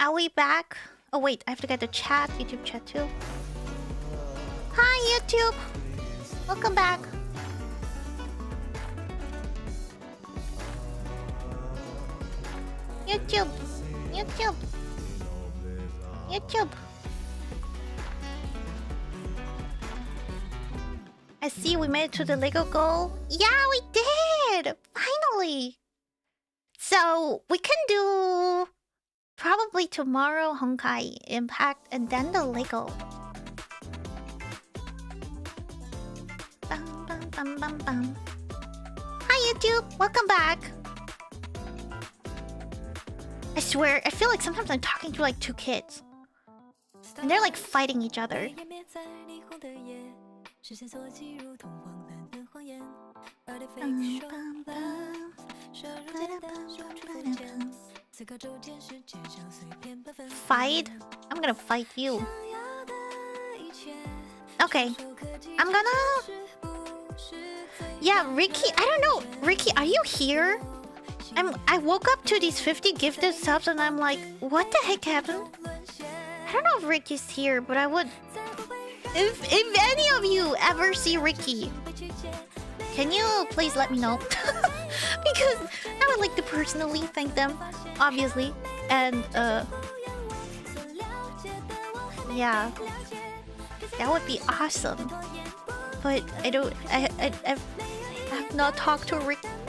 Are we back? Oh wait, I have to get the chat, YouTube chat too. Hi YouTube! Welcome back. YouTube! YouTube! YouTube! I see we made it to the Lego goal. Yeah, we did! Finally! So, we can do... probably tomorrow Honkai Impact and then the Lego. Bum, bum, bum, bum, bum. Hi YouTube! Welcome back! I swear, I feel like sometimes I'm talking to like two kids. And they're like fighting each other. Fight? I'm gonna fight you. Okay. I'm gonna... Yeah, Ricky, I don't know. Ricky, are you here? I woke up to these 50 gifted subs and I'm like, what the heck happened? I don't know if Ricky's here, but I would... If any of you ever see Ricky, can you please let me know? Because I would like to personally thank them, obviously. And, yeah. That would be awesome. But I have not talked to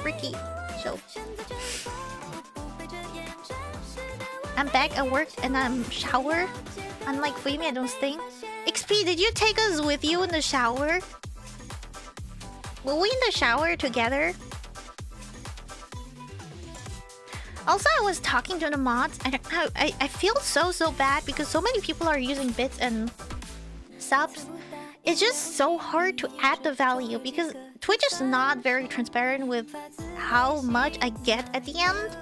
Ricky, so... I'm back at work and I'm shower. Unlike Fuyumi, I don't stink. XP, did you take us with you in the shower? Were we in the shower together? Also, I was talking to the mods. I feel so bad because so many people are using bits and subs. It's just so hard to add the value because Twitch is not very transparent with how much I get at the end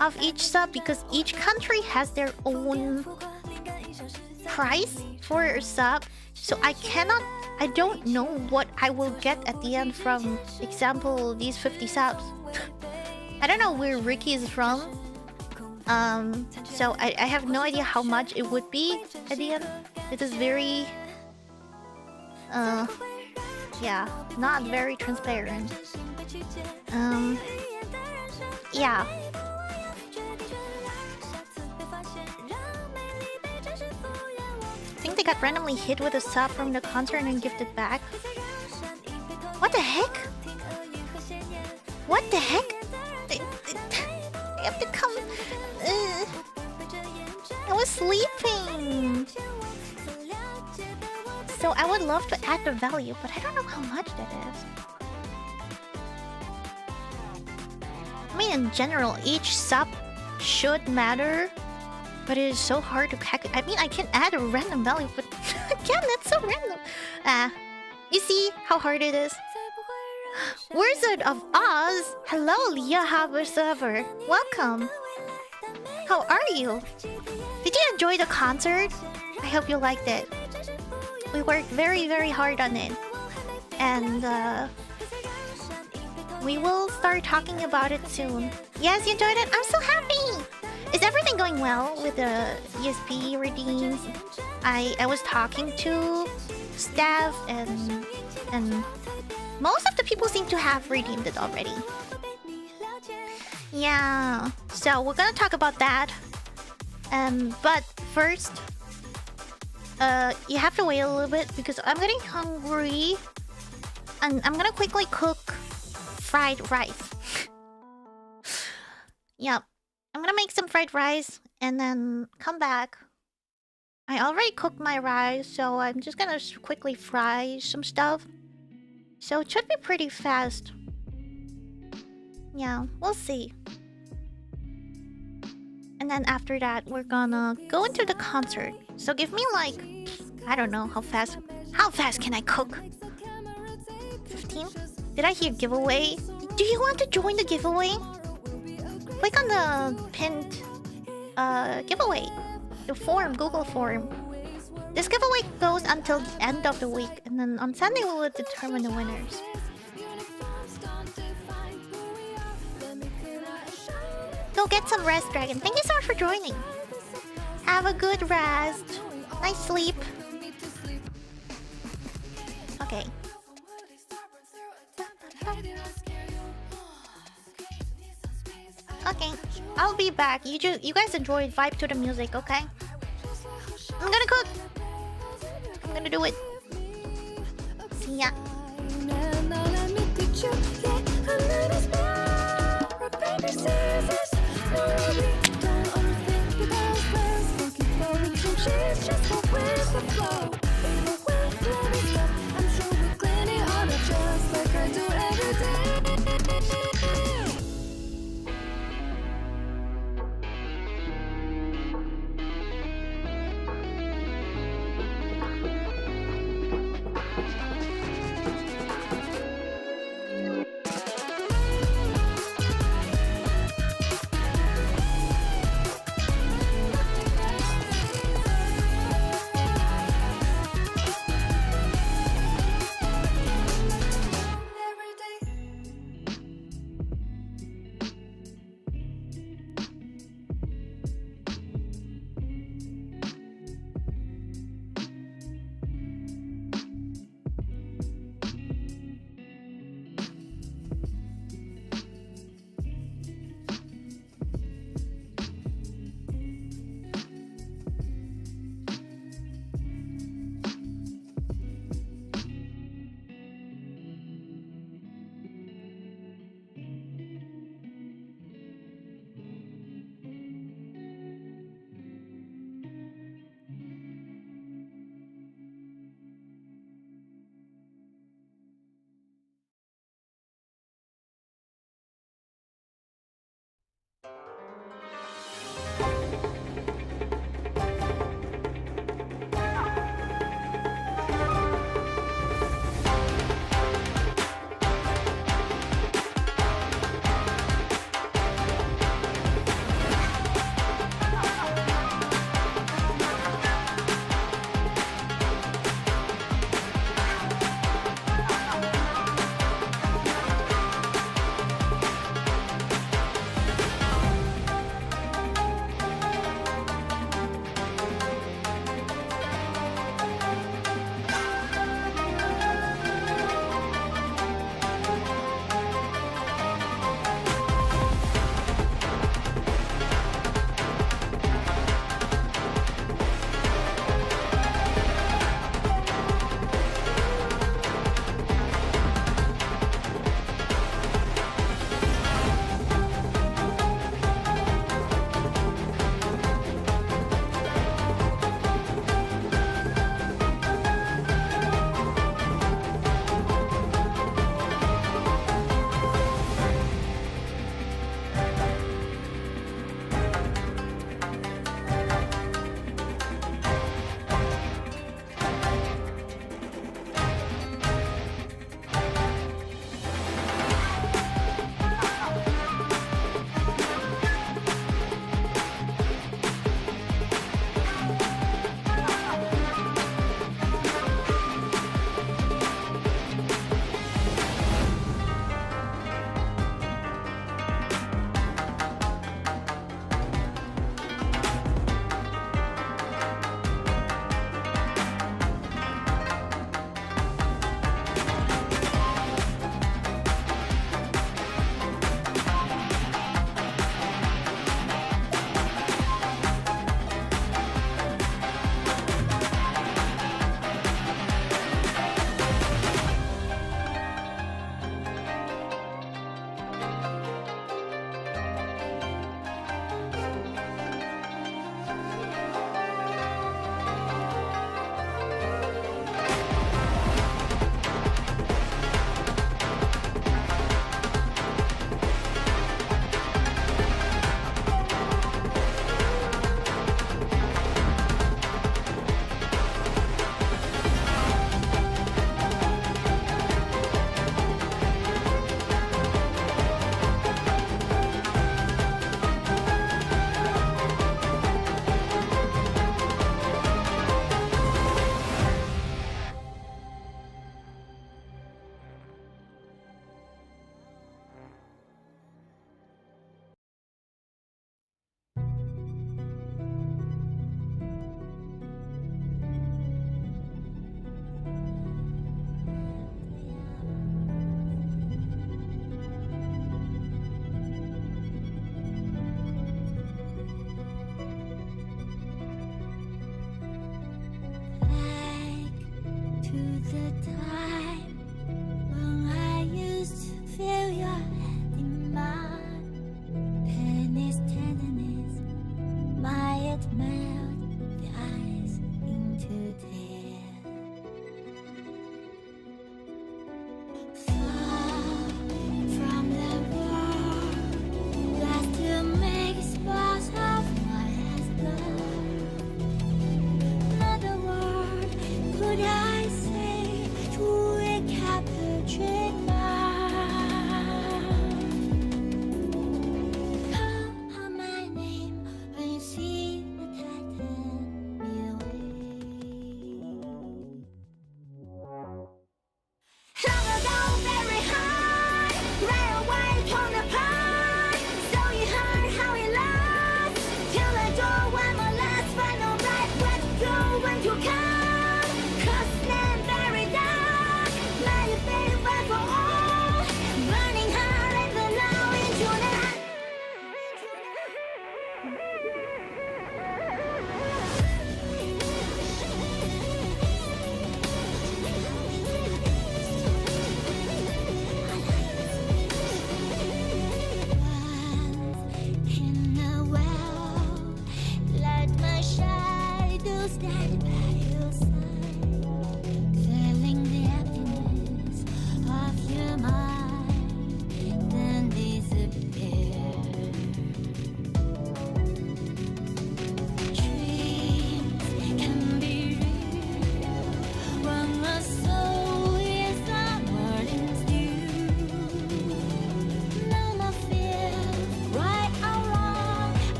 of each sub because each country has their own price for a sub. So I don't know what I will get at the end from, example, these 50 subs. I don't know where Ricky is from. So I have no idea how much it would be at the end. It is very... yeah, not very transparent. Yeah. I think they got randomly hit with a sub from the concert and gifted back. What the heck? What the heck? They have to come... I was sleeping! So I would love to add the value, but I don't know how much that is. I mean, in general, each sub should matter, but it is so hard to calculate. I mean, I can add a random value, but again, that's so random. You see how hard it is? Wizard of Oz! Hello, Leah Haber server. Welcome. How are you? Did you enjoy the concert? I hope you liked it. We worked very hard on it. And we will start talking about it soon. Yes, you enjoyed it? I'm so happy! Is everything going well with the ESP redeems? I was talking to staff and most of the people seem to have redeemed it already. Yeah, so we're gonna talk about that. But first, you have to wait a little bit because I'm getting hungry. And I'm gonna quickly cook fried rice. Yep. I'm gonna make some fried rice and then come back. I already cooked my rice, so I'm just gonna quickly fry some stuff. So it should be pretty fast. Yeah, we'll see. And then after that, we're gonna go into the concert. So give me like... I don't know, how fast can I cook? 15? Did I hear giveaway? Do you want to join the giveaway? Click on the pinned giveaway. The form, Google form. This giveaway goes until the end of the week, and then on Sunday we will determine the winners. Go get some rest, Dragon. Thank you so much for joining. Have a good rest. Nice sleep. Okay. Okay, I'll be back. You guys enjoy it. Vibe to the music, okay? I'm gonna cook. I'm gonna do it. See ya.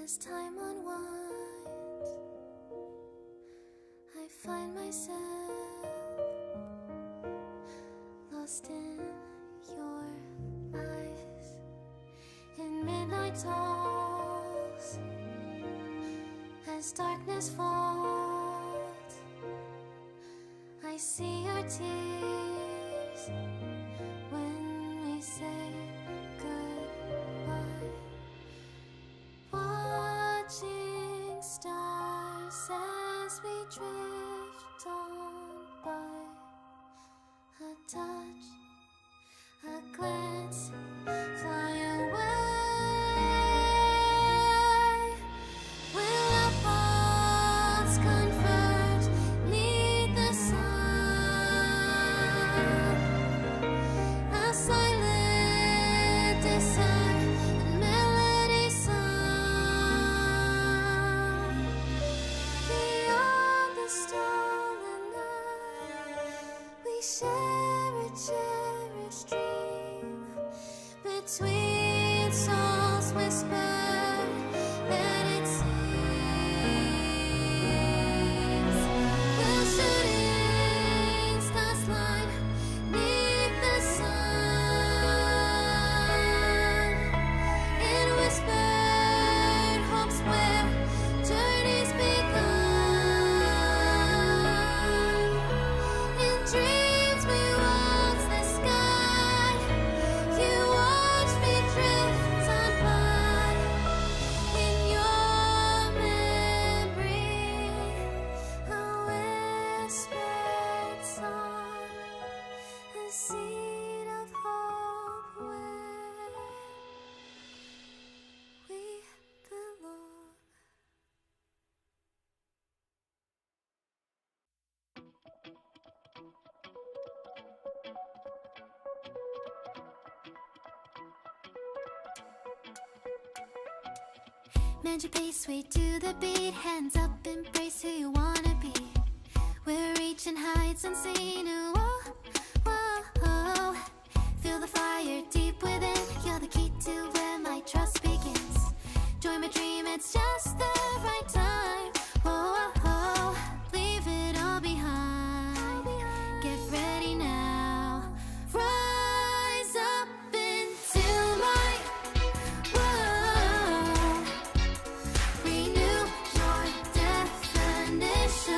As time unwinds, I find myself lost in your eyes. In midnight talks, as darkness falls, I see your tears when we say goodbye. Watching stars as we drift on by. A touch, a glance, fly away. Will our paths converge 'neath the sun? A silent desire and melody sung beyond the stolen night. We share a cherished dream between souls whispered that it seems. Will shooting stars line 'neath the sun in whispered hopes where journeys begun. In dreams we walk the sky. You watch me drift on by. In your memory, a whispered song, a seed of hope where we belong. Mend your pace, sway to the beat. Hands up, embrace who you wanna be. We're reaching heights unseen. Whoa, whoa, whoa. Feel the fire deep within. You're the key to where my trust begins. Join my dream, it's just the right time. Whoa, whoa, whoa. Leave it all behind. Get ready now. Rise up into light. Whoa. Renew your definition.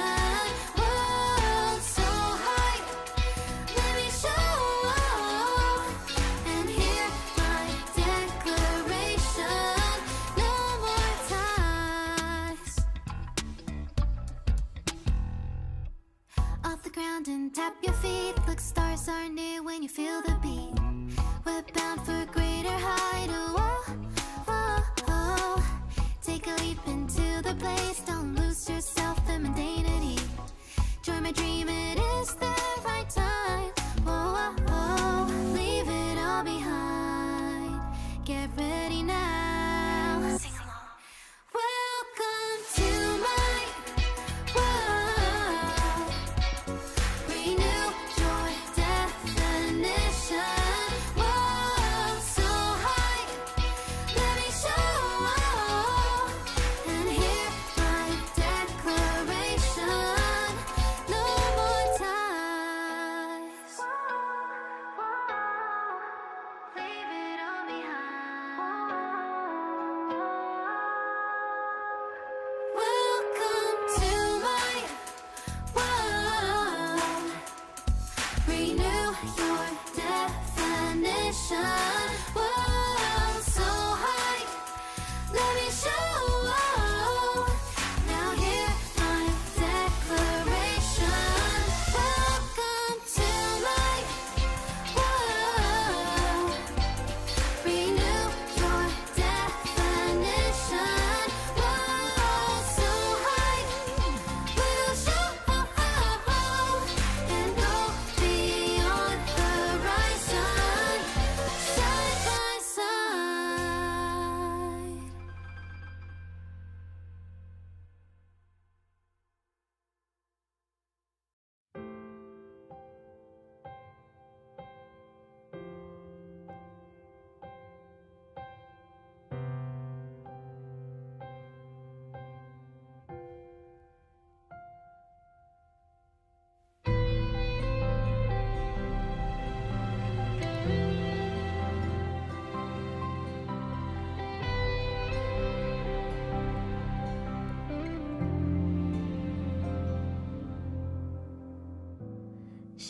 World so high. Let me show. And hear my declaration. No more ties. Off the ground and tap your feet. Look, stars are near when you feel the beat. We're bound for a greater height. Whoa, whoa, whoa. Take a leap into the place. Don't lose yourself in mundanity. Join my dream, it is the right time. Whoa, whoa, whoa. Leave it all behind. Get ready now. Sing along. Welcome to my world. Renew your definition. World so high. Let me show. And hear my declaration. No more ties. Leave it all behind.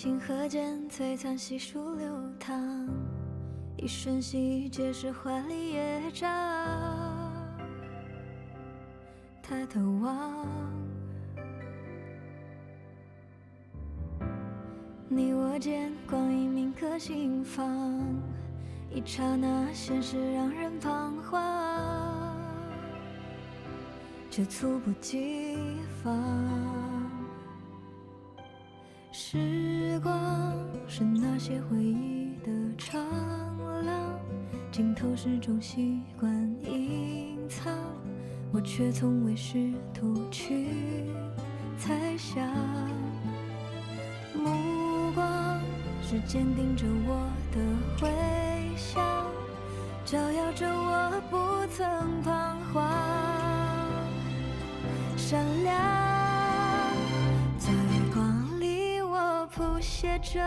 星河间璀璨细数流淌，一瞬息皆是华丽乐章。抬头望，你我间光阴铭刻心房，一刹那现实让人彷徨，却猝不及防。时光是那些回忆的长廊，镜头始终习惯隐藏，我却从未试图去猜想。目光是坚定着我的回响，照耀着我不曾彷徨。闪亮在光里，我谱写着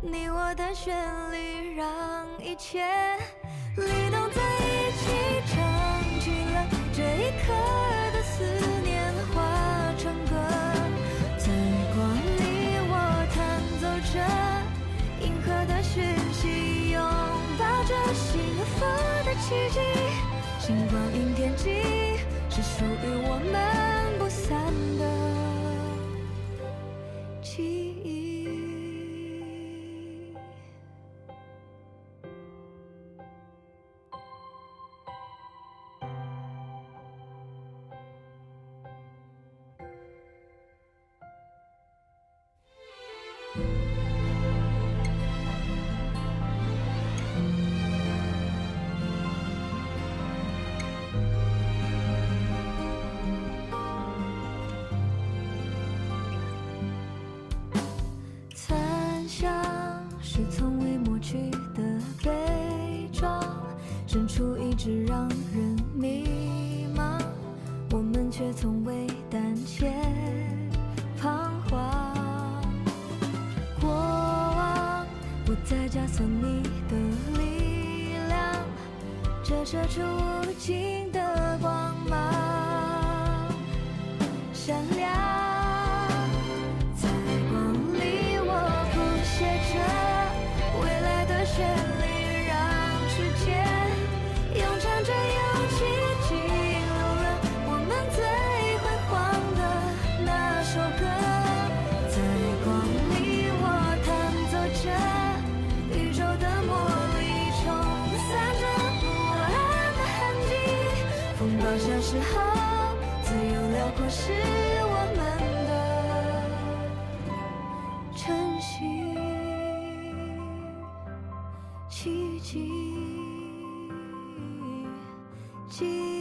你我的旋律，让一切律动在一起，唱起了这一刻的思念，化成歌。在光里，我弹奏着银河的讯息，拥抱着幸福的奇迹。星光映天际，是属于我们不散的记忆。残香是从未抹去的悲壮，深处一直让人迷茫，我们却从未胆怯彷徨。过往不再加速你的力量，折射出无尽的光芒，闪亮。在光里，我谱写着未来的旋律，让时间咏唱着勇气，记录了我们最辉煌的那首歌。在光里，我弹奏着宇宙的魔力，冲散着不安的痕迹。风暴消失后，自由辽阔是我们的晨曦，奇迹，记忆。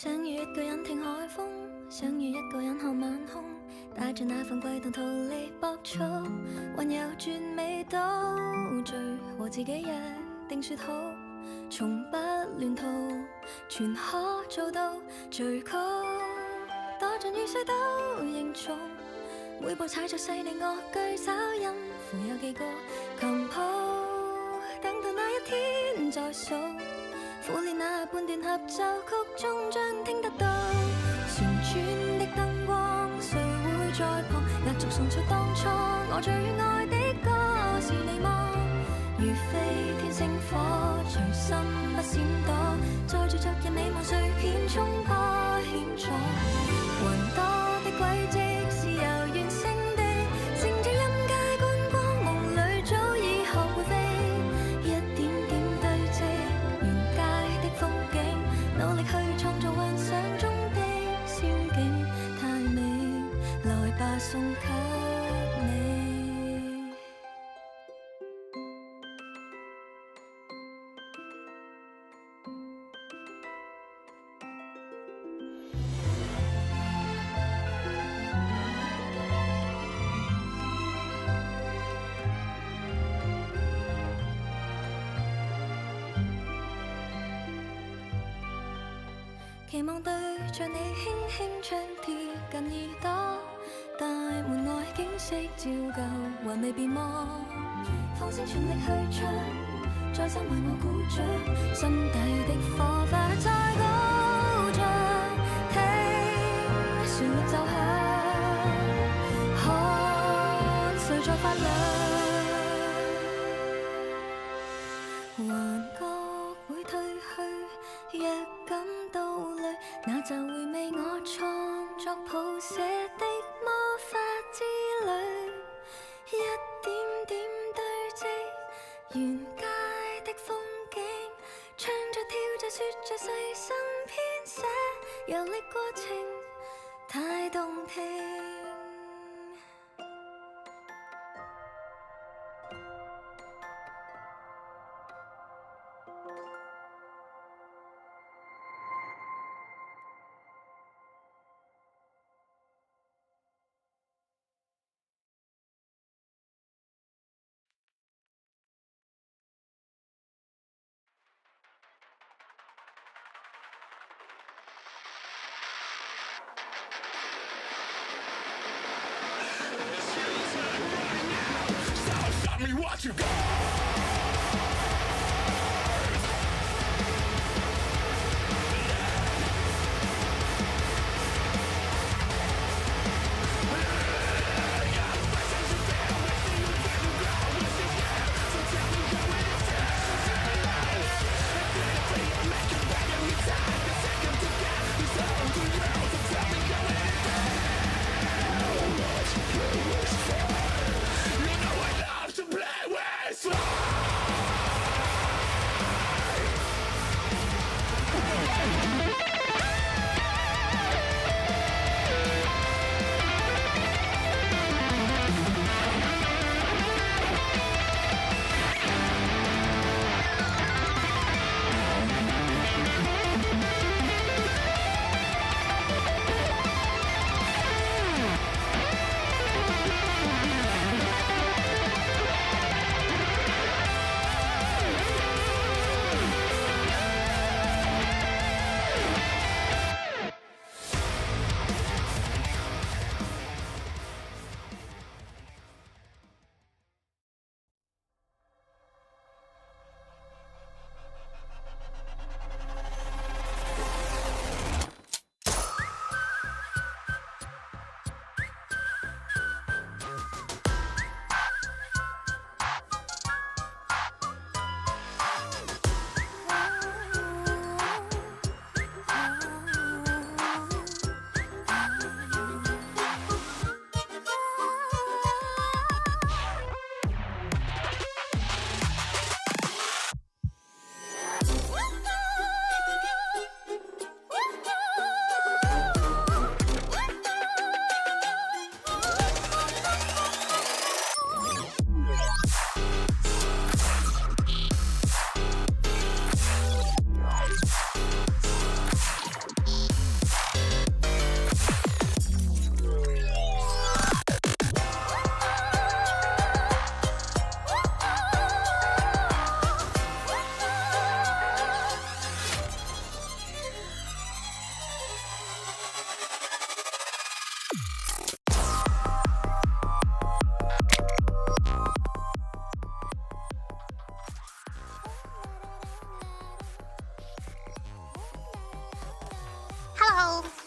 想遇一個人聽海風，想遇一個人看晚空，帶着那份悸動逃離搏速，還有絕美島嶼和自己約定說好，從不亂途，全可做到最高，躲進雨水都認重，每步踩着細膩樂句，找音符有幾個琴譜，等到那一天再數，苦練那半段合奏曲，終將聽得到旋轉的燈光，誰會在旁壓軸送出當初我最愛的歌是你嗎？如飛天星火，隨心不閃躲，載住昨日美夢碎片衝破險阻，雲多的軌跡是遙遠星地，乘着音階觀光夢裏早已學會飛，一點點堆積沿街的風景，努力去創造幻想中的仙境，太美，來吧送給你。期望對着你輕輕唱貼近耳朵，大門外景色照舊還未變忘，放聲全力去唱，再三為我鼓掌，心底的火花在高漲，聽旋律奏響，看誰在發亮，幻覺會退去，若感到累，那就回味我創作譜寫的魔法之旅，一點點堆積沿街的風景，唱着跳着說着細心編寫，遊歷過程太動聽。What you got? To play with.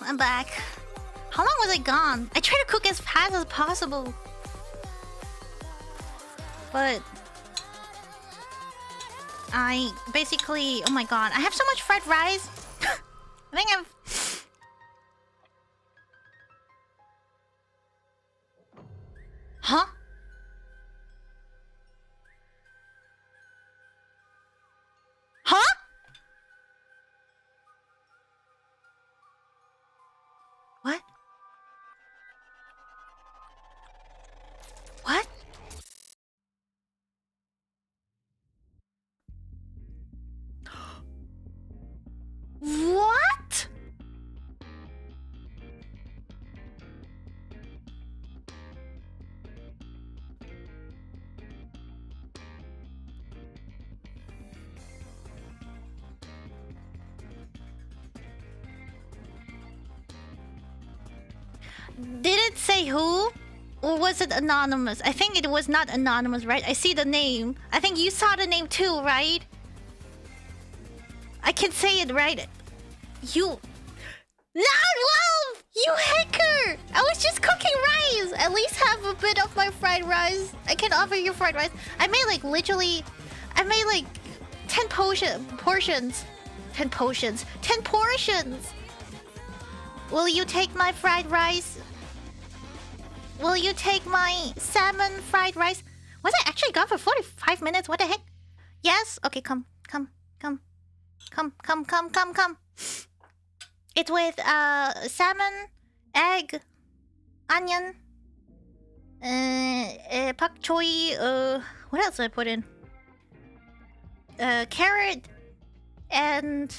I'm back. How long was I gone? I tried to cook as fast as possible. But I basically... Oh my god. I have so much fried rice. I think I've... Huh? Huh? What? What? What? Did it say who? Or was it anonymous? I think it was not anonymous, right? I see the name. I think you saw the name too, right? I can say it, right? You... Not Wolf! You hacker! I was just cooking rice! At least have a bit of my fried rice. I can offer you fried rice. I made like literally... I made like 10 portions. 10 potions. 10 portions! Will you take my fried rice? Will you take my salmon fried rice? Was I actually gone for 45 minutes? What the heck? Yes? Okay, come. It's with salmon, egg, onion, pak choi, what else did I put in? Carrot and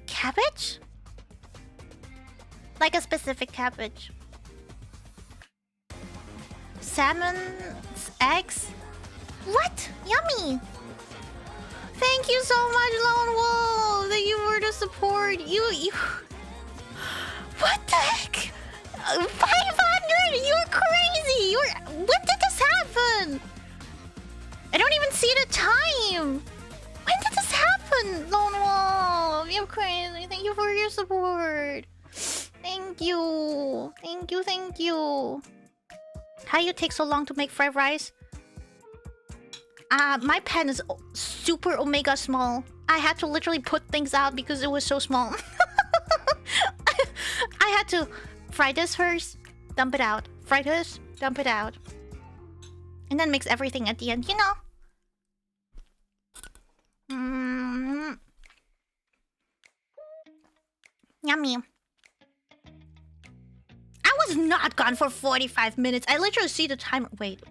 cabbage? Like a specific cabbage. Salmon, eggs. What? Yummy! Thank you so much, Lone Wolf! Thank you for the support. You... What the heck? 500! You're crazy! When did this happen? I don't even see the time! When did this happen, Lone Wolf? You're crazy. Thank you for your support. Thank you. Thank you. How you take so long to make fried rice? My pan is super omega small. I had to literally put things out because it was so small. I had to fry this first, dump it out. Fry this, dump it out. And then mix everything at the end, you know? Yummy. I was not gone for 45 minutes. I literally see the timer. Wait.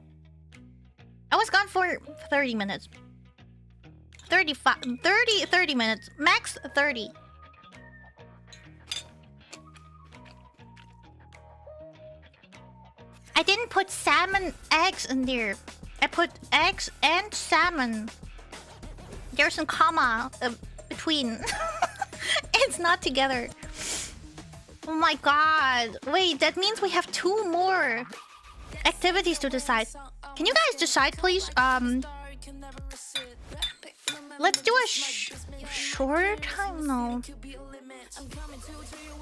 I was gone for 30 minutes. 30 minutes. Max 30. I didn't put salmon eggs in there. I put eggs and salmon. There's some comma between. It's not together. Oh my god. Wait, that means we have 2 more activities to decide. Can you guys decide, please? Let's do a shorter time? No.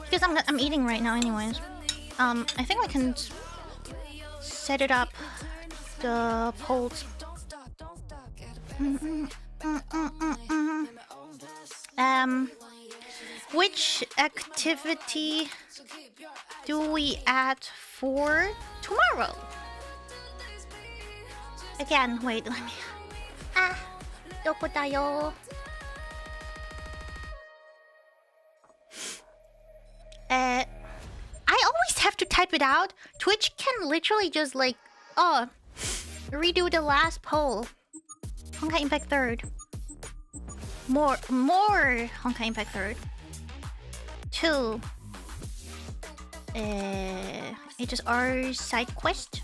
Because I'm eating right now anyways. I think we can set it up. The polls. Which activity do we add for tomorrow? Again, wait, let me... Doko dayo. I always have to type it out. Twitch can literally just like... Oh, redo the last poll. Honkai Impact 3rd. More Honkai Impact 3rd. 2. HSR side quest.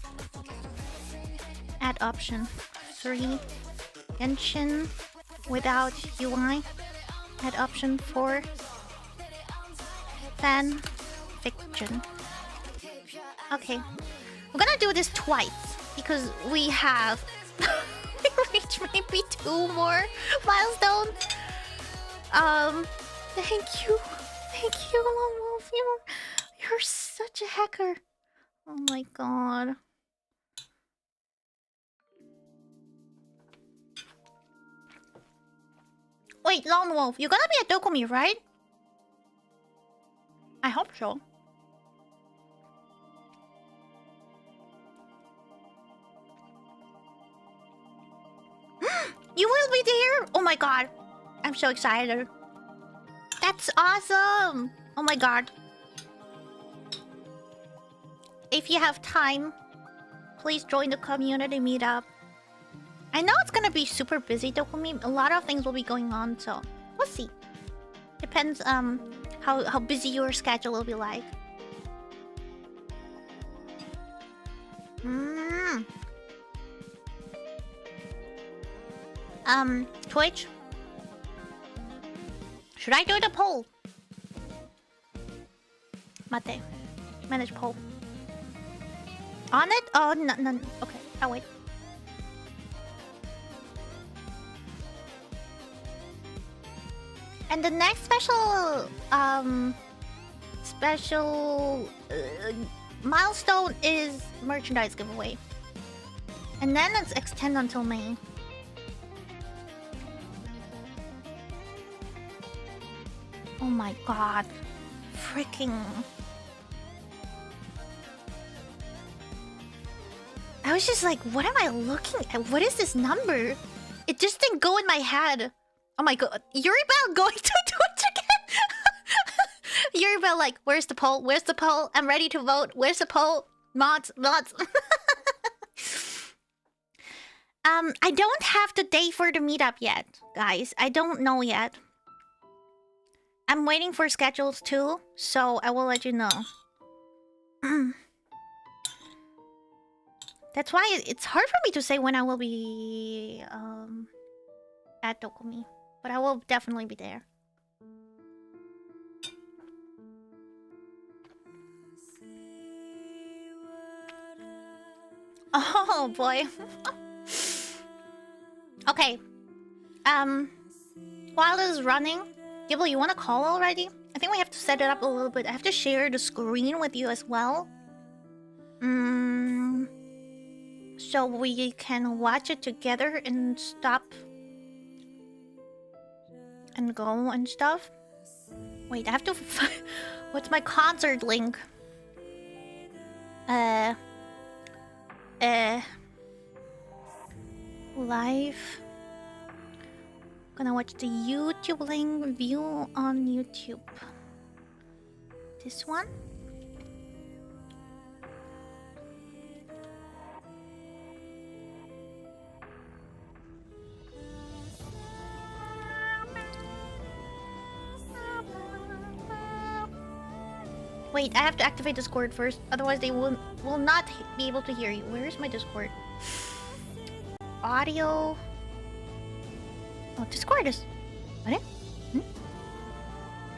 Add option. 3. Genshin without UI. Add option 4. Fan fiction. Okay. We're gonna do this twice because we have we reached maybe 2 more milestones. Thank you. Thank you, Lone Wolf. You're such a hacker. Oh my god. Wait, Lone Wolf, you're gonna be at Dokumi, right? I hope so. You will be there? Oh my god. I'm so excited. That's awesome. Oh my god. If you have time, please join the community meetup. I know it's gonna be super busy, Dokumi. A lot of things will be going on, so we'll see. Depends how busy your schedule will be like. Twitch. Should I do the poll? Mate. Manage poll. On it? Oh, no. Okay, I'll wait. And the next special milestone is merchandise giveaway. And then it's extend until May. Oh my god. Freaking. I was just like, what am I looking at? What is this number? It just didn't go in my head. Oh my god. Yuribel going to Twitch again? Yuribel like, where's the poll? Where's the poll? I'm ready to vote. Where's the poll? Mods. I don't have the date for the meetup yet, guys. I don't know yet. I'm waiting for schedules too, so I will let you know. That's why it's hard for me to say when I will be at Dokumi. But I will definitely be there. Oh boy. Okay. While this is running, Gibble, you want to call already? I think we have to set it up a little bit. I have to share the screen with you as well. So we can watch it together and stop and go and stuff. Wait, I have to... What's my concert link? Live. Gonna watch the YouTube link view on YouTube. This one? Wait, I have to activate Discord first, otherwise they will not be able to hear you. Where is my Discord? Audio. Oh, Discord is. What?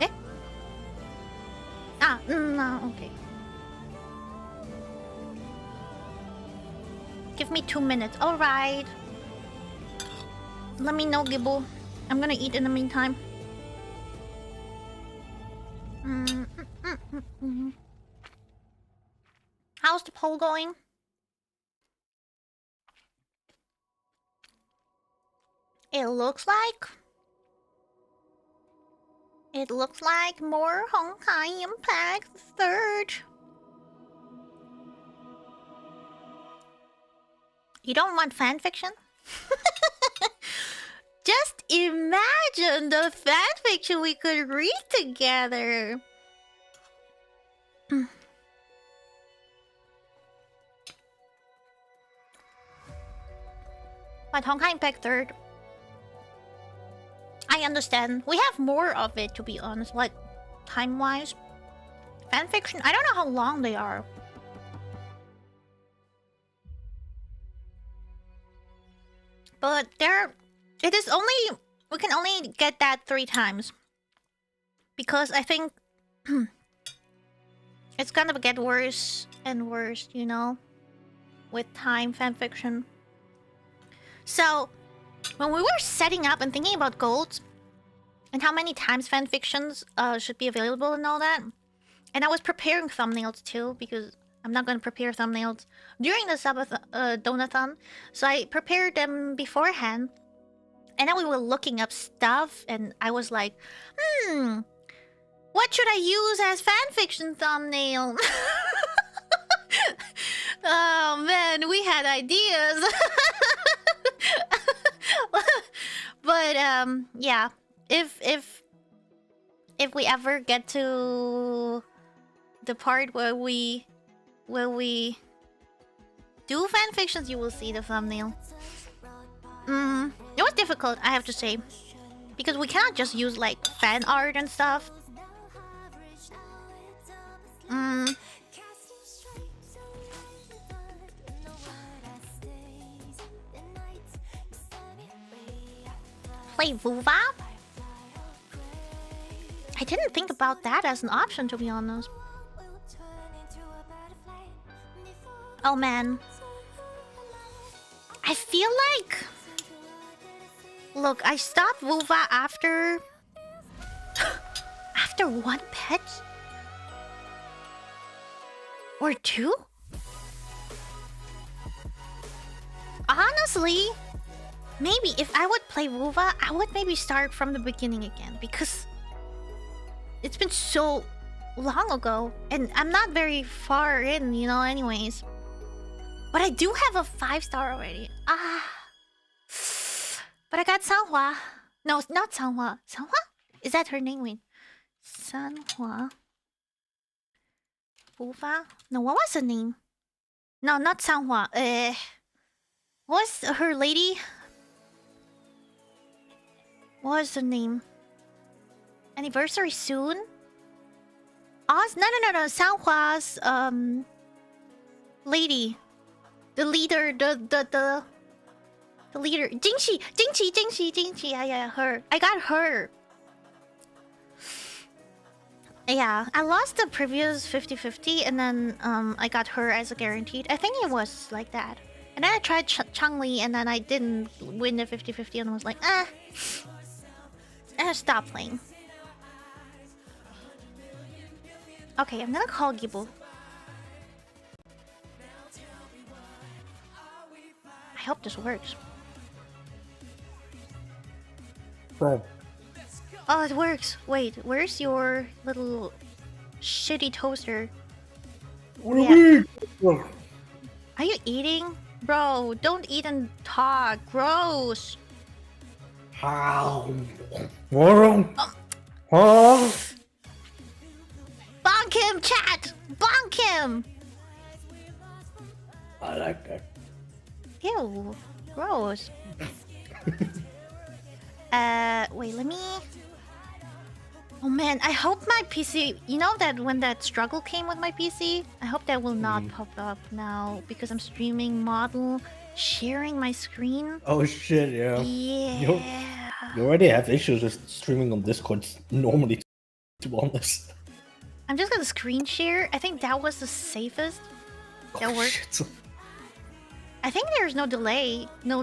Eh? Ah, no, okay. Give me 2 minutes. Alright. Let me know, Gibble. I'm gonna eat in the meantime. How's the poll going? It looks like more Honkai Impact 3rd. You don't want fanfiction? Just imagine the fanfiction we could read together. But Honkai Impact 3rd. I understand. We have more of it, to be honest, like time-wise. Fanfiction, I don't know how long they are. But it is only, we can only get that 3 times. Because I think it's gonna get worse and worse, you know, with time fanfiction. So when we were setting up and thinking about goals, and how many times fan fictions should be available and all that. And I was preparing thumbnails too, because I'm not going to prepare thumbnails during the donathon. So I prepared them beforehand. And then we were looking up stuff, and I was like, what should I use as fanfiction thumbnail? Oh man, we had ideas. But yeah, if we ever get to the part where we do fanfictions, you will see the thumbnail. It was difficult, I have to say, because we cannot just use like fan art and stuff. Play Vuva? I didn't think about that as an option, to be honest. Oh man. I feel like... Look, I stopped Vuva after... after one pet? Or two? Honestly, maybe if I would play Vuva, I would maybe start from the beginning again, because it's been so long ago, and I'm not very far in, you know, anyways. But I do have a 5-star already. But I got Sanhua. No, not Sanhua. Sanhua? Is that her name? Wait. Sanhua. Vuva? No, what was her name? No, not Sanhua. What's her lady? What was her name? Anniversary soon? No. Sanhua's lady. The leader, the leader. Jingxi. Yeah, her. I got her. Yeah, I lost the previous 50-50 and then I got her as a guaranteed. I think it was like that. And then I tried Changli and then I didn't win the 50-50 and was like, and I stopped playing. Okay, I'm gonna call Gibu. I hope this works. Right. Oh, it works. Wait, where's your little shitty toaster? Yeah. Are you eating? Bro, don't eat and talk. Gross. How? Bonk him, chat! Bonk him! I like that. Ew. Gross. Wait, let me... Oh man, I hope my PC... You know that when that struggle came with my PC? I hope that will not pop up now, because I'm streaming model, sharing my screen. Oh shit, yeah. Yeah. You already have issues with streaming on Discord normally, to be honest. I'm just gonna screen share. I think that was the safest. That worked. Shit. I think there's no delay. No.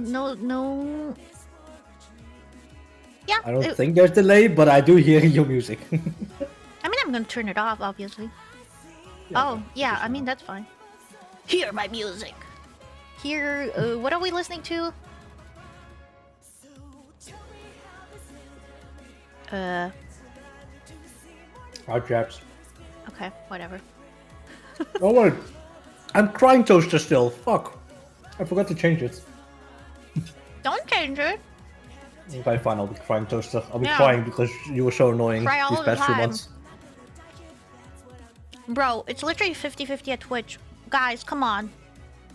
Yeah. I don't think there's delay, but I do hear your music. I mean, I'm gonna turn it off, obviously. Yeah, oh, yeah. I mean, that's fine. Hear my music. Hear. What are we listening to? Our chaps. Okay, whatever. Oh wait, I'm crying toaster still. Fuck, I forgot to change it. Don't change it. Okay, fine. I'll be crying toaster. I'll be Yeah. crying because you were so annoying Cry all these the past 2 time. months. Bro, it's literally 50-50 at Twitch. Guys, come on.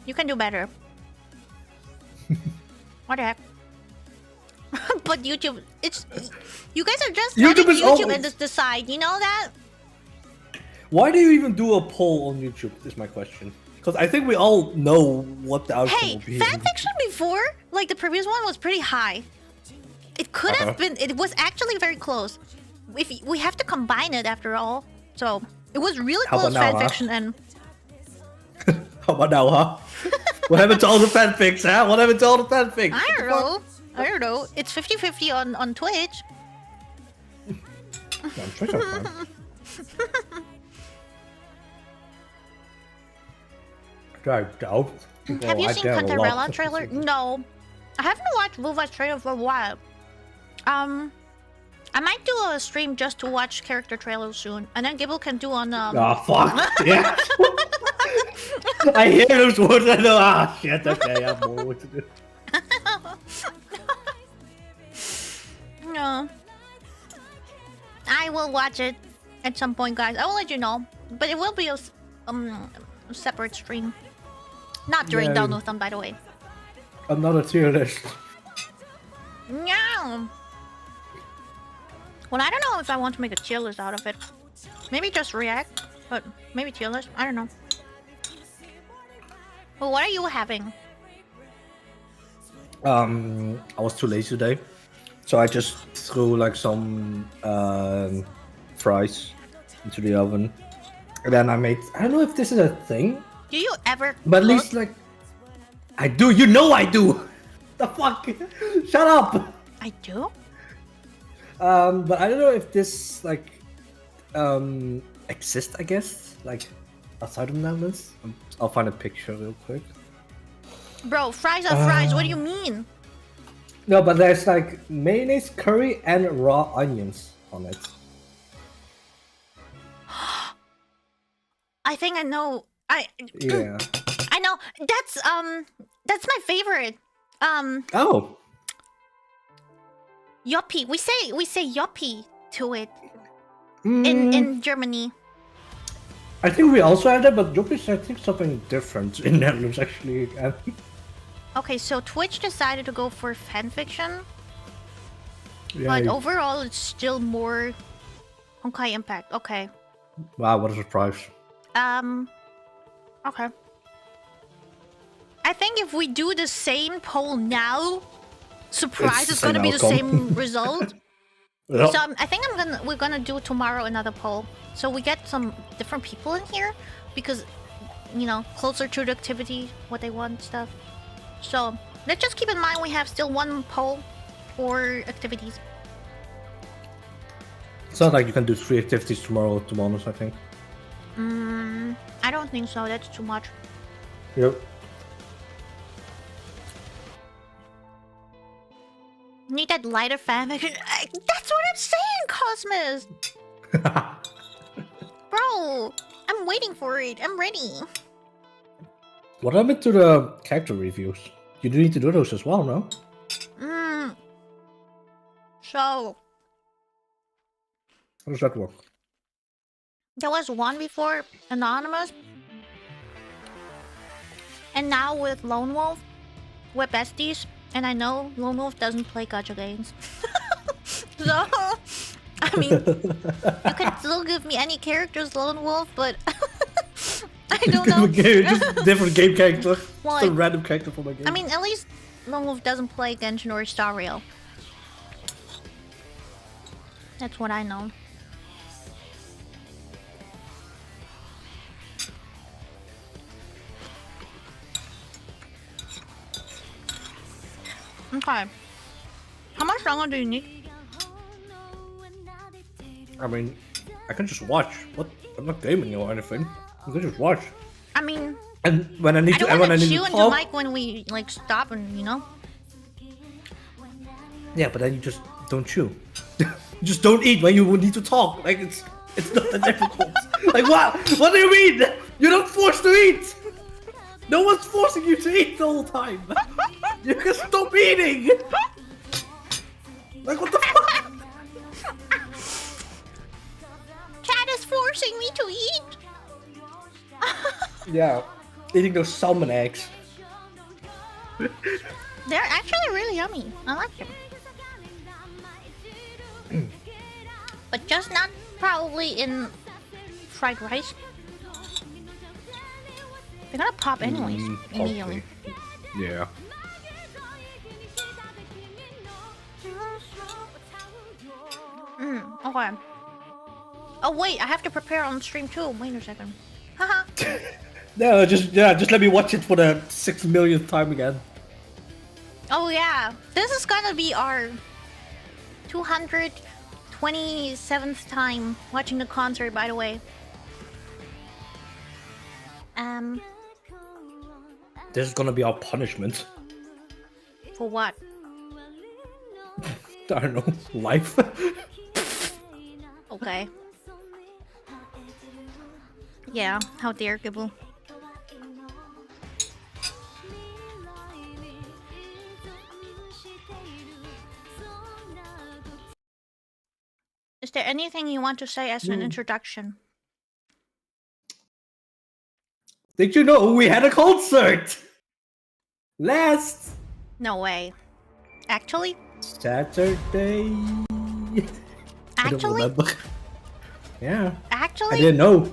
You can do better. What the heck? But YouTube, it's... You guys are just letting YouTube is YouTube always- and just decide, you know that? Why do you even do a poll on YouTube? Is my question. Because I think we all know what the outcome Hey, will be. fanfiction before, like the previous one, was pretty high. It could have been... It was actually very close. If we have to combine it after all. So, it was really How close, about now, fanfiction and... How about now, huh? What happened to all the fanfics, huh? What happened to all the fanfics? I don't know. It's 50-50 on Twitch. I'm sure I'm fine. I doubt. Have you I seen doubt a lot. Cantarella trailer? No. I haven't watched Vuva's trailer for a while. I might do a stream just to watch character trailers soon, and then Gibble can do on Ah, fuck. Yeah. I hear those words. I know. Shit. Okay, I have more work to do. No. I will watch it at some point, guys. I will let you know, but it will be a separate stream. Not during Yeah. download them, by the way. Another tier list. No. Well, I don't know if I want to make a tier list out of it. Maybe just react, but maybe tier list. I don't know. Well, what are you having? I was too lazy today, so I just threw like some fries into the oven, and then I made. I don't know if this is a thing, Do you ever but at cook? least like I do. You know I do. The fuck? Shut up. I do? But I don't know if this like exists. I guess like outside of the Netherlands. I'll find a picture real quick. Bro, fries are fries. What do you mean? No, but there's like mayonnaise, curry, and raw onions on it. I think I know. Yeah. I know. That's my favorite. Oh. Yoppie. We say yoppie to it Mm, in Germany. I think we also had that, but Jokic, I think something different in Netherlands actually. Okay, so Twitch decided to go for fanfiction, Yeah, but overall it's still more Honkai Impact. Okay. wow, what a surprise. Okay. I think if we do the same poll now, surprise, It's it's the gonna same be the outcome. same result. Yep. So I think we're gonna do tomorrow another poll, so we get some different people in here, because you know, closer to the activity, what they want, stuff. So let's just keep in mind we have still one poll for activities. It's not like you can do 3 activities tomorrow, to be honest, I think. I don't think so. That's too much. Yep. Need that lighter fanfiction. That's what I'm saying, Cosmos. Bro, I'm waiting for it. I'm ready. What happened to the character reviews? You do need to do those as well, no? So How does that work? there was one before, Anonymous. And now with Lone Wolf, we're besties. And I know Lone Wolf doesn't play gacha games. So, I mean, you can still give me any characters, Lone Wolf, but I don't know. Just different game character. Well, Just a random character for my game. I mean, at least Lone Wolf doesn't play Genshin or Star Rail. That's what I know. Okay. How much longer do you need? I mean, I can just watch. What? I'm not gaming or anything. I can just watch. I mean, And when I need I to, don't and when I want to need chew to into talk, mic when we like stop and you know. yeah, but then you just don't chew. You just don't eat when you need to talk. Like it's not that difficult. Like what? What do you mean? You're not forced to eat. No one's forcing you to eat the whole time. You can stop eating. Like what the fuck? Cat is forcing me to eat. Yeah, eating those salmon eggs. They're actually really yummy. I like them. But just not probably in fried rice. They're gonna pop anyways, immediately. Yeah. Okay. Oh wait, I have to prepare on stream too. Wait a second. Haha. No, just let me watch it for the 6 millionth time again. Oh yeah. This is gonna be our 220th 27th time watching the concert, by the way. This is gonna be our punishment. For what? I don't know. Life. Okay. Yeah, how dare Gibble. Is there anything you want to say as an introduction? Did you know we had a concert? Last No way. Actually? Saturday. I don't Actually? remember. Yeah. Actually? I didn't know.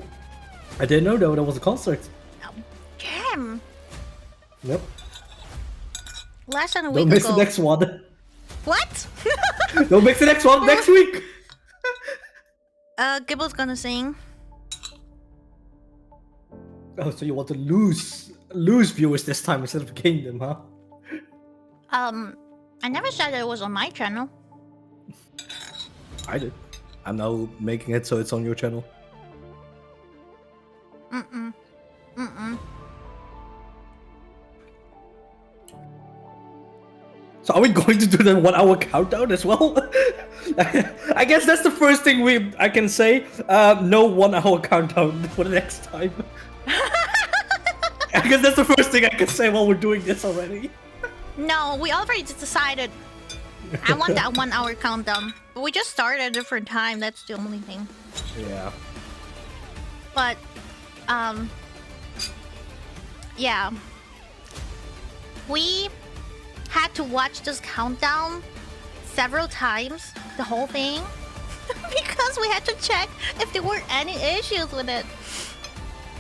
I didn't know there was a concert. Oh, damn. Nope. Less than a week Don't miss ago. the next one. What? Don't miss the next one next week. Gibble's gonna sing. Oh, so you want to lose viewers this time instead of gain them, huh? I never said it was on my channel. I did. I'm now making it so it's on your channel. Mm-mm. Mm-mm. So are we going to do the 1 hour countdown as well? I guess that's the first thing I can say. No 1 hour countdown for the next time. I guess that's the first thing I can say while we're doing this already. No, we already decided. I want that 1 hour countdown. But we just started at a different time, that's the only thing. Yeah. But, yeah. We had to watch this countdown several times, the whole thing, because we had to check if there were any issues with it.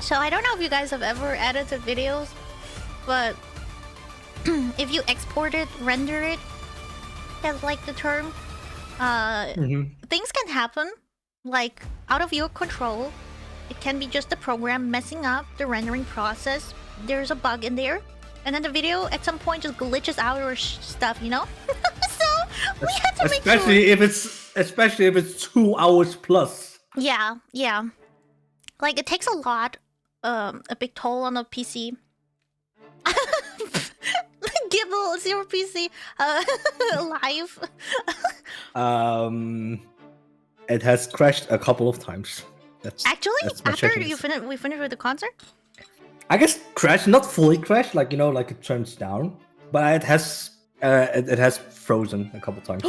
So I don't know if you guys have ever edited videos, but if you export it, render it, that's like the term, things can happen, like out of your control. It can be just the program messing up the rendering process. There's a bug in there, and then the video at some point just glitches out or stuff, you know? So we had to make sure. Especially if it's 2 hours plus. Yeah, yeah. Like it takes a lot, a big toll on the PC. Gibble, zero PC, live. It has crashed a couple of times. Actually, that's my after settings. we finished with the concert. I guess crash, not fully crash, like you know, like it turns down, but it has frozen a couple times.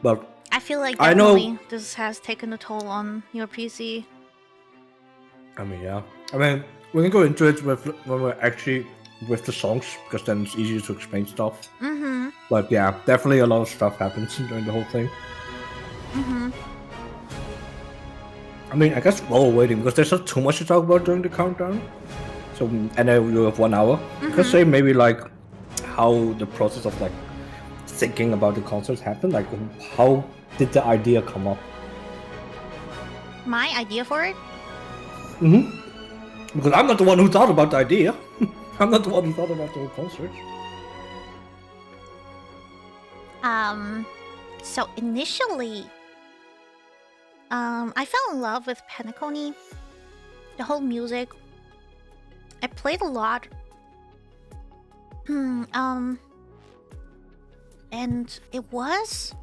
But I feel like I know- definitely this has taken a toll on your PC. I mean, yeah. I mean, we can go into it when we're actually with the songs, because then it's easier to explain stuff. Mm-hmm. But yeah, definitely a lot of stuff happens during the whole thing. Mm-hmm. I mean, I guess while we're waiting, because there's not too much to talk about during the countdown. So, and then we have 1 hour. Let's say maybe like how the process of like thinking about the concerts happened. Like, how did the idea come up? My idea for it? Because I'm not the one who thought about the idea. I'm not the one who thought about the whole concert. So initially, I fell in love with Penacony. The whole music. I played a lot. And it was...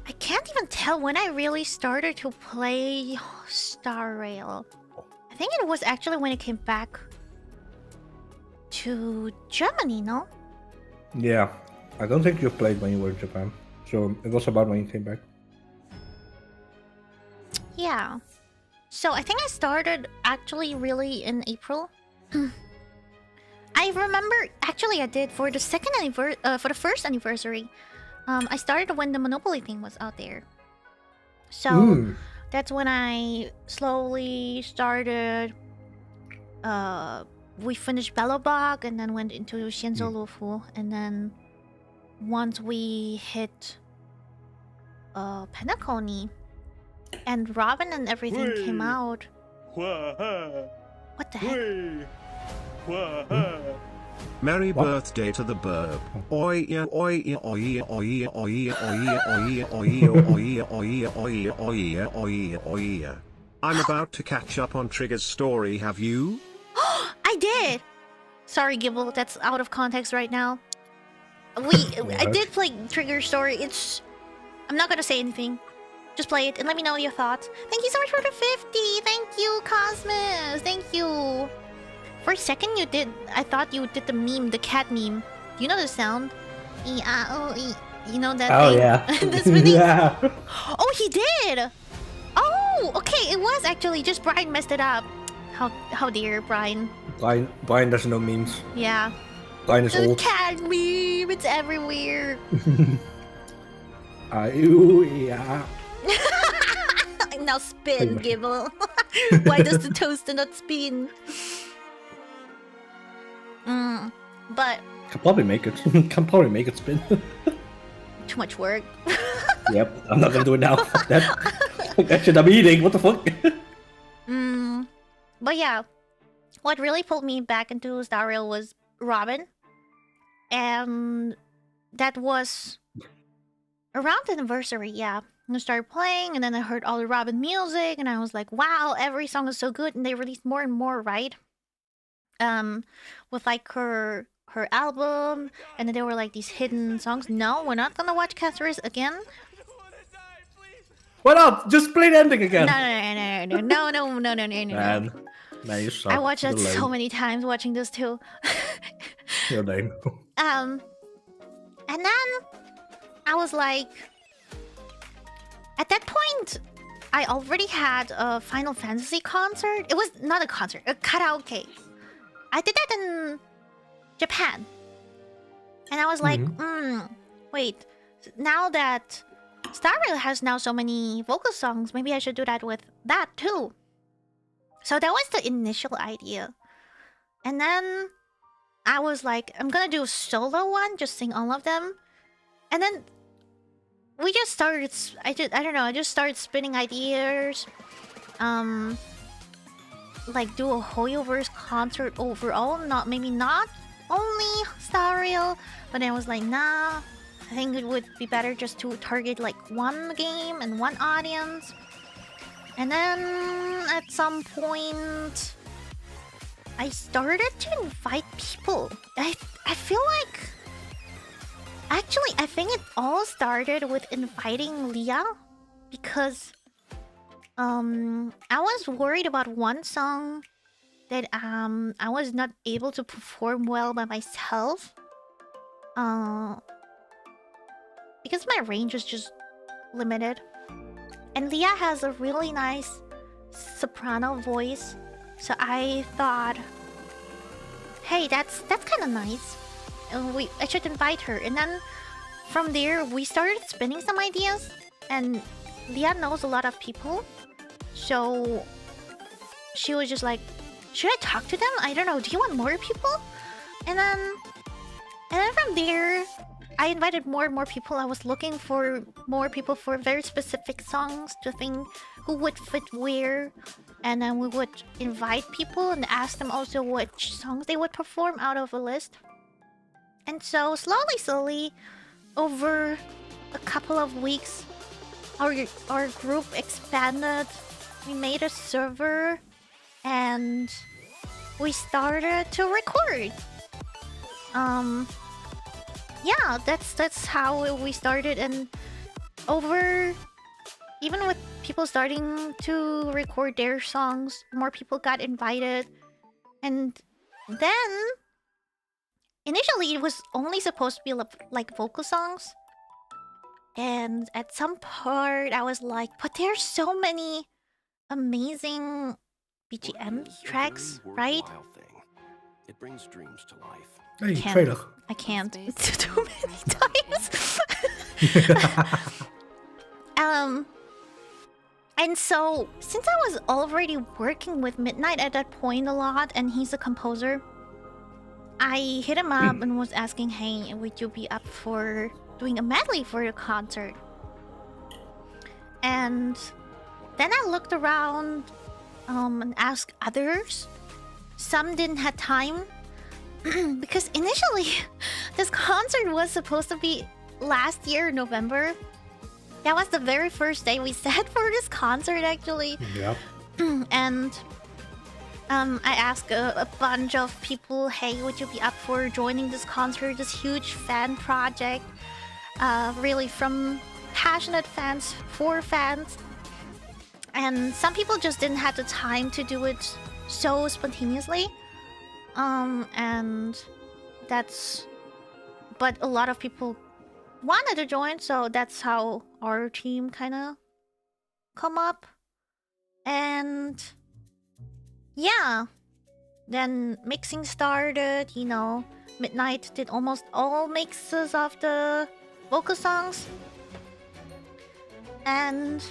I can't even tell when I really started to play Star Rail. I think it was actually when it came back to Germany, no? Yeah, I don't think you played when you were in Japan. So it was about when you came back. Yeah. So I think I started actually really in April. I remember actually I did for the for the first anniversary. I started when the Monopoly thing was out there. So that's when I slowly started. We finished Bellobog and then went into Xianzhou Lufu, and then once we hit Penacony and Robin and everything came out. What the heck? Merry What? birthday to the burb. Oi yeah oi yeah oi yeah oi yeah oi yeah oi yeah oi yeah oi yeah oi yeah oi yeah oi yeah oi yeah oi yeah. I'm about to catch up on Trigger's story, have you? I did. Sorry, Gibble. That's out of context right now. I What? did play Trigger Story. I'm not gonna say anything. Just play it and let me know your thoughts. Thank you so much for the 50. Thank you, Cosmos. Thank you. For a second, I thought you did the meme, the cat meme. Do you know the sound? E-I-O-E. You know that Oh thing? yeah. That's really... Yeah. Oh, he did. Oh, okay. It was actually just Brian messed it up. How dare Brian? Brian doesn't know memes. Yeah. Brian is The old. cat meme. It's everywhere. Ooh, yeah. Now spin, Gibble. Why does the toaster not spin? But Can probably make it. Can probably make it spin. too much work. Yep. I'm not gonna do it now. Fuck that. Fuck that shit. I'm eating. What the fuck? But yeah, what really pulled me back into Directorial was Robin, and that was around the anniversary. Yeah, I started playing, and then I heard all the Robin music, and I was like, "Wow, every song is so good!" And they released more and more, right? With like her album, and then there were like these hidden songs. No, we're not gonna watch Caster's again. Why not? Just play the ending again. No. Man, you suck. I watched that You're so lame. many times watching this too. You're lame. And then I was like, at that point, I already had a Final Fantasy concert. It was not a concert, a karaoke. I did that in Japan. And I was like, wait, now that Starrail has now so many vocal songs, maybe I should do that with that too. So that was the initial idea. And then I was like, I'm gonna do a solo one, just sing all of them. And then we just started, I don't know, I just started spinning ideas. Like do a Hoyoverse concert overall, maybe not only Starrail, but I was like, nah, I think it would be better just to target like one game and one audience. And then at some point, I started to invite people. I feel like... Actually, I think it all started with inviting Leah. Because... I was worried about one song that I was not able to perform well by myself. Because my range was just limited. And Leah has a really nice soprano voice, so I thought, hey, that's kind of nice. And I should invite her. And then from there, we started spinning some ideas. And Leah knows a lot of people, so she was just like, should I talk to them? I don't know. Do you want more people? And then from there, I invited more and more people. I was looking for more people for very specific songs to think who would fit where. And then we would invite people and ask them also which songs they would perform out of a list. And so slowly, over a couple of weeks, our group expanded. We made a server and we started to record. Yeah, that's how we started, and over, even with people starting to record their songs, more people got invited. And then initially it was only supposed to be like vocal songs, and at some part I was like, but there's so many amazing BGM tracks, right? It brings dreams to life. Hey, trailer. I can't. It's too many times. And so, since I was already working with Midnight at that point a lot, and he's a composer, I hit him up and was asking, hey, would you be up for doing a medley for the concert? And then I looked around and asked others. Some didn't have time. because initially this concert was supposed to be last year, November. That was the very first day we set for this concert, actually. Yeah. And I asked a bunch of people, hey, would you be up for joining this concert, this huge fan project? Really from passionate fans for fans. And some people just didn't have the time to do it so spontaneously. And that's... But a lot of people wanted to join, so that's how our team kind of come up. And yeah, then mixing started, you know. Midnight did almost all mixes of the vocal songs. And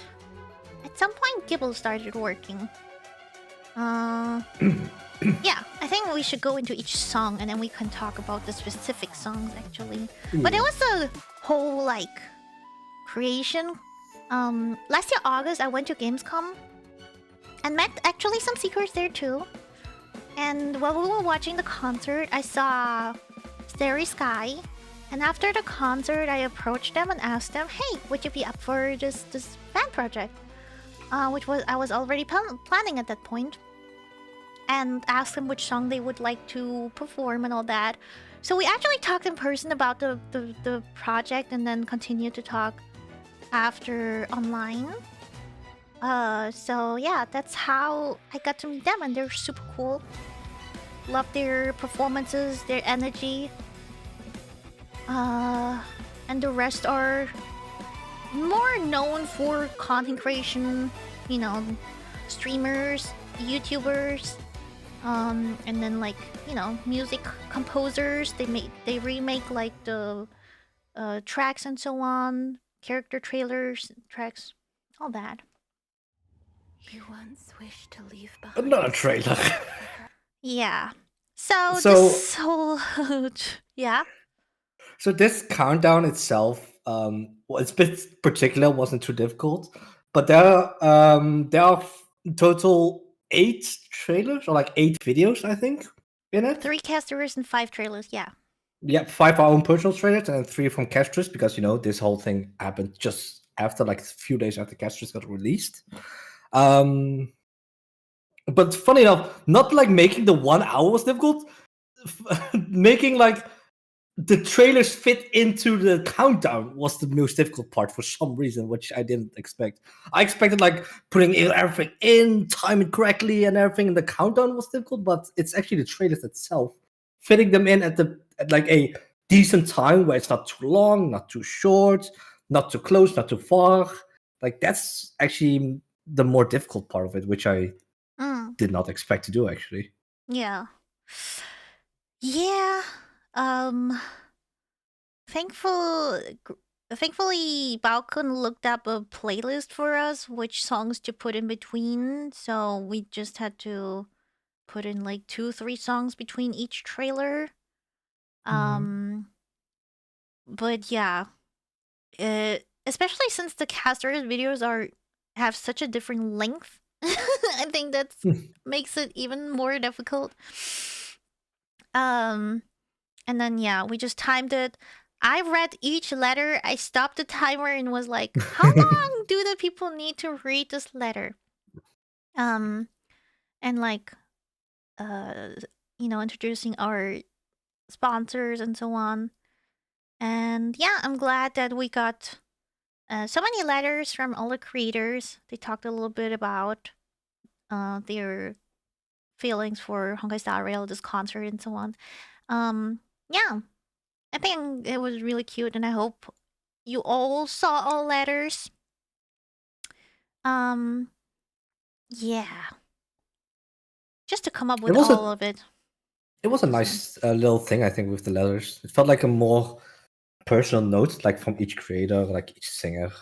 at some point Gibble started working. Yeah, I think we should go into each song and then we can talk about the specific songs actually. But it was a whole like creation. Last year August I went to Gamescom and met actually some seekers there too. And while we were watching the concert, I saw Starry Sky. And after the concert, I approached them and asked them, "Hey, would you be up for this fan project?" Which was I was already planning at that point. And asked them which song they would like to perform and all that. So we actually talked in person about the project and then continued to talk after online. So yeah, that's how I got to meet them, and they're super cool. Love their performances, their energy. And the rest are more known for content creation, you know, streamers, YouTubers, and then like, you know, music composers. They remake like the tracks and so on, character trailers, tracks, all that. You once wished to leave behind. Another trailer. Yeah. So So- this whole yeah. So this countdown itself, well, it's a bit particular, wasn't too difficult, but there are in total 8 trailers or like 8 videos, I think, in it. 3 casters and 5 trailers, yeah. Yeah, 5 our own personal trailers and 3 from Castris, because you know this whole thing happened just after, like a few days after Castris got released. But funny enough, not like making the 1 hour was difficult. Making like the trailers fit into the countdown was the most difficult part for some reason, which I didn't expect. I expected like putting everything in, timing correctly, and everything. And the countdown was difficult, but it's actually the trailers itself, fitting them in at like a decent time where it's not too long, not too short, not too close, not too far. Like that's actually the more difficult part of it, which I did not expect to do actually. Yeah. Yeah. Thankfully, Balkan looked up a playlist for us, which songs to put in between. So we just had to put in like 2-3 songs between each trailer. But yeah, especially since the casters videos have such a different length, I think that makes it even more difficult. And then yeah, we just timed it. I read each letter. I stopped the timer and was like, how long do the people need to read this letter? And like, you know, introducing our sponsors and so on. And yeah, I'm glad that we got so many letters from all the creators. They talked a little bit about their feelings for Honkai Star Rail, this concert, and so on. Yeah, I think it was really cute, and I hope you all saw all letters. Yeah. Just to come up with all of it. It was a nice little thing, I think, with the letters. It felt like a more personal note, like from each creator, like each singer,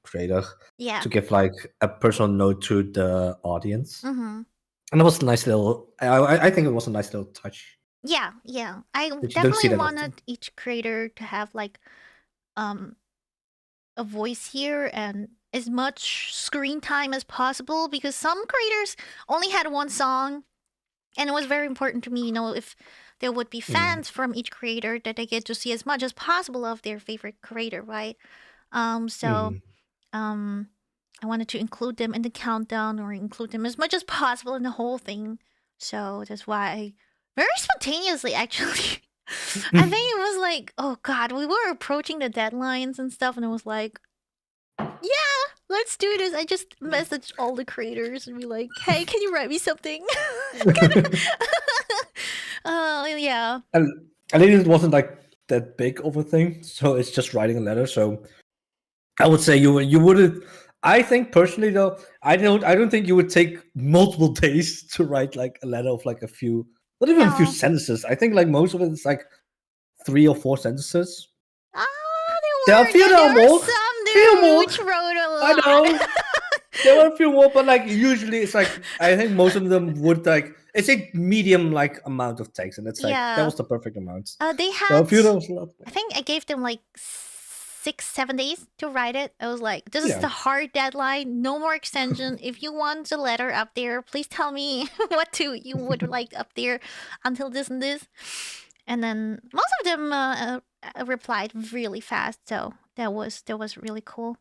creator, Yeah. to give like a personal note to the audience. Mm-hmm. And it was a nice little. I think it was a nice little touch. Yeah, yeah. I But you don't see definitely that wanted often. each creator to have like a voice here and as much screen time as possible, because some creators only had one song, and it was very important to me, you know, if there would be fans from each creator that they get to see as much as possible of their favorite creator, right? So I wanted to include them in the countdown or include them as much as possible in the whole thing. So that's why I very spontaneously actually. I think it was like, oh god, we were approaching the deadlines and stuff, and it was like, yeah, let's do this. I just messaged all the creators and be like, hey, can you write me something? Yeah. And I think it wasn't like that big of a thing, so it's just writing a letter. So I would say you wouldn't. I think personally though, I don't think you would take multiple days to write like a letter of like a few, not even a few No. sentences. I think like most of it is like 3 or 4 sentences. Ah, There are a few that are more. some Few dude more. which wrote a lot. I know. There were a few more, but like usually it's like I think most of them would like it's a medium like amount of text, and it's like that Yeah. was the perfect amount. They So a had. few that was a lot. I think I gave them like 6-7 days to write it. I was like, this is Yeah. the hard deadline. No more extension. If you want a letter up there, please tell me what you would like up there until this and this. And then most of them replied really fast, so that was really cool.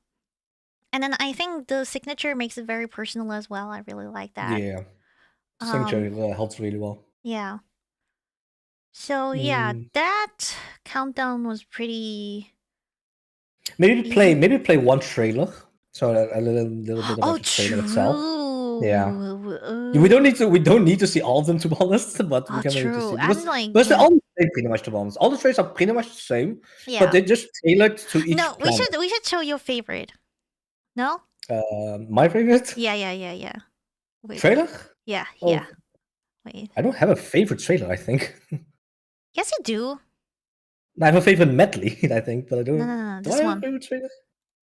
And then I think the signature makes it very personal as well. I really like that. Yeah. Signature helps really well. Yeah. So yeah, Mm. that countdown was pretty. Maybe play one trailer. So a little bit about Oh, the trailer true. itself. Yeah. We don't need to see all of them, to be honest, but we Oh, can maybe just true. see I'm because like, they're yeah. all the same, pretty much, to be honest. All the trailers are pretty much the same, Yeah. but they're just tailored to each No, planet. we should show your favorite. No? My favorite Yeah. Wait. trailer? Yeah. Oh, Wait. I don't have a favorite trailer, I think. Yes, you do. I have a favorite medley, I think, but I don't. No. Do This I have one. a favorite trailer?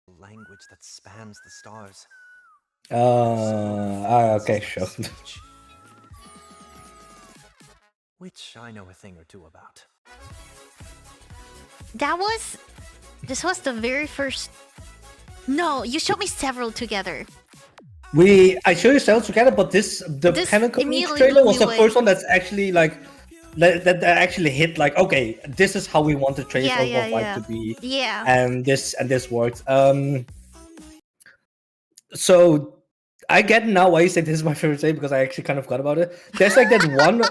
Language that spans the stars. Okay, sure. Which I know a thing or two about. This was the very first. No, you showed me several together. I showed you several together, but This Pinnacle immediately trailer blew was me the away. first one that's actually like that actually hit like, okay, this is how we want the trailer Yeah. to be, Yeah. and this worked. So I get now why you say this is my favorite trailer, because I actually kind of forgot about it. There's like that one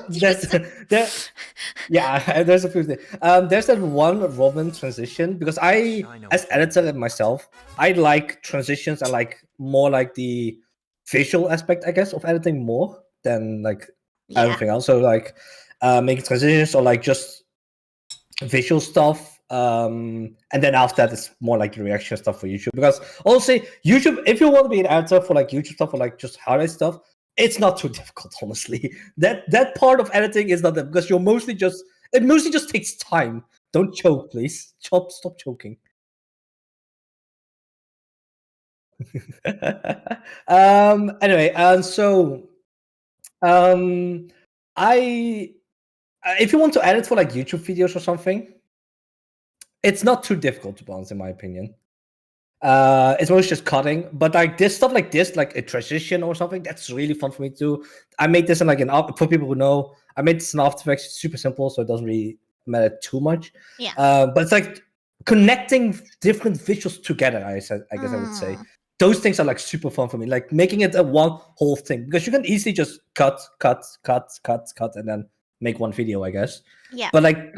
yeah, there's a few things. There's that one Robin transition, because I as editor and myself, I like transitions. I like more like the visual aspect, I guess, of editing more than like Yeah. everything else. So like making transitions or like just visual stuff. And then after that, it's more like the reaction stuff for YouTube. Because also YouTube, if you want to be an editor for like YouTube stuff or like just highlight stuff, it's not too difficult, honestly. That part of editing is not that, because it mostly just takes time. Don't choke, please. Stop choking. Anyway, if you want to edit for like YouTube videos or something, it's not too difficult, to be honest, in my opinion. It's mostly just cutting, but like this stuff like this, like a transition or something, that's really fun for me to do. I made this in like for people who know, I made this in After Effects. It's super simple, so it doesn't really matter too much. Yeah. But it's like connecting different visuals together, I guess I would say. Those things are like super fun for me, like making it a one whole thing, because you can easily just cut, and then make one video, I guess. Yeah. But like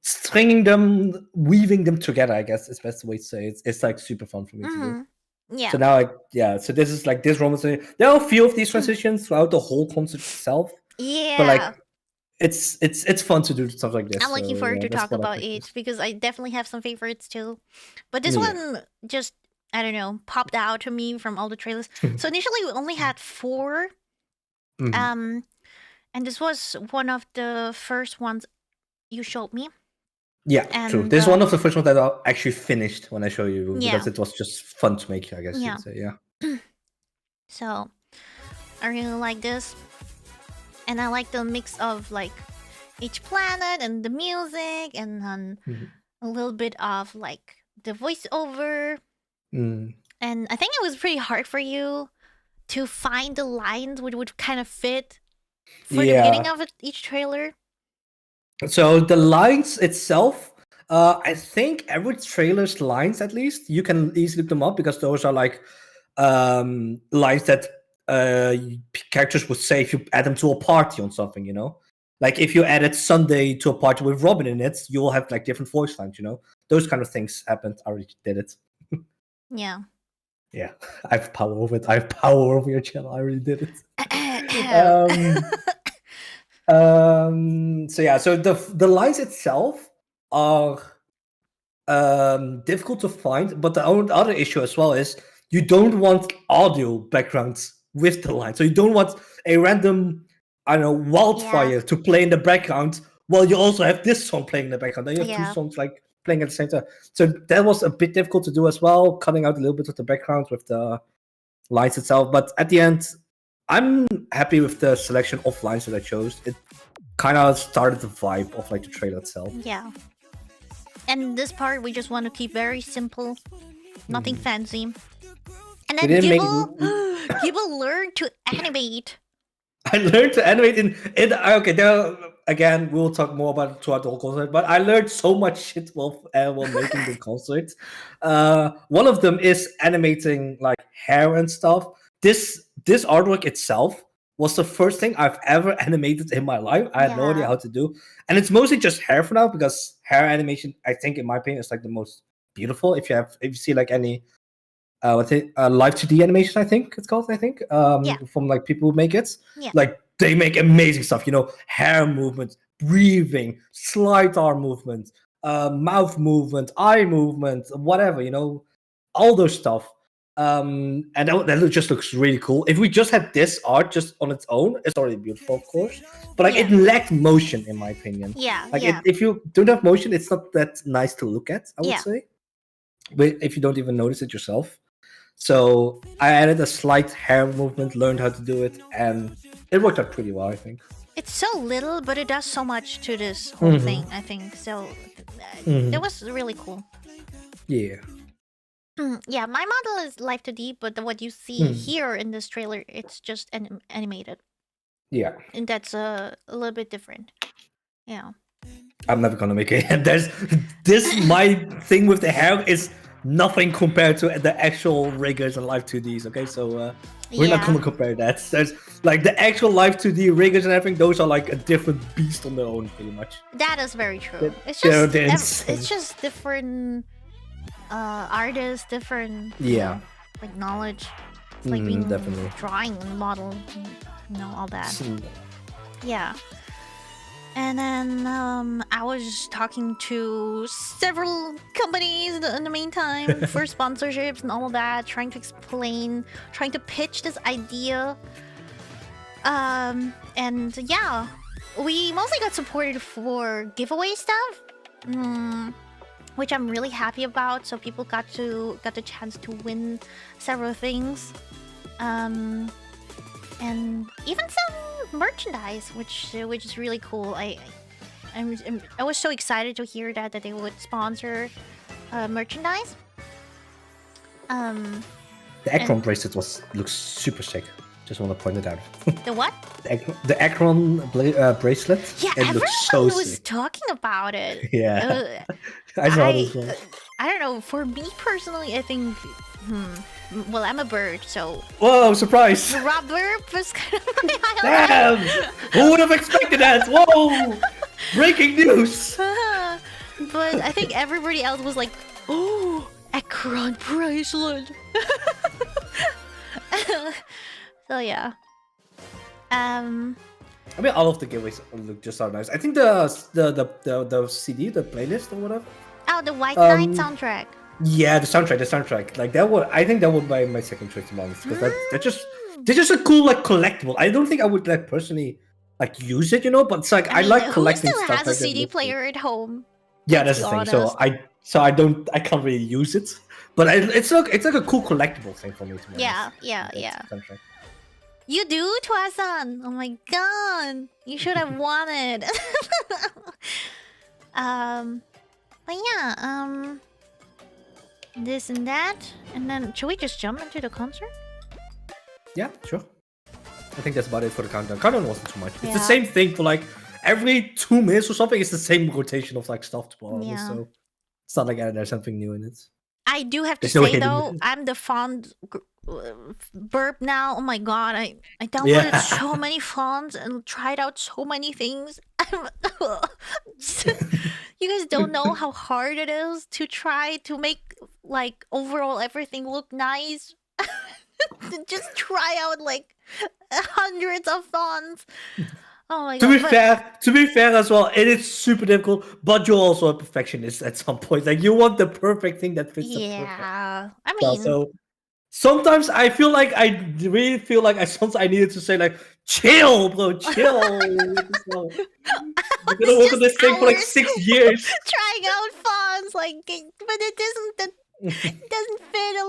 stringing them, weaving them together, I guess is the best way to say it. It's like super fun for me to do. Yeah. So now so this is like this Roman. There are a few of these transitions throughout the whole concert itself. Yeah. But like it's fun to do stuff like this. I'm looking forward to talk about it, it. because I definitely have some favorites too. But this Yeah. one just, I don't know, popped out to me from all the trailers. So initially we only had 4. Mhm. And this was one of the first ones you showed me. Yeah, true. And, This is one of the first ones that I actually finished when I show you, Yeah. because it was just fun to make, I guess Yeah. you'd say. Yeah. So I really like this. And I like the mix of like each planet and the music, and then Mhm. a little bit of like the voiceover. Mm. And I think it was pretty hard for you to find the lines which would kind of fit for the beginning of each trailer. So the lines itself, I think every trailer's lines, at least, you can easily look them up because those are like lines that characters would say if you add them to a party on something, you know. Like if you added Sunday to a party with Robin in it, you will have like different voice lines, you know. Those kind of things happened. I already did it. Yeah. Yeah, I have power over it. I have power over your channel. I already did it. So yeah, so the lines itself are difficult to find, but the other issue as well is you don't want audio backgrounds with the line. So you don't want a random, I don't know, wildfire to play in the background while you also have this song playing in the background. Then you have two songs like playing at the same time. So that was a bit difficult to do as well, cutting out a little bit of the background with the lines itself. But at the end, I'm happy with the selection of lines that I chose. It kind of started the vibe of like the trailer itself. Yeah. And this part we just want to keep very simple, nothing fancy. And then Gibble learned to animate. I learned to animate in okay. There again, we'll talk more about it throughout the whole concert. But I learned so much shit while making the concert. One of them is animating like hair and stuff. This artwork itself was the first thing I've ever animated in my life. I had no idea how to do, and it's mostly just hair for now because hair animation, I think, in my opinion, is like the most beautiful. If you see like any live 2D animation, I think it's called. From like people who make it, like they make amazing stuff. You know, hair movement, breathing, slide arm movement, mouth movement, eye movement, whatever. You know, all those stuff. And that just looks really cool. If we just had this art just on its own, it's already beautiful, of course. But like it lacked motion, in my opinion. If you don't have motion, it's not that nice to look at, I would say. But if you don't even notice it yourself. So I added a slight hair movement, learned how to do it, and it worked out pretty well, I think. It's so little, but it does so much to this whole thing, I think. So it was really cool. Yeah. Yeah, my model is Live 2D, but what you see here in this trailer, it's just animated. Yeah. And that's a little bit different. Yeah. I'm never gonna make it. My thing with the hair is nothing compared to the actual riggers and Live 2Ds, okay? So we're not gonna compare that. There's like the actual Live 2D riggers and everything, those are like a different beast on their own, pretty much. That is very true. It's just different artists, different like knowledge. It's like being definitely drawing and model, you know, all that. Yeah. And then I was talking to several companies in the meantime for sponsorships and all that, trying to explain, trying to pitch this idea. And yeah, we mostly got supported for giveaway stuff, which I'm really happy about. So people got the chance to win several things, and even some merchandise, which is really cool. I was so excited to hear that they would sponsor merchandise. The Akron bracelet looks super sick. Just want to point it out. The what? The Akron bracelet. Yeah, it looks so everyone was sick. talking about it. Yeah, I saw it as well. I don't know. For me personally, I think. Well, I'm a bird, so. Whoa! Surprise! Rob Burp was kind of my highlight. Damn! Who would have expected that? Whoa! Breaking news! But I think everybody else was like, "Oh, Akron bracelet." So yeah. I mean, all of the giveaways look just so nice. I think the CD, the playlist or whatever. Oh, the White Knight soundtrack. Yeah, the soundtrack. Like that would, I think that would be my second choice, to be honest, because they're just a cool like collectible. I don't think I would like personally like use it, you know, but it's like I like collecting stuff. Who still has like a CD player at home? Yeah, that's the thing. So I can't really use it, but it's like a cool collectible thing for me, to be honest. Yeah. You do, Twasan? Oh my god, you should have won it. But yeah, this and that, and then should we just jump into the concert? Yeah, sure. I think that's about it for the countdown. Countdown wasn't too much. It's the same thing for like every 2 minutes or something, it's the same rotation of like stuff to be honest. Yeah. So it's not like there's something new in it. I do have to There's no say hidden though, message. I'm the font burp now. Oh my god, I downloaded Yeah. so many fonts and tried out so many things. You guys don't know how hard it is to try to make like overall everything look nice. Just try out like hundreds of fonts. Oh my god. To be fair as well, it is super difficult, but you're also a perfectionist at some point. Like you want the perfect thing that fits the perfect. Yeah. I Yeah, mean, so sometimes I feel like I really feel like sometimes I needed to say like, chill, bro, chill. We're gonna work on this thing for like 6 years. trying out fonts, like, but it doesn't fit. It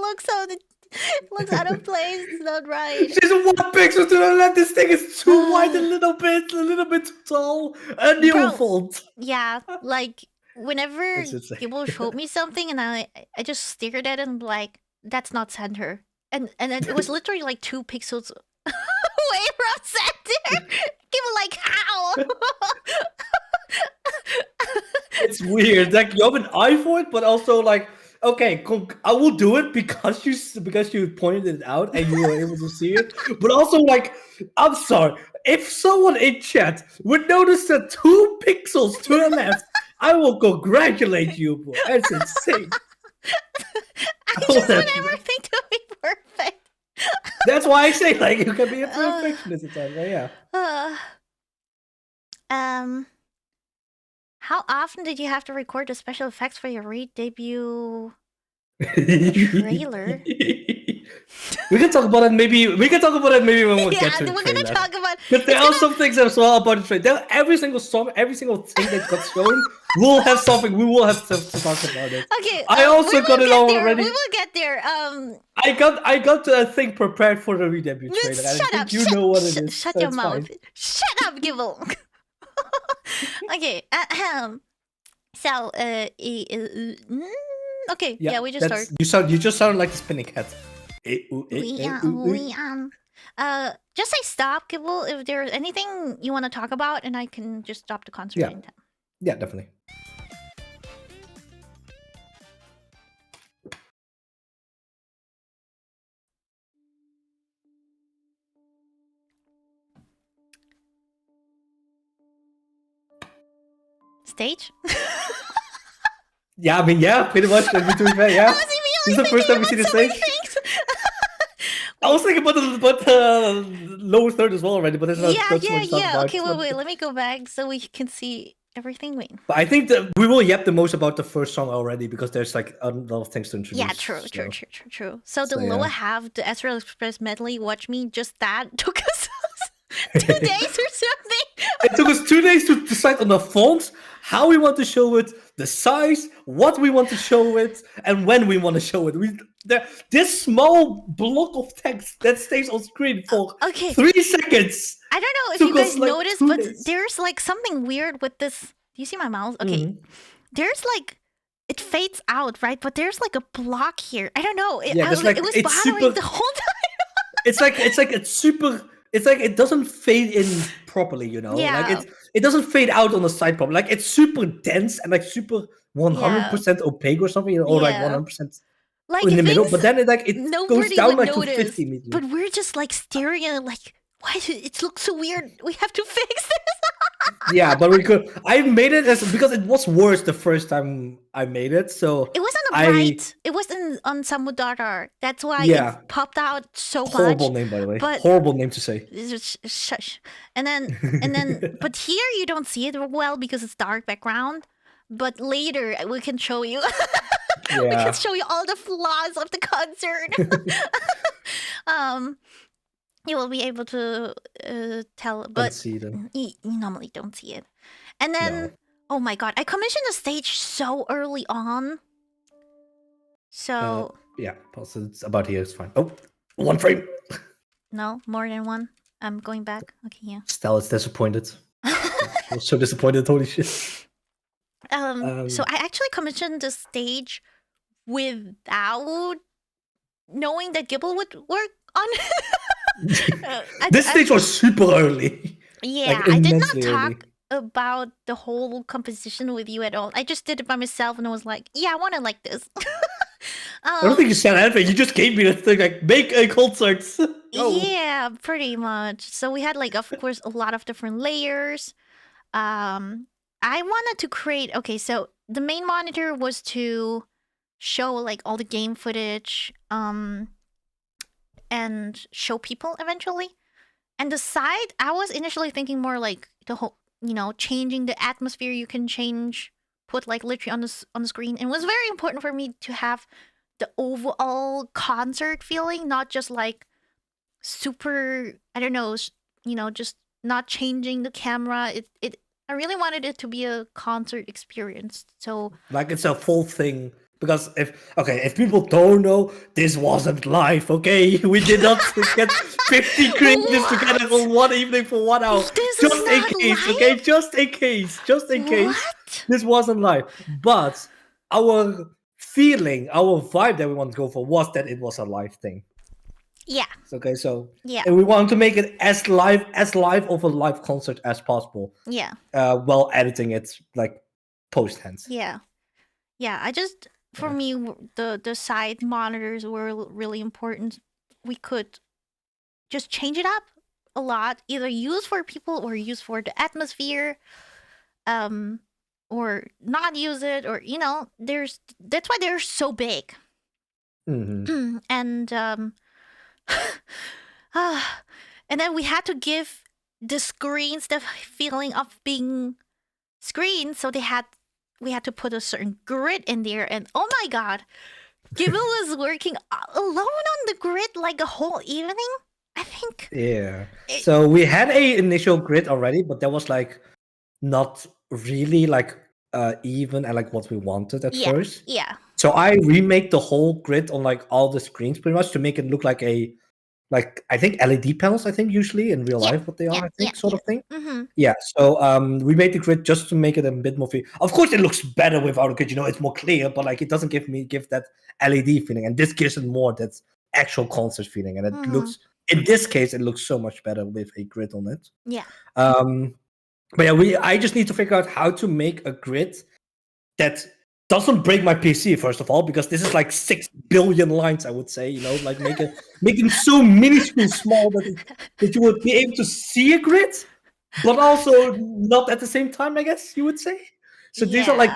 looks out of place. It's not right. She's 1 pixel to the left. This thing is too wide, a little bit too tall. A new Bro, font. Yeah, like whenever It's insane. people showed me something and I just stared at it and like, that's not center. And then it was literally like 2 pixels away from center. People like, how? It's weird. Like you have an eye for it, but also like, okay, I will do it because you pointed it out and you were able to see it. But also, like, I'm sorry, if someone in chat would notice the 2 pixels to the left, I will congratulate you, bro. That's insane. I just want everything to be perfect. That's why I say like you can be a perfectionist at times. Yeah. How often did you have to record the special effects for your re-debut trailer? We can talk about it maybe. We can talk about it maybe when we get to the we're trailer. gonna talk about. But there are some things as well about the trailer. Every single song, every single thing that got shown will have something. We will have to talk about it. Okay. I also got it all already. We will get there. I got the thing prepared for the re-debut trailer. And I think you know what it is. Shut so your it's mouth. fine. Shut up, Gibble. Okay. So okay. Yeah, we just start. You just sound like the spinning cat. Just say stop, Gibble, if there's anything you want to talk about, and I can just stop the concert Yeah. anytime. Yeah, definitely. Stage? Yeah, I mean, yeah, pretty much. To be fair, yeah. This is the first time we see the stage. I was thinking about the lower third as well already, but that's not. Yeah. Okay, About. wait. Let me go back so we can see everything. Wait. But I think that we will yap the most about the first song already because there's like a lot of things to introduce. Yeah, true. So the lower half, the Astral Express medley, watch me, just that took us 2 days or something. It took us 2 days to decide on the fonts, how we want to show it, the size, what we want to show it, and when we want to show it. This small block of text that stays on screen for 3 seconds. I don't know if you guys noticed, but there's like something weird with this. Do you see my mouse? Okay. There's like, it fades out, right? But there's like a block here. I don't know. It was bothering the whole time. It's like it doesn't fade in properly, you know? Yeah. Like it doesn't fade out on the side properly. Like it's super dense and like super 100% opaque or something, you know, or like 100% in the middle. But then it goes down like to 50 meters. But we're just like staring at it like, why does it looks so weird? We have to fix this. Yeah, but we could. I made it because it was worse the first time I made it. So it wasn't bright. It wasn't on Samudara. That's why it popped out so much. Horrible name, by the way. But horrible name to say. Shush. And then, but here you don't see it well because it's dark background. But later we can show you. We can show you all the flaws of the concert. You will be able to tell, but see them. You normally don't see it. And then, oh my god, I commissioned the stage so early on. So yeah, it's about here. It's fine. Oh, 1 frame. No, more than 1. I'm going back. Okay, yeah. Stella is disappointed. She was so disappointed. Holy shit. So I actually commissioned the stage without knowing that Gibble would work on it. This stage was super early. Yeah, I did not talk. about the whole composition with you at all. I just did it by myself and I was like, yeah, I want it like this. I don't think you said anything. You just gave me the thing like make a concert. Oh. Yeah, pretty much. So we had like, of course, a lot of different layers. I wanted to create. Okay, so the main monitor was to show like all the game footage, and show people eventually. And the side, I was initially thinking more like the whole, changing the atmosphere. You can change, put like literally on the screen. And it was very important for me to have the overall concert feeling, not just like super, I don't know, just not changing the camera. I really wanted it to be a concert experience. So Like it's a full thing. Because if people don't know, this wasn't live, okay? We did not get 50 creators together on one evening for 1 hour. This Just is in not case, live? okay? Just in case. What? This wasn't live. But our feeling, our vibe that we wanted to go for was that it was a live thing. Yeah. Okay, so Yeah. and we wanted to make it as live of a live concert as possible. Yeah. While editing it like post hands. Yeah. Yeah. I just, for me, the side monitors were really important. We could just change it up a lot, either use for people or use for the atmosphere, or not use it, or that's why they're so big. Mm-hmm. And and then we had to give the screens the feeling of being screens, so we had to put a certain grid in there. And oh my god, Gibble was working alone on the grid like a whole evening, I think. Yeah. So we had a initial grid already, but that was like not really like even and like what we wanted at first. Yeah. So I remade the whole grid on like all the screens pretty much to make it look like I think LED panels, I think usually in real life what they are, I think, sort of thing. Mm-hmm. Yeah. So we made the grid just to make it a bit more of course it looks better without a grid, it's more clear, but like it doesn't give that LED feeling. And this gives it more that actual concert feeling. And it looks, in this case, it looks so much better with a grid on it. Yeah. But yeah, I just need to figure out how to make a grid that doesn't break my PC, first of all, because this is like 6 billion lines, I would say, like make it so minuscule small that you would be able to see a grid, but also not at the same time, I guess you would say. So these are like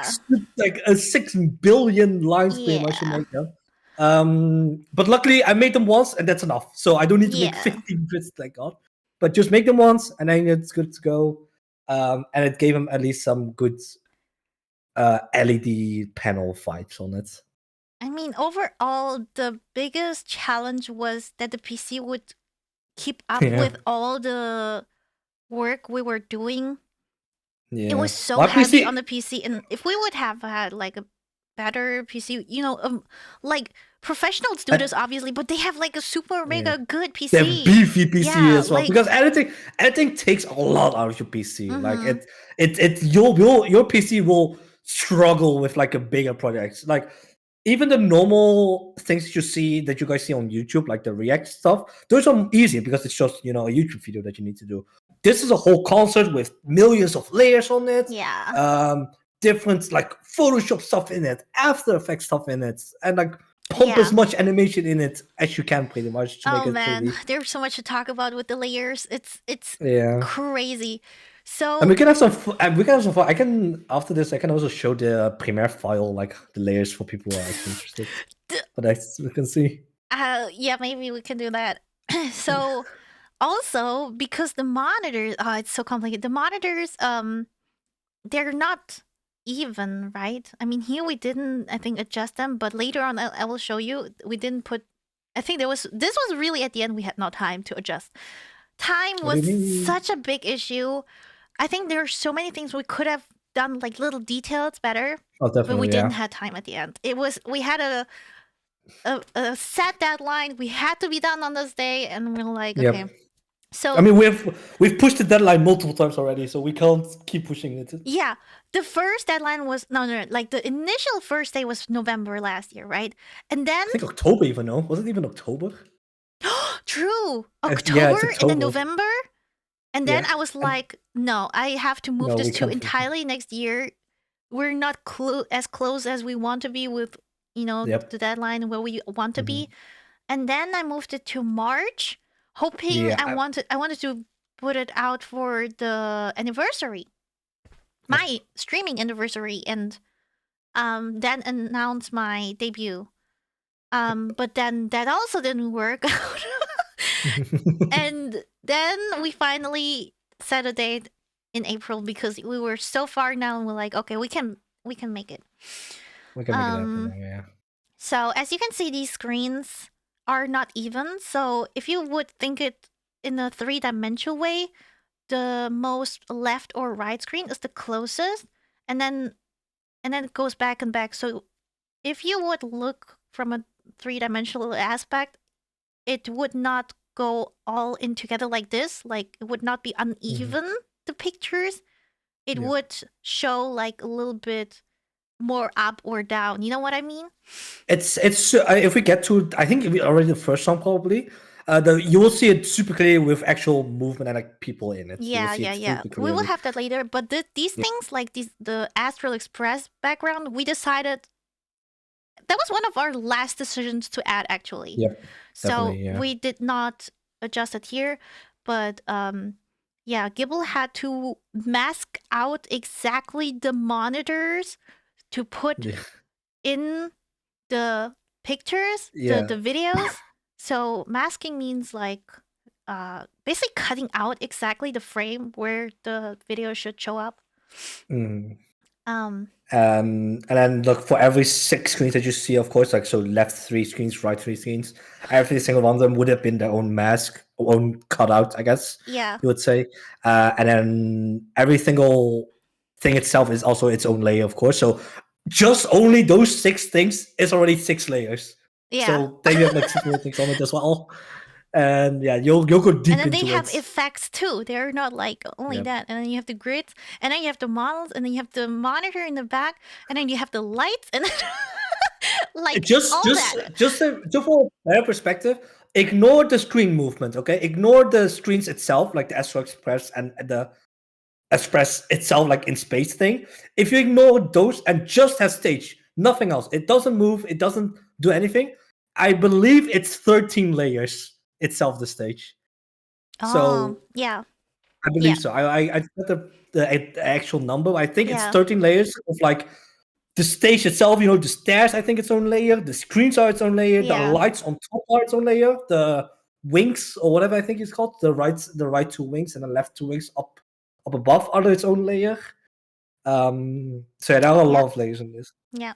a 6 billion lines pretty much to make them. But luckily I made them once and that's enough. So I don't need to make 15 grids, thank God. But just make them once and then it's good to go. And it gave them at least some good LED panel vibes on it. I mean, overall, the biggest challenge was that the PC would keep up with all the work we were doing. Yeah. It was so heavy on the PC, and if we would have had like a better PC, like professionals do this obviously, but they have like a super mega good PC. They have beefy PC as well, because editing takes a lot out of your PC. Like your PC will struggle with like a bigger project. Like even the normal things that you guys see on YouTube, like the React stuff, those are easy because it's just a YouTube video that you need to do. This is a whole concert with millions of layers on it. Yeah. Different like Photoshop stuff in it, After Effects stuff in it, and like pump as much animation in it as you can, pretty much. To make it man, there's so much to talk about with the layers. It's crazy. So and we can have some fun. I can after this. I can also show the Premiere file, like the layers for people who are actually interested. But we can see. Yeah, maybe we can do that. So also because the monitors, it's so complicated. The monitors, they're not even, right? I mean, here we didn't, I think, adjust them, but later on I will show you. We didn't put. I think this was really at the end. We had no time to adjust. Time was such a big issue. I think there are so many things we could have done, like little details better. Oh, definitely, but we didn't have time at the end. We had a set deadline. We had to be done on this day, and we're like, okay. So I mean, we've pushed the deadline multiple times already, so we can't keep pushing it. Yeah, the first deadline was no, like the initial first day was November last year, right? And then I think October even. No, was it even October? True, October and then November. And then Yeah. I was like, no, I have to move No, this we to can't. entirely next year. We're not as close as we want to be with, Yep. the deadline where we want to be. Mhm. And then I moved it to March, hoping Yeah. I wanted to put it out for the anniversary, my streaming anniversary, and then announce my debut. But then that also didn't work out. And then we finally set a date in April because we were so far now, and we're like, okay, we can make it. We can make it happen. Yeah. So as you can see, these screens are not even. So if you would think it in a 3-dimensional way, the most left or right screen is the closest, and then it goes back and back. So if you would look from a 3-dimensional aspect, it would not go all in together like this. Like, it would not be uneven, the pictures. It Yeah. would show like a little bit more up or down. You know what I mean? It's if we get to, I think we already the first song probably. You will see it super clear with actual movement and like people in it. Yeah. We will have that later. But these things, like the Astral Express background, we decided that was one of our last decisions to add, actually. Yep. So definitely, yeah. we did not adjust it here, but yeah, Gibble had to mask out exactly the monitors to put Yeah. in the pictures, Yeah. the videos. So masking means like basically cutting out exactly the frame where the video should show up. Mm. Um And then look for every 6 screens that you see, of course, like so left 3 screens, right 3 screens. Every single one of them would have been their own mask, own cutout, I guess. Yeah. You would say. And then every single thing itself is also its own layer, of course. So just only those 6 things is already 6 layers. Yeah. So then you have like 6 more things on it as well. And yeah, you'll go deep and then into they have it. effects too. They're not like only Yep. that. And then you have the grids, and then you have the models, and then you have the monitor in the back, and then you have the lights, and then like just all just that. just for their perspective, ignore the screen movement, okay? Ignore the screens itself, like the Astro Express and the Express itself, like in space thing. If you ignore those and just have stage, nothing else, it doesn't move, it doesn't do anything. I believe it's 13 layers itself, the stage. So Yeah. I believe so. I forgot the actual number. I think it's Yeah. 13 layers of like the stage itself, the stairs, I think its own layer, the screens are its own layer, Yeah. the lights on top are its own layer, the wings or whatever I think it's called, the right 2 wings and the left 2 wings up above are its own layer. So yeah, there are a lot of layers in this. Yeah.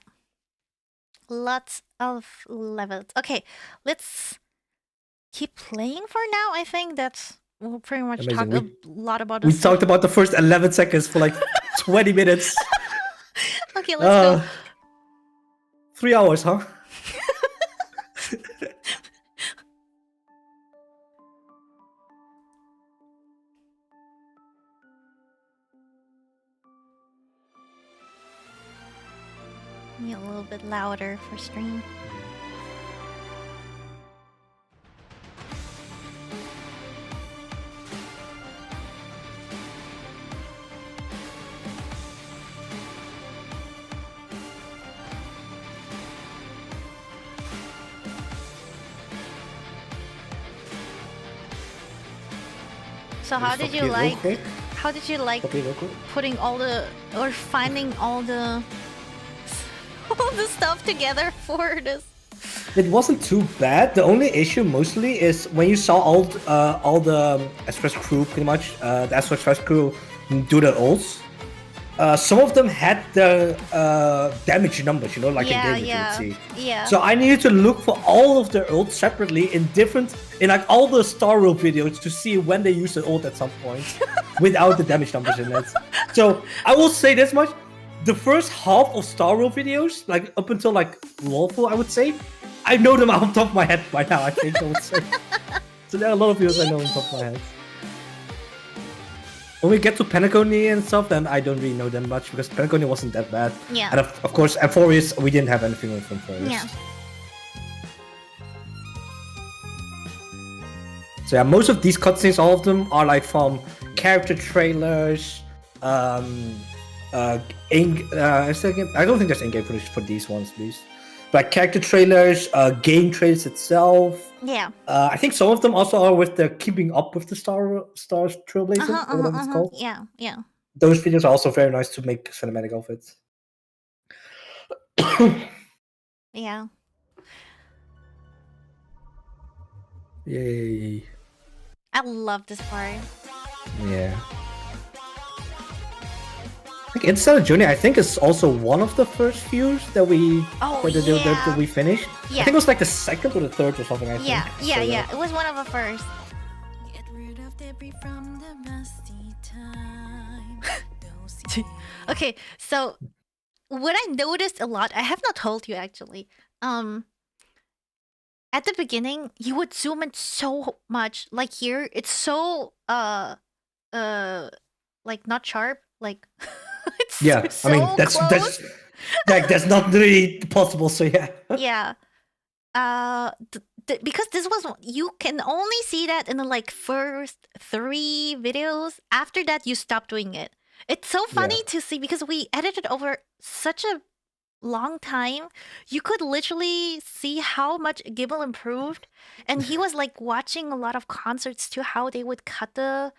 Lots of levels. Okay, let's keep playing for now. I think that's we'll pretty much Amazing. talk a lot about the We talked about the first 11 seconds for like 20 minutes. Okay, let's go. 3 hours, huh? Need a little bit louder for stream. So how did you like? How did you like putting all the or finding all the stuff together for this? It wasn't too bad. The only issue mostly is when you saw all the Express crew, pretty much the Astro Express crew do their ults. Some of them had the damage numbers, like in game you would see. Yeah. So I needed to look for all of their ults separately in like all the Star Road videos to see when they use the ult at some point without the damage numbers in it. So I will say this much: the first half of Star Road videos, like up until like Lawful, I would say, I know them off the top of my head by now. I think I would say. So there are a lot of videos I know on top of my head. When we get to Pentagony and stuff, then I don't really know them much because Pentagony wasn't that bad. Yeah. And of course, Amphorius, we didn't have anything from Amphorius. Yeah. So yeah, most of these cutscenes, all of them, are like from character trailers, I don't think there's in-game footage for these ones, at least. But character trailers, game trailers itself. Yeah. I think some of them also are with the keeping up with the Stars Trailblazers, or whatever it's called. Yeah, yeah. Those videos are also very nice to make cinematic of it. Yeah. Yay. I love this part. Yeah. I think Inside Journey, I think, is also one of the first few that we that we finished. Yeah. I think it was like the second or the third or something. I think. Yeah, So, yeah. It was one of the first. Get rid of debris from the rusty time. Okay, so what I noticed a lot, I have not told you actually. At the beginning, you would zoom in so much. Like here, it's so like not sharp. Like it's yeah, so I mean that's that's not really possible. So yeah. yeah. Because this was, you can only see that in the like first 3 videos. After that, you stop doing it. It's so funny to see because we edited over such a long time. You could literally see how much Gibble improved, and he was like watching a lot of concerts too, how they would cut the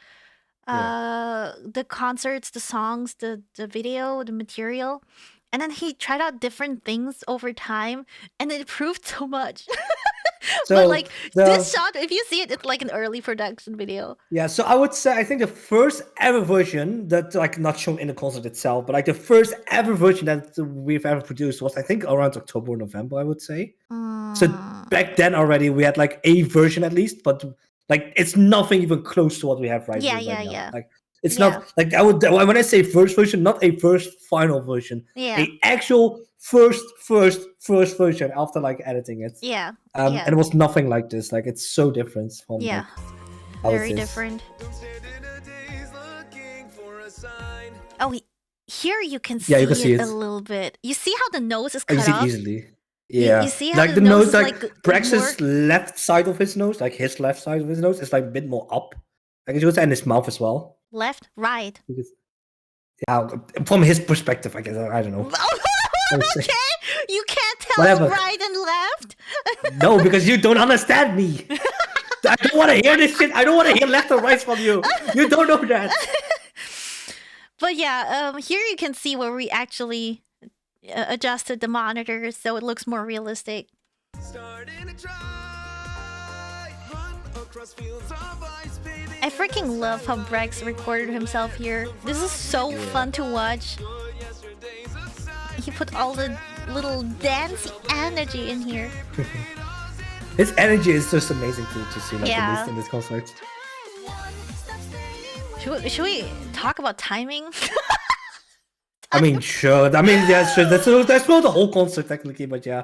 concerts, the songs, the video, the material, and then he tried out different things over time, and it improved so much. So but like this shot, if you see it, it's like an early production video. Yeah, so I would say I think the first ever version that like not shown in the concert itself, but like the first ever version that we've ever produced was I think around October or November, I would say. So back then already we had like a version at least, but like it's nothing even close to what we have right now. Like it's not like I would when I say first version, not a first final version. Yeah. A actual first version after like editing it. Yeah. And it was nothing like this. Like it's so different from like, how very it is. different. Oh, here you can see, you can see it it a little bit. You see how the nose is You cut see off? it easily. Yeah. You see how like the nose is, like like, Brax's left side of his nose, like his left side of his nose, is like a bit more up. I guess you would say, and his mouth as well. Left, right. Yeah, from his perspective, I guess. I don't know. Okay, you can't tell Whatever. right and left. No, because you don't understand me. I don't want to hear this shit. I don't want to hear left or right from you. You don't know that. But yeah, here you can see where we actually adjusted the monitor so it looks more realistic. I freaking love how Brex recorded himself here. This is so fun to watch. He put all the little dancey energy in here. His energy is just amazing to see, like in this concert. Should we talk about timing? I mean, sure. I mean, yeah, sure. That's not the whole concert technically, but yeah.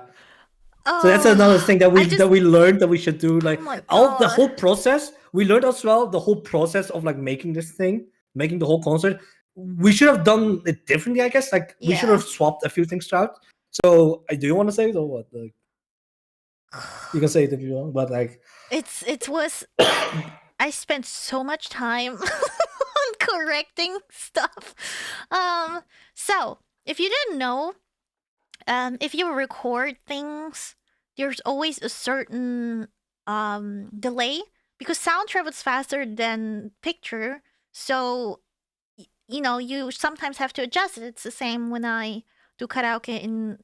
So that's another thing that we learned that we should do. Like the whole process, we learned as well the whole process of like making this thing, making the whole concert. We should have done it differently, I guess. Like we should have swapped a few things out. So, do you want to say it or what? Like, you can say it if you want, but like it was. I spent so much time on correcting stuff. So if you didn't know, if you record things, there's always a certain delay because sound travels faster than picture. So you sometimes have to adjust it. It's the same when I do karaoke in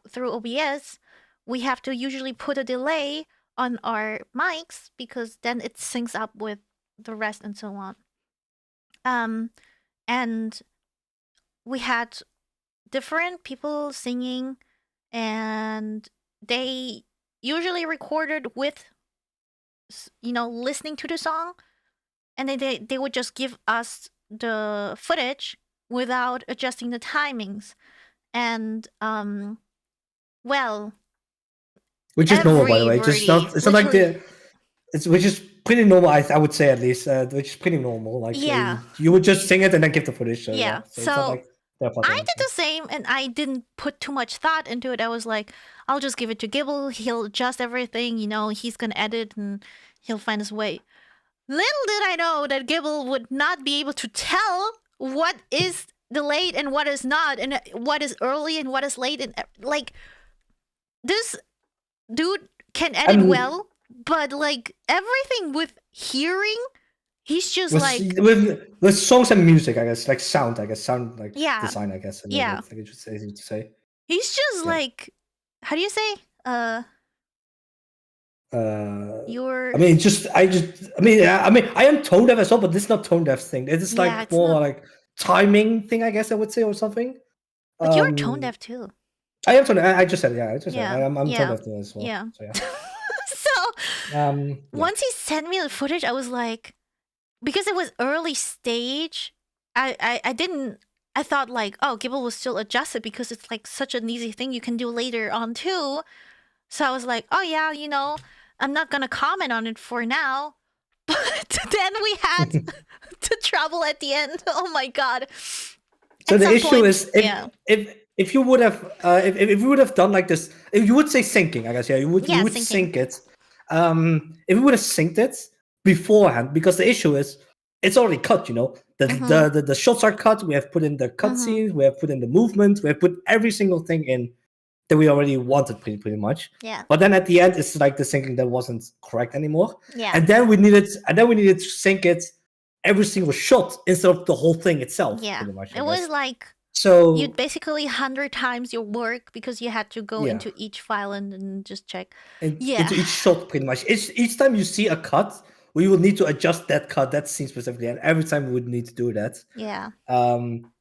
through OBS. We have to usually put a delay on our mics because then it syncs up with the rest and so on. And we had different people singing, and they usually recorded with listening to the song, and they would just give us the footage without adjusting the timings. And which is normal, by the way. Just not. It's not like which is pretty normal. I would say at least, which is pretty normal. Like you would just sing it and then give the footage. So, yeah. So, it's not like I did the same, and I didn't put too much thought into it. I was like, I'll just give it to Gibble. He'll adjust everything. He's gonna edit and he'll find his way. Little did I know that Gibble would not be able to tell what is delayed and what is not, and what is early and what is late. And like, this dude can edit I'm well, but like everything with hearing, he's just with, like, with songs and music, I guess, like sound, I guess, sound like yeah, design, I guess, and yeah. I think it's easy to say. He's just Yeah. like, how do you say? You're. I mean, I am tone deaf as well, but this is not tone deaf thing. It's Yeah, like it's more not. like timing thing, I guess I would say, or something. But you're tone deaf too. I am tone deaf. I just said, yeah, I just said, Yeah, I'm tone yeah, deaf as well. yeah. So yeah. So Yeah. once he sent me the footage, I was like, because it was early stage, I didn't. I thought like, oh, Gibble will still adjust it because it's like such an easy thing you can do later on too. So I was like, oh yeah, you know, I'm not gonna comment on it for now. But then we had to travel at the end. Oh my god. So At the some issue point, is yeah. if you would have if you would have done like this, if you would say syncing, I guess, yeah, you would Syncing. sync it. If you would have synced it beforehand, because the issue is it's already cut, you know. The shots are cut, we have put in the cutscenes, we have put in the movement, we have put every single thing in that we already wanted pretty much. Yeah. But then at the end it's like the syncing that wasn't correct anymore. Yeah. And then we needed to sync it every single shot instead of the whole thing itself. Yeah. Pretty much, It was like, so you'd basically 100 times your work because you had to go Yeah. into each file and just check. into each shot pretty much. Each time you see a cut, we will need to adjust that scene specifically, and every time we would need to do that. Yeah.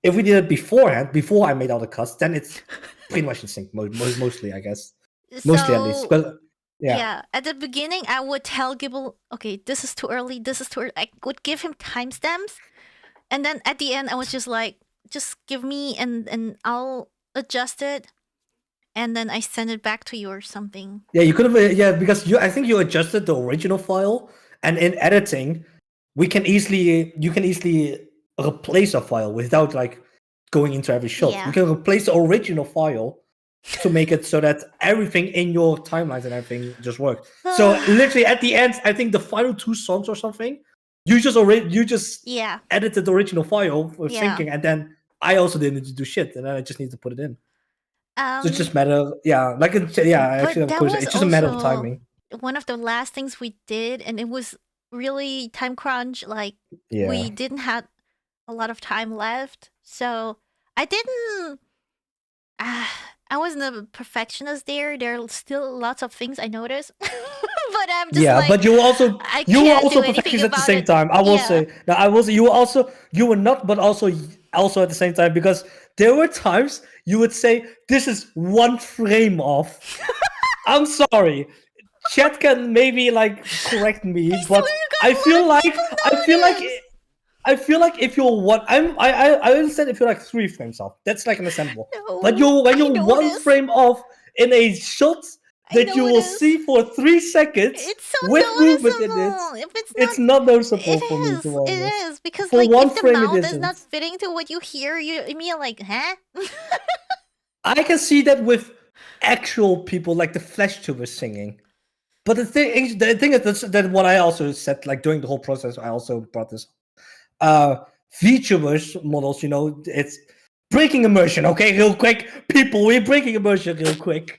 If we did it beforehand, before I made all the cuts, then it's pretty much in sync mostly, I guess. Mostly at least. So, But yeah. At the beginning, I would tell Gibble, okay, this is too early, this is too early. I would give him timestamps. And then at the end, I was just like, just give me and I'll adjust it. And then I send it back to you or something. Yeah, you could have. Yeah, because I think you adjusted the original file, and in editing, you can easily replace a file without like going into every shot. Yeah. You can replace the original file to make it so that everything in your timelines and everything just works. So literally at the end, I think the final 2 songs or something, you just Yeah. edited the original file for Yeah. syncing, and then I also didn't need to do shit, and then I just need to put it in. So it's just matter, yeah, like actually, of course, it's just a matter of timing. One of the last things we did, and it was really time crunch. Like Yeah. we didn't have a lot of time left, so I didn't. I wasn't a perfectionist there. There are still lots of things I noticed, but I'm just Yeah, like, but you were also I can't do anything perfectionist at the about same it. time. I will Yeah. say. Now, I will say you were not, but also at the same time, because there were times you would say this is 1 frame off. I'm sorry. Chat can maybe like correct me, but I feel like if you're I understand if you're like 3 frames off. That's like understandable. But when you're 1 noticed. frame off in a shot that you will noticed. see for 3 seconds It's so with movement in noticeable. it, If it's not noticeable for me. it To be is. It honest. is because For like 1 if the frame, it mouth is isn't. not fitting to what you hear, you immediately like, huh? I can see that with actual people, like the Vtuber singing. But the thing is that what I also said, like during the whole process, I also brought this. Vtubers models, you know, it's breaking immersion. Okay, real quick, people, we're breaking immersion real quick.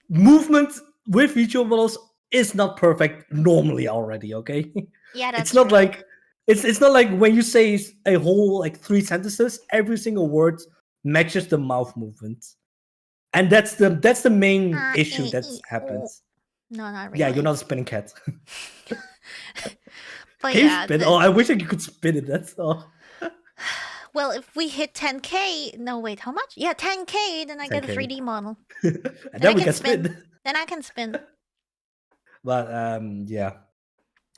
Movement with Vtuber models is not perfect normally already. Okay, Yeah, that's it's not true. like it's not like when you say a whole like 3 sentences, every single word matches the mouth movement, and that's the main issue that happens. No, not really. Yeah, you're not a spinning cat. But Can you yeah, spin? Oh, I wish I could spin it. That's all. well, if we hit 10K, no wait, how much? Yeah, 10K, then I get a 10K. 3D model. And I then we can can spin. Then I can spin. But yeah.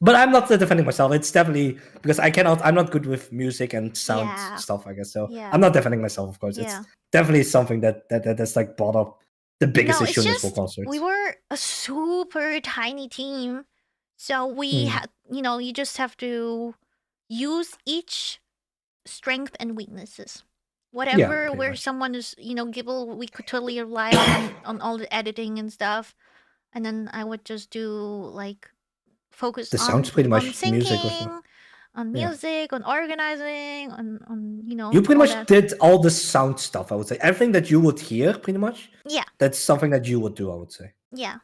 But I'm not defending myself. It's definitely because I'm not good with music and sound Yeah. stuff, I guess. So Yeah. I'm not defending myself, of course. Yeah. It's definitely something that's like brought up the biggest No, it's issue in this whole just concert. we were a super tiny team, so we had, you just have to use each strength and weaknesses. Whatever pretty where much. someone is, Gibble, we could totally rely on all the editing and stuff, and then I would just do like focused The sounds pretty on much music or syncing, so. on Yeah. music, on organizing, on You pretty all much that. did all the sound stuff, I would say. Everything that you would hear, pretty much, Yeah, that's something that you would do, I would say. yeah.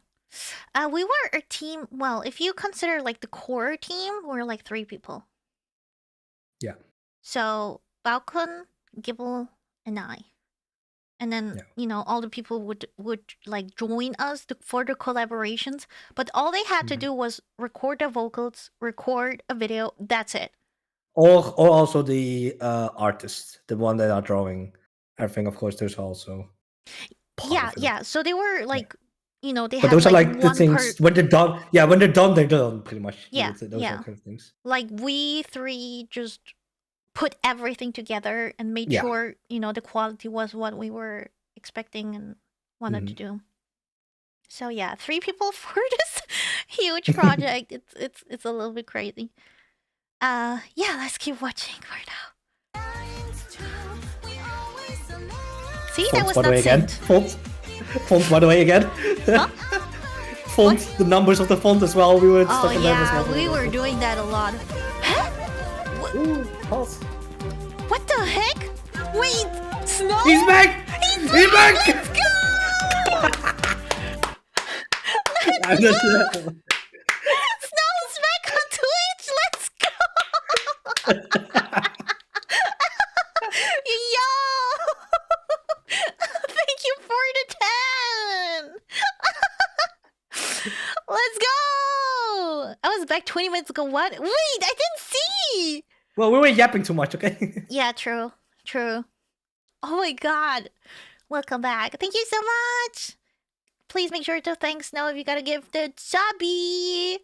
We were a team. Well, if you consider like the core team, we're like 3 people. Yeah. So Balkon, Gibble, and I. And then Yeah. all the people would like join us for the collaborations. But all they had to do was record the vocals, record a video. That's it. Or also the artist, the one that are drawing everything. Of course, there's also part Yeah, of it. yeah. So they were like, they But had those are like like the one things when they're done. Yeah, when they're done, they're done. Pretty much. You Yeah, would say those yeah. are kind of things. Like we 3 just put everything together and made Yeah. sure the quality was what we were expecting and wanted to do. So yeah, 3 people for this huge project. It's a little bit crazy. Yeah, let's keep watching for now. See, that Fonts, was by the not way, again. synced. Fonts, by the way, again. Huh? Font, the numbers of the font as well. We were Oh stuck in that as yeah, well. we were doing that a lot. Huh? Ooh, pause. What the heck? Wait, Snow? He's back! He's back! Let's go! I'm just, Snow's back on Twitch. Let's go! Yo! Thank you for the 10. Let's go! I was back 20 minutes ago. What? Wait, I didn't see. well, we were yapping too much, okay? Yeah, true. True. Oh my god. Welcome back. Thank you so much. Please make sure to thank Snow if you gotta give the subby.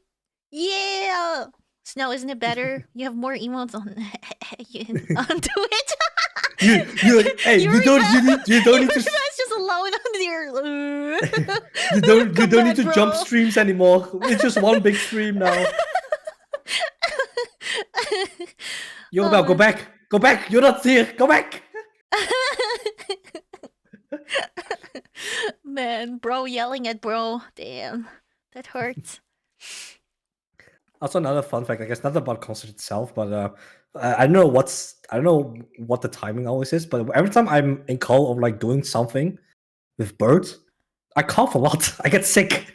Yeah. Snow, isn't it better? You have more emotes on on Twitch. You don't need to That's just alone on your. you don't Come need to back, jump bro. streams anymore. It's just one big stream now. Yo, now go back. Go back. You're not here. Go back. Man, bro yelling at bro. Damn. That hurts. Also, another fun fact, I guess not about concert itself, but I don't know what the timing always is, but every time I'm in call of like doing something with birds, I cough a lot. I get sick.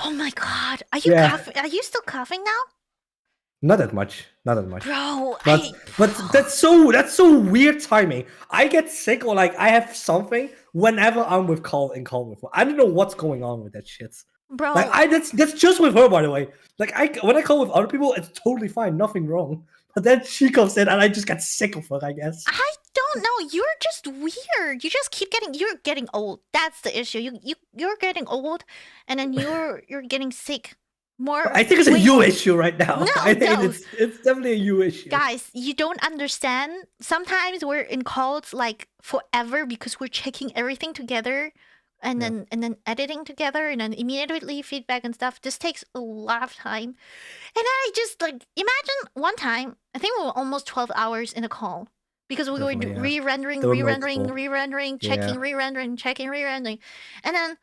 Oh my god. Are you coughing? Are you still coughing now? Not that much. Not that much. Bro, But that's so weird timing. I get sick or like I have something whenever I'm with call with her. I don't know what's going on with that shit. bro. Like that's just with her, by the way. Like when I call with other people, it's totally fine, nothing wrong. But then she comes in and I just get sick of her, I guess. I don't know. You're just weird. You just keep you're getting old. That's the issue. You're getting old, and then you're getting sick. More. I think it's a you issue right now. No, I think no. it's definitely a you issue. Guys, you don't understand. Sometimes we're in calls like forever because we're checking everything together and then editing together and then immediately feedback and stuff. This takes a lot of time. And I just like imagine one time, I think we were almost 12 hours in a call. Because we were Definitely, re-rendering, There were re-rendering, multiple. re-rendering, checking, Yeah. re-rendering, checking, re-rendering. And then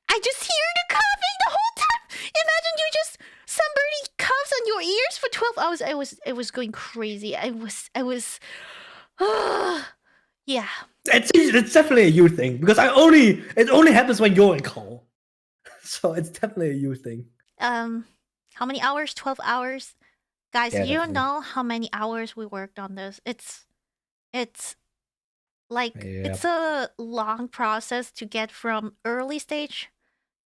I just hear the coughing the whole time. Imagine you just somebody coughs on your ears for 12 hours. It was going crazy. I was yeah. It's definitely a you thing because it only happens when you're in call. So it's definitely a you thing. How many hours? 12 hours. Guys, Yeah, you don't definitely. know how many hours we worked on this. It's like it's a long process to get from early stage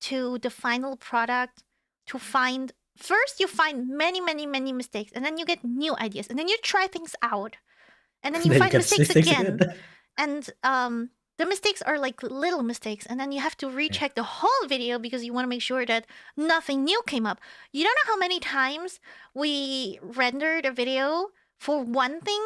to the final product to find first you find many mistakes and then you get new ideas and then you try things out and then you Then you find get mistakes mistakes again. again. And the mistakes are like little mistakes and then you have to recheck the whole video because you want to make sure that nothing new came up. You don't know how many times we rendered a video for one thing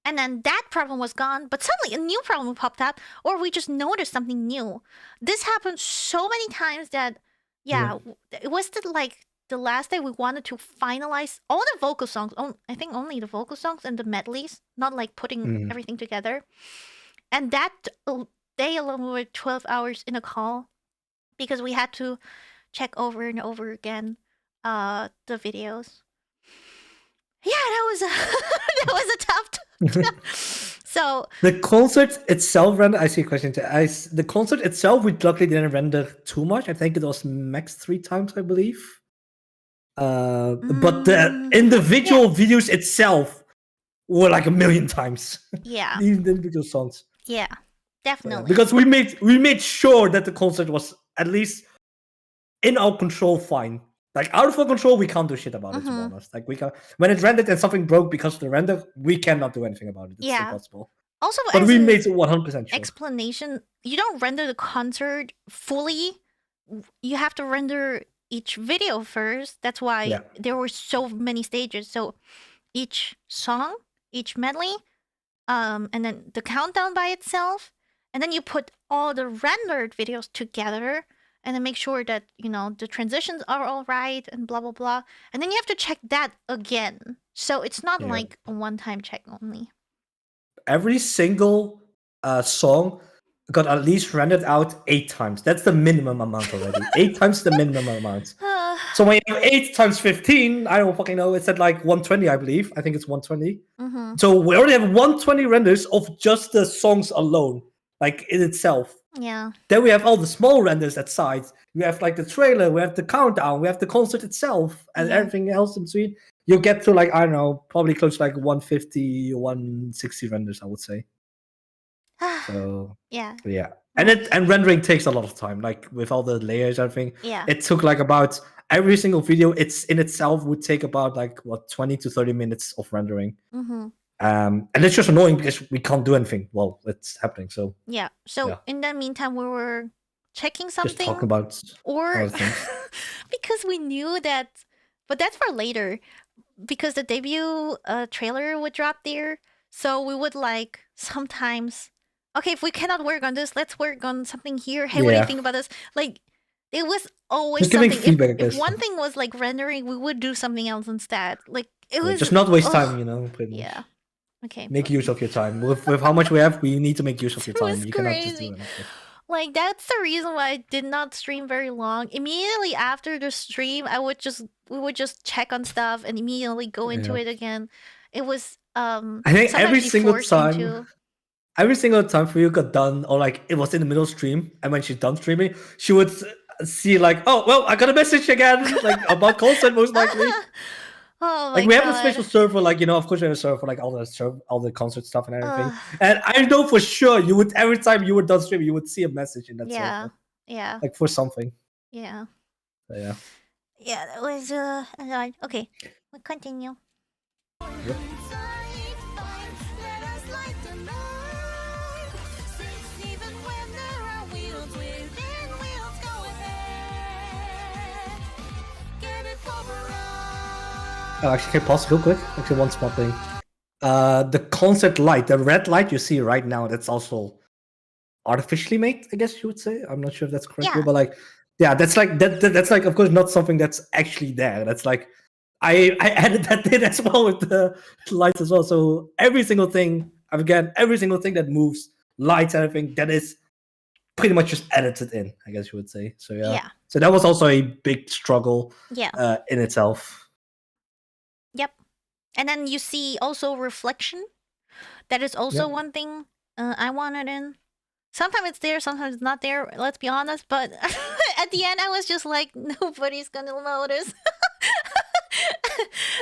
and then that problem was gone, but suddenly a new problem popped up, or we just noticed something new. This happened so many times that, it was the last day we wanted to finalize all the vocal songs. I think only the vocal songs and the medleys, not like putting everything together. And that day alone, we were 12 hours in a call because we had to check over and over again the videos. Yeah, that was that was a tough. So The concert itself render. I see a question. The concert itself, we luckily didn't render too much. I think it was max 3 times, I believe. But the individual videos itself were like 1,000,000 times. yeah, The individual songs. yeah, definitely. Because we made sure that the concert was at least in our control fine. Like out of our control, we can't do shit about it, to be honest. Like we can when it rendered and something broke because of the render, we cannot do anything about it. It's Yeah. impossible. Also, But as we an made it 100% sure. explanation, you don't render the concert fully. You have to render each video first. That's why Yeah. there were so many stages. So each song, each medley, and then the countdown by itself, and then you put all the rendered videos together, and then make sure that the transitions are all right, and blah blah blah. And then you have to check that again. So it's not Yeah. like a one-time check only. Every single song got at least rendered out 8 times. That's the minimum amount already. 8 times the minimum amount. So when you have 8 times 15, I don't fucking know. It's at like 120, I believe. I think it's 120. Mm-hmm. So we already have 120 renders of just the songs alone, like in itself. Yeah. Then we have all the small renders at sides. We have like the trailer, we have the countdown, we have the concert itself, and Yeah. everything else in between. You'll get to like, I don't know, probably close to like 150, 160 renders, I would say. So Yeah. yeah. And rendering takes a lot of time, like with all the layers, everything. Yeah. It took like about every single video, it's in itself would take about like 20 to 30 minutes of rendering. Mm-hmm. And it's just annoying because we can't do anything while it's happening. So Yeah. So Yeah. in the meantime, we were checking something, just talk about or other things. because we knew that, but that's for later. Because the debut trailer would drop there, so we would like sometimes. Okay, if we cannot work on this, let's work on something here. Hey, what do you Yeah. think about this? Like, it was always Just giving something. feedback, I If guess. one thing was like rendering, we would do something else instead. Like it Yeah, was just not waste ugh. time, pretty much. Yeah. Okay. Make use of your time. With how much we have, we need to make use of your It was time. You cannot just crazy. do anything. Like that's the reason why I did not stream very long. Immediately after the stream, we would just check on stuff and immediately go into Yeah. it again. It was I think sometimes every be single forced time, into- every single time for you got done, or like it was in the middle of stream, and when she's done streaming, she would see like, oh well, I got a message again, like about concert most likely. Oh my Like we have a God. special server, like of course we have a server for like all the concert stuff and everything. Ugh. And I know for sure you would every time you were done streaming, you would see a message in that Yeah. server, Yeah. like for something. Yeah. So, yeah. Yeah, that was annoying. Okay. We'll continue. Oh, actually, can I pause real quick? Actually, one small thing. The concert light, the red light you see right now, that's also artificially made, I guess you would say. I'm not sure if that's correct, Yeah. but like, yeah, that's like that's like, of course, not something that's actually there. That's like, I added that in as well with the lights as well. So every single thing, every single thing that moves, lights, everything, that is pretty much just edited in, I guess you would say. So yeah. Yeah. So that was also a big struggle Yeah. in itself. Yep. And then you see also reflection. That is also Yep. one thing I wanted in. Sometimes it's there, sometimes it's not there. Let's be honest. But at the end, I was just like, nobody's gonna notice.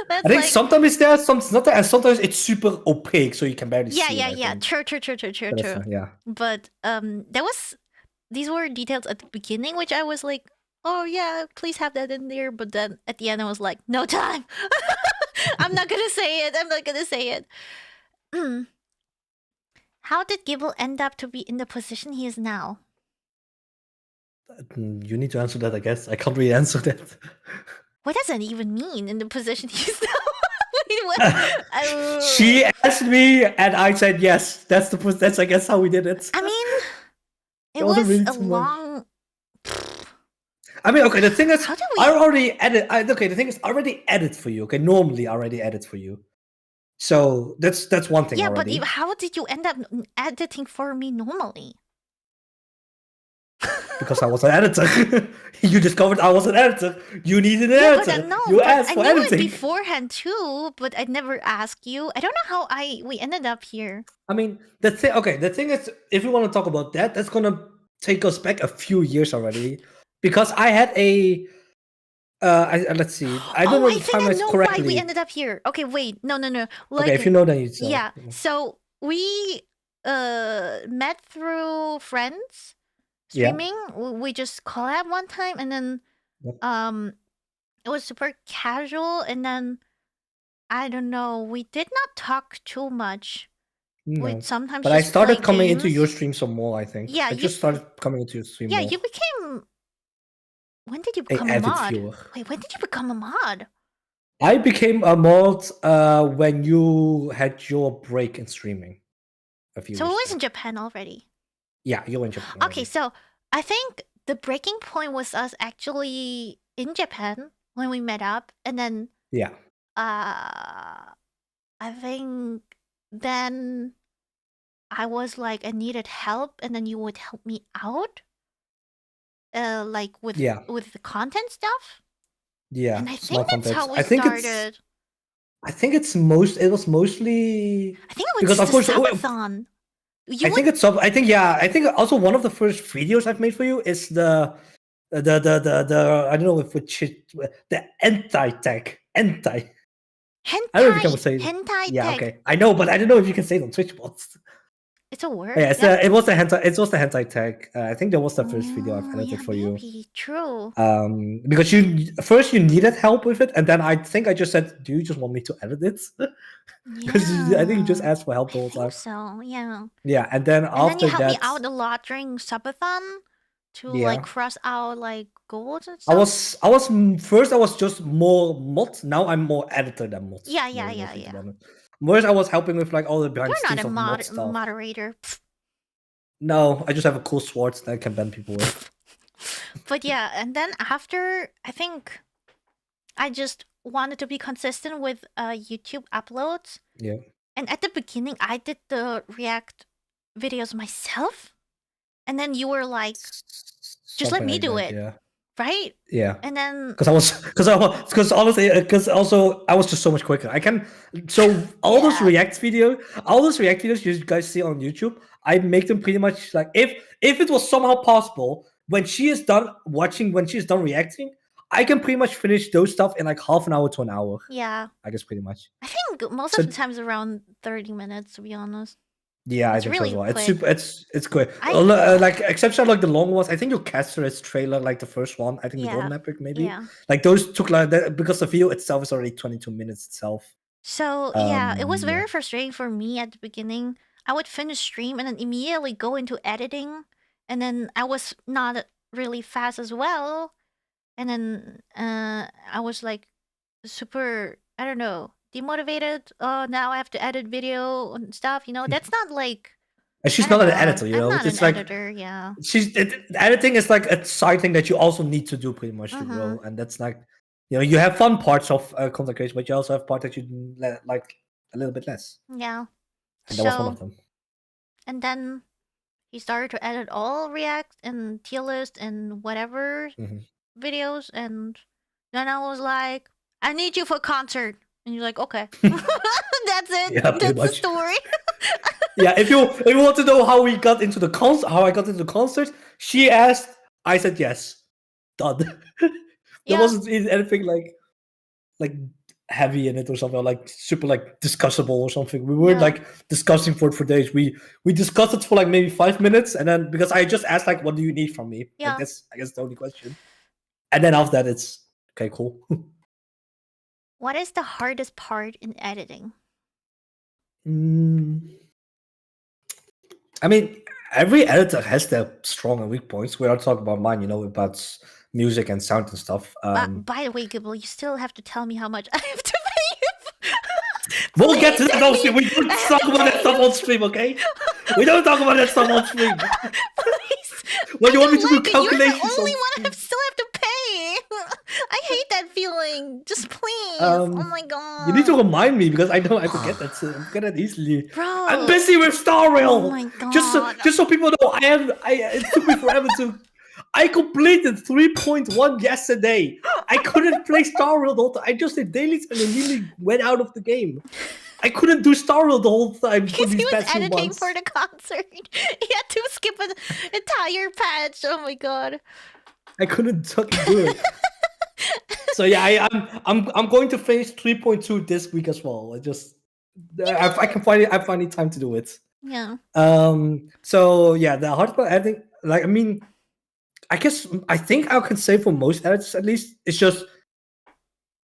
That's I think like, sometimes it's there, sometimes it's not there, and sometimes it's super opaque, so you can barely yeah, see yeah, it. I yeah. think. True. But that's fine, yeah. But these were details at the beginning, which I was like, oh yeah, please have that in there. But then at the end, I was like, no time. I'm not gonna say it. How did Gibble end up to be in the position he is now? You need to answer that, I guess. I can't really answer that. What does that even mean, in the position he's now? Wait, what? She asked me, and I said yes. That's I guess how we did it. I mean, it It wasn't was really a too much. long. I mean, okay, the thing is, How do we- I already edit. Okay, the thing is, I already edit for you. Okay, normally I already edit for you. So that's one thing Yeah, but already. how did you end up editing for me normally? because I was an editor. You discovered I was an editor. You needed an Yeah, but editor. no, You but asked I for knew it editing. beforehand too, but I never asked you. I don't know how we ended up here. I mean, the thing is, if you want to talk about that, that's gonna take us back a few years already, because I had a let's see, I don't know I the think I timelines know why we correctly. ended up here. Okay, wait, no. Okay, if you know, then you tell. Yeah, so we met through friends Yeah. streaming. We just collab one time, and then Yep. it was super casual, and then I don't know, we did not talk too much. No. We'd sometimes But I just play started coming into your games. stream some more, I think. Yeah, I just started coming into your stream Yeah, more. you became. When did you An become a avid mod? viewer. Wait, when did you become a mod? I became a mod when you had your break in streaming a few So it years was ago. in Japan already. Yeah, you were in Japan Okay, already. so I think the breaking point was us actually in Japan when we met up, and then Yeah. I think then I was like, I needed help, and then you would help me out, like with the content stuff. Yeah, And I small think that's how context. we I think started. it was mostly I think it was because of just course a subathon. I think also one of the first videos I've made for you is the I don't know if the anti-tech anti. I don't know if you can say hentai yeah, tech. okay. I know, but I don't know if you can say it on Twitch bots. It's a word. Yeah, it was the hentai tag. I think that was the first video I've edited for you. Maybe true. Because you needed help with it, and then I think I just said, "Do you just want me to edit it?" Because I think you just asked for help the whole time. So yeah. Yeah, and then And then you after helped me that, out a lot during subathon to like cross out like goals and I stuff. I was just more mod. Now I'm more editor than mod. Yeah. First I was helping with like all the behind You're the not scenes a of mod stuff. moderator. No, I just have a cool sword that I can bend people with. But yeah, and then after, I think I just wanted to be consistent with YouTube uploads. Yeah. And at the beginning, I did the React videos myself. And then you were like, just let me do it. Yeah. Right? Yeah. And then because honestly, because also I was just so much quicker. All those React videos you guys see on YouTube, I make them pretty much like if it was somehow possible when she is done reacting, I can pretty much finish those stuff in like half an hour to an hour. Yeah. I guess pretty much. I think most of the times around 30 minutes, to be honest. Yeah, it's I think really so as well. quick. It's good. Like exception like the long ones. I think your Caster's trailer, like the first one. I think the Golden Epic maybe. Yeah. Like those took like that because the video itself is already 22 minutes itself. So yeah, it was very frustrating for me at the beginning. I would finish stream and then immediately go into editing, and then I was not really fast as well, and then I was like super, I don't know, demotivated. Oh, now I have to edit video and stuff. That's not like. And she's not an editor, I'm not it's an like editor. Yeah. Editing is like a side thing that you also need to do pretty much to grow, and that's like, you have fun parts of content creation, but you also have parts that you like a little bit less. Yeah. And that was one of them. And then he started to edit all React and tier list and whatever videos, and then I was like, I need you for concert. And you're like, okay. That's it. Yeah, that's the story. Yeah, if you want to know how I got into the concert, she asked, I said yes. Done. There wasn't anything like heavy in it or something, or like super like discussable or something. We weren't like discussing for days. We discussed it for like maybe 5 minutes, and then because I just asked like, what do you need from me? Yeah. Like, that's I guess the only question. And then after that, it's okay, cool. What is the hardest part in editing? I mean, every editor has their strong and weak points. We are talking about mine, about music and sound and stuff. By the way, Gibble, you still have to tell me how much I have to pay you. We'll get to that on stream. We don't talk about that stuff on stream, okay? We don't talk about that stuff on stream. Please. Well, you want me to do calculations? You're the only one I still have to pay. I hate that feeling. Just please. Oh my god. You need to remind me because I know I forget that. I forget that easily. Bro. I'm busy with Star Rail. Oh my god. Just so people know, it took me forever to. I completed 3.1 yesterday. I couldn't play Star Rail the whole time. I just did dailies and immediately went out of the game. I couldn't do Star Rail the whole time for Because he these was past few editing months. for the concert. He had to skip an entire patch. Oh my god. I couldn't fucking do it. So yeah, I'm going to finish 3.2 this week as well. I can find it. I find it time to do it. Yeah. So yeah, the hard part editing, like I mean, I think I can say for most editors at least, it's just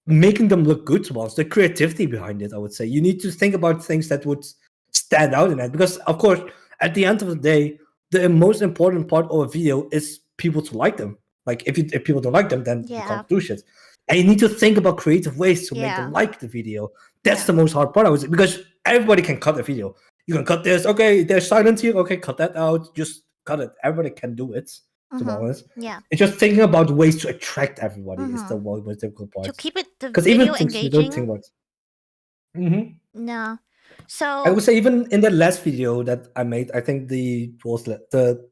making them look good to us. The creativity behind it, I would say. You need to think about things that would stand out in it, because of course, at the end of the day, the most important part of a video is people to like them. Like if people don't like them, then you Yeah. can't do shit. And you need to think about creative ways to make Yeah. them like the video. That's Yeah. the most hard part, I would say, because everybody can cut a video. You can cut this. Okay, there's silence here. Okay, cut that out. Just cut it. Everybody can do it. To be honest, Yeah. it's just thinking about ways to attract everybody is the most difficult part. To keep it the Because video even things you engaging. don't think about. No. So I would say even in the last video that I made, I think the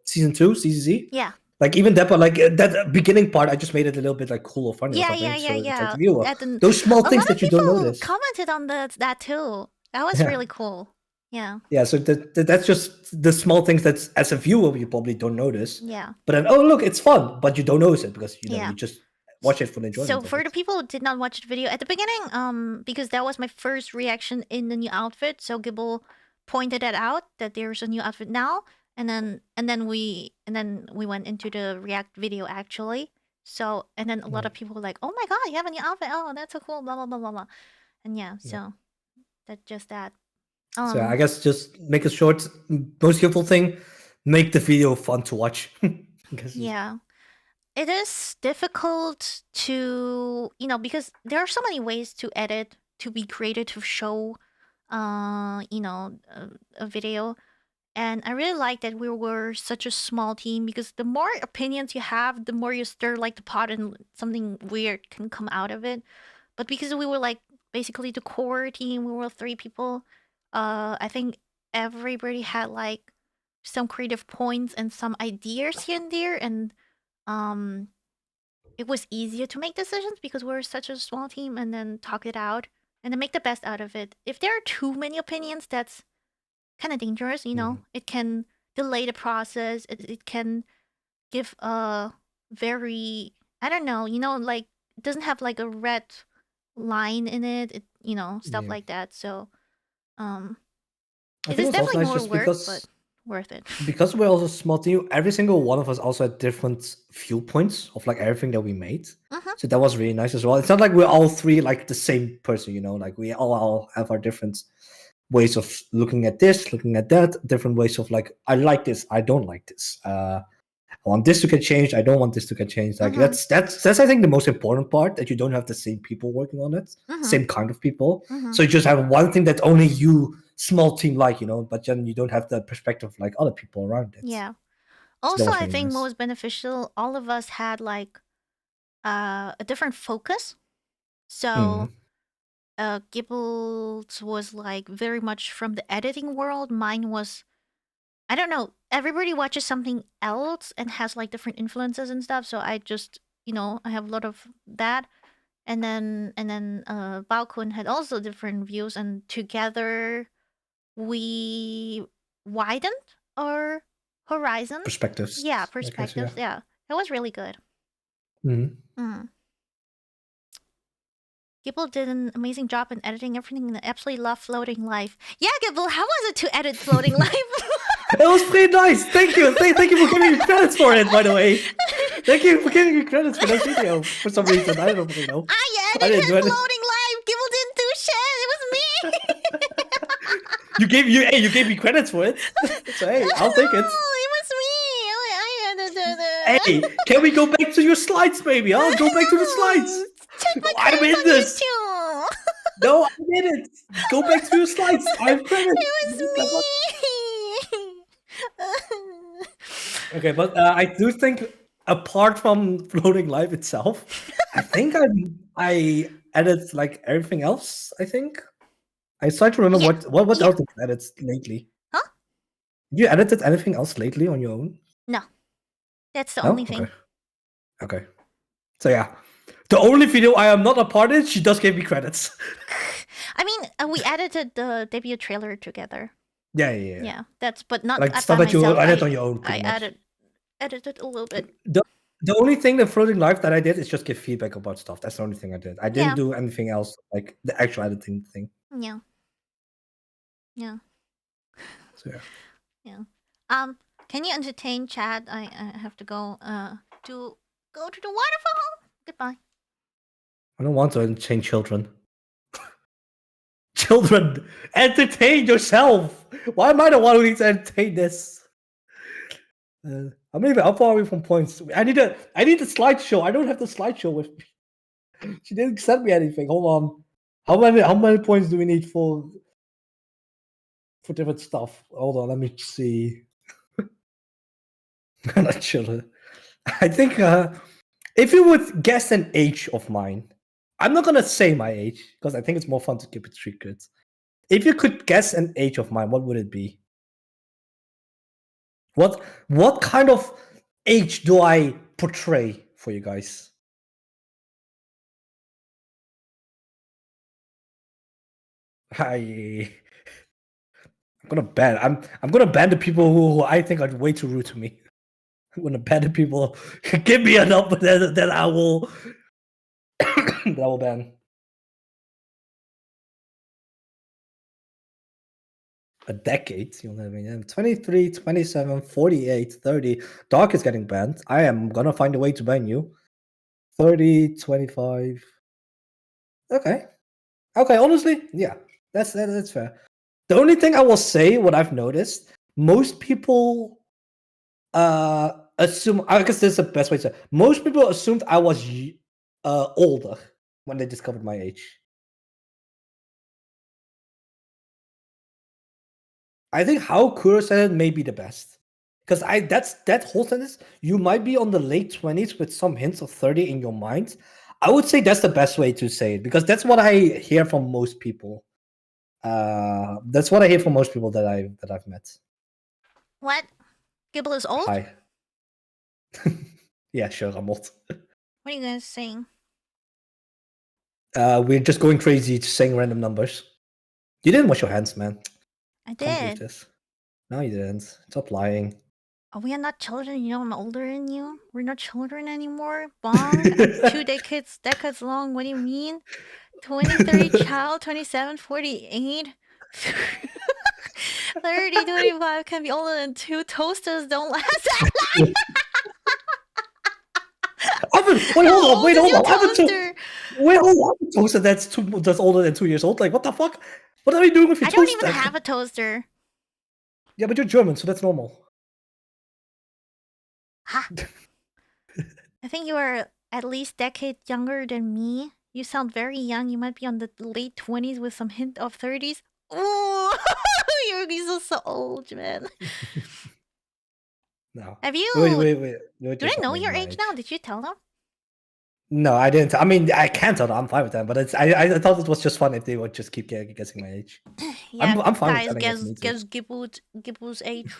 season 2 CCC. yeah. Like even that part, like that beginning part, I just made it a little bit like cool or funny or Yeah, something. yeah, so yeah, attract yeah. the viewer. At the- Those small a things lot of that you don't people notice. commented on that too. That was Yeah. really cool. Yeah. Yeah, so that's just the small things that as a viewer you probably don't notice. Yeah. But then, oh look, it's fun, but you don't notice it because Yeah. you just watch it for the enjoyment. So of for it. the people who did not watch the video at the beginning, because that was my first reaction in the new outfit, so Gibble pointed it out that there's a new outfit now, and then we went into the react video actually. So and then a lot of people were like, "Oh my god, you have a new outfit! Oh, that's so cool!" Blah blah blah blah blah. And yeah, so that's just that. So I guess just make it short. Most useful thing, make the video fun to watch. Yeah. It is difficult to, because there are so many ways to edit, to be creative, to show, a video. And I really like that we were such a small team, because the more opinions you have, the more you stir like the pot and something weird can come out of it. But because we were like basically the core team, we were 3 people. I think everybody had like some creative points and some ideas here and there, and it was easier to make decisions because we're such a small team, and then talk it out and then make the best out of it. If there are too many opinions, that's kind of dangerous, It can delay the process. It can give a very, I don't know, like it doesn't have like a red line in it, stuff like that. So I it think is it's also definitely nice more just work, because but worth it. because we're also a small team, every single one of us also had different viewpoints of like everything that we made. So that was really nice as well. It's not like we're all 3 like the same person, like we all have our different ways of looking at this, looking at that, different ways of like, I like this, I don't like this. I want this to get changed, I don't want this to get changed. Like that's I think the most important part, that you don't have the same people working on it, same kind of people. So you just have one thing that only you small team like, but then you don't have the perspective of like other people around it. Yeah. So that Also, was I really think nice. most beneficial, all of us had like a different focus. So Gibble's was like very much from the editing world. Mine was, I don't know, everybody watches something else and has like different influences and stuff. So I just, I have a lot of that. And then Balkun had also different views, and together we widened our horizon. Perspectives. Yeah, I guess, perspectives. Yeah. That was really good. Gibble did an amazing job in editing everything, and I absolutely love Floating Life. Yeah, Gibble, how was it to edit Floating Life? It was pretty nice. Thank you. Thank you for giving me credits for it, by the way. Thank you for giving me credits for that video for some reason. I don't really know. I I edited didn't do it. Floating Life. Gibble didn't do shit. It was me. You gave me credits for it. So hey, I'll take it. No, it was me. I edited it. Hey, can we go back to your slides, baby? I'll go back to the slides. Check my I'm credits in on this. YouTube. No, I did it. Go back to your slides. I have credits. It was me. Okay, but I do think, apart from Floating Live itself, I think I edited like everything else. I think I try to remember what else did you edit lately. Huh? You edited anything else lately on your own? No, that's the No? only thing. Okay. Okay. So yeah, the only video I am not a part in, she does give me credits. I mean, we edited the debut trailer together. Yeah. Yeah, that's but not Like by stuff that you myself. edit on your own. I Pretty much. edited a little bit. The only thing the floating live that I did is just give feedback about stuff. That's the only thing I did. I didn't Yeah. do anything else, like the actual editing thing. Yeah. Yeah. So yeah. Yeah. Can you entertain Chad? I have to go to the waterfall. Goodbye. I don't want to entertain children. Children, entertain yourself. Why am I the one who needs to entertain this? How far are we from points? I need the slideshow. I don't have the slideshow with me. She didn't send me anything. Hold on. How many points do we need for different stuff? Hold on, let me see. Not children. I think if you would guess an age of mine, I'm not gonna say my age because I think it's more fun to keep it secret. If you could guess an age of mine, what would it be? What kind of age do I portray for you guys? I'm gonna ban. I'm gonna ban the people who I think are way too rude to me. I'm gonna ban the people. Give me a number that I will that I will ban. A decade. You'll never know. 23, 27, 48, 30. Dark is getting banned. I am gonna find a way to ban you. 30, 25. Okay. Okay, honestly, yeah. That's fair. The only thing I will say, what I've noticed, most people assume, I guess this is the best way to say, most people assumed I was older when they discovered my age. I think how Kuro said it may be the best. Because that whole sentence, you might be on the late 20s with some hints of 30 in your mind. I would say that's the best way to say it, because that's what I hear from most people. That's what I hear from most people that I've met. What? Gibble is old? Hi. Yeah, sure, I'm old. What are you guys saying? We're just going crazy to saying random numbers. You didn't wash your hands, man. I Can't believe did. this. No, you didn't. Stop lying. Oh, we are not children. You know I'm older than you. We're not children anymore. Bong. I'm 2 decades long. What do you mean? 23 child, 27, 48. 30, 25 can be older than 2 toasters. Don't last that long. Wait, hold on. Wait, hold on. Toaster? Wait, hold on. Toaster that's older than 2 years old. Like, what the fuck? What are you doing with your I toaster? don't even have a toaster. Yeah, but you're German, so that's normal. Ha. I think you are at least decade younger than me. You sound very young. You might be on the late 20s with some hint of 30s. Ooh, you're so old, man. No. Have you? Wait. Do they know your age now? Did you tell them? No, I didn't. I mean, I can't tell them. I'm fine with them, but I thought it was just fun if they would just keep guessing my age. Yeah, I'm fine guys, with telling guess Gibbo's age.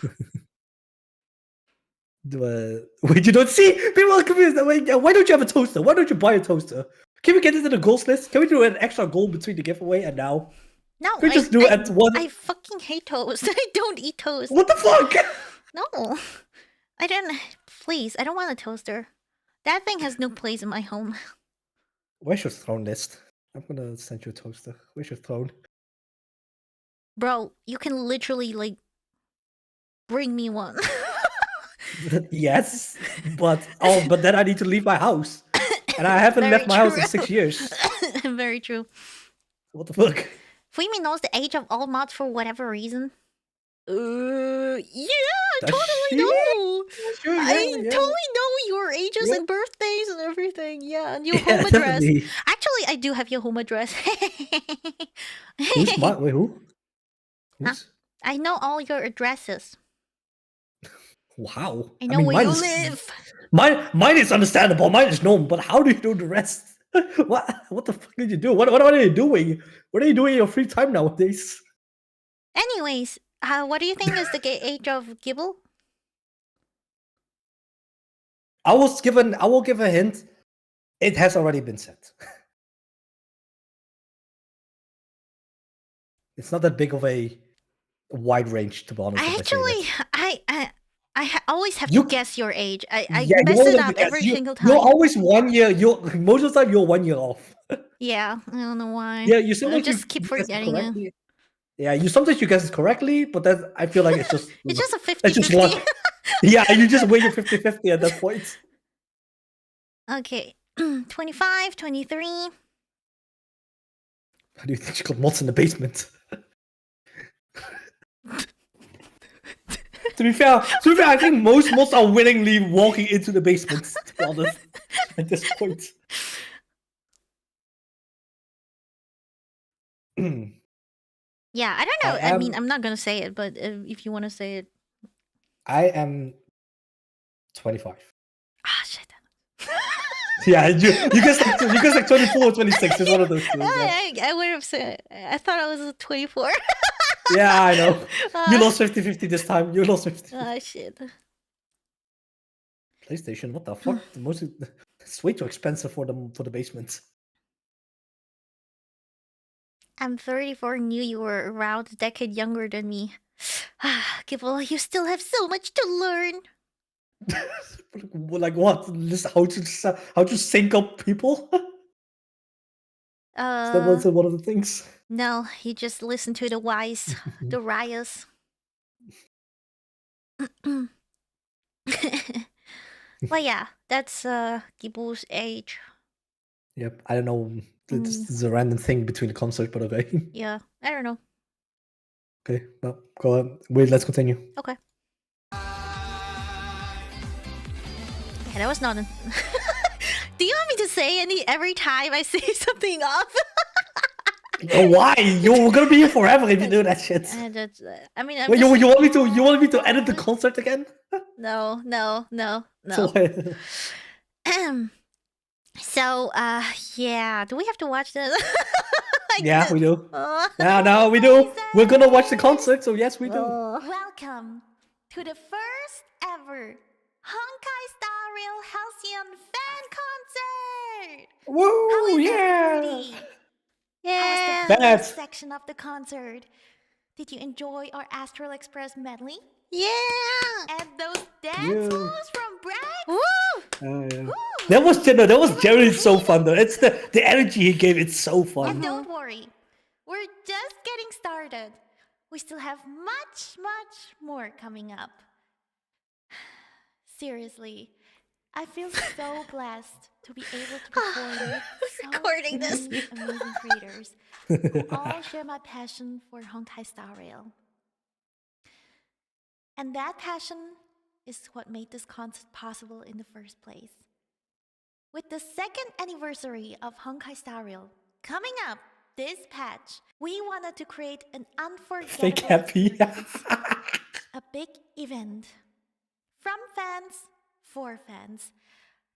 Wait, you don't see? People are confused. Why don't you have a toaster? Why don't you buy a toaster? Can we get into the goals list? Can we do an extra goal between the giveaway and now? No, Can we just do it at one? I fucking hate toast. I don't eat toast. What the fuck? No, I don't. Please, I don't want a toaster. That thing has no place in my home. Where's your throne list? I'm gonna send you a toaster. Where's your throne? Bro, you can literally, like, bring me one. Yes, but then I need to leave my house, and I haven't Very left my house in true. 6 years. Very true. What the fuck? Fuyumi knows the age of all mods for whatever reason. Yeah, I Does totally she? know. Sure, I yeah. totally know your ages Yeah. and birthdays and everything. Yeah, and your Yeah, home address. definitely. Actually, I do have your home address. Who's my? Wait, who? Who's? I know all your addresses. Wow. I know mean, where mine you is- live. Mine is understandable. Mine is known, but how do you know the rest? What the fuck did you do? What are you doing? What are you doing in your free time nowadays? Anyways, what do you think is the age of Gibble? I will give a hint. It has already been said. It's not that big of a wide range, to be honest. I If I say actually, that. always have You- to guess your age. I Yeah, mess it up every single time. You're always 1 year. Most of the time you're 1 year off. Yeah, I don't know why. Yeah, you I sometimes just keep you guess it forgetting it. correctly. Yeah, you guess it correctly, but then I feel like it's just It's just a 50-50. it's just luck. Yeah, you just weigh your 50-50 at that point. Okay, 25, 23. How do you think she got mods in the basement? To be fair, I think most mods are willingly walking into the basement, to be honest, at this point. Yeah, I don't know. I mean, I'm not gonna say it, but if you want to say it. I am 25. Ah, shit. Yeah, you guess like 24 or 26 is one of those two. Yeah, I would have said. I thought I was 24. yeah, I know. You lost 50-50 this time. You lost 50. Ah, shit. PlayStation, what the fuck? It's way too expensive for the basement. I'm 34. Knew you were around a decade younger than me. Gibble, you still have so much to learn. Like what? Just how to sync up people? Is that one of the things? No, you just listen to the wise, the Ryas. Well, yeah, that's Gibu's age. Yep, I don't know. This is a random thing between the concert, but okay. Yeah, I don't know. Okay, well, go on. Wait, let's continue. Okay. Yeah, that was not. Do you want me to say every time I say something off? Oh, why? You're gonna be here forever if you do that shit. I mean, Wait, you want me to edit the concert again? No. So, So, yeah. Do we have to watch this? yeah, we do. Now we do. We're gonna watch the concert, so yes, we do. Welcome to the first ever Honkai Star Rail Halcyon fan concert! Woo! Yeah. Everybody? Yeah. How was the Bad. first section of the concert? Did you enjoy our Astral Express medley? Yeah. And those dance Yeah. moves from Brad? Woo! Oh, yeah. That was generally so fun though. It's the energy he gave. It's so fun. And don't worry, we're just getting started. We still have much more coming up. Seriously, I feel so blessed to be able to perform with so Recording this. many amazing creators who all share my passion for Honkai Star Rail. And that passion is what made this concert possible in the first place. With the second anniversary of Honkai Star Rail coming up this patch, we wanted to create an unforgettable Fake happy. experience, a big event from fans for fans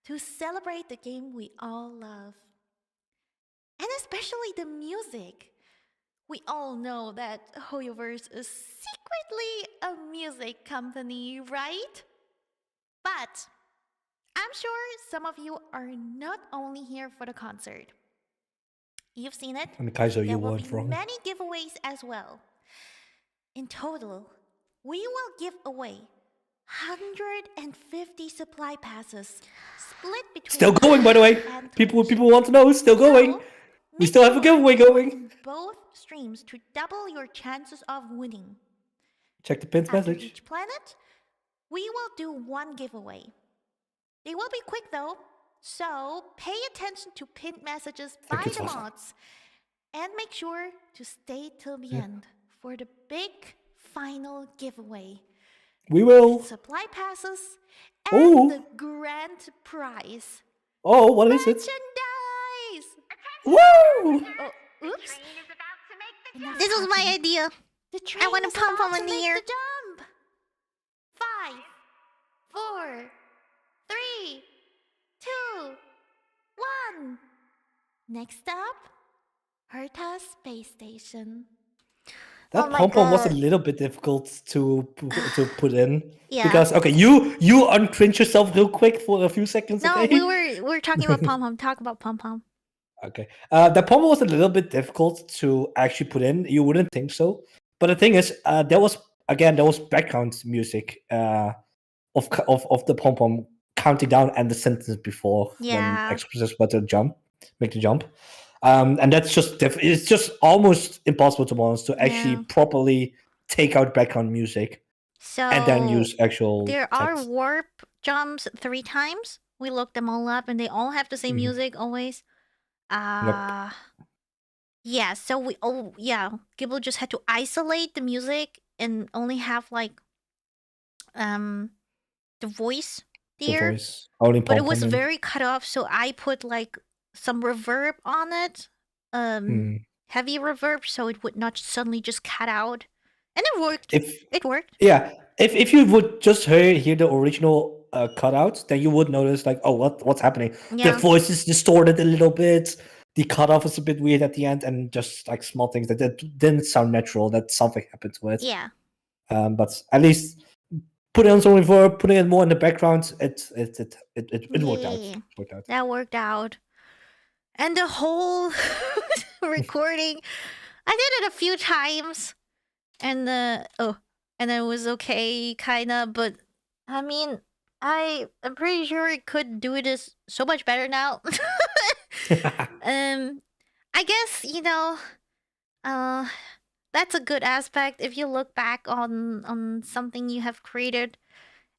to celebrate the game we all love. And especially the music. We all know that Hoyoverse is secretly a music company, right? But I'm sure some of you are not only here for the concert. You've seen it. And Kaiser, you There will weren't be wrong. many giveaways as well. In total, we will give away 150 supply passes split between Still going, by the way. and People Twitch. want to know. Still going. So, We make still have a sure giveaway to going. listen both streams to double your chances of winning. Check the pinned After message. each planet, we will do one giveaway. They will be quick though, so pay attention to pinned messages by think it's the awesome. mods and make sure to stay till the end for the big final giveaway. We will. Supply passes Ooh. and the grand prize. Oh, what is it? Merchandise! Woo! Oh, oops. Enough This was my talking. idea. The train wanna is pump about him to in the make air. the jump. 5, 4, 3, 2, 1. Next up, Herta Space Station. That Oh my pom pom was a God. little bit difficult to put in Yeah. because okay, you uncringe yourself real quick for a few seconds. No, Okay. we were talking about pom pom. Talk about pom pom. Okay. The pom pom was a little bit difficult to actually put in. You wouldn't think so, but the thing is, there was background music of the pom pom counting down and the sentence before when Yeah. expressors about to make the jump. And that's just it's just almost impossible to be honest to actually Yeah. properly take out background music So and then use actual there are text. warp jumps 3 times. We looked them all up, and they all have the same Mhm. music always. Yep. Yeah. So Gibble just had to isolate the music and only have like the voice The there. voice only But it pom was pom. very cut off, so I put like some reverb on it. Heavy reverb, so it would not suddenly just cut out. And it worked. It worked. If you would just hear the original cutouts, then you would notice like, oh, what's happening? The Yeah. voice is distorted a little bit. The cutoff is a bit weird at the end, and just like small things that didn't sound natural. That something happened to it. Yeah. But at least put on some reverb, putting it more in the background. It worked out. Yeah. It worked out. That worked out. And the whole recording, I did it a few times, and it was okay, kinda. But I mean, I'm pretty sure it could do this so much better now. I guess that's a good aspect if you look back on something you have created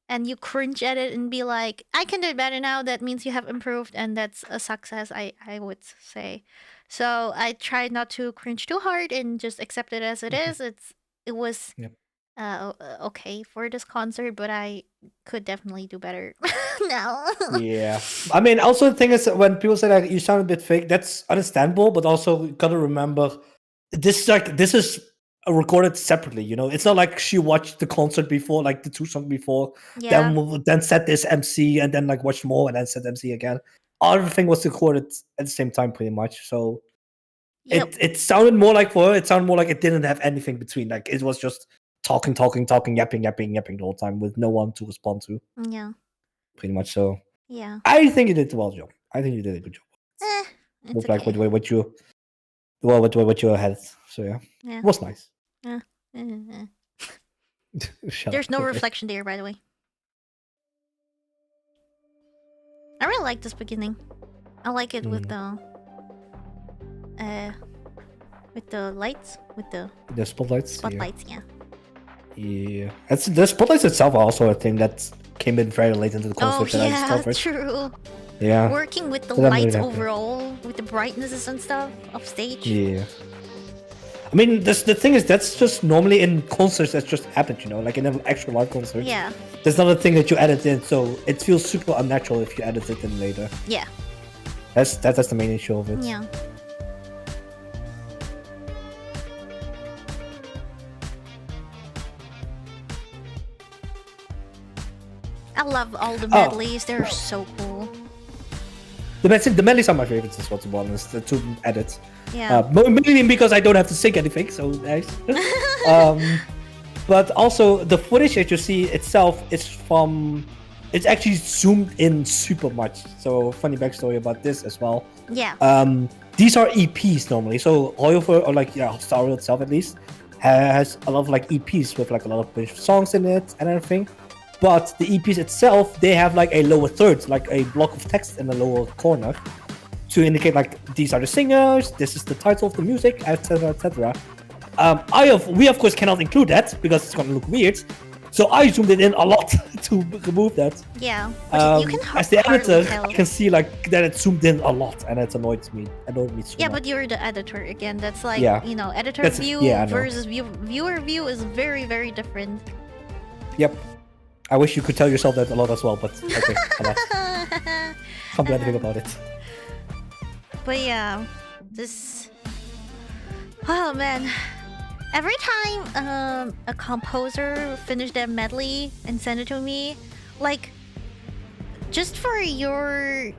and you cringe at it and be like, I can do it better now. That means you have improved, and that's a success, I would say. So I tried not to cringe too hard and just accept it as it is. It was Yep. okay for this concert, but I could definitely do better now. Yeah. I mean, also the thing is that when people say like you sound a bit fake, that's understandable, but also you gotta remember this is recorded separately, you know. It's not like she watched the concert before, like the 2 songs before, Yeah. then set this MC and then like watched more and then set MC again. Everything was recorded at the same time pretty much. So Yep. it sounded more like for her, it sounded more like it didn't have anything between. Like it was just talking, yapping the whole time with no one to respond to. Yeah. Pretty much so. Yeah. I think you did a well job. I think you did a good job. It's With like okay. what you had. So yeah. Yeah. It was nice. Eh. Shut There's up. no Okay. reflection there, by the way. I really like this beginning. I like it with the lights, with the The spotlights. spotlights. Yeah. It's the spotlights itself are also a thing that came in very late into the Oh concert that I yeah, discovered. true. Yeah. Working with the So that made lights it happen. overall, with the brightnesses and stuff of stage. Yeah. I mean, the thing is, that's just normally in concerts that just happens, you know, like in an actual live concert. Yeah. There's not a thing that you edit in, so it feels super unnatural if you edit it in later. Yeah. That's the main issue of it. Yeah. I love all the medleys. They're so cool. The medleys are my favorites as well, to be honest, to edit. Yeah. Mainly because I don't have to sing anything, so nice. But also, the footage that you see itself is from... It's actually zoomed in super much. So, funny backstory about this as well. Yeah. These are EPs normally. So, Hoyover, or like, Star Wars itself at least, has a lot of like EPs with like a lot of songs in it and everything. But the EPs itself, they have like a lower third, like a block of text in the lower corner to indicate like these are the singers, this is the title of the music, etc., etc. We of course cannot include that because it's gonna look weird. So I zoomed it in a lot to remove that. Yeah. But you can as the editor, tell. I can see like that it zoomed in a lot, and it annoys me. So Yeah, much. but you're the editor again. That's like editor That's- view yeah, I know. versus viewer view is very, very different. Yep. I wish you could tell yourself that a lot as well, but okay, alas. Can't do anything about it. But yeah, this. Oh man. Every time a composer finished their medley and sent it to me, like, just for your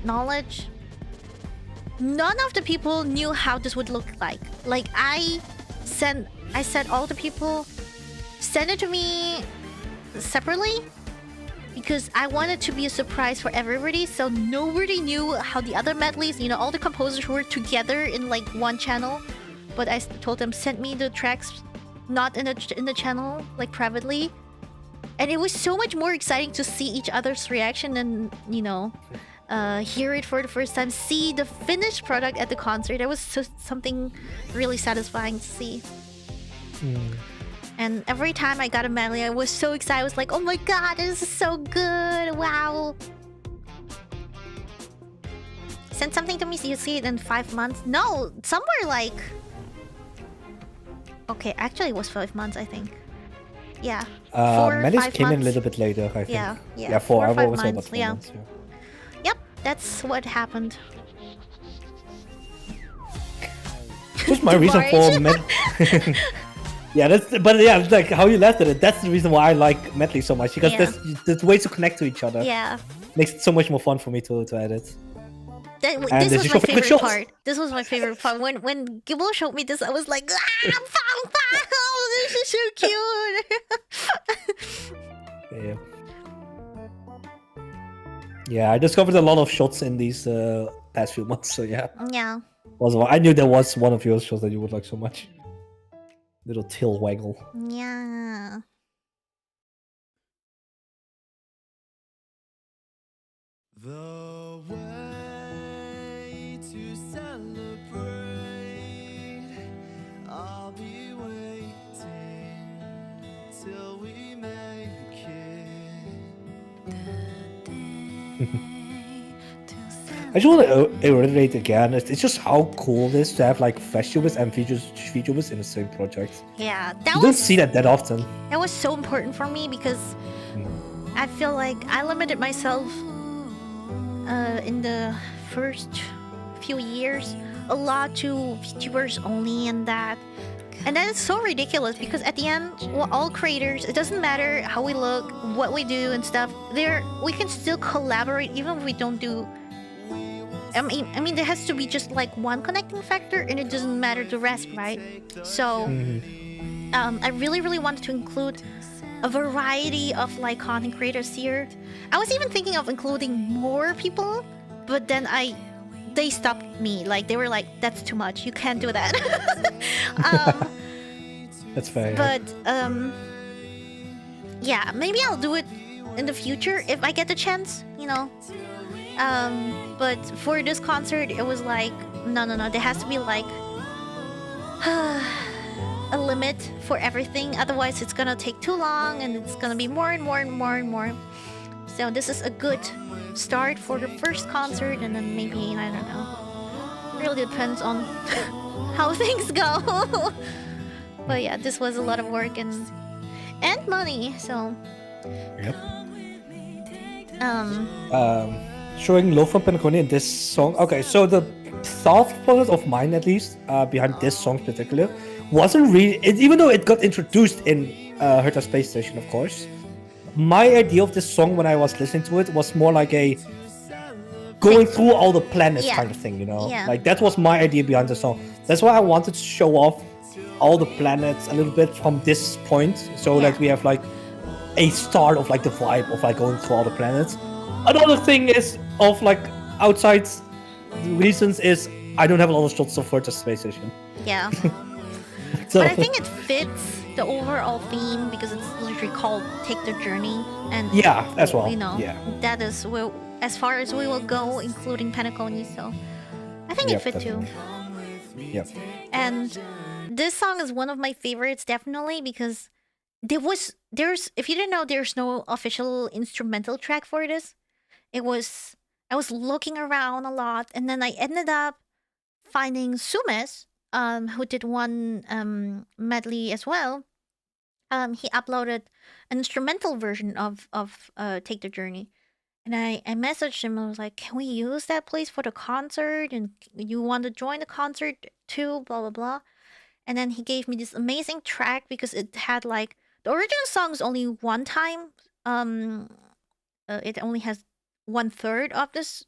knowledge, none of the people knew how this would look like. Like I said all the people send it to me separately because I wanted to be a surprise for everybody, so nobody knew how the other medleys, you know, all the composers were together in like one channel. But I told them send me the tracks not in the channel, like privately. And it was so much more exciting to see each other's reaction and, you know, hear it for the first time, see the finished product at the concert. It was something really satisfying to see. And every time I got a medley, I was so excited. I was like, oh my god, this is so good. Wow. Send something to me so you see it in 5 months. No, somewhere like... Okay, actually it was 5 months, I think. Yeah. 4 or Medleys 5 came in a months. little bit later, I think. Yeah. Yeah, 4 or 5 I would say about months. 4 Yeah. months, Yep, that's what happened. What's my reason for Yeah, it's like how you left it. That's the reason why I like medley so much, because Yeah. there's ways to connect to each other. Yeah. Makes it so much more fun for me to edit. This this was is my your favorite favorite shot. part. This was my favorite part. When Gibble showed me this, I was like, oh, this is so cute. Yeah. Yeah, I discovered a lot of shots in these past few months, so yeah. Yeah. I knew there was one of your shots that you would like so much. Little tail waggle. Yeah. The way to celebrate, I'll be waiting till we make it. I just want to reiterate again, it's just how cool it is to have like Vtubers and Vtubers in the same project. Yeah. You don't see that often. That was so important for me because I feel like I limited myself in the first few years a lot to VTubers only and that. And then it's so ridiculous because at the end, we're all creators. It doesn't matter how we look, what we do and stuff. We can still collaborate even if we don't do... I mean, there has to be just like one connecting factor and it doesn't matter the rest, right? So, I really, really wanted to include a variety of like content creators here. I was even thinking of including more people, but then they stopped me. Like they were like, "That's too much. You can't do that." That's fair. But yeah, maybe I'll do it in the future if I get the chance. You know. But for this concert, it was like, no. There has to be like a limit for everything. Otherwise, it's gonna take too long, and it's gonna be more and more and more and more. So this is a good start for the first concert, and then maybe I don't know. It really depends on how things go. But yeah, this was a lot of work and money. So. Yep. Showing Low from Penacony in this song. Okay, so the thought process of mine, at least, behind this song in particular, wasn't really... even though it got introduced in Herta Space Station, of course, my idea of this song when I was listening to it was more like a going through all the planets kind of thing, you know? Yeah. Like, that was my idea behind the song. That's why I wanted to show off all the planets a little bit from this point, so that we have, like, a start of, like, the vibe of, like, going through all the planets. Another thing is, of like outside reasons, is I don't have a lot of shots of Herta Space Station. Yeah. So, but I think it fits the overall theme because it's literally called Take the Journey. And yeah, as well. You know, that is as far as we will go, including Penacony. So I think it fit definitely. too. Yep. And this song is one of my favorites, definitely, because there's if you didn't know, there's no official instrumental track for this. I was looking around a lot, and then I ended up finding Sumes, who did one medley as well. He uploaded an instrumental version of Take the Journey, and I messaged him. I was like, "Can we use that place for the concert? And you want to join the concert too? Blah blah blah." And then he gave me this amazing track because it had like the original song is only one time. It only has 1/3 of this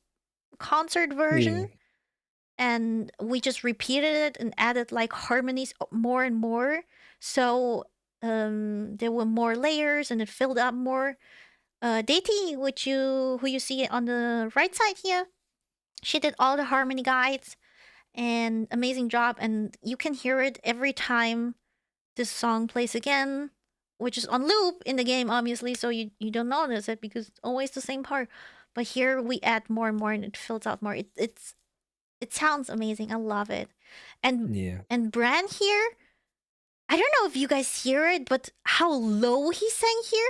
concert version. and we just repeated it and added like harmonies more and more. So there were more layers and it filled up more. Deity, who you see on the right side here, she did all the harmony guides and amazing job. And you can hear it every time this song plays again, which is on loop in the game, obviously, so you don't notice it because it's always the same part. But here we add more and more, and it fills out more. It sounds amazing. I love it. And Yeah. and Bran here, I don't know if you guys hear it, but how low he sang here,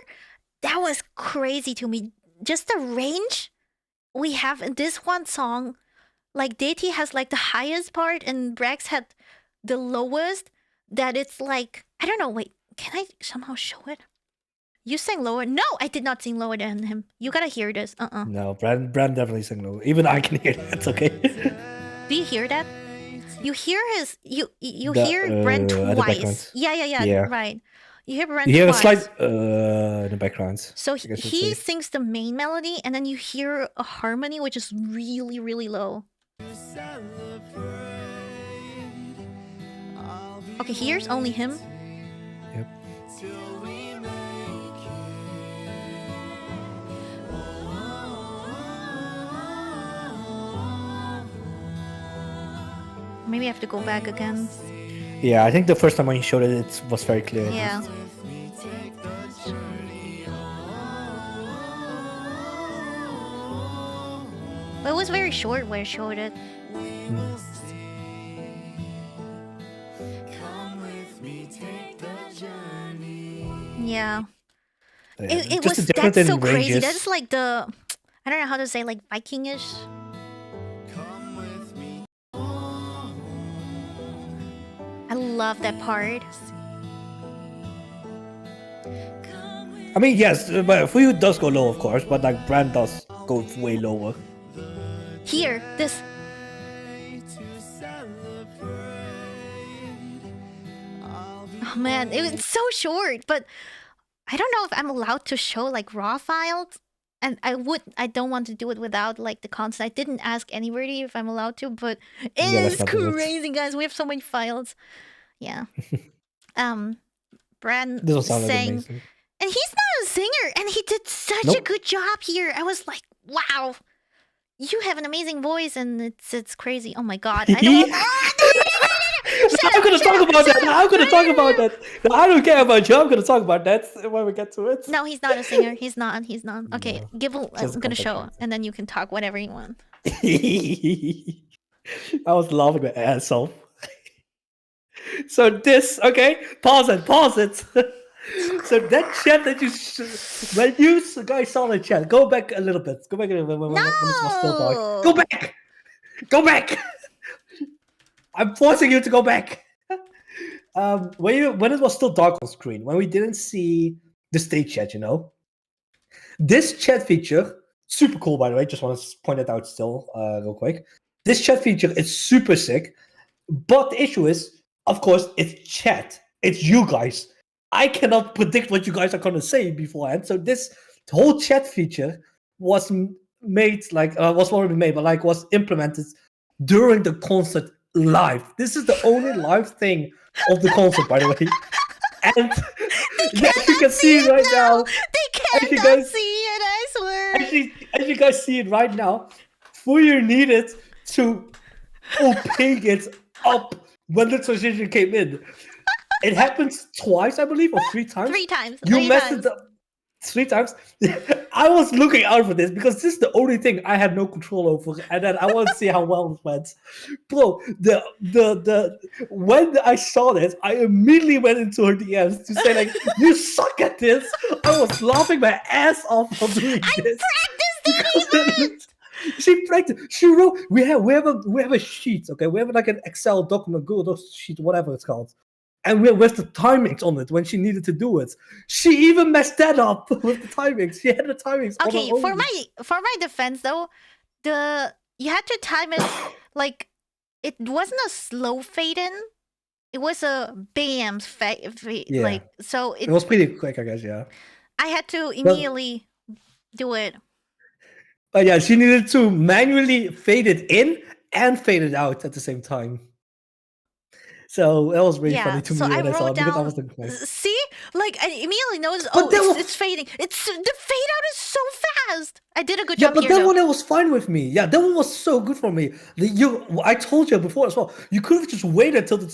that was crazy to me. Just the range we have in this one song, like Deity has like the highest part and Brax had the lowest. That it's like, I don't know. Wait, can I somehow show it? You sang lower. No, I did not sing lower than him. You gotta hear this. No, Bran definitely sang low. Even I can hear that. It's okay. Do you hear that? You hear his. You The, hear Brent at the twice. background. Yeah. Right. You hear Brent You hear a twice. slight in the background. So I guess you'd he say. sings the main melody, and then you hear a harmony which is really, really low. Okay, here's only him. Yep. Maybe I have to go back again. Yeah, I think the first time when you showed it, it was very clear. Yeah. But it was very short where I showed it. Yeah. It Just was, the difference that's so in crazy. ranges. That's like the, I don't know how to say, like Vikingish. I love that part. I mean, yes, but Fuyu does go low, of course, but like Bran does go way lower. Here, this. Oh man, it's so short, but I don't know if I'm allowed to show like raw files. And I don't want to do it without like the consent. I didn't ask anybody if I'm allowed to, but Yeah, let's it's not do it. crazy, guys. We have so many files. Yeah. Bran This one sounded sang, amazing. and he's not a singer, and he did such a Nope. good job here. I was like, wow, you have an amazing voice, and it's crazy. Oh my god, I don't. I'm gonna talk about that. I'm gonna talk about that. No, I don't care about you. I'm gonna talk about that when we get to it. No, he's not a singer. He's not. He's not. Okay, No, Gibble, just I'm gonna show, context. and then you can talk whatever you want. I was laughing my ass off. So this, okay, pause it. So that chat that when you guys saw the chat, go back a little bit. Go back a little bit when it was still dark. No! Go back. I'm forcing you to go back. When it was still dark on screen, when we didn't see the stage chat, this chat feature, super cool by the way. Just want to point it out still, real quick. This chat feature is super sick, but the issue is, of course, it's chat. It's you guys. I cannot predict what you guys are gonna say beforehand. So this whole chat feature was made was already made, but like was implemented during the concert live. This is the only live thing of the concert, by the way. And as you can see right now, They you cannot guys- see it, I swear. as you guys see it right now, Fuyu needed to opaque it up when the transition came in. It happens twice, I believe, or 3 times. 3 times. You 3 messed times. it up 3 times. I was looking out for this because this is the only thing I had no control over, and then I want to see how well it went. Bro, when I saw this, I immediately went into her DMs to say like, "You suck at this." I was laughing my ass off for doing this. Practice She practiced. She wrote. We have a sheet. Okay, we have like an Excel document, Google sheet, whatever it's called. And with the timings on it when she needed to do it. She even messed that up with the timings. She had the timings. on Okay, her own. for my defense though, you had to time it like it wasn't a slow fade in. It was a bam Yeah. like so It was pretty quick, I guess. Yeah. I had to immediately do it. But yeah, she needed to manually fade it in and faded out at the same time. So that was really funny to so me I when I saw wrote it because I down. was like, See, like I immediately noticed. But Oh, that was- it's fading. It's the fade out is so fast. I did a good yeah, job but here, that though. one that was fine with me. Yeah, that one was so good for me. I told you before as well. You could have just waited till the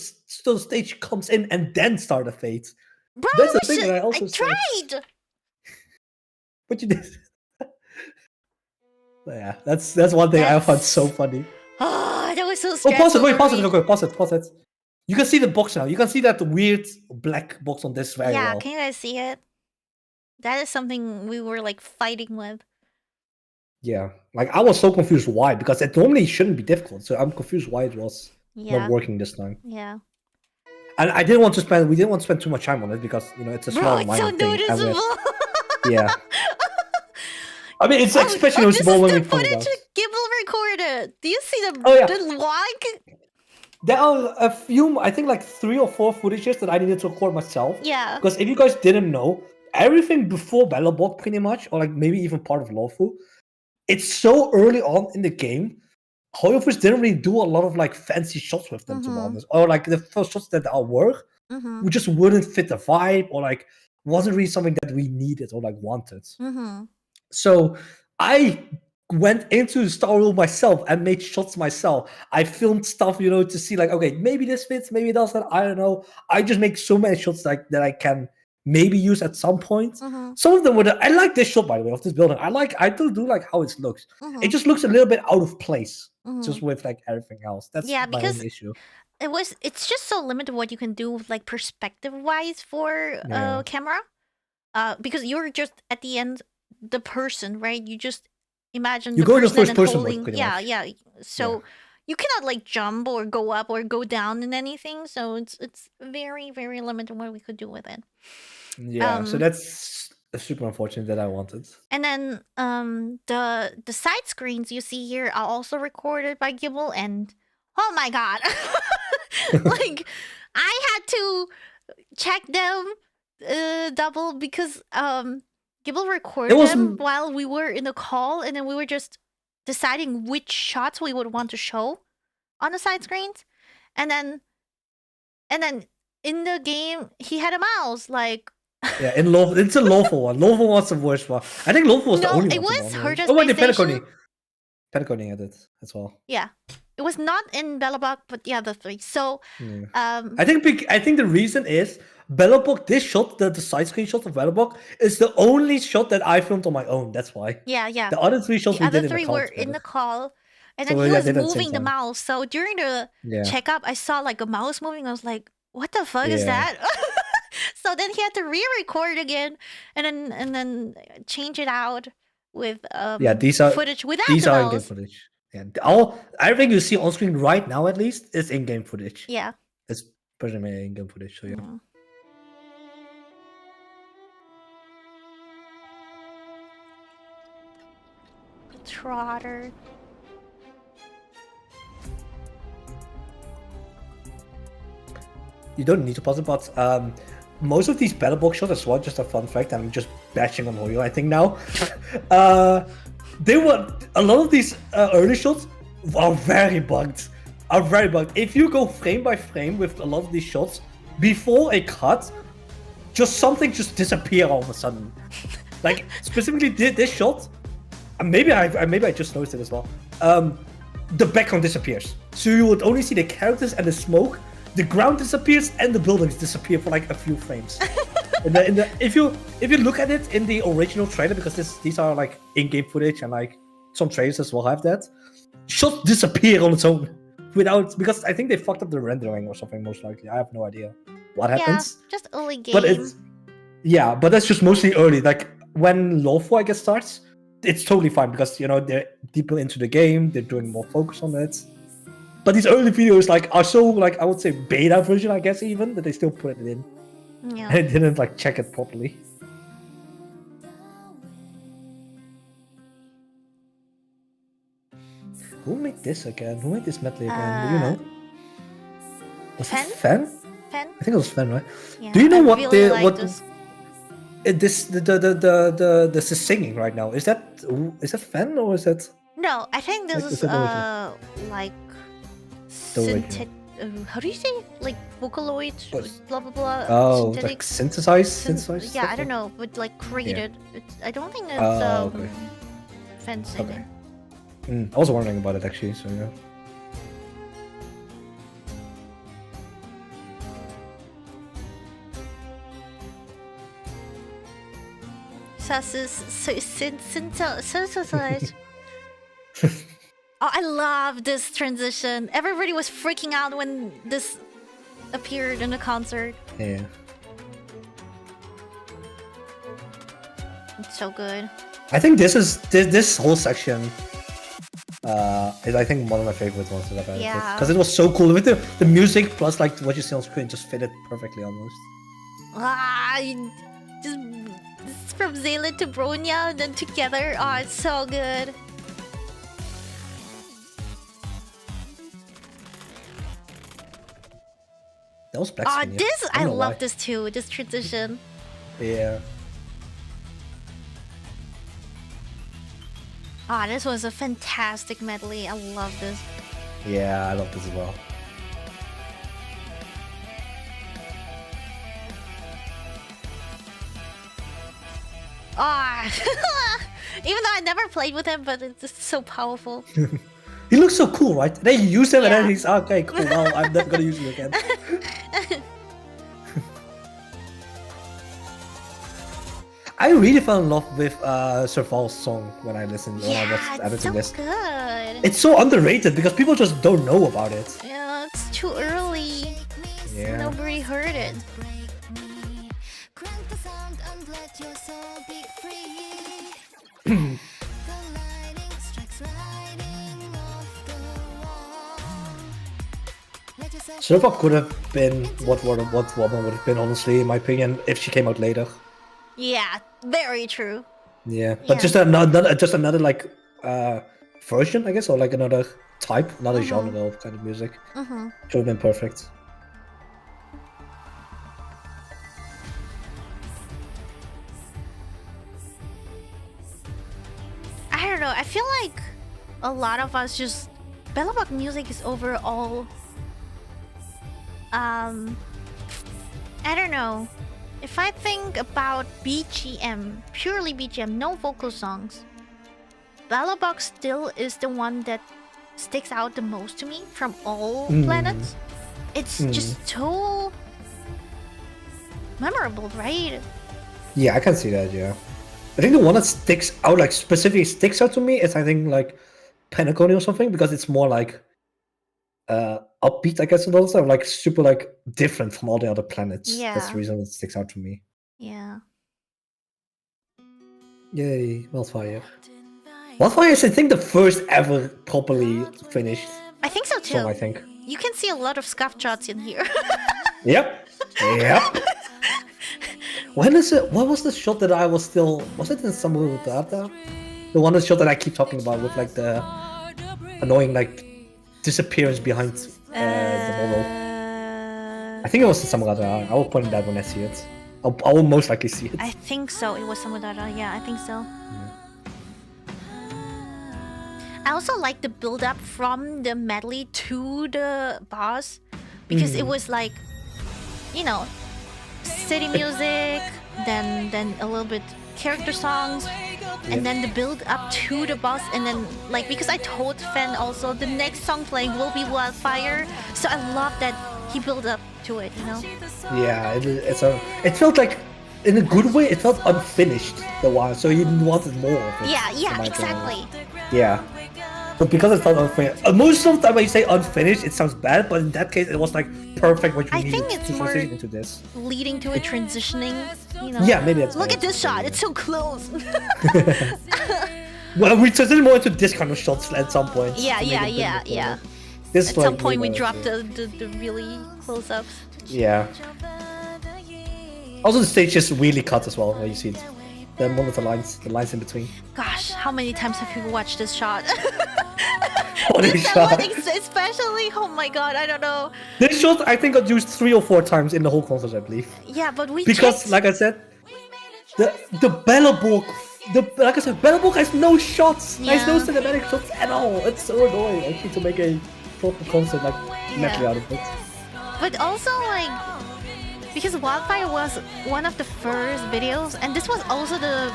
stage comes in and then start a fade. Bro, That's the I thing that I also I said. tried. But you did. Yeah, that's one thing I found so funny. Oh, that was so Oh, stressful. pause it! Wait, to pause it! read. Okay, pause it! You can see the box now. You can see that weird black box on this very Yeah, well. can you guys see it? That is something we were like fighting with. Yeah, like I was so confused why, because it normally shouldn't be difficult. So I'm confused why it was Yeah. not working this time. Yeah. And we didn't want to spend too much time on it because it's a Bro, small it's minor so thing. And noticeable. yeah. I mean, it's especially this noticeable is when the we find out. footage Gibble recorded. Do you see the, Oh, yeah. the log? There are a few, I think like 3 or 4 footages that I needed to record myself. Yeah. Because if you guys didn't know, everything before Battlebot pretty much, or like maybe even part of Lawful, it's so early on in the game. Hoyoverse didn't really do a lot of like fancy shots with them, to be honest. Or like the first shots that are work, we just wouldn't fit the vibe, or like wasn't really something that we needed or like wanted. So I went into the Star Room myself and made shots myself. I filmed stuff, to see like, okay, maybe this fits, maybe it doesn't. I don't know. I just make so many shots like that I can maybe use at some point. Some of them were. I like this shot, by the way, of this building. I do like how it looks. It just looks a little bit out of place, just with like everything else. That's my because only issue. it's just so limited what you can do like perspective wise for camera. Because you're just at the end the person, right? You just imagine You the go in the person first and person holding mode, pretty yeah, much. yeah. So you cannot like jump or go up or go down in anything. So it's very, very limited what we could do with it. Yeah, so that's super unfortunate that I wanted. And then the side screens you see here are also recorded by Gibble, and oh my god. Like I had to check them double because Gibble recorded them while we were in the call, and then we were just deciding which shots we would want to show on the side screens. And then in the game he had a mouse like Yeah, it's a lawful one. Lawful one's the worst one. I think lawful was the only one. It was Herta's Oh wait, the PlayStation. Penacony had it as well. Yeah, it was not in Bellabok, but the other three. So, I think the reason is Bellabok. This shot, the side screen shot of Bellabok, is the only shot that I filmed on my own. That's why. Yeah. The other 3 shots the we other did in the 3 call were together. in the call, and So then he we was did it at the same moving the time. mouse. So during the checkup, I saw like a mouse moving. I was like, "What the fuck is that?" So then he had to re-record again, and then change it out with these are footage without these the are in-game mouse. footage. And everything you see on screen right now, at least, is in-game footage. Yeah. It's pretty much in-game footage. So yeah. Trotter. You don't need to pause it, but most of these battle box shots as well, just a fun fact, and I'm just bashing on Hoyo, I think now. A lot of these early shots are very bugged. If you go frame by frame with a lot of these shots, before a cut, something just disappear all of a sudden. Like specifically this shot, and maybe I just noticed it as well. The background disappears, so you would only see the characters and the smoke. The ground disappears and the buildings disappear for like a few frames. If you look at it in the original trailer, because these are like in-game footage and like some trailers as well have that, shots disappear on its own because I think they fucked up the rendering or something, most likely. I have no idea what happens. Yeah, just early game. But that's just mostly early. Like when Lawful I guess starts, it's totally fine because they're deeper into the game, they're doing more focus on it. But these early videos are so I would say beta version, I guess, even that they still put it in. Yeah. And I didn't check it properly. Who made this again? Who made this medley again? Do you know? Was it Fen? Fen? I think it was Fen, right? Yeah, Do you know I really like the singing right now? Is that Fen or is that? No, I think this is like Directorial. How do you say it? Like Vocaloid, What? blah blah blah. Oh, synthetic like synthesized. yeah, stuff? I don't know, but like created. I don't think it's Oh, okay. fencing. Okay. I was wondering about it actually. So yeah. Synthesize. Oh, I love this transition. Everybody was freaking out when this appeared in the concert. Yeah. It's so good. I think this whole section is I think one of my favorite ones that I've edited. Yeah. Because it was so cool with the music plus like what you see on screen just fitted perfectly almost. Just from Zealand to Bronya and then together. Oh, it's so good. That was Black Oh, Screen, yeah. this I don't know love why. this too. This transition. Yeah. Ah, this was a fantastic medley. I love this. Yeah, I love this as well. Ah, even though I never played with him, but it's just so powerful. He looks so cool, right? Then you use him and Yeah. then he's okay, cool. Well, I'm never gonna use you again. I really fell in love with Surval's song when I listened when I was Yeah, it's editing so this. good. It's so underrated because people just don't know about it. Yeah, it's too early. Yeah. Nobody heard it. Crank the sound and let your soul be free. The lightning strikes lightning off the wall. Let yourself Surval could have been what Woman would have been, honestly, in my opinion, if she came out later. Yeah, very true. Yeah, but Yeah. just another like version, I guess, or like another type, another Mm-hmm. genre of kind of music. Should have been perfect. I don't know. I feel like a lot of us just Bellabog music is overall. I don't know. If I think about BGM, purely BGM, no vocal songs, Bellabog still is the one that sticks out the most to me from all planets. It's just so memorable, right? Yeah, I can see that. Yeah, I think the one that sticks out, like specifically sticks out to me, is I think like Pentaconi or something, because it's more like upbeat, I guess, and also like super like different from all the other planets. That's Yeah. the reason it sticks out to me. Yeah. Yay, Wildfire. Wildfire is, I think, the first ever properly finished I think so too. song, I think. You can see a lot of scuff shots in here. Yep. Yep. When is it? What was the shot that I was still? Was it in Somewhere with Data? The one shot that I keep talking about with like the annoying like disappearance behind the model. I think it was in Samurata. I will point it out when I see it. I will most likely see it. I think so. It was Samudara. Yeah, I think so. I also like the build up from the medley to the boss because it was like, you know, city music, then a little bit character songs, and then the build up to the boss, and then like because I told Fen also the next song playing will be Wildfire, so I love that he built up to it, you know. Yeah, it felt like, in a good way, it felt unfinished the while, so you wanted more of it. Yeah, in yeah, my opinion. exactly. Yeah. But because it felt unfinished, most of the time when you say unfinished, it sounds bad, but in that case, it was like perfect what you I needed think it's to more transition into this. leading to it transitioning, you know. Yeah, maybe that's Look what at this shot, it's so close. Well, we transition more into this kind of shots at some point. Yeah, to make yeah, it a bit yeah, more yeah. clever. This At like, some point we really dropped well, the really close ups. Yeah. Also, the stage is really cut as well, where you see it. The one with the lines in between. Gosh, how many times have you watched this shot? Holy This shot. one especially, oh my god, I don't know. This shot, I think, got used 3 or 4 times in the whole concert, I believe. Yeah, but we Because, checked. like I said, the Belleborg, like I said, Belleborg has no shots. Has no Yeah. cinematic shots at all. It's so annoying, actually, to make a proper concept, like medley out of it. But also, like, because Wildfire was one of the first videos, and this was also the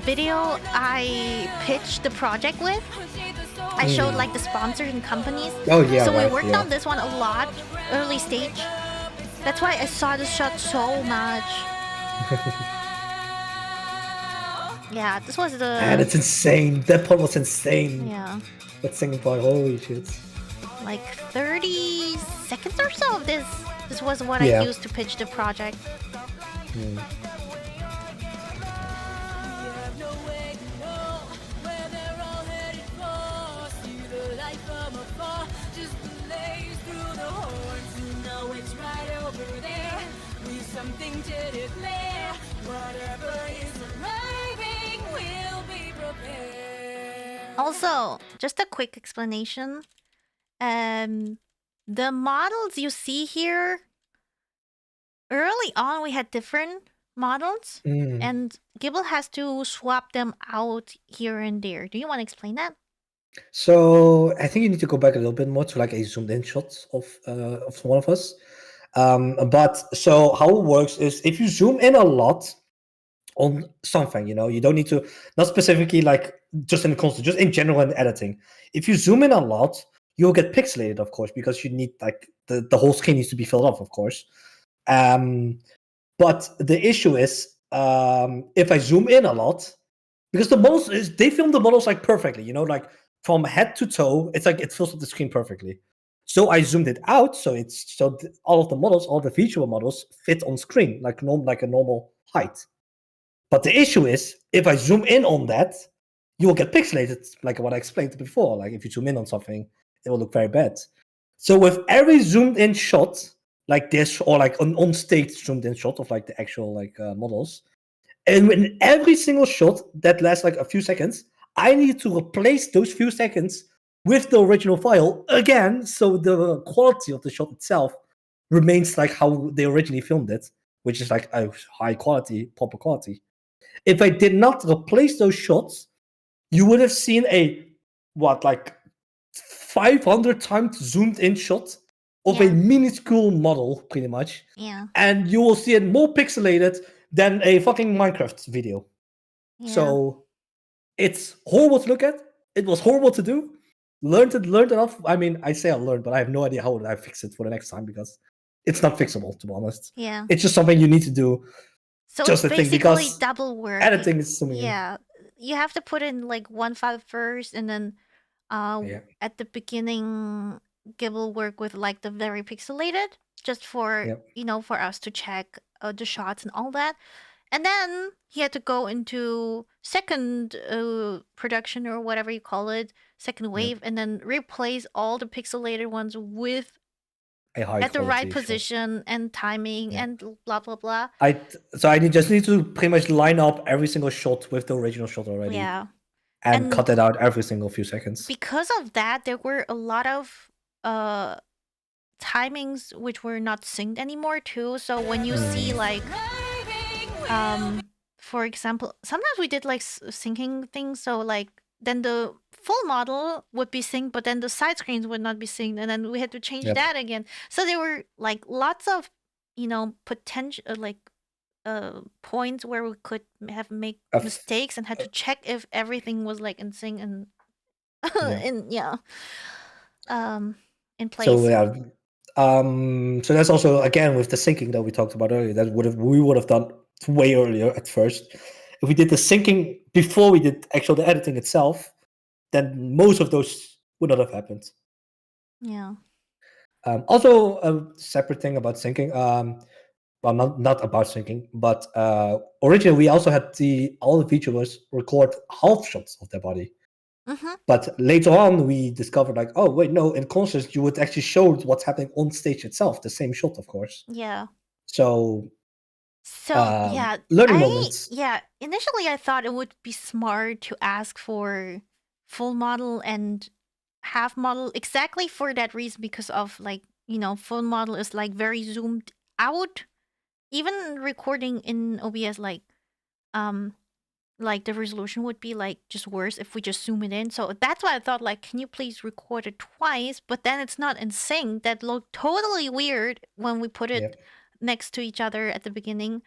video I pitched the project with. I showed like the sponsors and companies. Oh yeah, So right, we worked yeah. on this one a lot, early stage. That's why I saw this shot so much. Yeah, this was the... Man, it's insane. That part was insane. Yeah. That singing part, holy shit. Like 30 seconds or so of this. This was what Yeah. I used to pitch the project. Something to declare. Whatever is arriving will be prepared. Also, just a quick explanation. The models you see here, early on we had different models, and Gibble has to swap them out here and there. Do you want to explain that? So I think you need to go back a little bit more to like a zoomed in shot of one of us. But so how it works is if you zoom in a lot on something, you know, you don't need to, not specifically like just in the console, just in general in editing. If you zoom in a lot, you'll get pixelated, of course, because you need like the whole screen needs to be filled up, of course. But the issue is if I zoom in a lot, because the models they film the models like perfectly, you know, like from head to toe, it's like it fills up the screen perfectly. So I zoomed it out, so it's so all of the models, all the visual models, fit on screen like a normal height. But the issue is, if I zoom in on that, you will get pixelated, like what I explained before. Like if you zoom in on something, it will look very bad. So with every zoomed in shot like this, or like an on-stage zoomed in shot of like the actual like models, and in every single shot that lasts like a few seconds, I need to replace those few seconds with the original file again, so the quality of the shot itself remains like how they originally filmed it, which is like a high quality, proper quality. If I did not replace those shots, you would have seen a like 500 times zoomed in shot of a minuscule model, pretty much. Yeah. And you will see it more pixelated than a fucking Minecraft video. Yeah. So it's horrible to look at. It was horrible to do. Learned enough. I mean, I say I learned, but I have no idea how I fix it for the next time because it's not fixable, to be honest. Yeah. It's just something you need to do. So just it's a thing, basically because double work. editing is so many. Yeah. You have to put in like one file first, and then at the beginning, Gib will work with like the very pixelated, just for you know, for us to check the shots and all that. And then he had to go into second production, or whatever you call it, second wave, and then replace all the pixelated ones with a high at the right quality shot. position and timing and blah blah blah. So I just need to pretty much line up every single shot with the original shot already. Yeah. And cut it out every single few seconds. Because of that, there were a lot of timings which were not synced anymore too. So when you see like for example, sometimes we did like syncing things, so like then the full model would be synced, but then the side screens would not be synced, and then we had to change that again. So there were like lots of, you know, potential like points where we could have make mistakes and had to check if everything was like in sync and in place. So so that's also again with the syncing that we talked about earlier, that we would have done way earlier at first. If we did the syncing before we did the editing itself, then most of those would not have happened. Yeah. Also a separate thing about syncing, well, not about syncing, but originally we also had all the VTubers record half shots of their body. But later on we discovered like, oh wait, no, in concerts you would actually show what's happening on stage itself, the same shot, of course. Yeah. So yeah, learning moments. Yeah, initially I thought it would be smart to ask for full model and half model exactly for that reason, because of like, you know, full model is like very zoomed out. Even recording in OBS, like like the resolution would be like just worse if we just zoom it in. So that's why I thought like, can you please record it twice? But then it's not in sync. That looked totally weird when we put it Yep. next to each other at the beginning.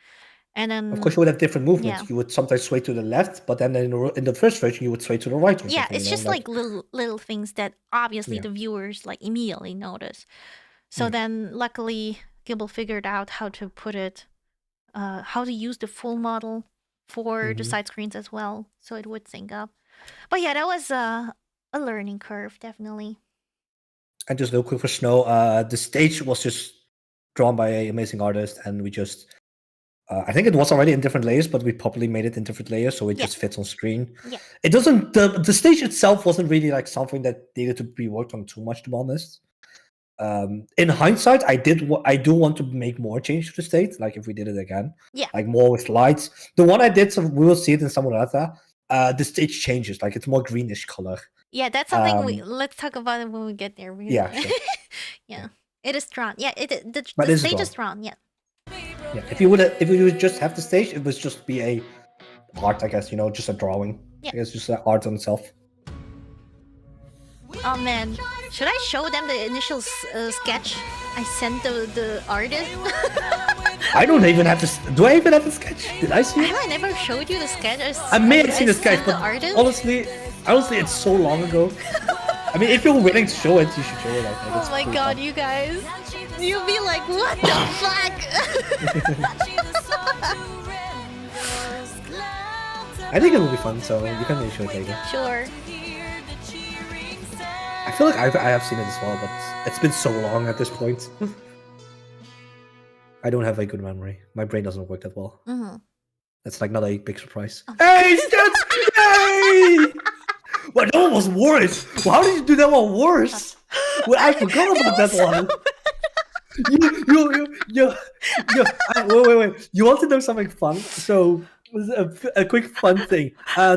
And then Of course, you would have different movements. yeah. You would sometimes sway to the left, but then in the first version, you would sway to the right or Yeah, something. it's you know, just like little things that obviously Yeah. the viewers like immediately notice. So Yeah. then luckily Gibble figured out how to put it, how to use the full model for the Mhm. side screens as well, so it would sync up. But yeah, that was a learning curve, definitely. And just real quick for Snow, the stage was just drawn by an amazing artist, and we just, I think it was already in different layers, but we properly made it in different layers, so it Yeah. just fits on screen. Yeah. It doesn't, the stage itself wasn't really like something that needed to be worked on too much, to be honest. In hindsight, I do want to make more change to the stage, like if we did it again. Yeah. Like more with lights. The one I did, so we will see it in some other. The stage changes, like it's more greenish color. Yeah, that's something let's talk about it when we get there. Yeah, sure. Yeah. It is drawn. Yeah, the But it's stage is drawn. drawn, yeah. Yeah, if you would just have the stage, it would just be a art, I guess, just a drawing. Yeah. I guess just an art on itself. Oh man, should I show them the initial sketch I sent the artist? I don't even have this. Do I even have the sketch? Did I see it? Have I never showed you the sketch? I may have seen the sketch, sent but the artist? honestly, it's so long ago. I mean, if you're willing to show it, you should show it. Oh my god, you guys. You'll be like, what the fuck? I think it will be fun, so you can maybe show it later. Sure. I feel like I have seen it as well, but it's been so long at this point. I don't have a good memory. My brain doesn't work that well. Mm-hmm. That's like not a big surprise. Hey, Stets! Yay! Well, that one was worse. Well, how did you do that one worse? Well, I forgot about that one. Wait. You want to know something fun? So, a quick fun thing.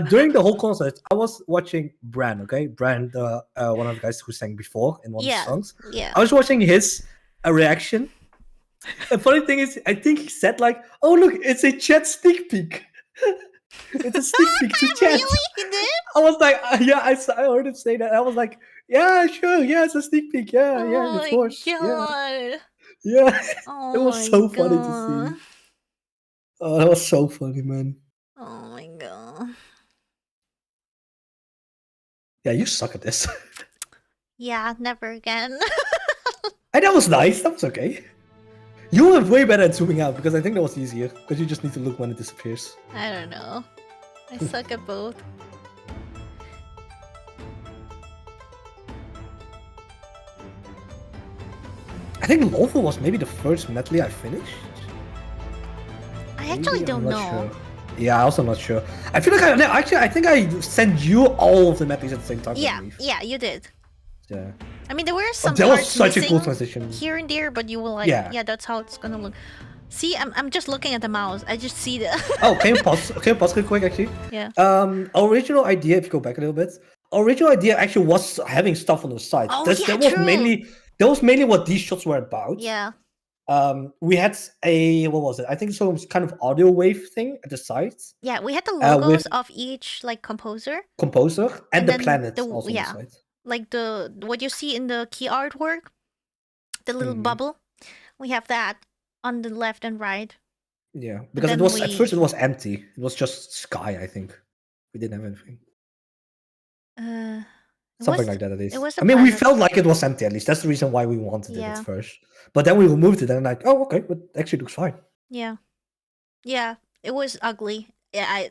During the whole concert, I was watching Bran, okay? Bran, one of the guys who sang before in one of the songs. Yeah. I was watching his reaction. The funny thing is, I think he said like, "Oh look, it's a chat sneak peek." It's a sneak peek to chat. Really? He did? I was like, yeah, I heard him say that. I was like, yeah, sure, yeah, it's a sneak peek. Yeah, Oh of course. my god. Yeah. Oh It was my so funny to god. see. Oh, that was so funny, man. Oh my god. Yeah, you suck at this. Yeah, never again. And that was nice. That was okay. You were way better at zooming out because I think that was easier because you just need to look when it disappears. I don't know. I suck at both. I think Lawful was maybe the first medley I finished. I actually Maybe, I'm don't not know. sure. Yeah, I'm also not sure. I feel like I think I sent you all of the medleys at the same time. I Yeah, believe. yeah, you did. Yeah. I mean, there were some that was parts such a cool missing transition. here and there, but you were like, Yeah. yeah, that's how it's gonna look. See, I'm just looking at the mouse. I just see the. Oh, can you pause real quick actually? Yeah. Original idea, if you go back a little bit, original idea actually was having stuff on the side. Oh, That yeah, was true. mainly what these shots were about. Yeah. We had what was it? I think some kind of audio wave thing at the sides. Yeah, we had the with- logos of each like composer, Composer and, And the then planets the- also yeah. on the side. like the what you see in the key artwork, the little Mhm. bubble. We have that on the left and right. Yeah, because it then was at we- first it was empty. It was just sky, I think. We didn't have anything. It Something was- like that at least. it was I a mean, we planet. felt like it was empty at least. That's the reason why we wanted it Yeah. at first. But then we removed it and like, oh, okay, but actually looks fine. Yeah, yeah. It was ugly. Yeah, I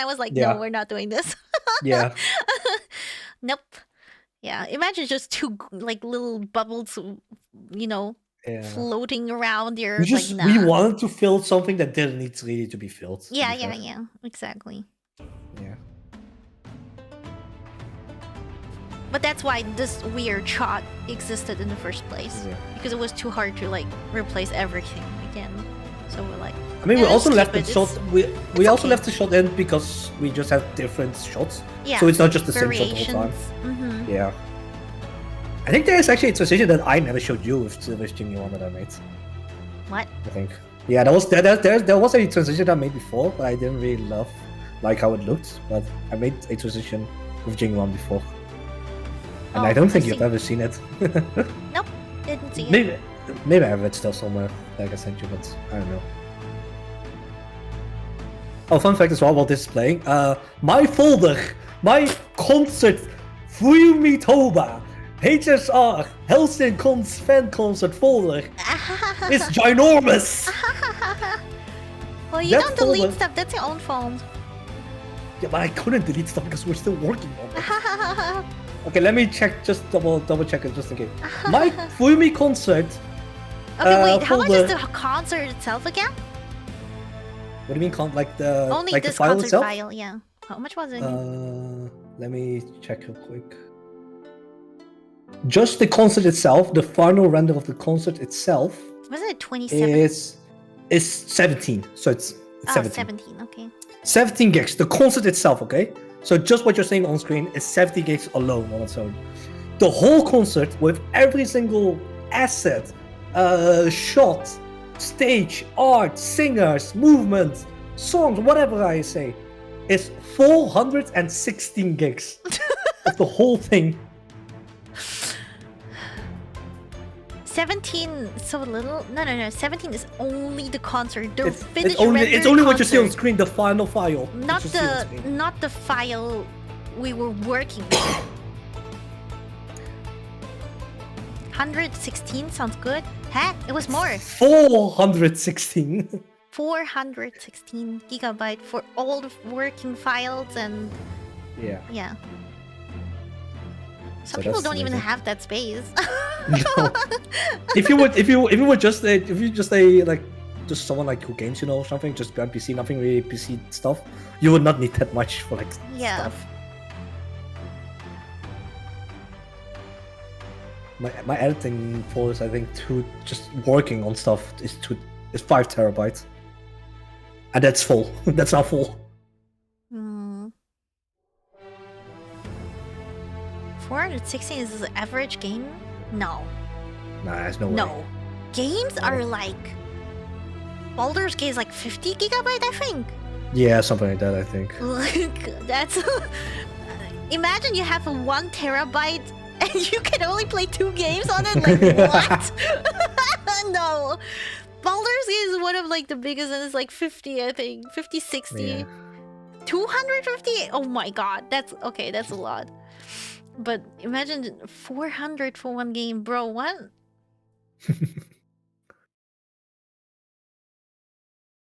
I was like, Yeah. no, we're not doing this. Yeah. Nope. Yeah, imagine just two like little bubbles, Yeah. floating around your. We just like, we nah. wanted to fill something that didn't need really to be filled. to Yeah, be yeah, fair. yeah. Exactly. Yeah. But that's why this weird shot existed in the first place, Yeah. because it was too hard to like replace everything again. So we're like, I mean, Yeah, we also let's left keep the it. shot. It's We also okay. left the shot in because we just have different shots. yeah, So it's not just the same shot the variations. whole time. Mm-hmm. Yeah. I think there is actually a transition that I never showed you with the Jimmy one that I made. What? I think. Yeah, there was a transition I made before, but I didn't really love. like how it looked, but I made a transition with Jingwan before. And Oh, I don't think I you've see. ever seen it. Nope, didn't see it. Maybe I have it still somewhere, like I sent you, but I don't know. Oh, fun fact as well while this is playing. My folder, my concert, Fuyumi Toba, HSR, Halcyon fan concert folder is ginormous! Well, you That don't delete folder- stuff. That's your own fault. Yeah, but I couldn't delete stuff because we're still working on it. Okay, let me check, just double check it just in case. My Fuyumi concert. Okay, wait. How much folder- is the concert itself again? What do you mean, like the Only like this the file concert itself? file, yeah. How much was it? Let me check real quick. Just the concert itself, the final render of the concert itself Was it 27? is 17. So it's 17. 17, okay. 17 gigs. The concert itself, okay? So just what you're seeing on screen is 70 gigs alone on its own. The whole concert with every single asset, shot, stage, art, singers, movement, songs, whatever I say, is 416 gigs of the whole thing. 17 so little? No. 17 is only the concert. The It's finished only rendered what you see on concert. screen, the final file. Not that you see on screen. not the file we were working with. 116 sounds good. Heck, it was more. 416. 416 gigabyte for all the working files and Yeah. yeah. So Some people that's don't even amazing. have that space. No. If you were just just someone like who games, or something, just on PC, nothing really PC stuff, you would not need that much for like Yeah. stuff. My editing force, I think, to just working on stuff is 5 terabytes, and that's full. That's not full. Hmm. 416 is the average game? No. Nah, there's no way. No. Games are like Baldur's Gate is like 50 gigabyte, I think. Yeah, something like that. I think. Like that's imagine you have a 1 terabyte and you can only play 2 games on it. Like what? No. Baldur's Gate is one of like the biggest and it's like 50, I think. 50, 60. Yeah. 250? Oh my god. That's okay, that's a lot. But imagine 400 for one game, bro. What?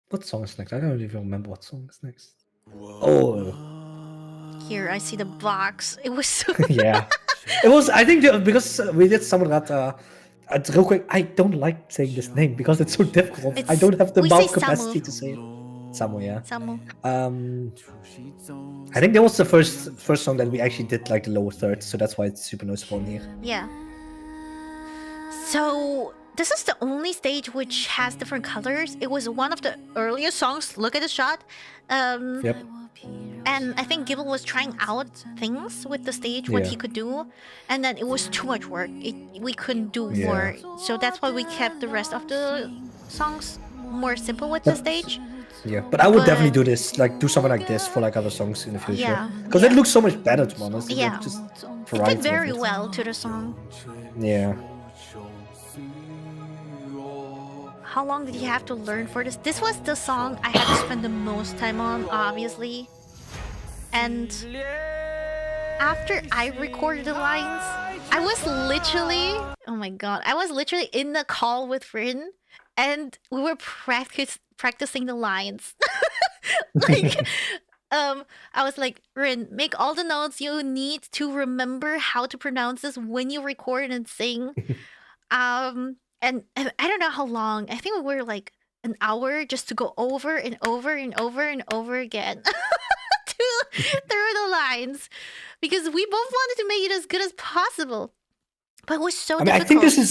What song is next? I don't even remember what song is next. Oh, Here, I see the box. It was so yeah. It was. I think because we did some of that. Real quick, I don't like saying this name because it's so difficult. I don't have the we say mouth capacity Samu. to say it. Samu, yeah. Samu. I think that was the first song that we actually did like the lower third, so that's why it's super noticeable in here. Yeah. So this is the only stage which has different colors. It was one of the earliest songs. Look at the shot. Yep. And I think Gibble was trying out things with the stage, what Yeah. he could do, and then it was too much work. We couldn't do Yeah. more, so that's why we kept the rest of the songs more simple with the stage. Yeah, but I would definitely But- do this, like do something like this for like other songs in the future. Yeah, Because yeah. it looks so much better, to be honest. Yeah. Like, just It variety fit of very it. well to the song. Yeah. How long did you have to learn for this? This was the song I had to spend the most time on, obviously. And after I recorded the lines, I was literally, oh my god, I was literally in the call with Rin, and we were practicing the lines. Like, I was like, Rin, make all the notes you need to remember how to pronounce this when you record and sing. And I don't know how long. I think we were like an hour just to go over and over and over and over again through the lines, because we both wanted to make it as good as possible. But it was so I mean, I difficult. think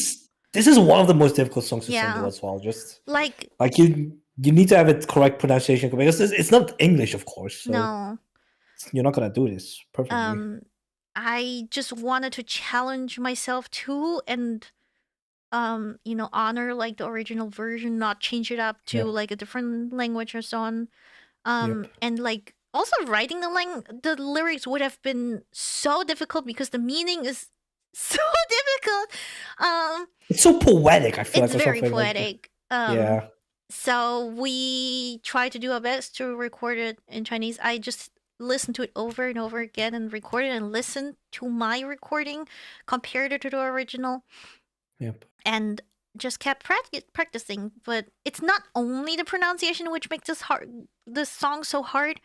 this is one of the most difficult songs to Yeah. sing as well. Just Like, like you need to have it correct pronunciation because it's not English, of course. So no. you're not gonna do this perfectly. I just wanted to challenge myself too, and honor like the original version, not change it up to Yep. like a different language or so on. Yep. And like also writing the lyrics would have been so difficult because the meaning is so difficult. It's so poetic, I feel It's like, or very something like poetic. yeah. So we try to do our best to record it in Chinese. I just listened to it over and over again and recorded and listened to my recording, compared it to the original, Yep. and just kept practicing. But it's not only the pronunciation which makes this song so hard.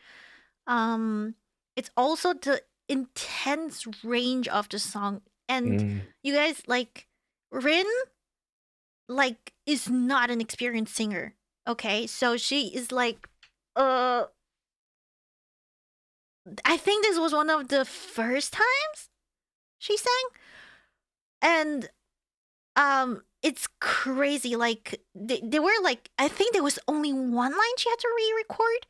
It's also the intense range of the song. And you guys, like, Rin, like, is not an experienced singer. Okay, so she is like, I think this was one of the first times she sang, and it's crazy. Like, they were like, I think there was only one line she had to re-record.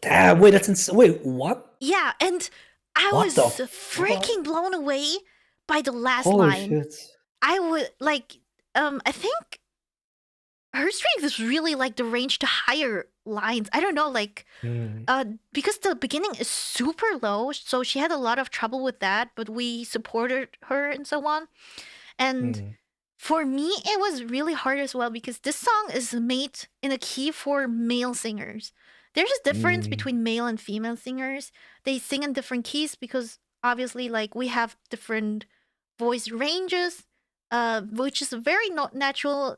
Damn, wait, wait, what? Yeah, and I What was the freaking blown away by the last Holy line. shit. I would like, I think her strength is really like the range to higher lines. I don't know, like, because the beginning is super low, so she had a lot of trouble with that, but we supported her and so on. And for me, it was really hard as well because this song is made in a key for male singers. There's a difference between male and female singers. They sing in different keys because obviously, like, we have different voice ranges, which is very not natural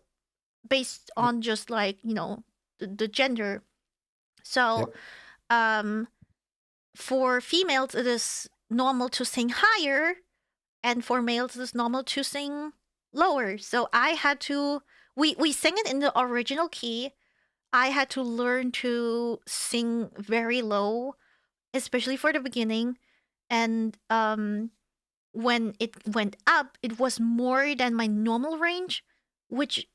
based on just, like, you know, the gender. So, for females, it is normal to sing higher, and for males, it is normal to sing lower. So I had to, we sang it in the original key. I had to learn to sing very low, especially for the beginning. And when it went up, it was more than my normal range, which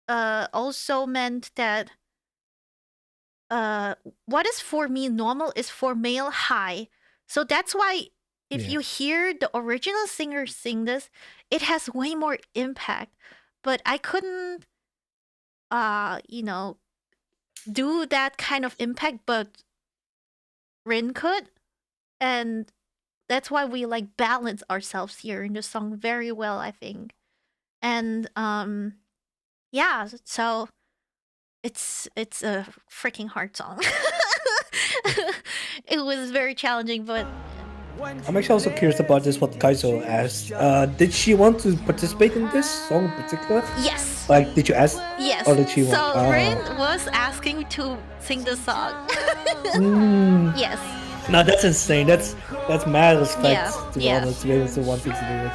also meant that what is for me normal is for male high. So that's why if you hear the original singer sing this, it has way more impact. But I couldn't, you know, do that kind of impact, but Rin could. And that's why we, like, balance ourselves here in the song very well, I think. And yeah, so it's a freaking hard song. It was very challenging, but I'm actually also curious about this, what Kaizo asked. Did she want to participate in this song in particular? yes. Like, did you ask? Yes. Or did she want? So Rin was asking to sing the song. Yes. No, that's insane. That's mad respect, Yeah, to be yeah. honest, to be able to want to do it.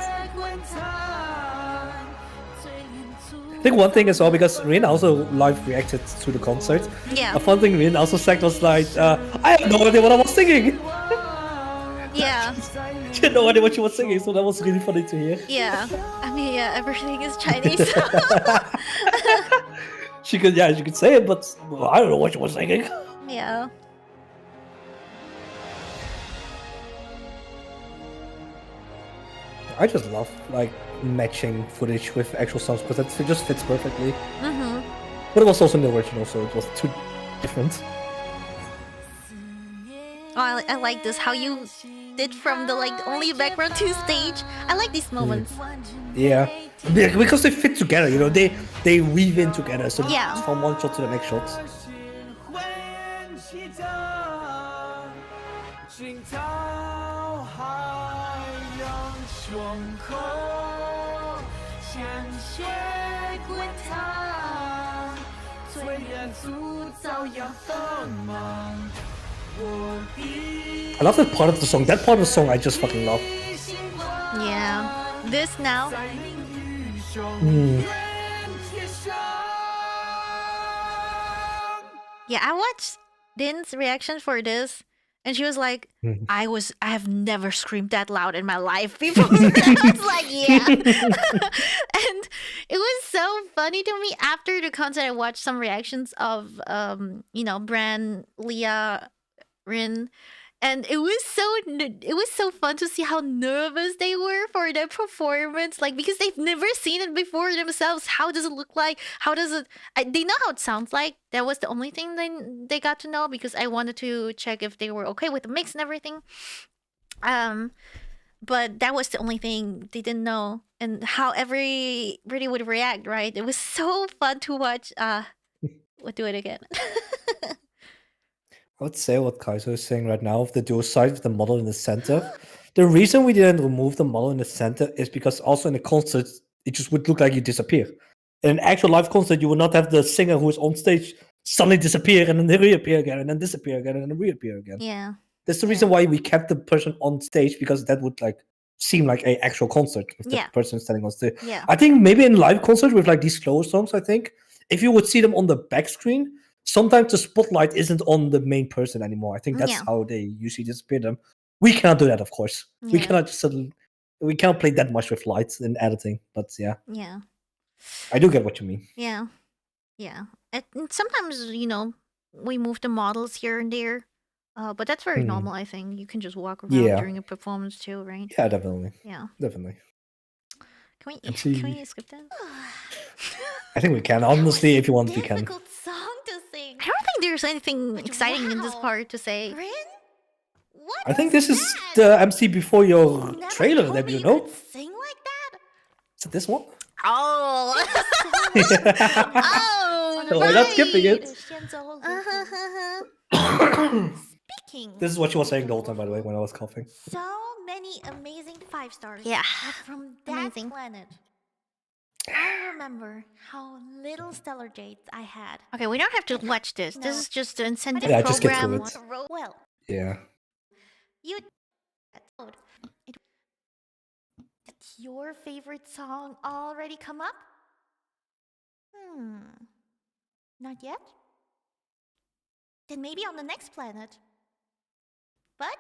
I think one thing as well, because Rin also live reacted to the concert. Yeah. A fun thing Rin also said was like, I have no idea what I was singing. Yeah. She had no idea what she was singing, so that was really funny to hear. Yeah. I mean, yeah, everything is Chinese. She could say it, but well, I don't know what she was singing. Yeah. I just love, like, matching footage with actual songs because it just fits perfectly. But it was also in the original, so it was too different. Oh, I like this. How you did from the, like, only background to stage. I like these moments. Yeah, because they fit together, you know, they weave in together, so Yeah. it's from one shot to the next shot. I love that part of the song. That part of the song I just fucking love. Yeah. This now. Yeah, I watched Din's reaction for this, and she was like, I have never screamed that loud in my life before. I was like, yeah. And it was so funny to me. After the concert, I watched some reactions of you know, Bran, Leah, Rin, And it was so fun to see how nervous they were for their performance, like because they've never seen it before themselves. How does it look like? How does it? They know how it sounds like. That was the only thing they got to know because I wanted to check if they were okay with the mix and everything. But that was the only thing they didn't know, and how everybody would react. Right? It was so fun to watch. We'll do it again. I would say what Kaiser is saying right now, of the dual side with the model in the center. The reason we didn't remove the model in the center is because also in a concert, it just would look like you disappear. In an actual live concert, you would not have the singer who is on stage suddenly disappear and then they reappear again and then disappear again and then reappear again. Yeah. That's the reason why we kept the person on stage, because that would like seem like a actual concert with the person standing on stage. Yeah. I think maybe in live concert with like these slower songs, I think if you would see them on the back screen, sometimes the spotlight isn't on the main person anymore. I think that's how they usually disappear them. We cannot do that, of course. We cannot just we cannot play that much with lights in editing. But yeah, I do get what you mean. Yeah. And sometimes we move the models here and there, but that's very normal. I think you can just walk around during a performance too, right? Yeah, definitely. Yeah. Definitely. Can we skip that? I think we can. Honestly, if you want, we can. Difficult song to sing. I don't think there's anything exciting in this wow. part to say. Rin? What I think was this is that? the MC before your Never trailer told debut, me you no? could sing like that? Is it this one? Oh. Oh, we're not skipping it. Speaking. This is what she was saying the whole time, by the way, when I was coughing. So many amazing 5 stars. Yeah. But from that Amazing. planet, I remember how little stellar jades I had. Okay, we don't have to watch this. This No. is just the incentive Yeah, just skip program. through it. Well, Yeah. you did your favorite song already come up? Not yet? Then maybe on the next planet. But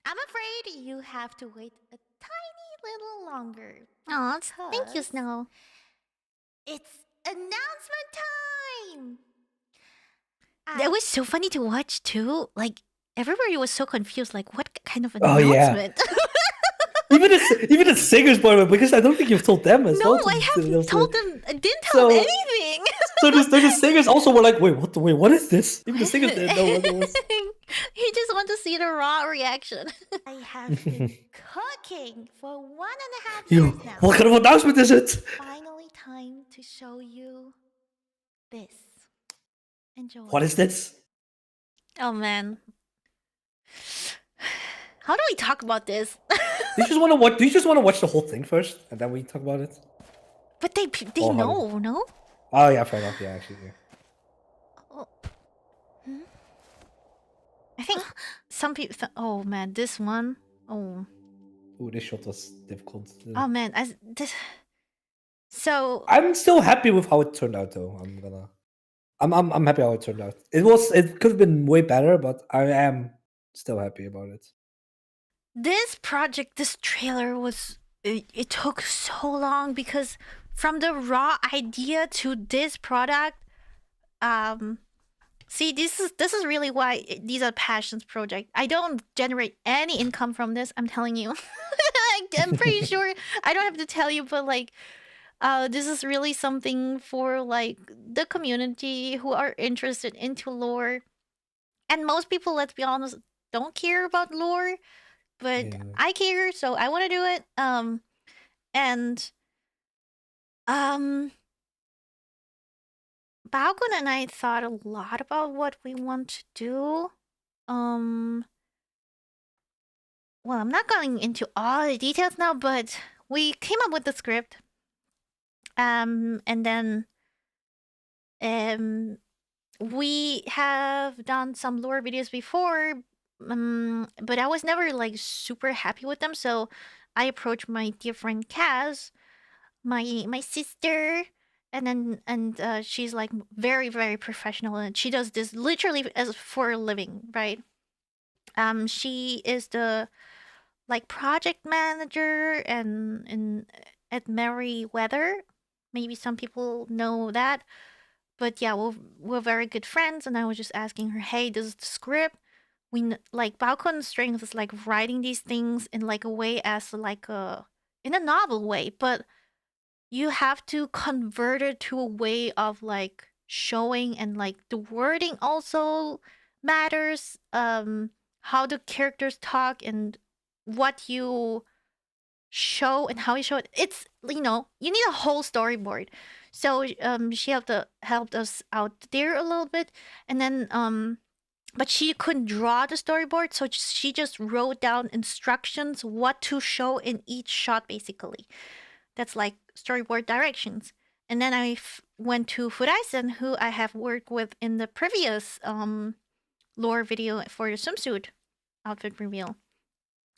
I'm afraid you have to wait a tiny little longer. Oh, thank you, because Snow. It's announcement time! That was so funny to watch too. Like everybody was so confused. Like, what kind of Oh, yeah. announcement? Even the singers, by the way, because I don't think you've told them as well. No, I haven't told them. I didn't tell them anything. So the singers also were like, wait, what is this? Even the singers didn't know what it was. You just want to see the raw reaction. I have been cooking for 1.5 Yo, years now. what kind of announcement is it? Finally time to show you this. Enjoy. What is this? Oh man. How do we talk about this? Do you just want to watch the whole thing first, and then we talk about it? But they Oh, know, no? Oh yeah, fair enough. Yeah, actually. Yeah. Oh. I think some people. Oh man, this one. Oh. Ooh, this shot was difficult. Oh man, So I'm still happy with how it turned out, though. I'm happy how it turned out. It could have been way better, but I am still happy about it. this project, this trailer was. It took so long because from the raw idea to this product, see, this is really why these are passions project. I don't generate any income from this. I'm telling you. I'm pretty sure I don't have to tell you, but like, this is really something for like the community who are interested into lore, and most people, let's be honest, don't care about lore, but Yeah. I care, so I want to do it. Balgun and I thought a lot about what we want to do. Well, I'm not going into all the details now, but we came up with the script. And then we have done some lore videos before, but I was never like super happy with them, so I approached my dear friend Kaz, my sister, and she's like very, very professional, and she does this literally as for a living, right? She is the like project manager and at Merryweather. Maybe some people know that, but yeah, we're very good friends, and I was just asking her, hey, this is the script. like Balkon's strength is like writing these things in like a way as like a in a novel way, but you have to convert it to a way of like showing, and like the wording also matters. How the characters talk and what you show and how you show it. It's, you know, you need a whole storyboard. So she helped us out there a little bit, and then but she couldn't draw the storyboard, so she just wrote down instructions what to show in each shot basically. That's like storyboard directions. And then I went to Furaisen, who I have worked with in the previous lore video for the swimsuit outfit reveal.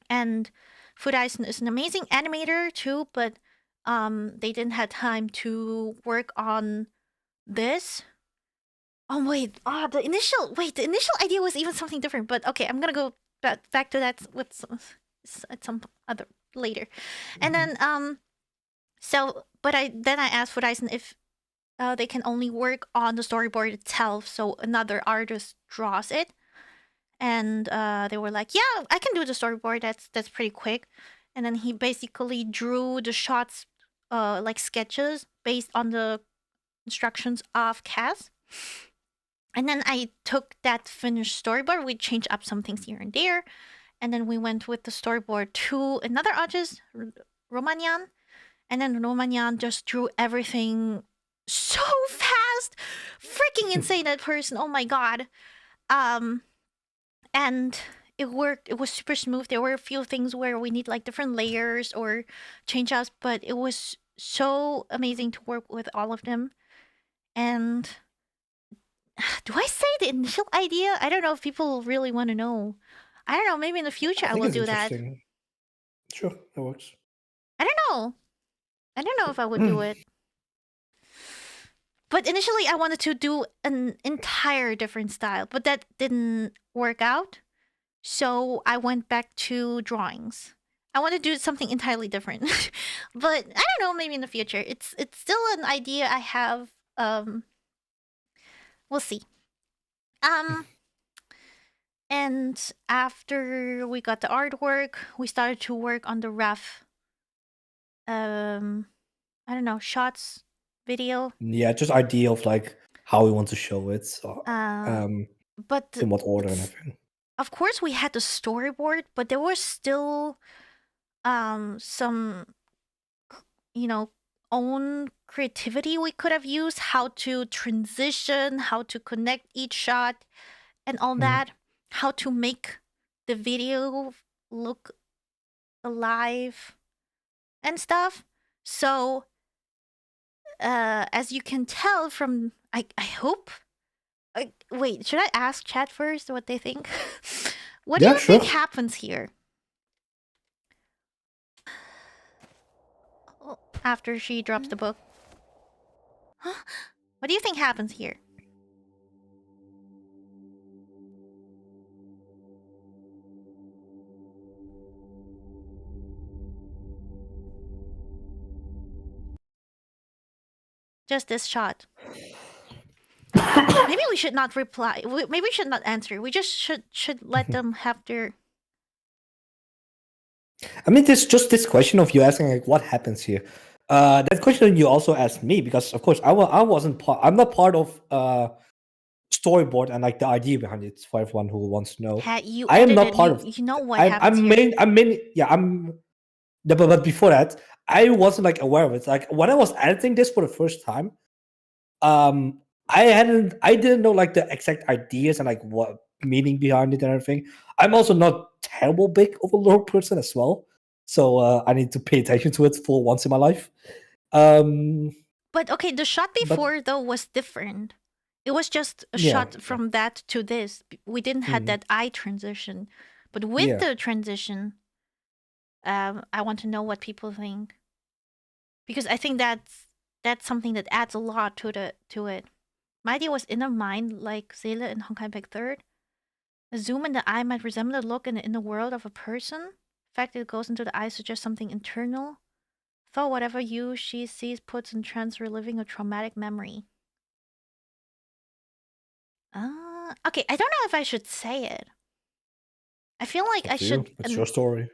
And Furaisen is an amazing animator too, but they didn't have time to work on this. Oh wait, the initial idea was even something different. But okay, I'm gonna go back to that with at some other later. And then so, but I asked Furaisen if they can only work on the storyboard itself, so another artist draws it. And they were like, "Yeah, I can do the storyboard. That's pretty quick." And then he basically drew the shots, like sketches based on the instructions of Cass. And then I took that finished storyboard. We changed up some things here and there, and then we went with the storyboard to another artist, Romanian. And then Romanian just drew everything so fast. Freaking insane, that person. Oh my god. And it worked. It was super smooth. There were a few things where we need like different layers or change ups, but it was so amazing to work with all of them. And do I say the initial idea? I don't know if people really want to know. I don't know. Maybe in the future I think will it's do that. interesting. Sure, that works. I don't know. I don't know if I would do it. But initially, I wanted to do an entire different style, but that didn't work out. So I went back to drawings. I want to do something entirely different, but I don't know. Maybe in the future, it's still an idea I have. We'll see. And after we got the artwork, we started to work on the rough. I don't know, shots video. Yeah, just idea of like how we want to show it. So, but in what order and everything. Of course, we had the storyboard, but there was still some, you know, own creativity we could have used, how to transition, how to connect each shot, and all that, how to make the video look alive and stuff. So as you can tell from I hope wait, should I ask chat first what they think? What do you think happens here? After she drops the book. Huh? What do you think happens here? Just this shot. Maybe we should not reply. Maybe we should not answer. We just should let them have their. I mean, there's just this question of you asking like, what happens here? That question you also asked me because, of course, I wasn't part. I'm not part of storyboard and like the idea behind it. For everyone who wants to know, I am not part of. You know what happens but before that, I wasn't like aware of it. Like when I was editing this for the first time, I didn't know like the exact ideas and like what meaning behind it and everything. I'm also not terrible big of a lore person as well, so I need to pay attention to it for once in my life. But okay, the shot before though was different. It was just a shot from that to this. We didn't have that eye transition, but with the transition, I want to know what people think, because I think that's something that adds a lot to it. My idea was inner mind, like Seele in Honkai Impact 3rd. A zoom in the eye might resemble the look in the inner world of a person. The fact that it goes into the eye suggests something internal. Thought whatever she sees puts in trance, reliving a traumatic memory. Okay, I don't know if I should say it. I feel like Up I to you. should. It's your story.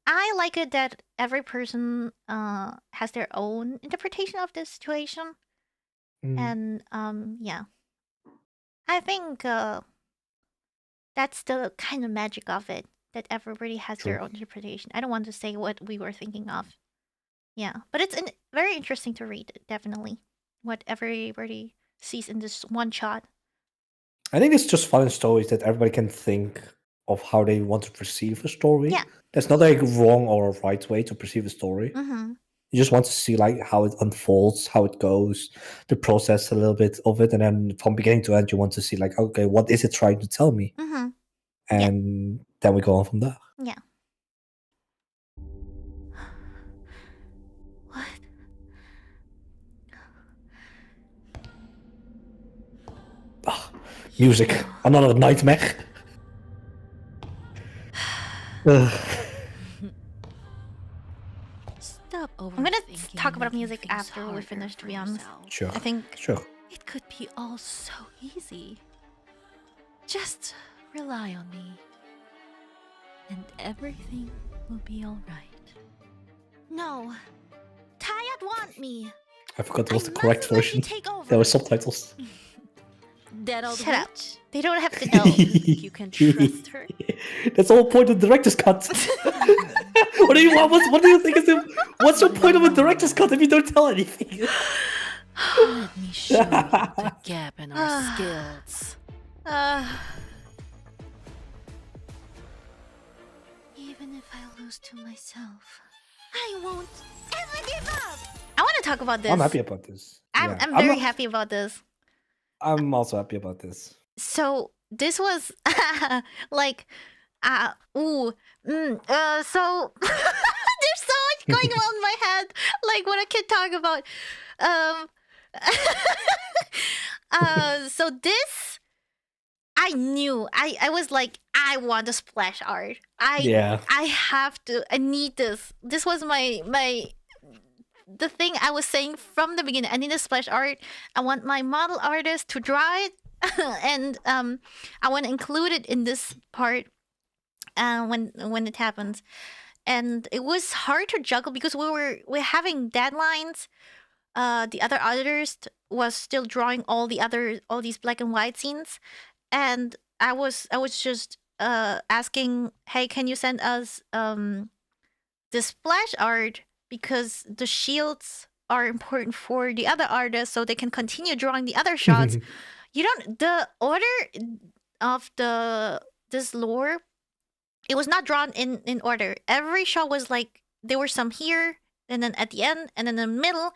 I like it that every person has their own interpretation of this situation, Mm, and yeah, I think that's the kind of magic of it, that everybody has their true. own interpretation. I don't want to say what we were thinking of. Yeah, but it's very interesting to read, definitely. What everybody sees in this one shot. I think it's just fun in stories that everybody can think of how they want to perceive a story. Yeah. There's not like a wrong or a right way to perceive a story. Mm-hmm. You just want to see like how it unfolds, how it goes, the process a little bit of it, and then from beginning to end, you want to see like, okay, what is it trying to tell me? Mm-hmm. And then we go on from there. Yeah. What? Music, another nightmare. Ugh. Stop I'm gonna overthinking talk and about making music things after we harder finish, to for be honest. yourself. Sure. I think Sure. It could be all so easy. Just rely on me, and everything will be alright. No. Tayat want me. I forgot that was I the correct mustn't let you version. take over. There were subtitles. That old Shut up. witch? They don't have to know. You can trust her. That's the whole point of the director's cut. What do you think is what's the point of a director's cut if you don't tell anything? Let me show you the gap in our skills. Even if I lose to myself, I won't ever give up. I want to talk about this. I'm happy about this. I'm Yeah. very not- happy about this. I'm also happy about this. So this was like so there's so much going on in my head, like what I can talk about. So this, I knew, I was like, I want a splash art. Yeah. I need this. This was the thing I was saying from the beginning. I need a splash art. I want my model artist to draw it, and I want to include it in this part when it happens. And it was hard to juggle because we're having deadlines. The other artist was still drawing all these black and white scenes, and I was just asking, hey, can you send us the splash art, because the shields are important for the other artists so they can continue drawing the other shots. The order of this lore, it was not drawn in order. Every shot was like, there were some here, and then at the end, and then in the middle,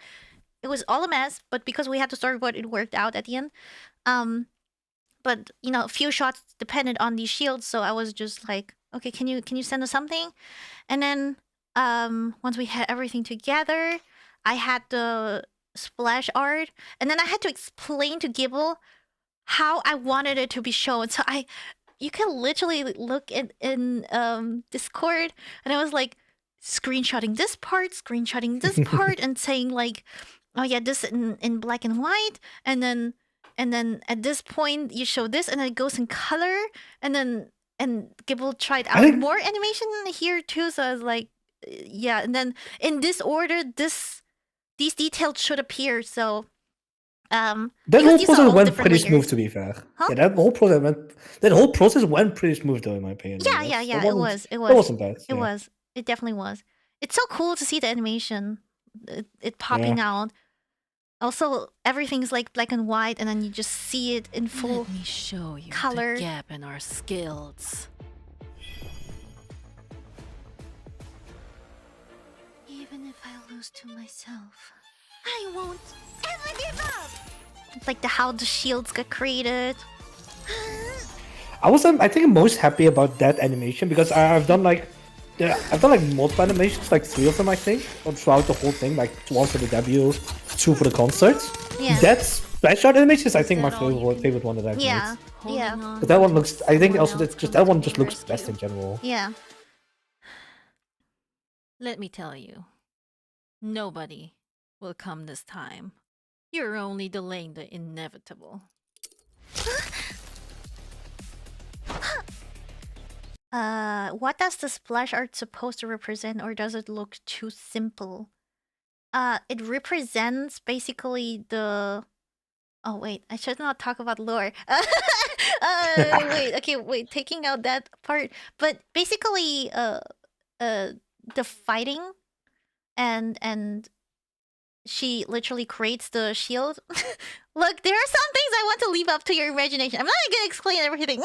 it was all a mess. But because we had to storyboard, it worked out at the end. But a few shots depended on these shields, so I was just like, okay, can you send us something? And then once we had everything together, I had the splash art, and then I had to explain to Gibble how I wanted it to be shown. So you can literally look in Discord, and I was like screenshotting this part, and saying like, oh yeah, this in black and white, and then at this point you show this, and then it goes in color, and Gibble tried out more animation here too. So I was like, yeah, and then in this order, these details should appear. So that whole process went pretty smooth, to be fair. Huh? Yeah, that whole process went pretty smooth, though, in my opinion. Yeah. It was. It wasn't bad. It was. It definitely was. It's so cool to see the animation, it popping out. Also, everything's like black and white, and then you just see it in full Let me show you color. the gap in our skills. Even if I lose to myself, I won't ever give up. It's like how the shields got created. I think I'm most happy about that animation because I've done like multiple animations, like 3 of them I think, throughout the whole thing, like 1 for the debut, 2 for the concert. Yeah. That splash art animation is I think my favorite one that I've Yeah. made. Yeah. But that one looks, I think also that one just looks best in general. Yeah. Let me tell you, nobody will come this time. You're only delaying the inevitable. What does the splash art supposed to represent, or does it look too simple? It represents basically the. Oh wait, I should not talk about lore. Wait, okay, wait, taking out that part. But basically, the fighting, and she literally creates the shield. Look, there are some things I want to leave up to your imagination. I'm not gonna explain everything.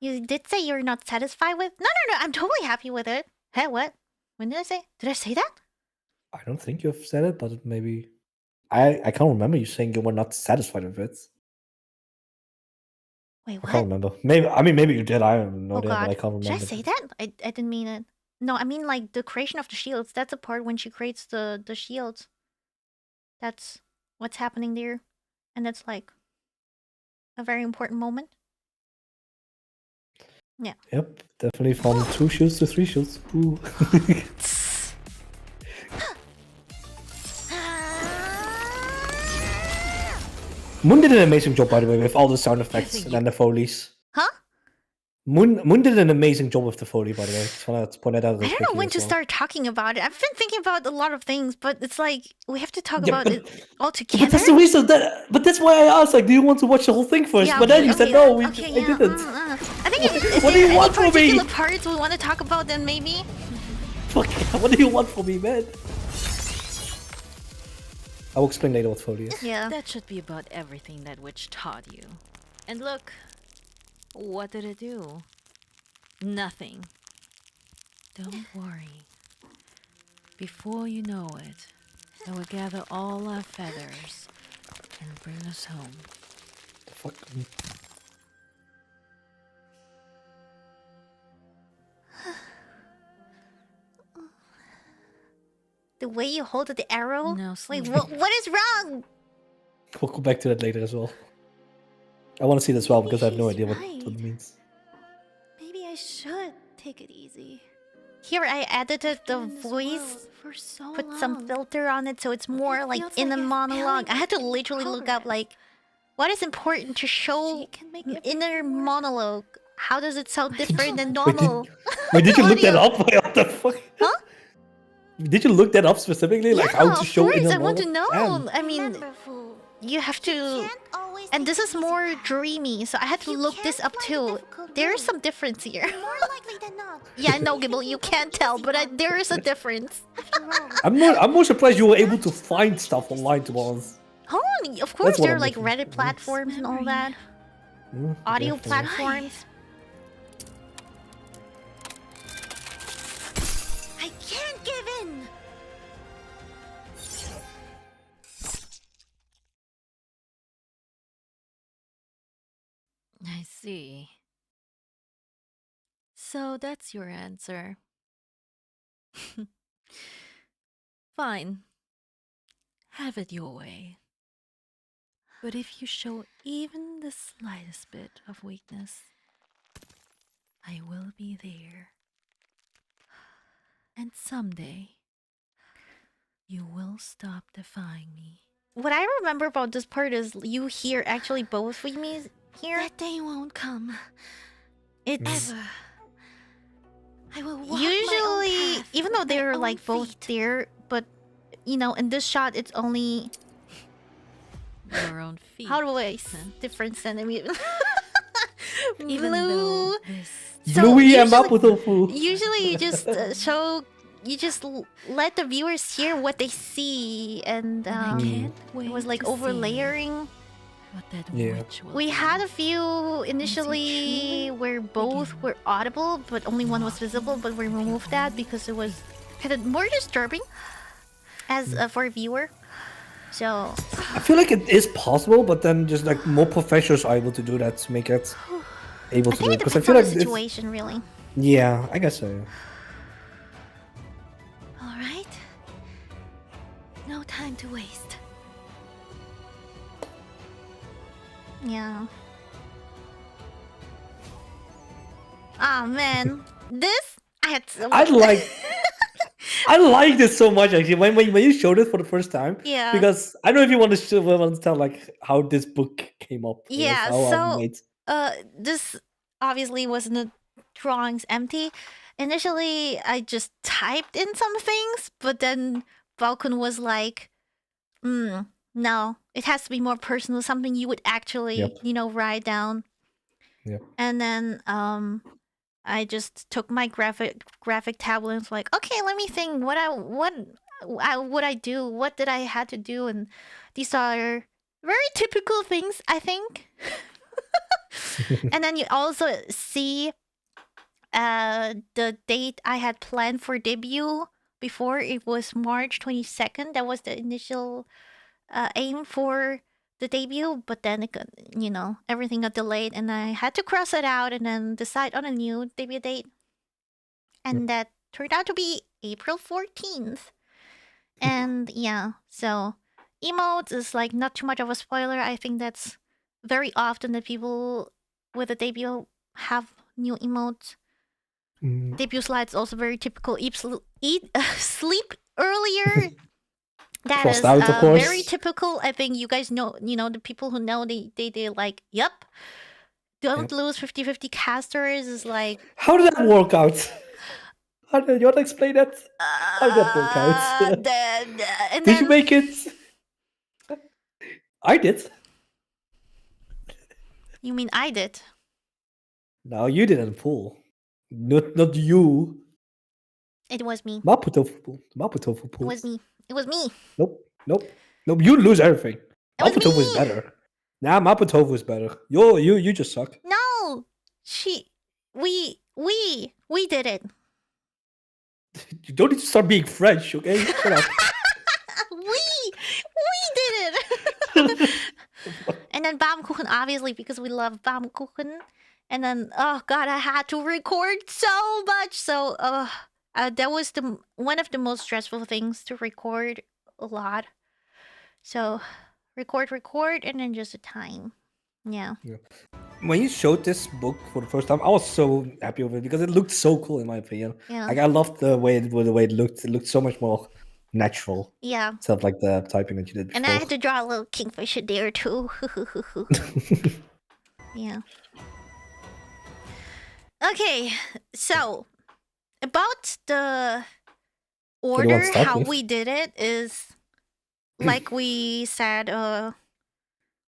You did say you're not satisfied with. No, no, no. I'm totally happy with it. Hey, what? When did I say? Did I say that? I don't think you've said it, but maybe I can't remember you saying you were not satisfied with it. Wait, I can't what? remember. Maybe you did. I have no Oh idea, but I God. can't Did I remember. say that? I didn't mean it. No, I mean like the creation of the shields. That's the part when she creates the shields. That's what's happening there, and that's like a very important moment. Yeah. Yep, definitely from 2 shields to 3 shields. Ooh. Moon did an amazing job, by the way, with all the sound effects and the Foleys. Huh? Moon did an amazing job with the Foley, by the way. Just wanted to point that out. I don't know when to start talking about it. I've been thinking about a lot of things, but it's like we have to talk about it all together. But that's the reason but that's why I asked, like, do you want to watch the whole thing first? Yeah, but then you said no, I okay, didn't. I think if What do there you are want any from me? particular parts we want to talk about, then maybe. Fuck, what do you want from me, man? I'll explain later what Foley is. Yeah. That should be about everything that witch taught you. And look, what did it do? Nothing. Don't worry. Before you know it, I will gather all our feathers and bring us home. The fuck? The way you hold the arrow? No, Wait, sleep. what is wrong? We'll go back to that later as well. I want to see that as well because I have no He's idea what right. it means. Maybe I should take it easy. Here I edited the Been in this voice, world for so put some long. filter on it so it's more like feels in like a I've monologue. I barely had to made literally look up progress. like what is important to show She can make inner everything work. monologue. How does it sound different than Wait, normal? did you look that Audio. up? What the fuck? Huh? Did you look that up specifically? Like how Yeah, to of show course, inner I want to monologue? know. Damn. I mean, Remember, fool. you have to. Can't always And take this the is easy more path. dreamy, so I had to You look this can't up find the too. difficult There is route. some difference here. More likely than not. Yeah, I know, You Gibble, can you take can't the tell, easy but one. there is a difference. After all, I'm more surprised you were able to find stuff online, to be honest. Oh, of course, what there are I'm like looking Reddit for. platforms and all that. Audio Definitely. platforms. I can't give in. I see. So that's your answer. Fine. Have it your way. But if you show even the slightest bit of weakness, I will be there. And someday, you will stop defying me. What I remember about this part is you hear actually both Fuyumis here. That day won't come. It's Ever. I will walk my own usually, path even though with my they're own like both feet. there, but you know, in this shot, it's only Your own feet. how do I huh? different centimeter? Even Blue. though this So Bluey and usually- Maputofu. Usually, you just you just let the viewers hear what they see, and I can't wait it was like to see overlayering. what that Yeah. witch will We do. had a few initially truly where both begin were audible, but only one was visible. But we removed that because it was kind of more disturbing as for a viewer. So I feel like it is possible, but then just like more professionals are able to do that to make it able I to do think it. it Because I depends feel on like the it's, situation, really. yeah, I guess so. All right. No time to waste. Yeah. Ah man, this I had so I'd like I like this so much actually. When you showed it for the first time, Yeah. because I don't know if you want to tell like how this book came up. Yes, Yeah, how so made. this obviously wasn't the drawings empty. Initially, I just typed in some things, but then Balkun was like, no, it has to be more personal, something you would actually, Yep. write down. Yep. And then I just took my graphic tablet and was like, okay, let me think what I do, what did I had to do, and these are very typical things, I think. And then you also see the date I had planned for debut before. It was March 22nd. That was the initial aim for the debut, but then it got, everything got delayed, and I had to cross it out and then decide on a new debut date. And that turned out to be April 14th. And yeah, so emotes is like not too much of a spoiler. I think that's very often that people with a debut have new emotes. Debut slides also very typical. Sleep earlier. That Crossed is out, of course. very typical. I think you guys know, the people who know, they like, yep. Don't lose 50-50 casters is like. How did that work out? How did you want to explain that? How did that work out? And Did you make it? I did. You mean I did? No, you didn't pull. Not you. It was me. Maputofu pulled. Maputofu It pulled. was me. It was me. Nope. You lose everything. It was Maputofu is me. better. Nah, Maputofu is better. You just suck. No, we did it. You don't need to start being French, okay? Shut up. we did it. And then Baumkuchen, obviously, because we love Baumkuchen. And then, oh god, I had to record so much. So, that was one of the most stressful things, to record a lot. So, record, and then just a time. Yeah. When you showed this book for the first time, I was so happy with it because it looked so cool, in my opinion. Yeah. Like I loved the way it looked. It looked so much more natural. Yeah. Stuff like the typing that you did before. And I had to draw a little kingfisher there too. Yeah. Okay, so about the order, how we did it is like we said.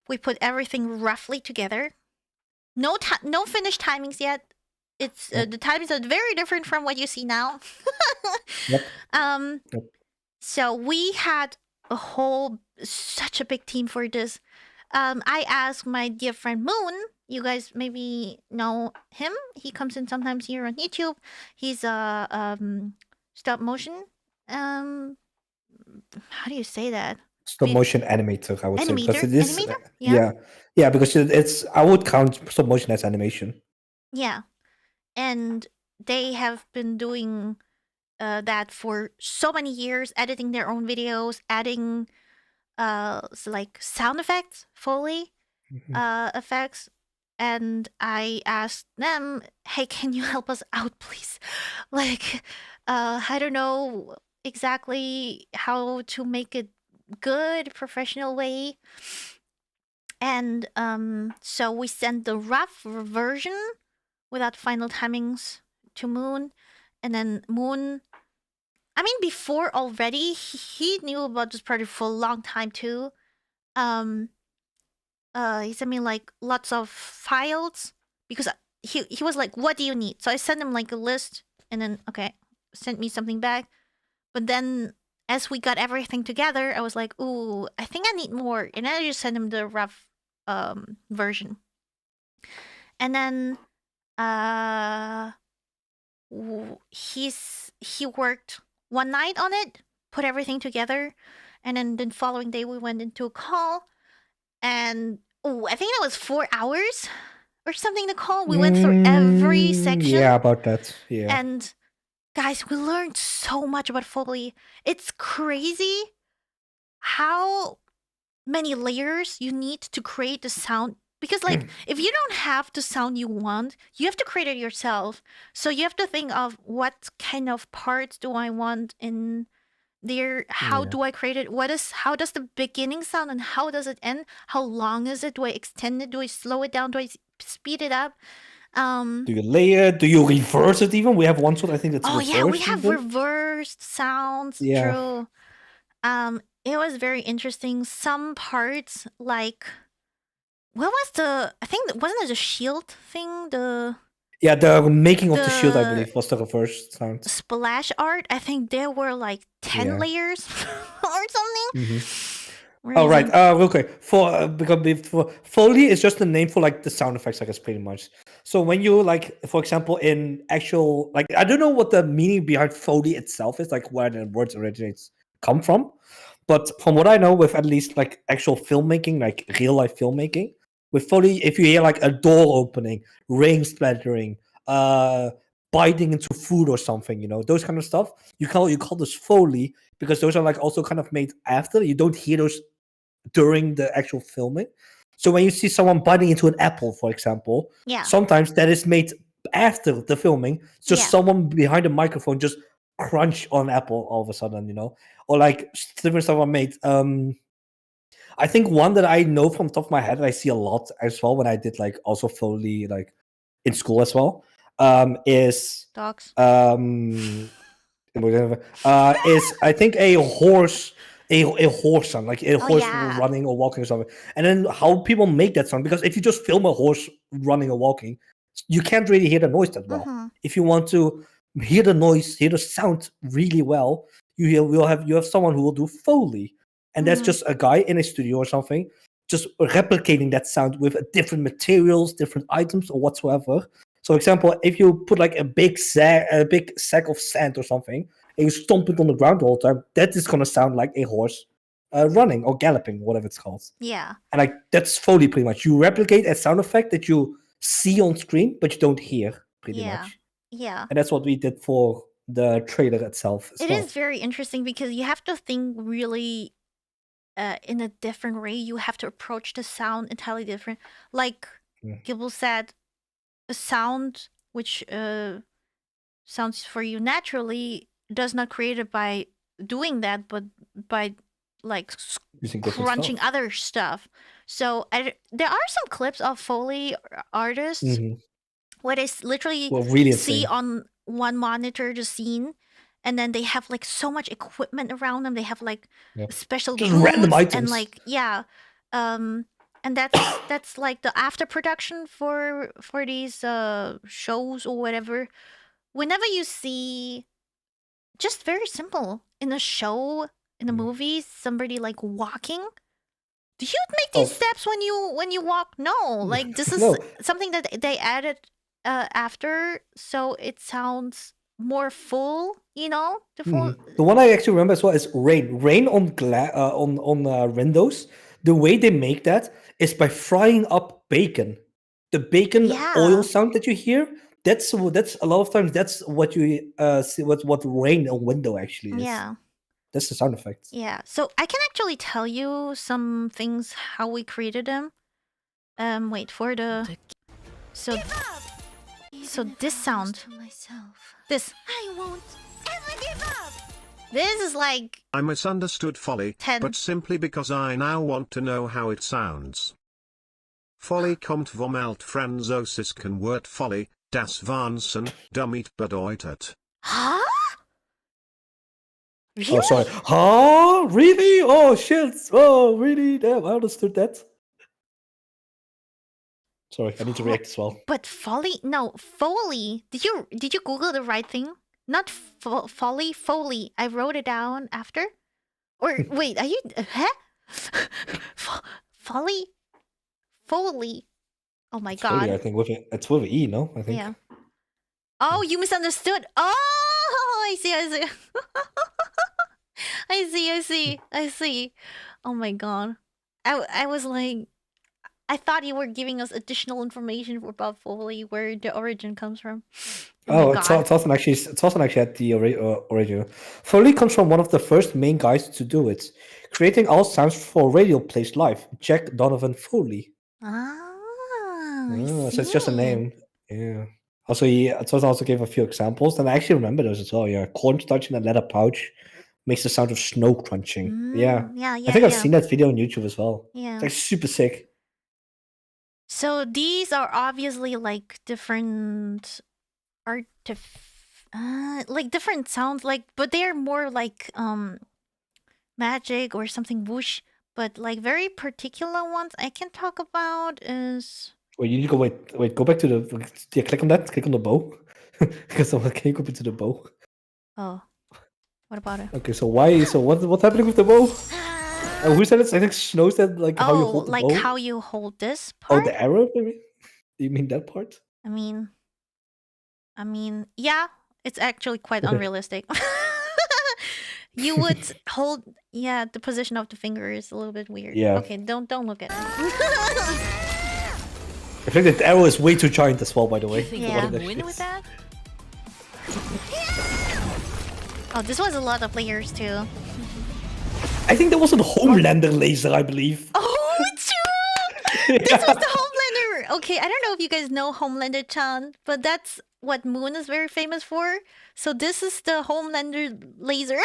We put everything roughly together. No finished timings yet. It's the timings are very different from what you see now. So we had such a big team for this. I asked my dear friend Moon. You guys maybe know him. He comes in sometimes here on YouTube. He's a stop motion. How do you say that? Stop motion animator, I would say. Because it is, animator? Yeah, because it's. I would count stop motion as animation. Yeah, and they have been doing that for so many years, editing their own videos, adding like sound effects, foley effects. And I asked them, hey, can you help us out, please? Like, I don't know exactly how to make it good, professional way. And so we sent the rough version without final timings to Moon. And then Moon, I mean, before already, he knew about this project for a long time too. He sent me like lots of files because he was like, what do you need? So I sent him like a list, and then sent me something back. But then as we got everything together, I was like, ooh, I think I need more. And then I just sent him the rough version. And then he worked one night on it, put everything together, and then the following day we went into a call. And I think that was 4 hours or something to call. We went through every section. Yeah, about that. Yeah. And guys, we learned so much about Foley. It's crazy how many layers you need to create the sound Because like if you don't have the sound you want, you have to create it yourself. So you have to think of what kind of parts do I want in there, how Yeah. do I create it, how does the beginning sound and how does it end, how long is it, do I extend it, do I slow it down, do I speed it up? Do you layer it? Do you reverse it even? We have one sort, I think, that's Oh reversed. yeah, we have even. reversed sounds. Yeah. True. It was very interesting. Some parts, like, what was the? I think wasn't it the shield thing? The Yeah, the making of the shield, I The- believe, was the reversed sound. splash art. I think there were like 10 Yeah. layers or something. Oh right, Reason- real quick. For Foley is just the name for like the sound effects, I guess, pretty much. So when you like, for example, in actual like, I don't know what the meaning behind Foley itself is, like where the words originates come from, but from what I know, with at least like actual filmmaking, like real life filmmaking, with Foley, if you hear like a door opening, rain splattering, biting into food or something, you know, those kind of stuff, you call this Foley because those are like also kind of made after. You don't hear those during the actual filming. So when you see someone biting into an apple, for example, Yeah. sometimes that is made after the filming. Just Yeah. someone behind the microphone just crunch on an apple all of a sudden, you know, or like different stuff are made. I think one that I know from the top of my head that I see a lot as well when I did like also Foley like in school as well, is Dogs. is I think a horse sound, like a horse yeah. running or walking or something. And then how people make that sound, because if you just film a horse running or walking, you can't really hear the noise that well. Mhm. If you want to hear the noise, hear the sound really well, you have someone who will do Foley. And that's Mhm. just a guy in a studio or something, just replicating that sound with different materials, different items, or whatsoever. So, example, if you put like a big sack of sand or something, and you stomp it on the ground all the time, that is gonna sound like a horse running or galloping, whatever it's called. Yeah. And like that's Foley pretty much. You replicate a sound effect that you see on screen, but you don't hear pretty Yeah. much. Yeah. And that's what we did for the trailer itself. As It well. is very interesting because you have to think really in a different way. You have to approach the sound entirely different. Like Gibble said, a sound which sounds for you naturally does not create it by doing that, but by like Using different crunching stuff. other stuff. So there are some clips of Foley artists Mhm. where they literally Well, really see insane. on one monitor the scene, and then they have like so much equipment around them. They have like Yeah. special Just random booths items. and like and that's like the after production for these shows or whatever. Whenever you see, just very simple, in a show, in a movie, somebody like walking, do you make these Oh. steps when you walk? No, like this is No. something that they added after, so it sounds more full, you know, the full. The one I actually remember as well is rain. Rain on windows. The way they make that is by frying up bacon. The bacon Yeah. oil sound that you hear. That's a lot of times that's what you see. What rain on window actually is. Yeah. That's the sound effect. Yeah. So I can actually tell you some things how we created them. Wait for the. So this sound. To myself. This I won't ever give up. this is like I misunderstood Folly, 10. but simply because I now want to know how it sounds. Folly kommt vom altfranzösischen Wort Folly, das Wahnsinn, damit bedeutet. huh? Really? Oh, sorry. Huh? Really? Oh shit! Oh, really? Damn, I understood that. Sorry, I need to react as well. But Foley? No, Foley. Did you Google the right thing? Not Foley, Foley. I wrote it down after. Or wait, are you? Huh? Foley, Foley. Oh my god. Foley, I think it's with an E, no? I think. Yeah. Oh, you misunderstood. Oh, I see. I see. Oh my god. I was like, I thought you were giving us additional information about Foley, where the origin comes from. Oh, my it's god. also actually at the original. Foley comes from one of the first main guys to do it, creating all sounds for radio plays live. Jack Donovan Foley. I Oh, so it's just a see. name. Yeah. Also, Tosa also gave a few examples, and I actually remember those as well. Yeah, cornstarch in a leather pouch makes the sound of snow crunching. Yeah, Yeah, I yeah, think I've yeah. seen that video on YouTube as well. Yeah. It's like super sick. So these are obviously like different like different sounds, like, but they're more like magic or something whoosh. But like very particular ones I can talk about is Wait, you need to go. Wait. Go back to the. Yeah, click on that. Click on the bow. Because can you go into the bow? oh, what about it? Okay, so why? So what's happening with the bow? Who said it? I think Snow said like how you Oh, hold the like bow. how you hold this Oh, part? the arrow. Maybe. Do you mean that part? I mean, yeah, it's actually quite unrealistic. You would hold, yeah, the position of the finger is a little bit weird. Yeah. Okay, don't look at it. I think that arrow is way too giant as well. By the way. You think Yeah. you can win with that? Oh, this was a lot of layers too. I think that was a Homelander laser. I believe. Oh, true! This was the Homelander! Okay, I don't know if you guys know Homelander-chan, but that's what Moon is very famous for. So this is the Homelander laser.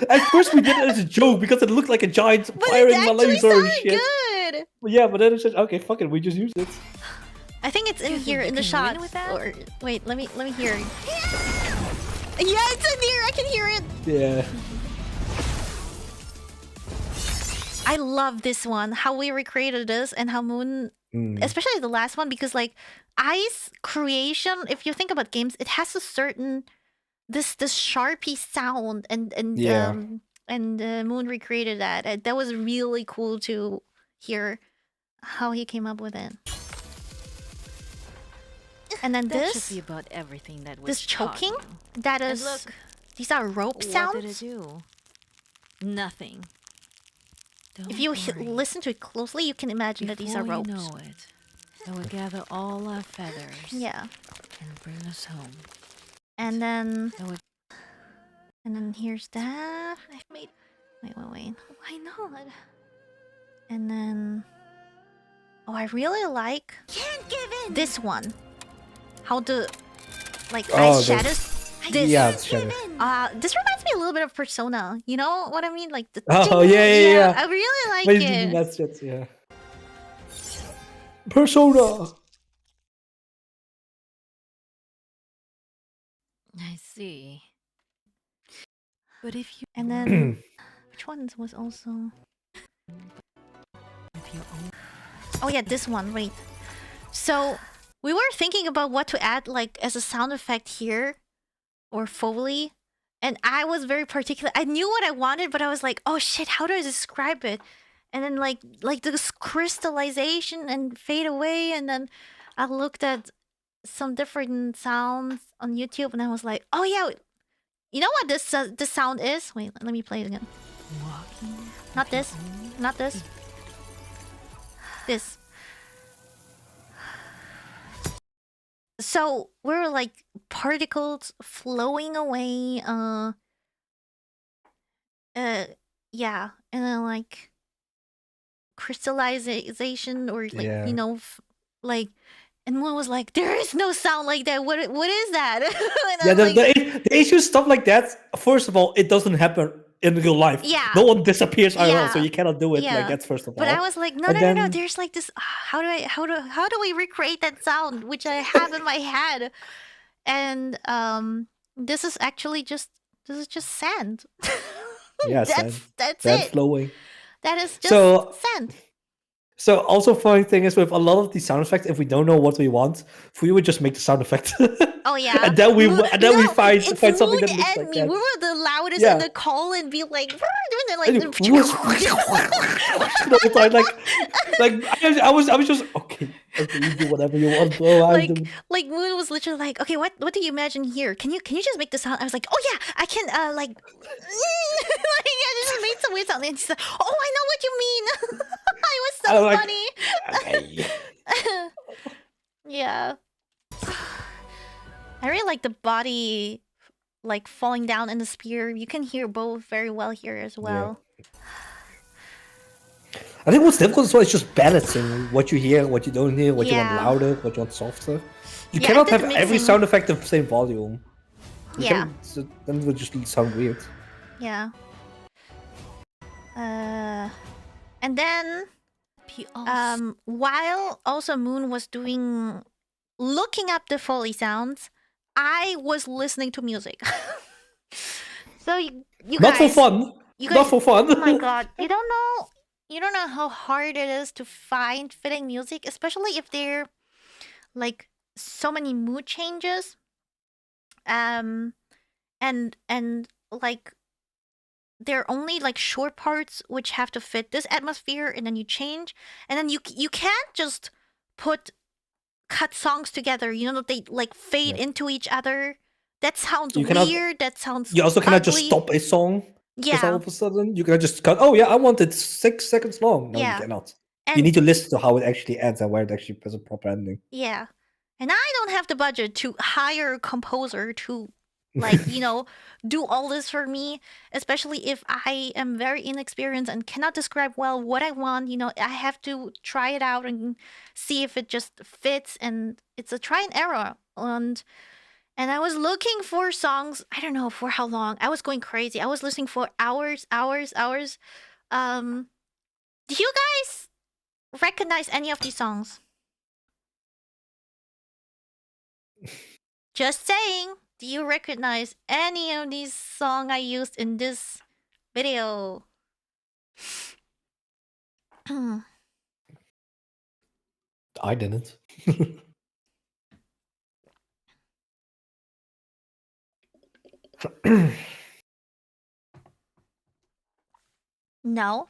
At first we did it as a joke because it looked like a giant But firing it my actually laser and sounded shit. good! But yeah, but then it's just okay. Fuck it, we just used it. I think it's in You here think in you the can win shot. with that? Or wait, let me hear it. Yeah, it's in here. I can hear it. Yeah. I love this one. How we recreated this and how Moon, especially the last one, because like Ice creation. If you think about games, it has a certain this sharpie sound, and Yeah. Moon recreated that. That was really cool to hear how he came up with it. And then That this should be about everything that this was taught choking, you. that And is look, these are rope what did it sounds. do? Nothing. Don't If you worry. listen to it closely, you can imagine that these are Before ropes. you know it, I will gather all our feathers Yeah. and bring us home. And then I would here's that. I've made wait. Why not? And then oh, I really like Can't give in. this one. How the like Oh, ice the- shadows. This Yeah, it's shadow. this reminds me a little bit of Persona. You know what I mean? Like the Oh, yeah. I really like Maybe it. that's it. Yeah. Persona. I see. But if you And then which one was also? with your own Oh yeah, this one. Wait. So we were thinking about what to add like as a sound effect here or Foley. And I was very particular. I knew what I wanted, but I was like, oh shit, how do I describe it? And then like this crystallization and fade away, and then I looked at some different sounds on YouTube and I was like, oh yeah, you know what this sound is? Wait, let me play it again. walking. Not this. Not this. This. So we're like particles flowing away. Yeah, and then like crystallization or like Yeah. you know, like. And one was like, "There is no sound like that. What is that?" And Yeah, I'm like, the issue stuff like that. First of all, it doesn't happen in real life. Yeah. No one disappears IRL, so Yeah. you cannot do it Yeah. like that's first of all. But I was like, no. And then- There's like this. How do we recreate that sound which I have in my head? And this is just sand. Yeah, that's sand it. flowing. That is just So- sand. So also funny thing is with a lot of these sound effects, if we don't know what we want, we would just make the sound effect. Oh yeah. and then we find it's something that Moon looks and like me. that. We were the loudest Yeah. in the call and be like, and then, And like it was- the whole time, like I was just okay. You do whatever you want, bro. like Moon was literally like, okay, what do you imagine here? Can you just make the sound? I was like, oh yeah, I can like, like I just made some weird sound. And she's like, oh, I know what you mean. It was so I'm like, funny. okay. Yeah. I really like the body like falling down in the spear. You can hear both very well here as well. I think what's difficult as well is just balancing what you hear, what you don't hear, what you want Yeah. louder, what you want softer. You Yeah, cannot I did have every mixing. sound effect the same volume. You Yeah. cannot- so then it would just sound weird. Yeah. And then while also Moon was looking up the Foley sounds, I was listening to music. So you Not for guys, fun. you Not guys, for fun. oh my god, you don't know how hard it is to find fitting music, especially if they're like so many mood changes. And like there are only like short parts which have to fit this atmosphere, and then you change, and then you can't just cut songs together. You know, they like fade Yeah. into each other. That sounds You cannot- weird. That sounds You also cannot just ugly. stop a song. Just all Yeah, of a sudden, you cannot just cut. Oh yeah, I want it 6 seconds long. No, Yeah. you cannot. and You need to listen to how it actually ends and where it actually has a proper ending. yeah, and I don't have the budget to hire a composer to like do all this for me, especially if I am very inexperienced and cannot describe well what I want. I have to try it out and see if it just fits, and it's a try and error. And I was looking for songs. I don't know for how long. I was going crazy. I was listening for hours. Do you guys recognize any of these songs? Just saying. Do you recognize any of these songs I used in this video? I didn't. No.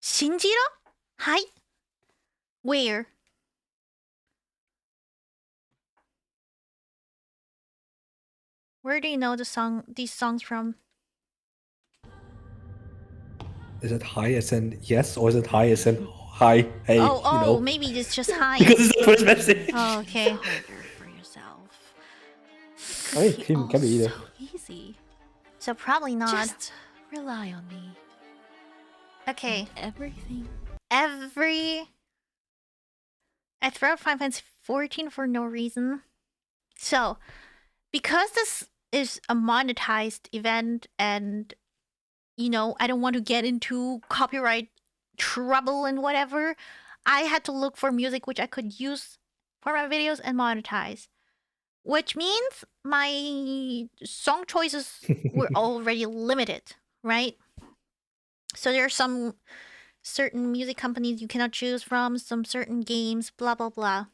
Shinjiro? Hi. Where? Where do you know these songs from? Is it high as in yes, or is it high as in hi, hey? Oh, maybe it's just hi. Because it's the first message. Oh, okay. Harder for yourself. I mean, it can be either. So easy. So probably not. Just rely on me. Okay. Everything. I throw out Final Fantasy 14 for no reason. So, because this is a monetized event, and I don't want to get into copyright trouble and whatever, I had to look for music which I could use for my videos and monetize. Which means my song choices were already limited, right? So there are some certain music companies you cannot choose from, some certain games, blah blah blah.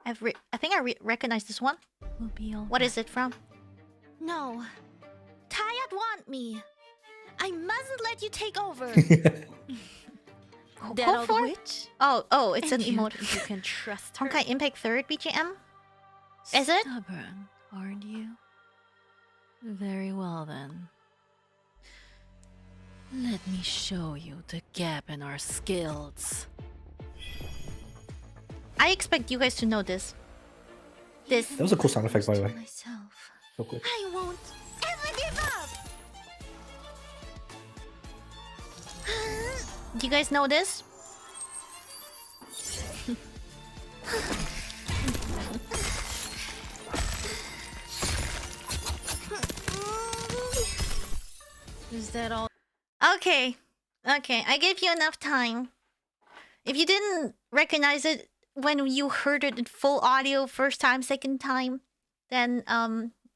I think I recognize this one. Will be all What is it from? No. Tayat want me. I mustn't let you take over. that old for? witch. Oh, it's an And you, emote. You can trust her. Honkai Impact 3rd BGM? Is it? Stubborn, aren't you? Very well then. Let me show you the gap in our skills. I expect you guys to know this. This. That was a cool sound effect, by the way. Myself. So cool. I won't ever give up. Do you guys know this? Is that all? Okay, I gave you enough time. If you didn't recognize it when you heard it in full audio first time, second time, then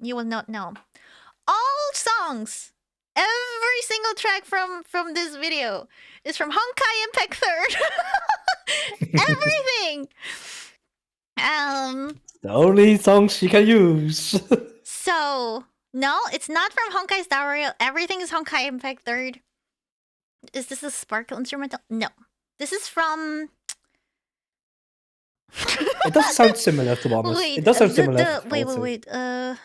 you will not know. All songs, every single track from this video is from Honkai Impact 3rd. Everything. The only songs you can use. So no, it's not from Honkai Star Rail. Everything is Honkai Impact 3rd. Is this a Sparkle instrumental? No. This is from. It does sound similar, to be honest. Wait, It does sound similar. I wait. would say.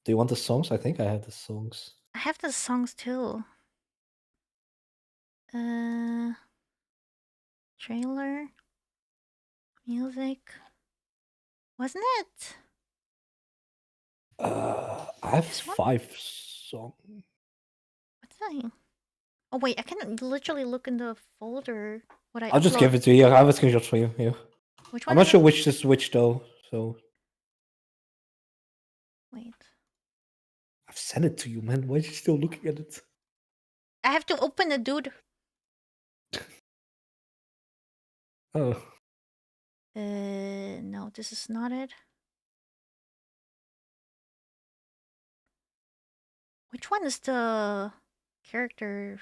Do you want the songs? I think I have the songs. I have the songs too. Trailer, music. Wasn't it? I have This one? 5 songs. What's that? Oh wait, I can literally look in the folder what I I'll just upload. give it to you. I have a screenshot for you. Yeah. Which I'm one not is sure it? which is which though. So Wait. I've sent it to you, man. Why are you still looking at it? I have to open it, dude. Oh, No, this is not it. Which one is the character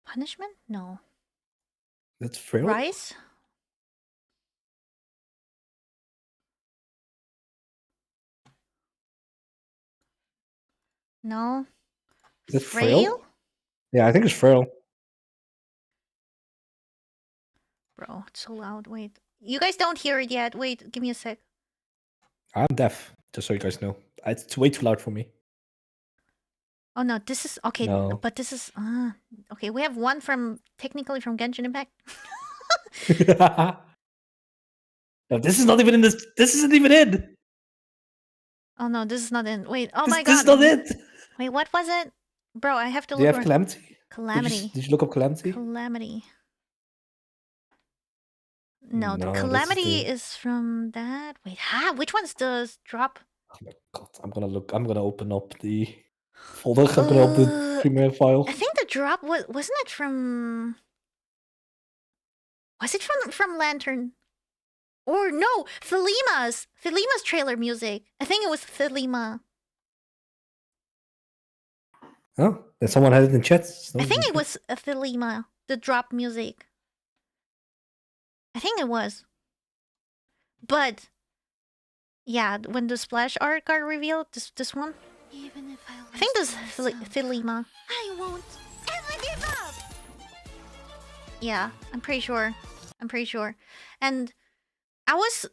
punishment? No. that's Frill. Rice? No. Is it Frail? Frill? Yeah, I think it's Frill. Bro, it's so loud. Wait. You guys don't hear it yet. Wait, give me a sec. I'm deaf, just so you guys know. It's way too loud for me. Oh no, this is okay, No. but this is okay. We have one from technically from Genshin Impact. No, this is not even in this. This isn't even in. Oh no, this is not in. Wait, oh This, my this is god. not it. Wait, what was it? Bro, I have to Do you look have around. Calamity? Calamity. Did you look up Calamity? Calamity. No, the No, Calamity this is is from that. Wait, which one's the drop? Oh my god, I'm gonna look. I'm gonna open up the folder. I'm gonna open the Premiere file. I think the drop wasn't it from. Was it from Lantern? Or no, Thelima's trailer music. I think it was Thelima. Oh, then someone had it in chat. I think it was a Thelima, the drop music. I think it was. But yeah, when the splash art got revealed, this one. Even if I think this is Thelima. I won't ever give up. Yeah, I'm pretty sure. And I was.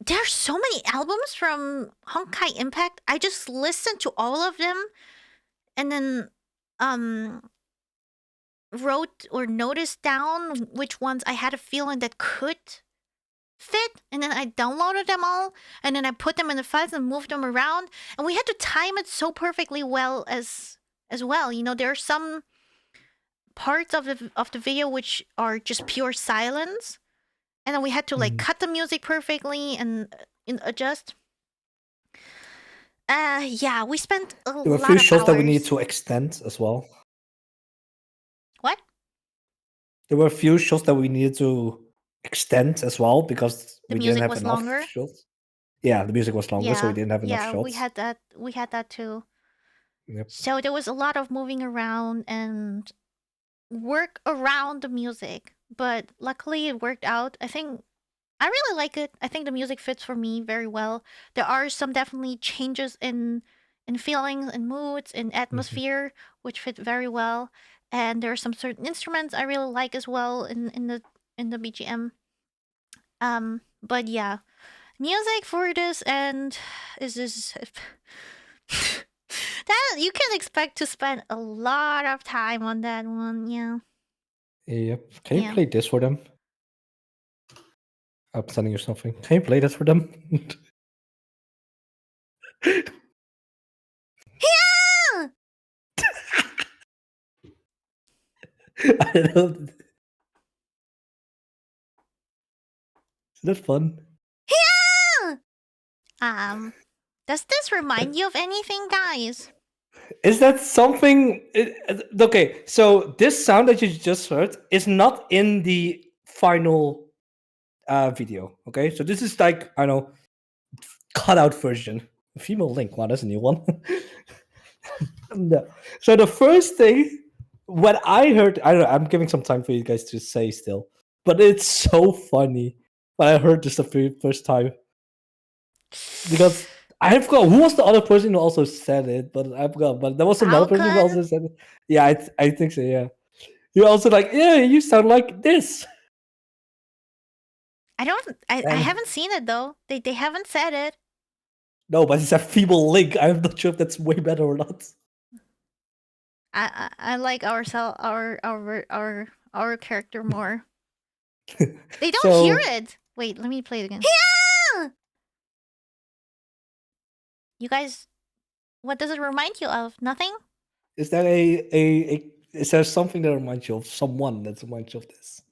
There's so many albums from Honkai Impact. I just listened to all of them, and then wrote or noticed down which ones I had a feeling that could fit, and then I downloaded them all, and then I put them in the files and moved them around, and we had to time it so perfectly well as well. You know, there are some parts of the video which are just pure silence, and then we had to like cut the music perfectly and adjust. Yeah, we spent a There were a lot few of shots hours. that we needed to extend as well. What? There were a few shots that we needed to extend as well because The we music didn't have was enough longer? shots. Yeah, the music was longer, so we Yeah, didn't have enough yeah, shots. we had that too. Yep. So there was a lot of moving around and work around the music, but luckily it worked out. I think I really like it. I think the music fits for me very well. There are some definitely changes in feelings and moods and atmosphere which fit very well, and there are some certain instruments I really like as well in the BGM. But yeah, music for this and is this that you can expect to spend a lot of time on that one. Yeah. Yep. Can you Yeah. play this for them? I'm sending you something. Can you play that for them? Yeah. I don't know. Is that fun? Yeah. Does this remind you of anything, guys? Is that something? Okay, so this sound that you just heard is not in the final video. Okay, so this is like, I don't know, cutout version. Female Link. Wow, that's a new one. No. So the first thing when I heard, I don't know, I'm giving some time for you guys to say still, but it's so funny when I heard this the first time because I forgot who was the other person who also said it, but I forgot. But there was another person who also said it. Yeah, I think so. Yeah, you also like, yeah, you sound like this. I haven't seen it though. They haven't said it. No, but it's a feeble link. I'm not sure if that's way better or not. I like our character more. They don't hear it. Wait, let me play it again. Yeah! You guys, what does it remind you of? Nothing? Is there is there something that reminds you of someone that reminds you of this?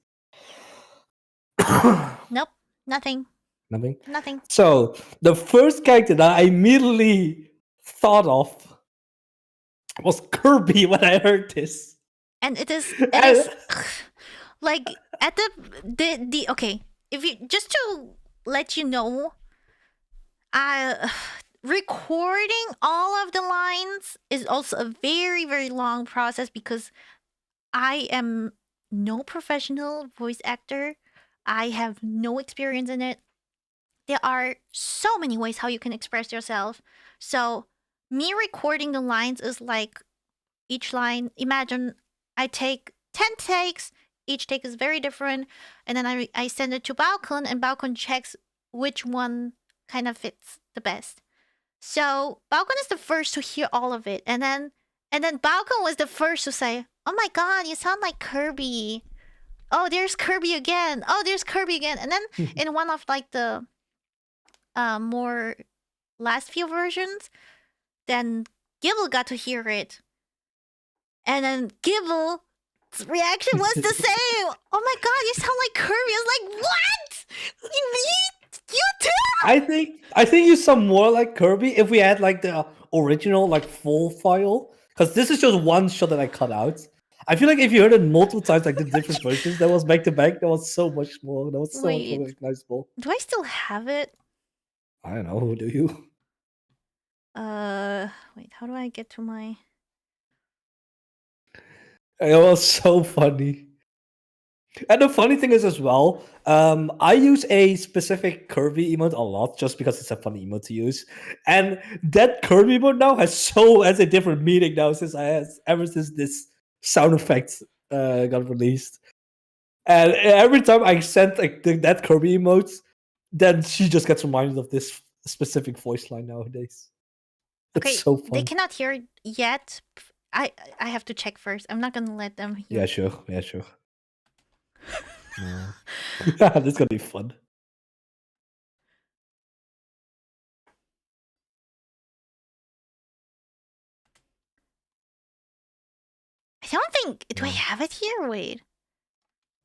Nope, nothing, Nothing. nothing. So the first character that I immediately thought of was Kirby when I heard this. And it is And- like at the okay. If you just to let you know, recording all of the lines is also a very very long process because I am no professional voice actor. I have no experience in it. There are so many ways how you can express yourself. So me recording the lines is like each line. Imagine I take 10 takes. Each take is very different, and then I send it to Balkon, and Balkon checks which one kind of fits the best. So Balkon is the first to hear all of it, and then Balkon was the first to say, "Oh my God, you sound like Kirby. Oh, there's Kirby again. Oh, there's Kirby again." And then in one of like the more last few versions, then Gibble got to hear it, and then Gibble's reaction was the same. "Oh my God, you sound like Kirby." I was like, "What? You too?" I think you sound more like Kirby if we had like the original like full file, because this is just one shot that I cut out. I feel like if you heard it multiple times, like the different versions that was back to back, that was so much more. That was so much more Wait. recognizable. Do I still have it? I don't know. Do you? Wait. How do I get to my? It was so funny. And the funny thing is as well, I use a specific Kirby emote a lot just because it's a funny emote to use. And that Kirby emote now has a different meaning now ever since this sound effect got released. And every time I send like that Kirby emote, then she just gets reminded of this specific voice line nowadays. It's Okay, so fun. they cannot hear it yet. I have to check first. I'm not gonna let them hear. Yeah, sure. Yeah, sure. No. This is gonna be fun. I don't think. Do I No. have it here? Wait.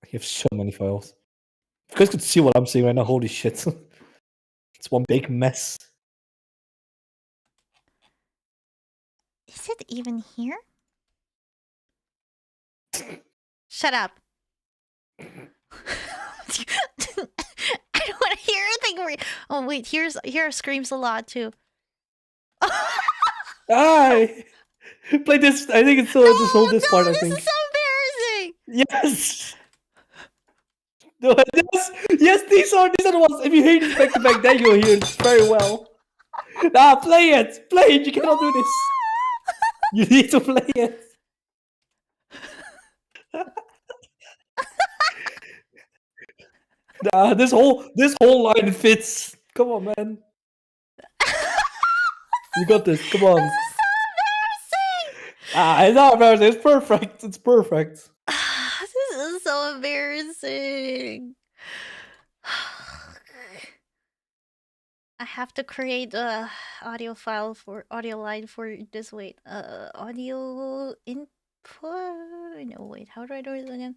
You have so many files. You guys could see what I'm seeing right now. Holy shit. It's one big mess. Is it even here? Shut up. I don't want to hear anything. Oh wait, here screams a lot too. Hi! Play this. I think it's still this part, I this think. is so embarrassing. Yes! No, yes, these are the ones. If you hear this back to back, then you'll hear it very well. Nah, play it! Play it! You cannot do this! You need to play it! Nah, this whole line fits. Come on, man. You got this. Come on. This is so embarrassing. It's not embarrassing. It's perfect. It's perfect. This is so embarrassing. I have to create a audio line for this. Wait, audio input. No, wait. How do I do it again?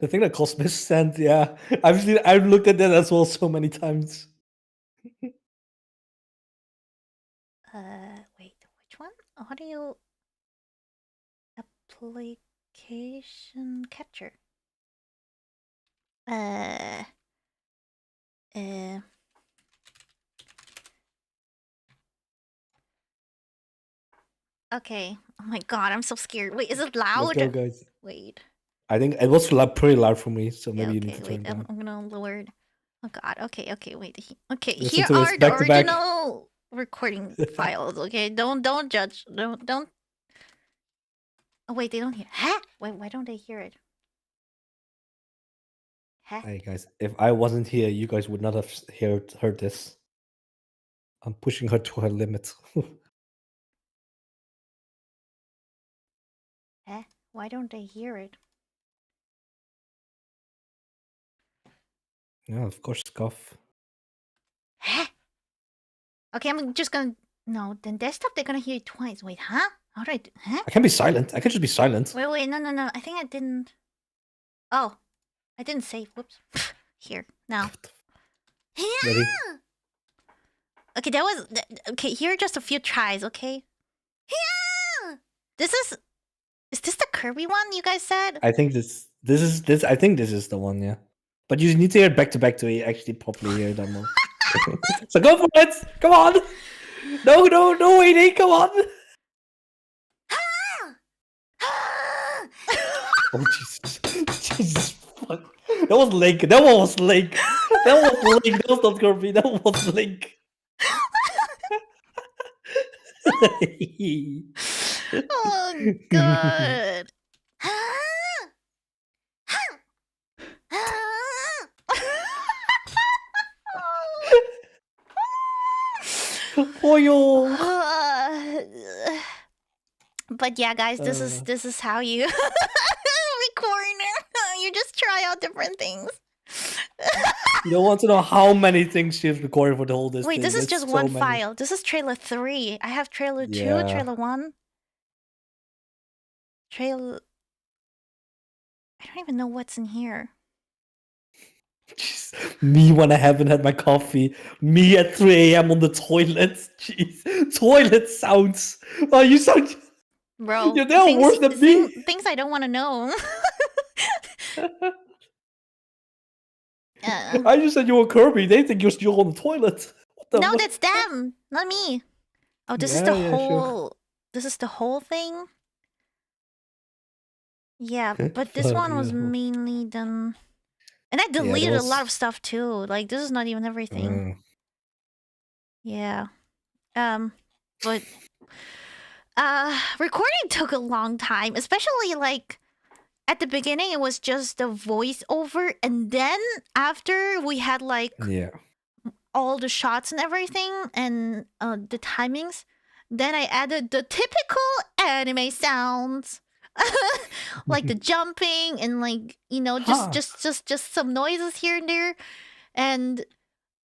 The thing that cost me cent, yeah. I've looked at that as well so many times. Wait. Which one? Audio application capture. Okay. Oh my god, I'm so scared. Wait, is it loud? Let's go, guys. Wait. I think it was pretty loud for me, so Yeah, maybe you okay, need to turn it wait. down. I'm gonna lower it. Oh god. Okay, wait. Okay, Listen here to this are the back to back. original recording files. Okay, don't judge. Don't. Oh wait, they don't hear. Huh? Wait, why don't they hear it? Huh? Hey guys, if I wasn't here, you guys would not have heard this. I'm pushing her to her limit. Huh? Why don't they hear it? Yeah, of course, scuff. Huh? Okay, I'm just gonna. No, then desktop they're gonna hear it twice. Wait, huh? How do I do? Huh? I can be silent. I can just be silent. Wait, no. I think I didn't. Oh, I didn't save. Whoops. Here now. Ready? Okay, that was okay. Here are just a few tries. Okay. This is this the Kirby one you guys said? I think this. I think this is the one. Yeah. But you need to hear it back to back to actually properly hear that more. So go for it. Come on. No, waiting. Come on. Oh Jesus! Jesus fuck! That was Link. That one was Link. That was Link. That was not Kirby. That was Link. Oh god. For you. But yeah, guys, this is how you record. You just try out different things. You don't want to know how many things she's recorded for the whole this Wait, thing. this is It's just so one many. file. This is trailer 3. I have trailer 2, Yeah. trailer 1. Trailer. I don't even know what's in here. Jeez. Me when I haven't had my coffee. Me at 3 a.m. on the toilet. Jeez. Toilet sounds. Oh, you sound. Bro, You're now worse than me. Things I don't want to know. I just said you were Kirby. They think you're still on the toilet. What the No, fuck? that's them, not me. Oh, this is Yeah, the yeah, sure. whole. This is the whole thing. Yeah, but this Fuck, one was yeah. mainly done, and I deleted a lot of stuff too. Like this is not even everything. Yeah. But recording took a long time, especially like at the beginning it was just the voiceover, and then after we had like Yeah. all the shots and everything and the timings, then I added the typical anime sounds. Like the jumping and like, you know, just some noises here and there. And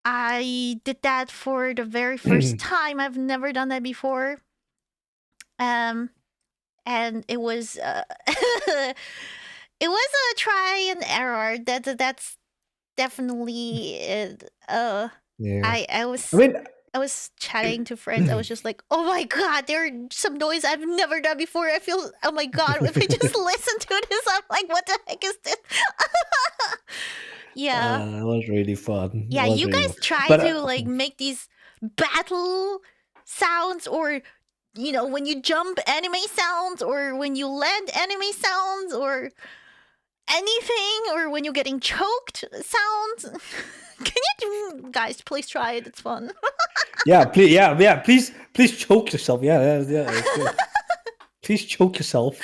I did that for the very first time. I've never done that before. And it was it was a try and error. That's definitely it. Yeah. I was chatting to friends. I was just like, "Oh my god, there are some noise I've never done before." I feel, oh my god, if I just listen to this, I'm like, "What the heck is this?" Yeah, It was really fun. yeah. It was You really guys fun. try But, to like make these battle sounds, or you know, when you jump, anime sounds, or when you land, anime sounds, or anything, or when you're getting choked sounds. Can you guys please try it? It's fun. yeah, please choke yourself. Yeah, it's good. Please choke yourself.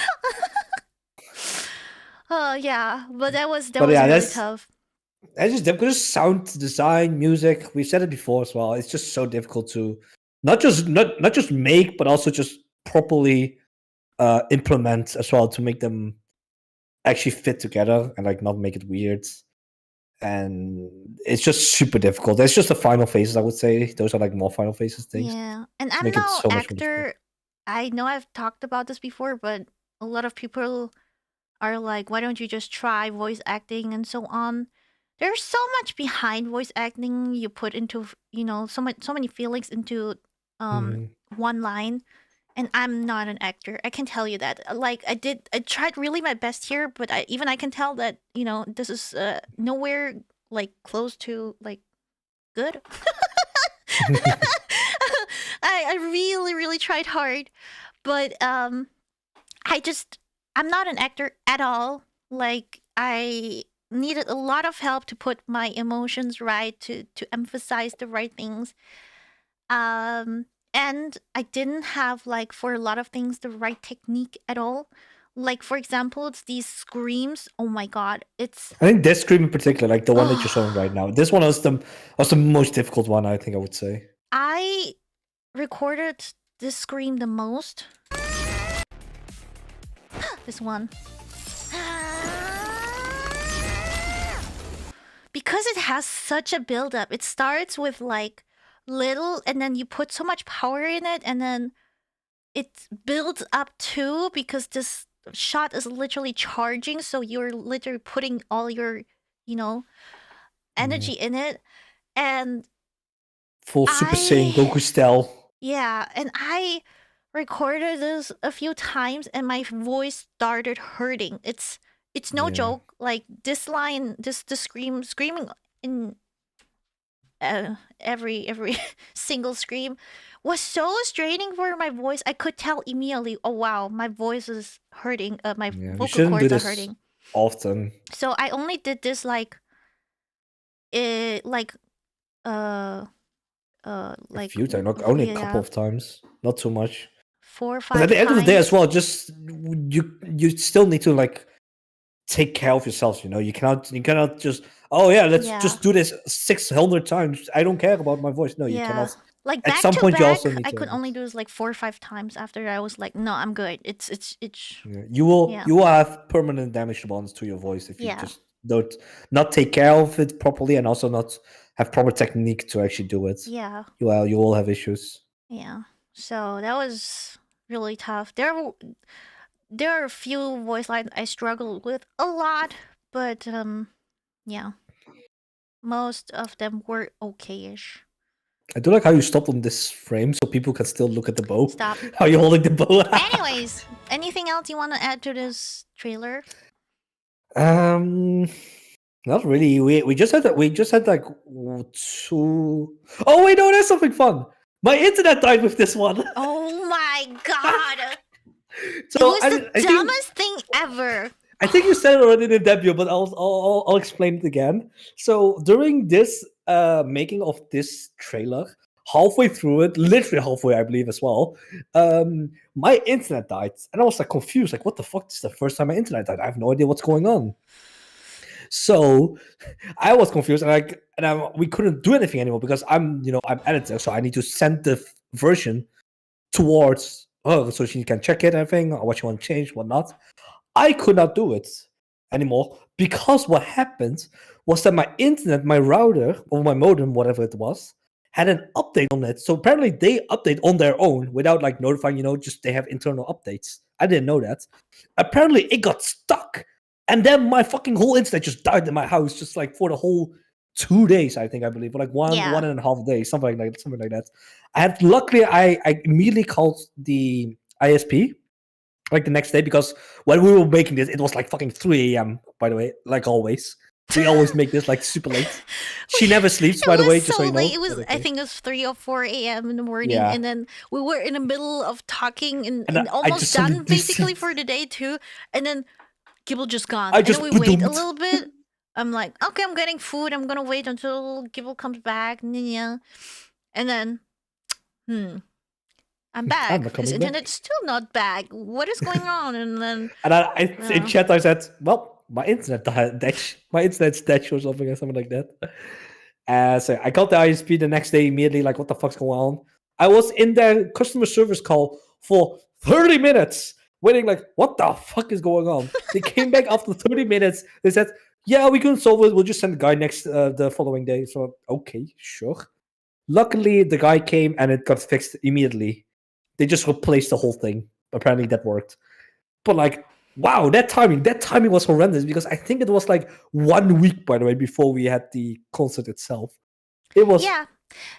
Yeah, but that was But really that's- tough. It's just difficult. Just sound design, music. We've said it before as well. It's just so difficult to not just make, but also just properly implement as well to make them actually fit together and like not make it weird. And it's just super difficult. It's just the final phases, I would say. Those are like more final phases things. Yeah, and I'm make it no so much more actor. I know I've talked about this before, but a lot of people are like, "Why don't you just try voice acting and so on?" There's so much behind voice acting. You put into, you know, so many feelings into one line. And I'm not an actor. I can tell you that. Like I tried really my best here, but I can tell that, you know, this is nowhere like close to like good. I really tried hard, but I'm not an actor at all. Like I needed a lot of help to put my emotions right, to emphasize the right things. And I didn't have, like, for a lot of things, the right technique at all. Like, for example, it's these screams. Oh my god, it's... I think this scream in particular, like the one that you're showing right now, this one was the most difficult one, I think I would say. I recorded this scream the most. This one. Because it has such a build-up. It starts with, like, little, and then you put so much power in it, and then it builds up too, because this shot is literally charging, so you're literally putting all your, energy in it. And Full Super Saiyan Goku style. yeah, and I recorded this a few times, and my voice started hurting. It's no joke. Like this line, the screaming in every single scream was so straining for my voice. I could tell immediately, oh wow, my voice is hurting. My Yeah, you vocal shouldn't do cords are this hurting. often. So I only did this like a few times, not only a yeah, couple of times, not too much. 4 or Because 5 at the end of the day, times. as well, just you still need to like take care of yourself. You cannot just let's Yeah. just do this 600 times. I don't care about my voice. No, you Yeah. cannot. Like At back some to point, you back, also need I to. could only do this like 4 or 5 times. After I was like, no, I'm good. It's Yeah. You will Yeah. you will have permanent damage bonds to your voice if you Yeah. just don't not take care of it properly and also not have proper technique to actually do it. Yeah. You will have issues. Yeah. So that was really tough. There are a few voice lines I struggled with a lot, but yeah. Most of them were okay-ish. I do like how you stopped on this frame so people can still look at the bow. Stop. How you holding the bow? Anyways, anything else you want to add to this trailer? Not really. We just had that. We just had like 2. Oh wait, no, there's something fun. My internet died with this one. Oh my god! So it was I the think- dumbest thing ever. I think you said it already in the debut, but I'll explain it again. So during this making of this trailer, halfway through it, literally halfway, I believe as well, my internet died, and I was like confused, like what the fuck? This is the first time my internet died. I have no idea what's going on. So I was confused, and we couldn't do anything anymore because I'm editor, so I need to send the version towards her so she can check it, everything, or what she want to change, whatnot. I could not do it anymore because what happened was that my internet, my router, or my modem, whatever it was, had an update on it. So apparently they update on their own without like notifying, just they have internal updates. I didn't know that. Apparently it got stuck. And then my fucking whole internet just died in my house, just like for the whole 2 days, I believe, or like one and a half days, something like that. Luckily I immediately called the ISP like the next day, because when we were making this, it was like fucking 3 a.m. by the way, like always. We always make this like super late. She never sleeps, by the way, just so you know. It was, I think it was 3 or 4 a.m. in the morning, and then we were in the middle of talking and almost done basically for the day too, and then Gibble just gone. And then we wait a little bit. I'm like, okay, I'm getting food. I'm gonna wait until Gibble comes back. And then, I'm back. His internet's still not back. What is going on? And then, in chat I said, well, my internet died. My internet's dead or something like that. So I got the ISP the next day immediately. Like, what the fuck's going on? I was in their customer service call for 30 minutes. Waiting, like, what the fuck is going on? They came back after 30 minutes. They said, yeah, we couldn't solve it. We'll just send the guy the following day. So, okay, sure. Luckily, the guy came and it got fixed immediately. They just replaced the whole thing. Apparently, that worked. But, like, wow, that timing was horrendous, because I think it was, like, 1 week, by the way, before we had the concert itself. It was...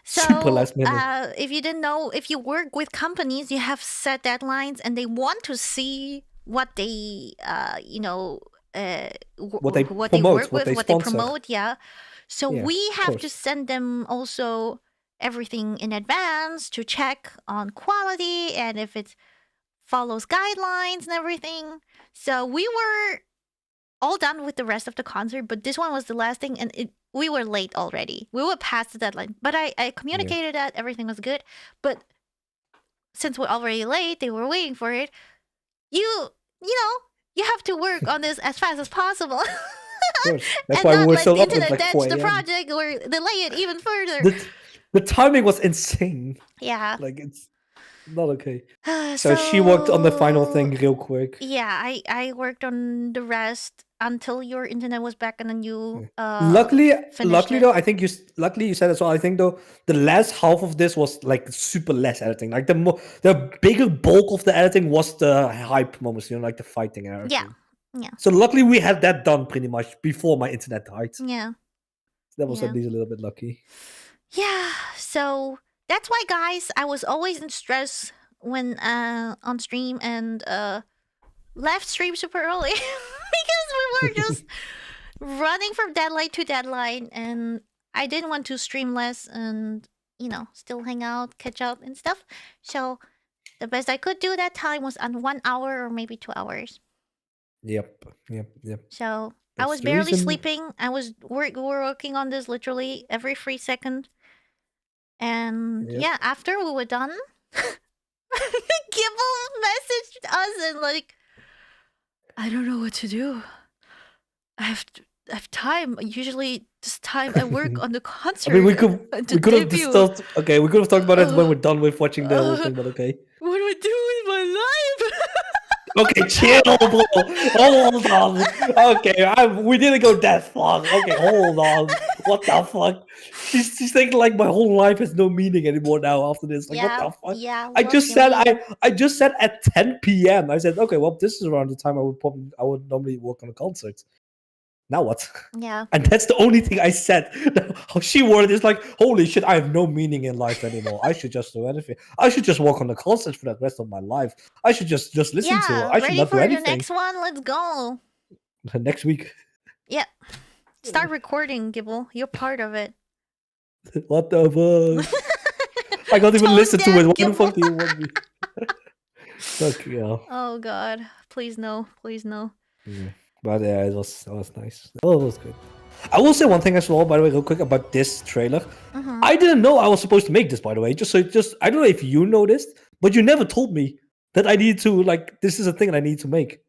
So, super last minute. If you didn't know, if you work with companies, you have set deadlines, and they want to see what they, what they work promote, with, what they promote. Yeah. So Yeah, we have course. to send them also everything in advance to check on quality and if it follows guidelines and everything. So we were all done with the rest of the concert, but this one was the last thing, and we were late already. We were past the deadline, but I communicated that everything was good. But since we're already late, they were waiting for it. You have to work on this as fast as possible. That's and why not we were let still the up at internet like ditch 4 the a.m. project or delay it even further. The timing was insane. Yeah. Like, it's... not okay. So So she worked on the final thing real quick. Yeah, I worked on the rest until your internet was back, and then you Luckily finished it. though, I think luckily you said as well. I think though the last half of this was like super less editing. Like the bigger bulk of the editing was the hype moments, you know, like the fighting and everything. Yeah. So luckily we had that done pretty much before my internet died. Yeah. That was Yeah. at least a little bit lucky. Yeah, so that's why, guys, I was always in stress when on stream and left stream super early because we were just running from deadline to deadline, and I didn't want to stream less and still hang out, catch up and stuff. So the best I could do that time was on 1 hour or maybe 2 hours. Yep. So I That's was the barely reason- sleeping. We were working on this literally every 3 seconds. And Yep. yeah, after we were done, Gibble messaged us and like, I don't know what to do. I have time. Usually this time I work on the concert. I mean, we could have debut. discussed. Okay, we could have talked about it when we're done with watching the whole thing. But okay. What do I do with my life? Okay, chill, bro. Hold on. Okay, we didn't go that far. Okay, hold on. What the fuck? She's thinking like my whole life has no meaning anymore now after this. Like, what the fuck? Yeah. I what just you said mean? I just said at 10 p.m. I said, okay, well, this is around the time I would normally work on a concert. Now what? Yeah. And that's the only thing I said. How she worded is like, holy shit, I have no meaning in life anymore. I should just do anything. I should just work on the concert for the rest of my life. I should just listen to it. I should ready not for do anything. the next one? Let's go. Next week. Yeah. Start recording, Gibble. You're part of it. What the fuck? I can't even Tone listen to deaf, it. What the Gibble. fuck do you want me? Fuck yeah. Oh god. Please no. Please no. But yeah, it was nice. Oh, it was good. I will say one thing as well, by the way, real quick about this trailer. Mhm. I didn't know I was supposed to make this, by the way. Just I don't know if you noticed, but you never told me that I need to this is a thing that I need to make.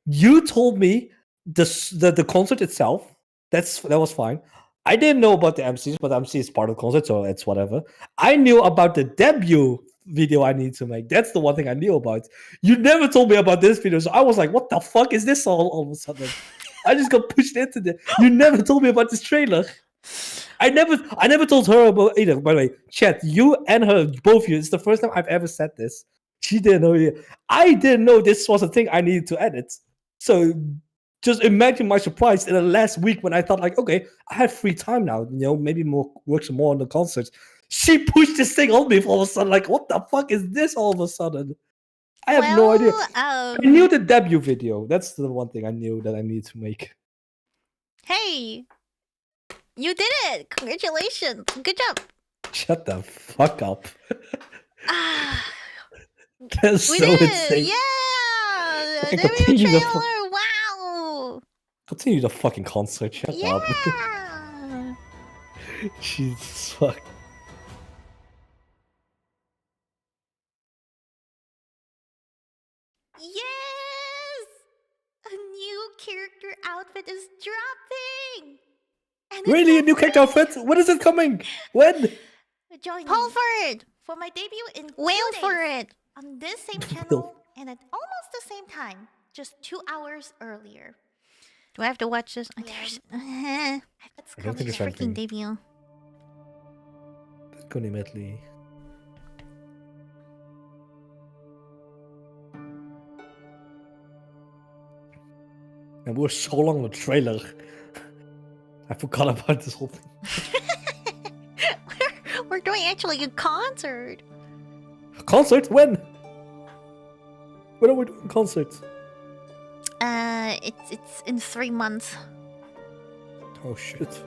You told me the concert itself. That was fine. I didn't know about the MCs, but the MC is part of the concert, so it's whatever. I knew about the debut video I need to make. That's the one thing I knew about. You never told me about this video, so I was like, what the fuck is this all of a sudden? I just got pushed into this. You never told me about this trailer. I never told her about either. By the way, chat, you and her, both of you, it's the first time I've ever said this. She didn't know it. I didn't know this was a thing I needed to edit. So just imagine my surprise in the last week when I thought like, okay, I have free time now. Maybe work some more on the concerts. She pushed this thing on me all of a sudden. Like, what the fuck is this all of a sudden? I have no idea. I knew the debut video. That's the one thing I knew that I need to make. Hey, you did it! Congratulations! Good job. Shut the fuck up. Ah, That's we so did insane. it! Yeah, Okay, debut continue the trailer. Wow. Continue the fucking concert. Shut up. Yeah. Jesus fuck. Yes! A new character outfit is dropping! And Really? A new character outfit? When is it coming? When? Join Call for it! For my debut in Wail for it! On this same channel and at almost the same time. Just 2 hours earlier. Do I have to watch this? There's... Let's I come don't think this it's freaking anything. debut. Connie Medley. And we're so long on the trailer. I forgot about this whole thing. We're doing actually a concert. Concert? When? When are we doing concerts? It's in 3 months. Oh shit.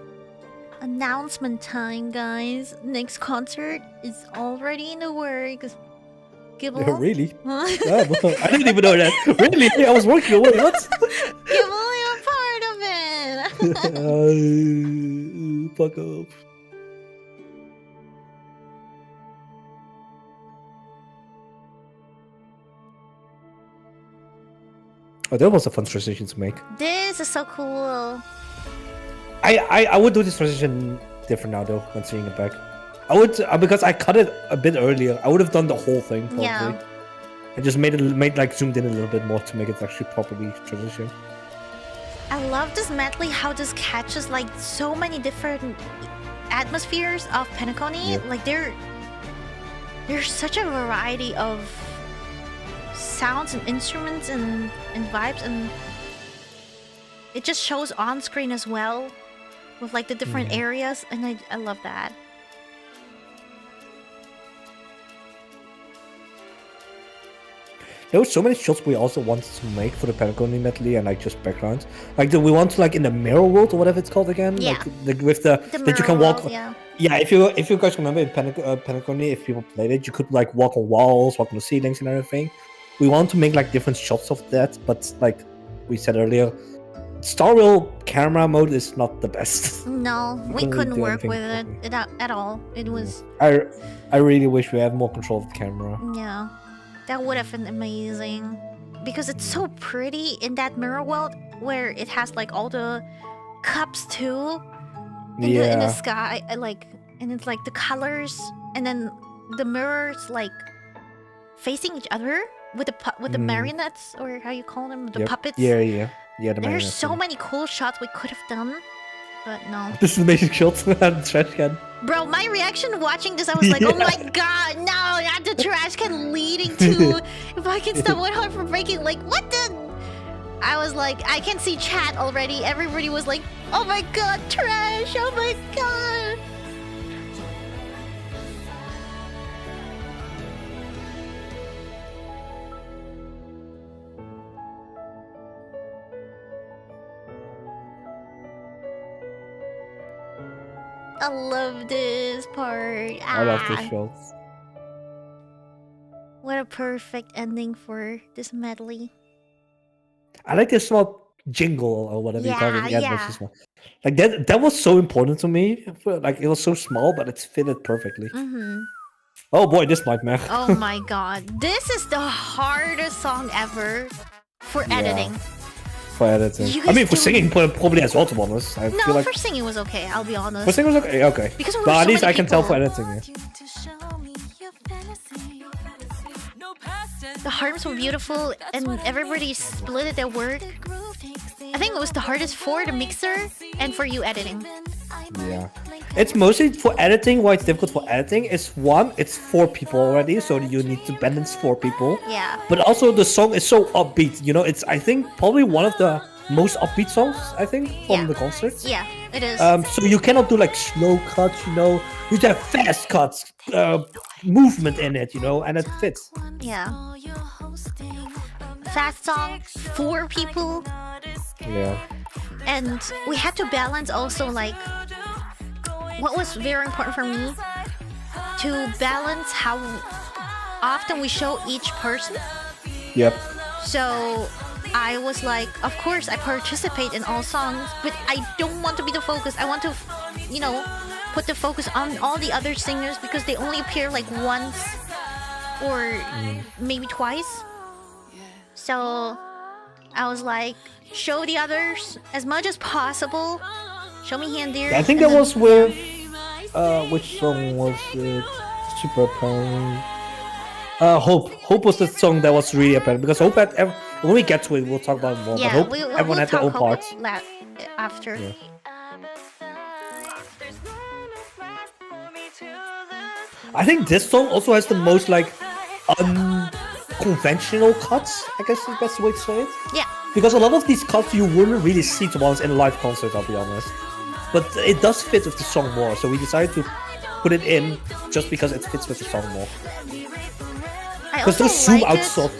Announcement time, guys. Next concert is already in the works. Gibble? Yeah, really? Huh? Yeah, well, I didn't even know that. Really? I was working away. What? Gibble, you're part of it. Fuck up. Oh, that was a fun transition to make. This is so cool. I would do this transition different now though when seeing it back. I would because I cut it a bit earlier. I would have done the whole thing probably. Yeah. And just made like zoomed in a little bit more to make it actually properly transition. I love this medley, how this catches like so many different atmospheres of Penacony. Yeah. Like there's such a variety of sounds and instruments and vibes, and it just shows on screen as well with like the different areas, and I love that. There were so many shots we also wanted to make for the Penacony medley and like just backgrounds. Like we want to like in the mirror world or whatever it's called again. Yeah. Like with the that you mirror can walk. world, yeah. Yeah, if you guys remember in Penacony, if people played it, you could like walk on walls, walk on the ceilings and everything. We want to make like different shots of that, but like we said earlier, Star Rail camera mode is not the best. No, we Couldn't really couldn't do work anything with it at all. It was I really wish we had more control of the camera. yeah, that would have been amazing because it's so pretty in that mirror world where it has like all the cups too in the sky, like, and it's like the colors, and then the mirrors like facing each other with the marionettes, or how you call them, the puppets. Yeah, the There's marionettes, so yeah. many cool shots we could have done, but no. This is an amazing shot and trash can. Bro, my reaction watching this, I was like, oh my god, no, not the trash can leading to if I can stop my heart from breaking. Like, what the? I was like, I can see chat already. Everybody was like, oh my god, trash, oh my god. I love this part. I love this shot. What a perfect ending for this medley. I like this small jingle or whatever you call it. Yeah, That's so small. Like that was so important to me. Like it was so small, but it fitted perfectly. Mm-hmm. Oh boy, this nightmare. Oh my god. This is the hardest song ever for editing. For editing. You I mean, guys for do- singing probably as well, to be honest. I No, feel like for singing was okay, I'll be honest. for singing was okay. Okay. Because we were But at so least many I can tell for people. editing. Yeah. You to show me your fantasy. No past tense. The harms were beautiful and everybody split their work. I think it was the hardest for the mixer and for you editing. Yeah. It's mostly for editing. Why it's difficult for editing is one, it's 4 people already, so you need to balance 4 people. Yeah. But also the song is so upbeat. You know, it's I think probably one of the most upbeat songs I think from Yeah. the concerts. Yeah, it is. So you cannot do like slow cuts. You know, you have fast cuts, movement in it. You know, and it fits. Yeah. Fast song, 4 people, Yeah. and we had to balance also like what was very important for me to balance how often we show each person. Yep. So I was like, of course I participate in all songs, but I don't want to be the focus. I want to, you know, put the focus on all the other singers because they only appear like once or maybe twice. So I was like, show the others as much as possible. Show me here and there. I think and that then- was with which song was it? Super apparent. Hope. Hope was the song that was really apparent because Hope had when we get to it, we'll talk about it more. Yeah, but Hope, we'll everyone had their talk own parts. after. Yeah. I think this song also has the most like unconventional cuts. I guess is the best way to say it. Yeah. Because a lot of these cuts you wouldn't really see to be honest in a live concert, I'll be honest. But it does fit with the song more, so we decided to put it in just because it fits with the song more. I Because also those zoom like out it. shot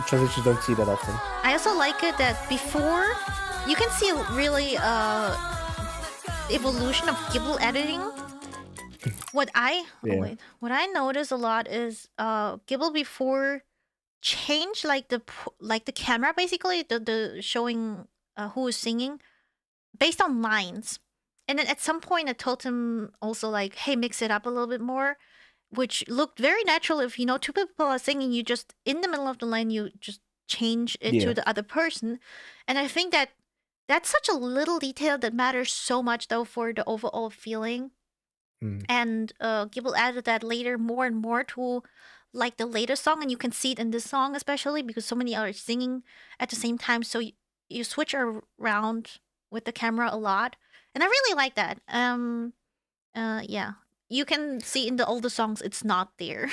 transitions don't see that often. I also like it that before you can see really evolution of Gibble editing. What I Yeah. what I notice a lot is Gibble before change like the camera basically the showing who is singing based on lines, and then at some point I told him also like, hey, mix it up a little bit more, which looked very natural. If you know 2 people are singing, you just in the middle of the line you just change it Yeah. to the other person, and I think that that's such a little detail that matters so much though for the overall feeling. And Gibble added that later more and more to like the latest song, and you can see it in this song especially because so many are singing at the same time. So you switch around with the camera a lot, and I really like that. Yeah, you can see in the older songs it's not there.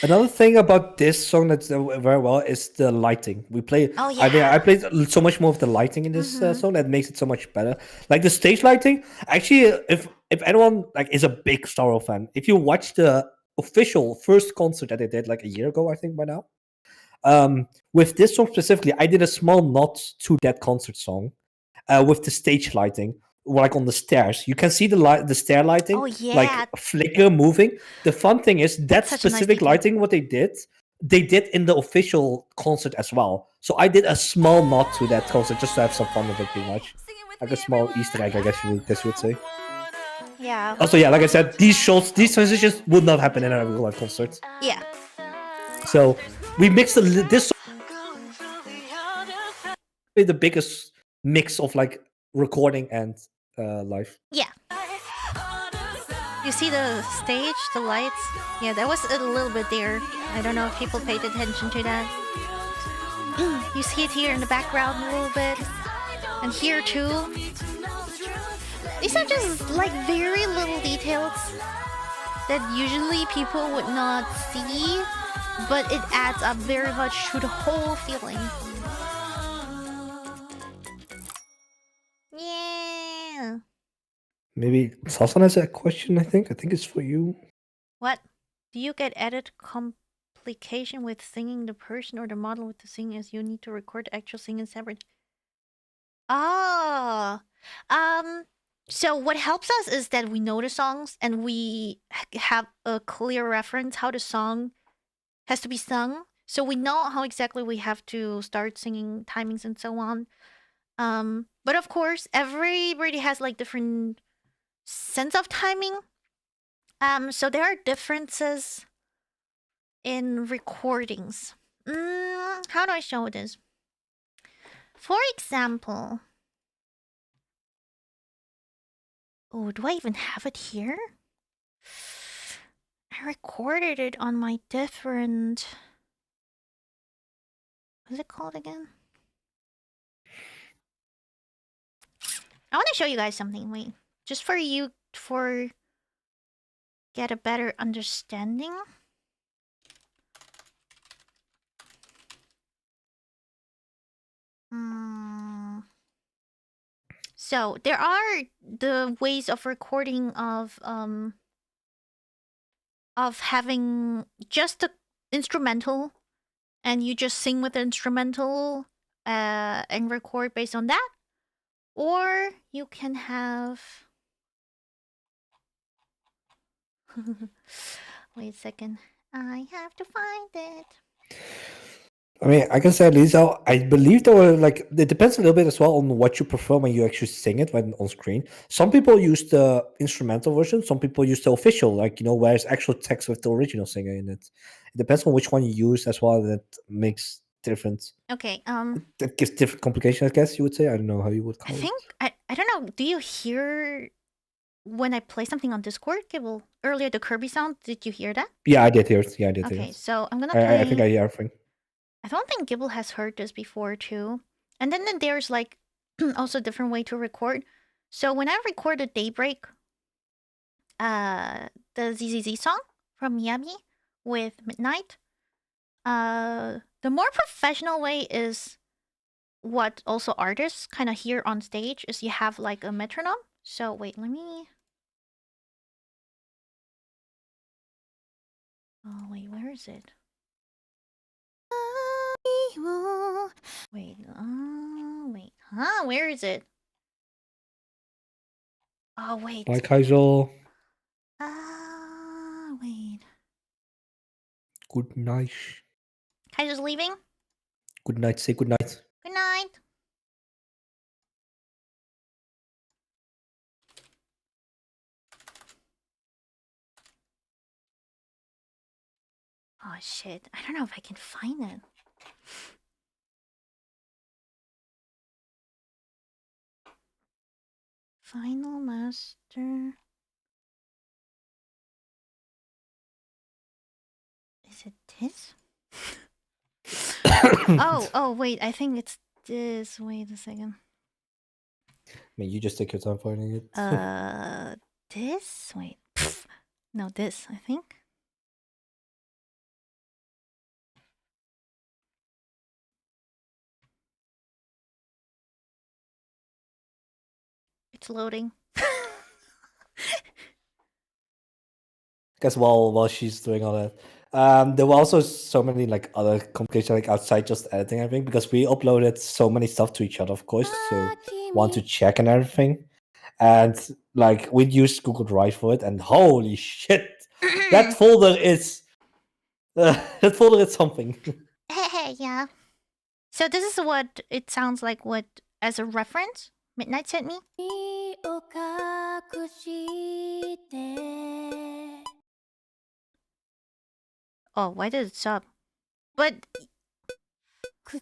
Another thing about this song that's very well is the lighting. We play. Oh I mean, I yeah. played so much more of the lighting in this Mhm. song that makes it so much better. Like the stage lighting. Actually, if anyone like is a big Star Wars fan, if you watch the official first concert that they did like a year ago, I think by now, with this song specifically, I did a small nod to that concert song, with the stage lighting, like on the stairs. You can see the stair lighting, Oh like yeah. flicker moving. The fun thing is that That's such a nice specific detail. lighting, what they did in the official concert as well. So I did a small nod to that concert just to have some fun with it, pretty much. Like a small Easter egg, I guess you would say. Yeah. Also, yeah, like I said, these transitions would not happen in a real live concert. Yeah. So we mixed this the biggest mix of like recording and live. Yeah. You see the stage, the lights? Yeah, that was a little bit there. I don't know if people paid attention to that. You see it here in the background a little bit. And here too. These are just like very little details that usually people would not see, but it adds up very much to the whole feeling. Yeah. Maybe Sasan has a question. I think it's for you. What? Do you get added complication with singing the person or the model with the singing as you need to record the actual singing separate? Ah. So what helps us is that we know the songs and we have a clear reference how the song has to be sung. So we know how exactly we have to start singing timings and so on. But of course, everybody has like different sense of timing. So there are differences in recordings. How do I show this? For example, oh, do I even have it here? I recorded it on my different. What's it called again? I want to show you guys something. Wait, just for you for get a better understanding. So there are the ways of recording of having just the instrumental and you just sing with the instrumental and record based on that, or you can have wait a second, I have to find it. I mean, I can say at least I believe there were like it depends a little bit as well on what you prefer when you actually sing it when on screen. Some people use the instrumental version. Some people use the official, like where it's actual text with the original singer in it. It depends on which one you use as well. That makes different. Okay, That gives different complications. I guess you would say. I don't know how you would I call think it. I don't know, do you hear when I play something on Discord? Okay, well, earlier the Kirby sound, did you hear that? Yeah, I did hear it. Yeah, I did hear Okay, it. so I'm gonna play. I think I hear everything. I don't think Gibble has heard this before too. And then there's like also a different way to record. So when I recorded Daybreak, the ZZZ song from Miami with Midnight, the more professional way is what also artists kind of hear on stage is you have like a metronome. So wait, let me. Oh wait, where is it? Wait, wait, huh? Where is it? Oh wait. Bye, Kaizo. Wait. Good night. Kaiser's leaving. Good night. Say good night. Good night. Oh shit! I don't know if I can find it. Final master. This? Oh, wait. I think it's this. Wait a second. I mean, you just take your time finding it. This? Wait. No, this, I think. It's loading. I guess while she's doing all that, there were also so many like other complications like outside just editing everything because we uploaded so many stuff to each other, of course. So want to check and everything, and like we used Google Drive for it, and holy shit, that folder is something. Yeah. So this is what it sounds like. What as a reference, Midnight sent me. を隠して Oh, why did it stop? But 崩れ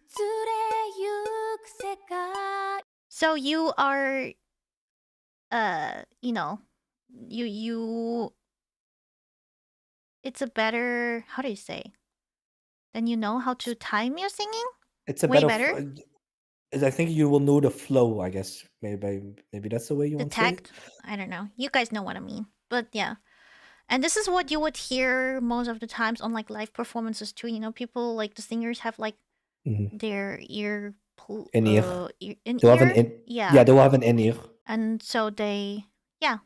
ゆく世界 so you are, you know, you. It's a better. How do you say? Then you know how to time your singing. It's a Way better. I think you will know the flow. I guess maybe that's the way you want to say it. Detect. I don't know. You guys know what I mean. But yeah. And this is what you would hear most of the times on like live performances too. You know, people like the singers have like their ear In-ear. in They will have ear. an in. Yeah. Yeah, they will have an in-ear. And so they, yeah,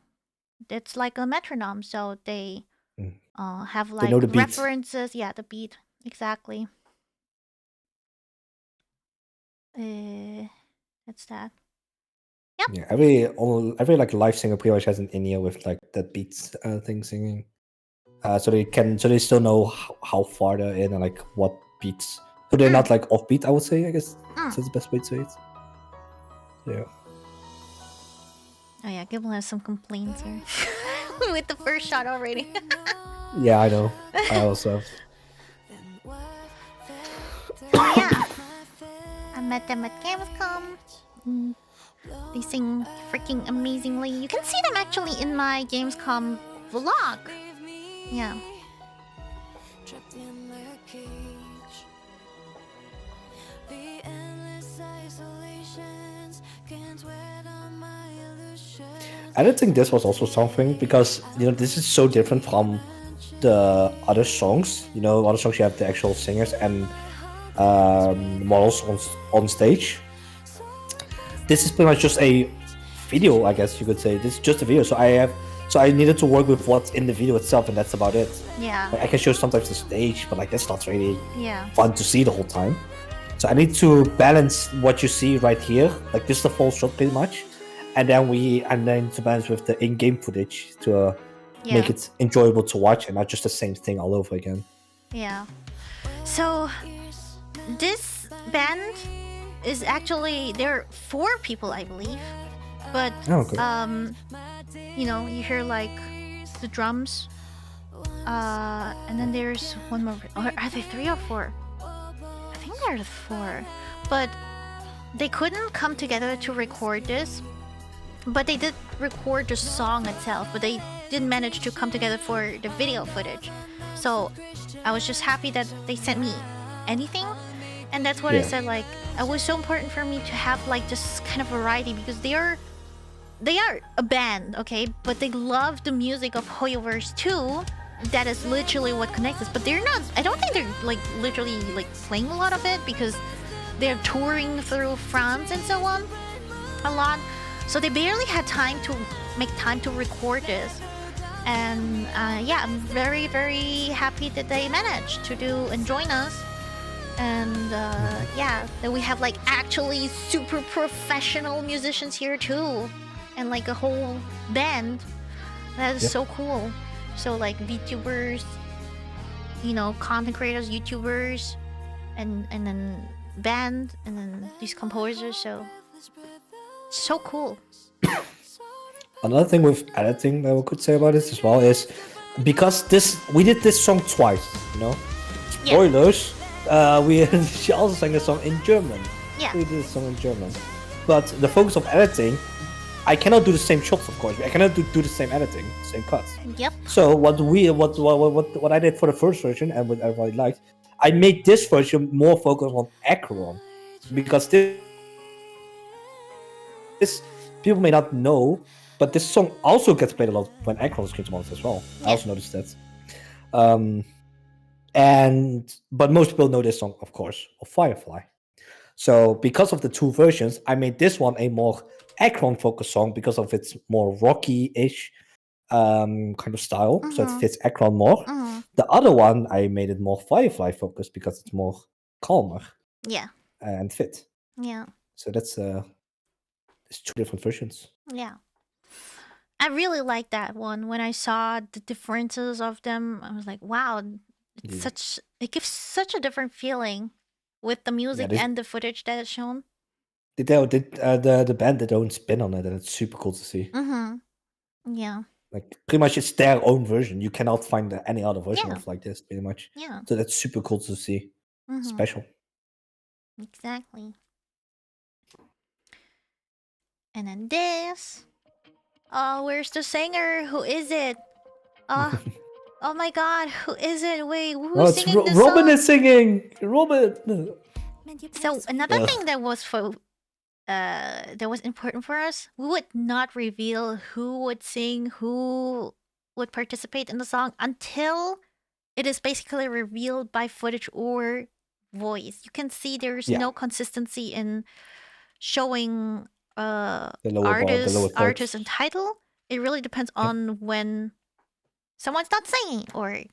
it's like a metronome. So they have like know the beat. references. Yeah, the beat exactly. That's that. Yep. Yeah, every like live singer pretty much has an in-ear with like that beats thing singing. So they still know how far they're in and like what beats. So they're not like off beat, I would say, I guess. That's the best way to say it. Yeah. Oh yeah, Gibble has some complaints here with the first shot already. Yeah, I know. I also have. So yeah, I met them at Gamescom. They sing freaking amazingly. You can see them actually in my Gamescom vlog. Yeah. Trapped in their cage. The endless isolations can't wear down my illusions. I don't think this was also something because this is so different from the other songs. Other songs you have the actual singers and models on stage. This is pretty much just a video, I guess you could say. This is just a video, so I needed to work with what's in the video itself, and that's about it. Yeah. Like, I can show sometimes the stage, but like that's not really fun to see the whole time. So I need to balance what you see right here, like this is the full shot pretty much, and then to balance with the in-game footage to make it enjoyable to watch and not just the same thing all over again. Yeah. So this band is actually there are 4 people, I believe, but you hear like the drums, and then there's one more. Or are they 3 or 4? I think there's 4, but they couldn't come together to record this. But they did record the song itself, but they didn't manage to come together for the video footage. So I was just happy that they sent me anything. And that's what I said, like, it was so important for me to have like this kind of variety because they are a band, okay? But they love the music of Hoyoverse too. That is literally what connects us. But they're not, I don't think they're like literally like playing a lot of it because they're touring through France and so on a lot. So they barely had time to make time to record this. And I'm very, very happy that they managed to do and join us. And that we have like actually super professional musicians here too, and like a whole band. That is so cool. So like Vtubers, content creators, YouTubers, and then band, and then these composers. So cool. Another thing with editing that we could say about this as well is because we did this song twice. Spoilers. She also sang a song in German. Yeah. We did a song in German. But the focus of editing, I cannot do the same shots, of course. I cannot do the same editing, same cuts. Yep. So what I did for the first version and what everybody liked, I made this version more focused on Acheron, because this people may not know, but this song also gets played a lot when Acheron screams monsters as well. I also noticed that. But most people know this song, of course, of Firefly. So because of the two versions, I made this one a more Acheron focused song because of its more rocky-ish kind of style. So it fits Acheron more. The other one, I made it more Firefly focused because it's more calmer. Yeah. And fit. Yeah. So that's it's two different versions. Yeah. I really like that one. When I saw the differences of them, I was like, wow, it gives such a different feeling with the music and the footage that is shown. The band did their own spin on it, and it's super cool to see. Yeah. Like pretty much it's their own version. You cannot find any other version of like this, pretty much. Yeah. So that's super cool to see. Special. Exactly. And then this. Oh, where's the singer? Who is it? Oh, oh my God, who is it? Wait, who's singing this Robin song? is singing. Robin. So another thing that was important for us, we would not reveal who would sing, who would participate in the song until it is basically revealed by footage or voice. You can see there's no consistency in showing artist and title. It really depends on when someone's not singing or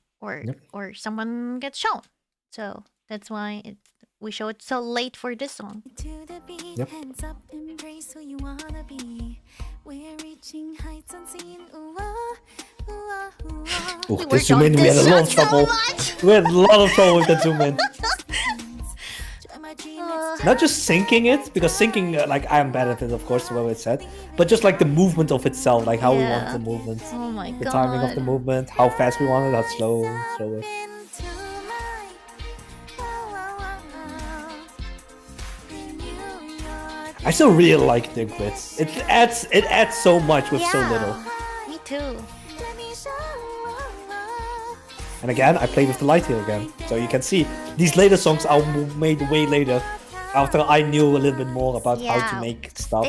someone gets shown. So that's why we show it so late for this song. Yep. Hands up, embrace who you wanna be. We're reaching heights unseen. This zoom in, we had a lot of trouble. We had a lot of trouble with that zoom in. Not just syncing it, because syncing, like, I'm bad at it, of course, the way it's said, but just like the movement of itself, like how we want the movement, Oh my God. the timing of the movement, how fast we want it, how slow it. I still really like the grids. It adds so much with so little. Me too. And again, I played with the light here again, so you can see these later songs are made way later, after I knew a little bit more about how to make stuff,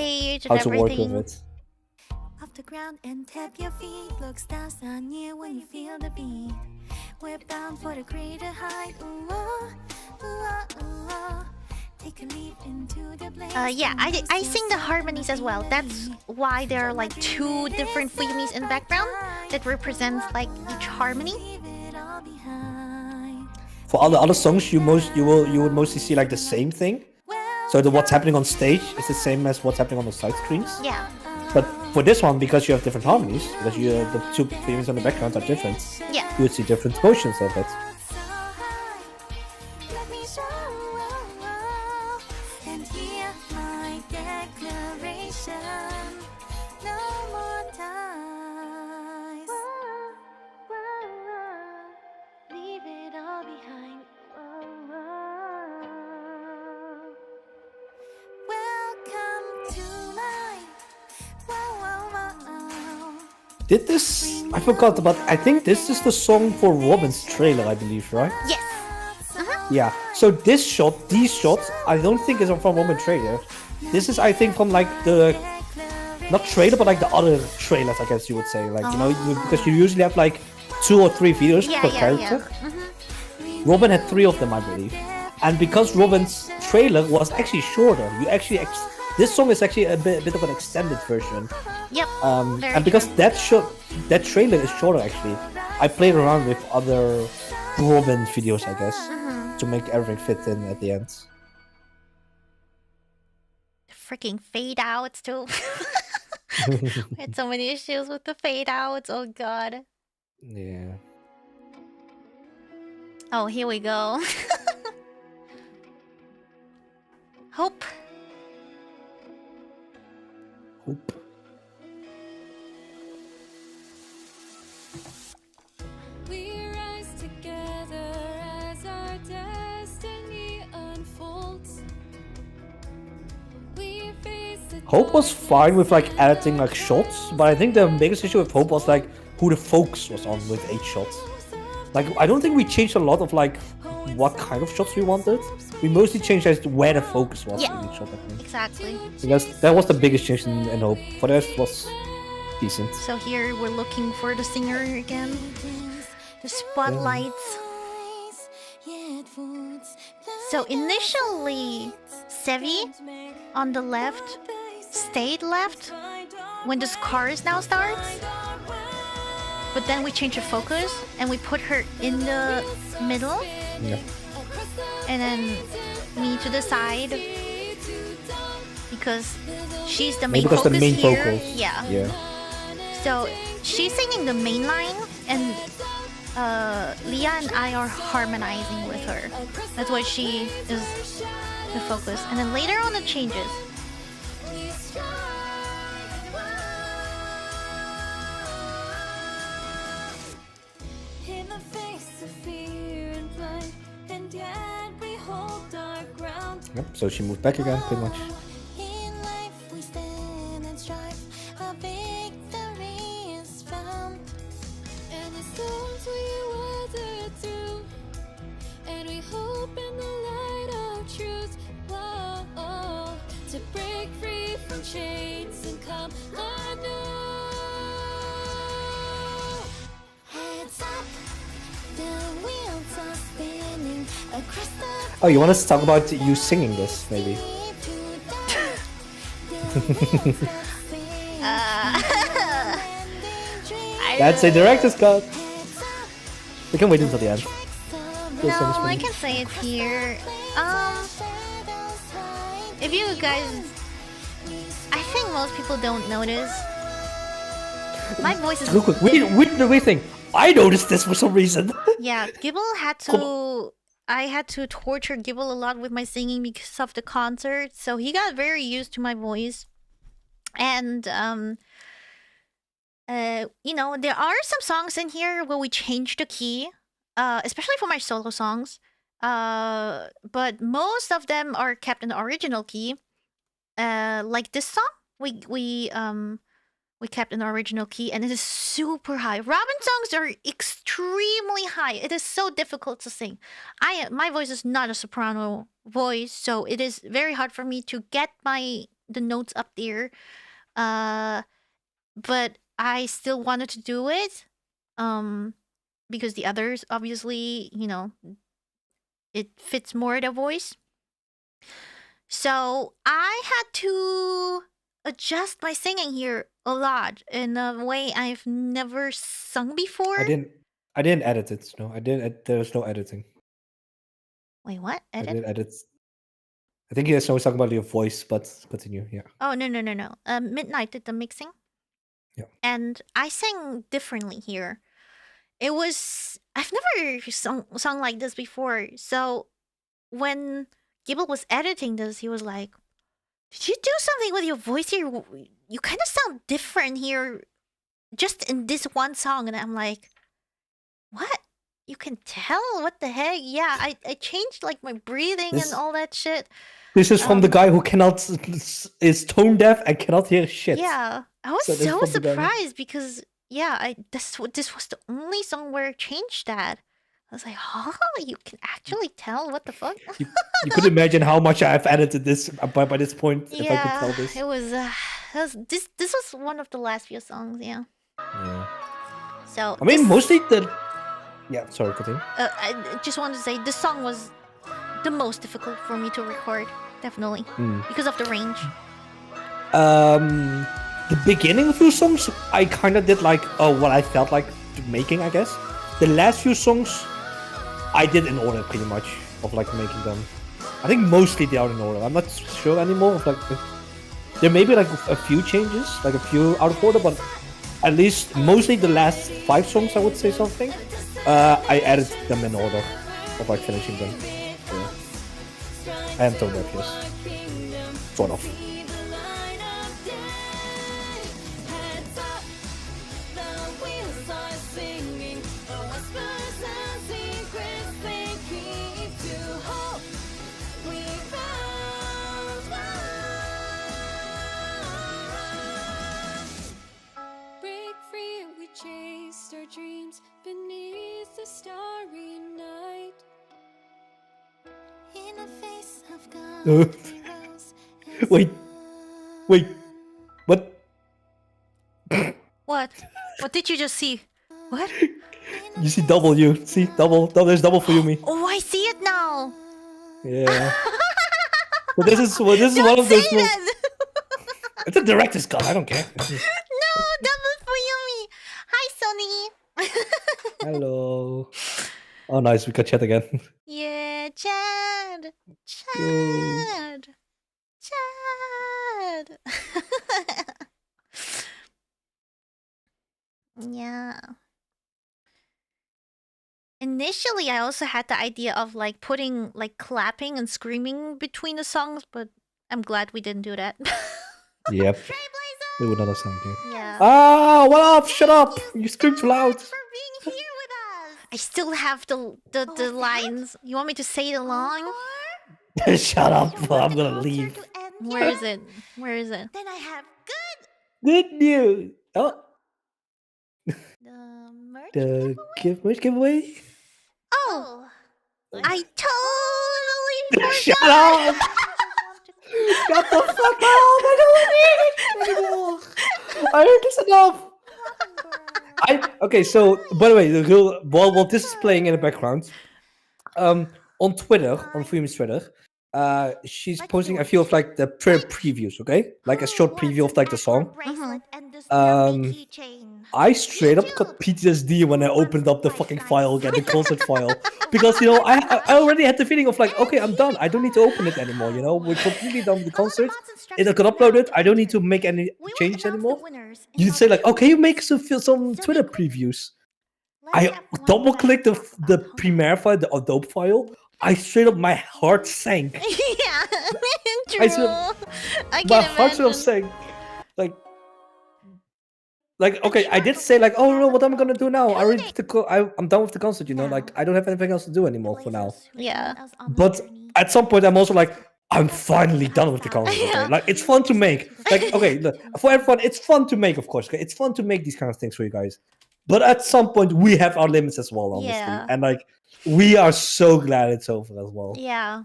how to work with it. Off the ground and tap your feet. Look stars on you when you feel the beat. We're bound for the greater height. Take a leap into the blaze. Yeah, I sing the harmonies as well. That's why there are like two different Fuyumis in the background that represents like each harmony. For all the other songs, you would mostly see like the same thing. So what's happening on stage is the same as what's happening on the side screens. Yeah. But for this one, because you have different harmonies, because the two themes on the background are different, you would see different portions of it. Did this? I forgot about. I think this is the song for Robin's trailer, I believe, right? Yes. Yeah. So these shots, I don't think is from Robin trailer. This is, I think, from like the not trailer, but like the other trailers, I guess you would say. Like because you usually have like 2 or 3 videos per character. Robin had 3 of them, I believe. And because Robin's trailer was actually shorter, this song is actually a bit of an extended version. Yep. And because that trailer is shorter, actually, I played around with other Robin videos, I guess, to make everything fit in at the end. Freaking fade outs too. We had so many issues with the fade outs. Oh God. Yeah. Oh, here we go. Hope. We rise together as our destiny unfolds. We face the Hope was fine with like editing like shots, but I think the biggest issue with Hope was like who the focus was on with each shot. Like I don't think we changed a lot of like what kind of shots we wanted. We mostly changed as to where the focus was in each shot, I think. Exactly. Because that was the biggest change in Hope. For the rest it was decent. So here we're looking for the singer again. The spotlights. So initially, Sevi on the left stayed left when the chorus now starts. But then we changed the focus and we put her in the middle. Yeah. And then me to the side. Because she's the main Maybe because focus the main here. vocals. Yeah. So she's singing the main line and Leah and I are harmonizing with her. That's why she is the focus. And then later on it changes. In the face of fear and blood, and yet we hold our ground. Yep, so she moved back again, pretty much. In life we stand and strive, a victory is found. And the storms we weather through, and we hope in the light of truth. Whoa, to break free from chains and come anew. Heads up, the wheels are spinning across the. Oh, you want us to talk about you singing this, maybe? That's a director's cut. We can wait until the end. No, I can say it here. If you guys, I think most people don't notice. My voice is Real quick, wait thing. I noticed this for some reason. yeah. Gibble had to. I had to torture Gibble a lot with my singing because of the concert, so he got very used to my voice. And you know, there are some songs in here where we changed the key, especially for my solo songs. But most of them are kept in the original key. Like this song, we kept in the original key, and it is super high. Robin songs are extremely high. It is so difficult to sing. My voice is not a soprano voice, so it is very hard for me to get the notes up there. But I still wanted to do it, because the others, obviously, you know, it fits more the voice. So I had to adjust my singing here a lot in a way I've never sung before. I didn't edit it. No, I didn't. There's no editing. Wait, what? I Edit? did edit. I think yes, I was talking about your voice, but continue. Yeah. Oh, no. Midnight did the mixing. Yeah. And I sang differently here. It was... I've never sung like this before. So when Gibble was editing this, he was like, did you do something with your voice here? You kind of sound different here just in this one song. And I'm like, what? You can tell? What the heck? Yeah, I changed like my breathing and all that shit. This is from the guy who is tone deaf and cannot hear shit. Yeah, I was so surprised because this was the only song where I changed that. I was like, huh? You can actually tell? What the fuck? You could imagine how much I've edited this by this point if I could tell this. It was this was one of the last few songs, yeah. So I mean, mostly the. Yeah, sorry, continue. I just wanted to say this song was the most difficult for me to record, definitely, because of the range. The beginning few songs, I kind of did like what I felt like making, I guess. The last few songs, I did in order pretty much of like making them. I think mostly they are in order. I'm not sure anymore. Of like there may be like a few changes, like a few out of order, but at least mostly the last 5 songs, I would say something. I added them in order of like finishing them. Yeah. I am Toba, yes. Sort of. Wait. Wait. What? What? What did you just see? What? You see W. See? Double. There's double for Yumi. Oh, I see it now. Yeah. But this is one of those. That. It's a director's cut. I don't care. No, double for Yumi. Hi, Sonny. Hello. Oh, nice. We got chat again. Yeah, Chad. Chad. Chad. Yeah. Initially, I also had the idea of like putting like clapping and screaming between the songs, but I'm glad we didn't do that. Yep. We would not have sang it. Yeah. Ah, what up? Shut up! You scream too loud. For being here with us. I still have the lines. You want me to say the line? Shut up! I'm gonna leave. Where is it? Where is it? Then I have Good news. Oh, The merch the giveaway? giveaway. Oh, I totally Shut forgot. up! Shut the fuck up! I don't need it anymore. I heard this enough. Okay. So, by the way, the girl, while this is playing in the background, on Twitter, on Fuyumi's Twitter, she's posting a few of like the previews. Okay, like a short preview of like the song. I straight up got PTSD when I opened up the fucking file again, the concert file, because you know I already had the feeling of like, okay, I'm done. I don't need to open it anymore. You know, we're completely done with the concert. It got uploaded. I don't need to make any changes anymore. You say like, okay, you make some Twitter previews. I double clicked the Premiere file, the Adobe file. I straight up, my heart sank. Yeah, true. I can My heart straight up imagine. sank. Like, okay, I did say like, oh no, what am I gonna do now? I'm done with the concert, you know. Like, I don't have anything else to do anymore for now. Yeah. But at some point, I'm also like, I'm finally done with the concert. Okay? Yeah. Like, it's fun to make. Like, okay, look, for everyone, it's fun to make, of course. Okay? It's fun to make these kind of things for you guys. But at some point, we have our limits as well, obviously. Yeah. And like, we are so glad it's over as well. Yeah,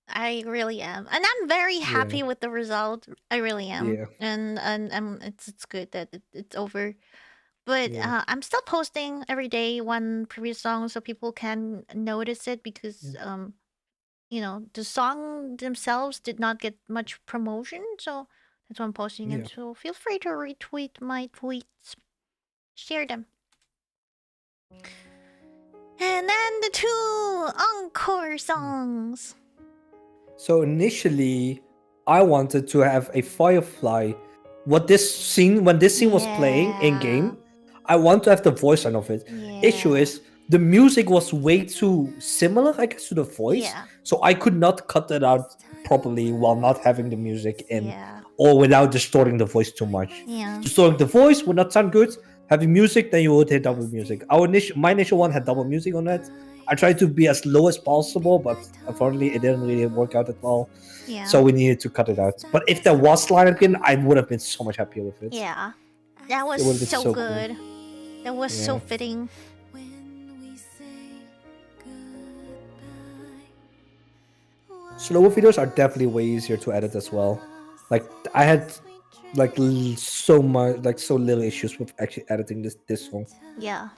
I really am, and I'm very happy with the result. I really am, Yeah. and it's good that it's over. But Yeah. I'm still posting every day one previous song so people can notice it because you know the song themselves did not get much promotion, so that's why I'm posting Yeah. it. So feel free to retweet my tweets, share them. And then the two encore songs. So initially, I wanted to have a Firefly. When this scene was playing in game, I want to have the voice line of it. Issue is the music was way too similar, I guess, to the voice. Yeah. So I could not cut it out properly while not having the music in, Yeah. or without distorting the voice too much. Yeah. Distorting the voice would not sound good. Having music, then you would hit double music. My initial one had double music on it. I tried to be as low as possible, but unfortunately, it didn't really work out at all. Yeah. So we needed to cut it out. But if there was line again, I would have been so much happier with it. Yeah. That was It would've been so, so cool. good. That was so Yeah. fitting. Slower videos are definitely way easier to edit as well. Like I had like so little issues with actually editing this song. Yeah.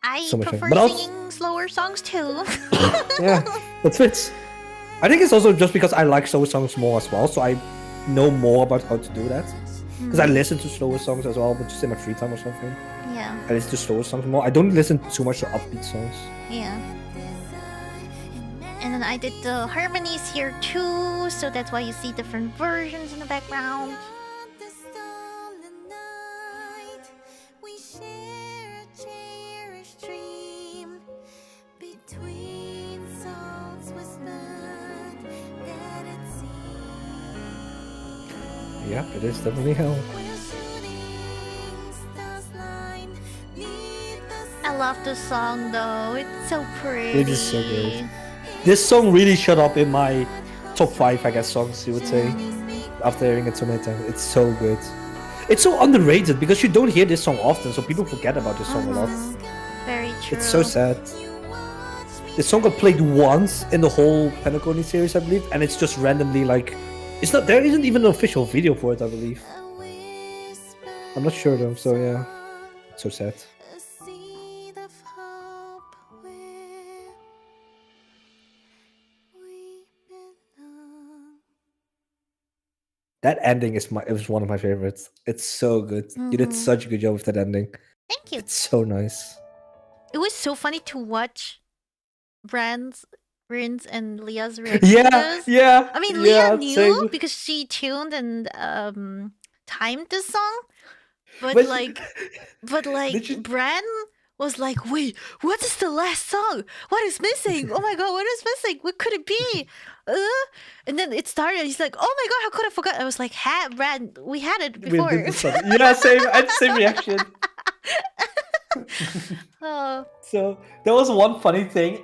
I So much fun. prefer But also- singing slower songs too. Yeah, that fits. I think it's also just because I like slower songs more as well, so I know more about how to do that. Because I listen to slower songs as well, but just in my free time or something. Yeah. I listen to slower songs more. I don't listen too much to upbeat songs. Yeah. And then I did the harmonies here too, so that's why you see different versions in the background. Yeah, it is definitely hell. I love this song though. It's so pretty. It is so good. This song really showed up in my top 5, I guess, songs, you would say. After hearing it so many times. It's so good. It's so underrated because you don't hear this song often, so people forget about this song a lot. Very true. It's so sad. the song got played once in the whole Penacony series, I believe, and it's just randomly like, it's not, there isn't even an official video for it, I believe. I'm not sure though, so yeah, so sad. A seed of hope where we belong. That ending is it was one of my favorites. It's so good. You did such a good job with that ending. Thank you. It's so nice. It was so funny to watch Rin's and Leah's reaction to Yeah, this. yeah. I mean, yeah, Leah knew same. because she tuned and timed this song, but But- like Did you- Bran was like, "Wait, what is the last song? What is missing? Oh my god, what is missing? What could it be?" And then it started. He's like, "Oh my god, how could I forget?" I was like, Bran, we had it we before." did this one. Yeah, same. I had the same reaction. Oh, So there was one funny thing.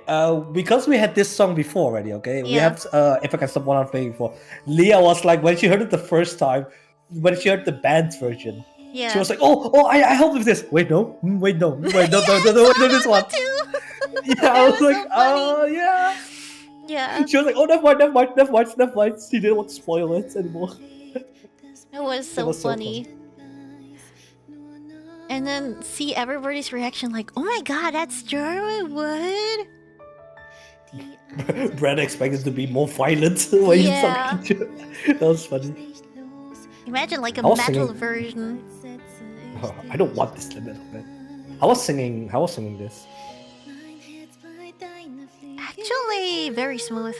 Because we had this song before already, okay? We Yeah. have If I Can Stop One on Playing before. Leah was like, when she heard it the first time, when she heard the band's version, yeah. she was like, "Oh, I help with this." Wait, no, wait, no, wait, no, this one. Yeah, I was was like, so funny. "Oh, yeah." Yeah, She was like, "Oh, never mind." She didn't want to spoil it anymore. it was so was so funny. And then see everybody's reaction, like, "Oh my god, that's German wood." Brad expected to be more violent when he's Yeah. talking to. That was funny. Imagine like a I was metal singing- version. Oh, I don't want this limit of it. I was singing this. Actually, very smooth.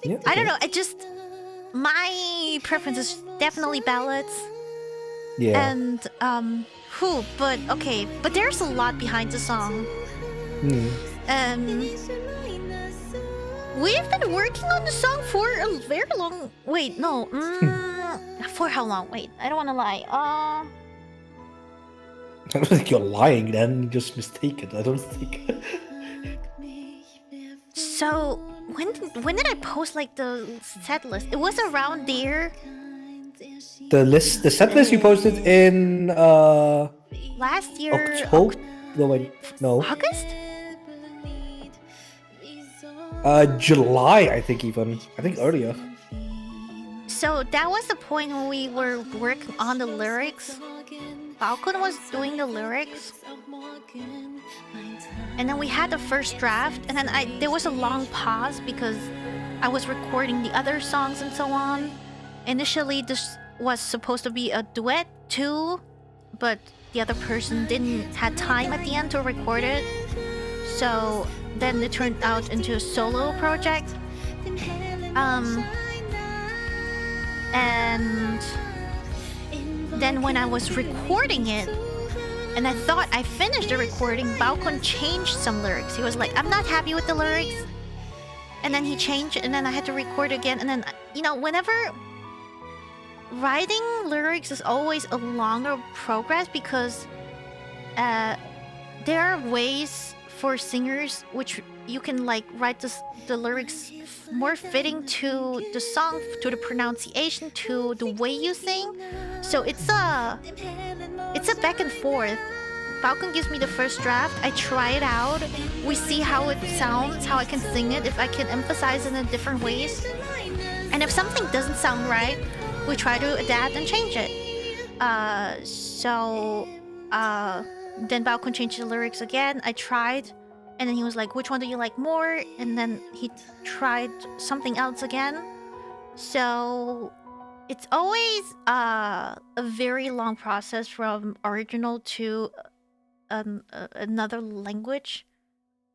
Yeah, I don't know. My preference is definitely ballads. Yeah. And but okay, but there's a lot behind the song. Hmm. We've been working on the song for a very long. Wait, no. For how long? Wait, I don't want to lie. I don't think you're lying. Then you just mistaken. I don't think. So when did I post like the set list? It was around there The set list you posted in last year. October. No, wait, no. August? July, I think even. I think earlier. So that was the point when we were working on the lyrics. Falcon was doing the lyrics. And then we had the first draft, and then there was a long pause because I was recording the other songs and so on. Initially, this was supposed to be a duet too, but the other person didn't have time at the end to record it. So then it turned out into a solo project. And then when I was recording it, and I thought I finished the recording, Balkon changed some lyrics. He was like, "I'm not happy with the lyrics." And then he changed it, and then I had to record again. And then, whenever writing lyrics is always a longer progress because there are ways for singers which you can like write the lyrics more fitting to the song, to the pronunciation, to the way you sing. So it's a back and forth. Falcon gives me the first draft, I try it out, we see how it sounds, how I can sing it, if I can emphasize it in different ways. And if something doesn't sound right, we try to adapt and change it. Then Falcon changed the lyrics again, I tried, and then he was like, "Which one do you like more?" And then he tried something else again. So it's always a very long process from original to another language.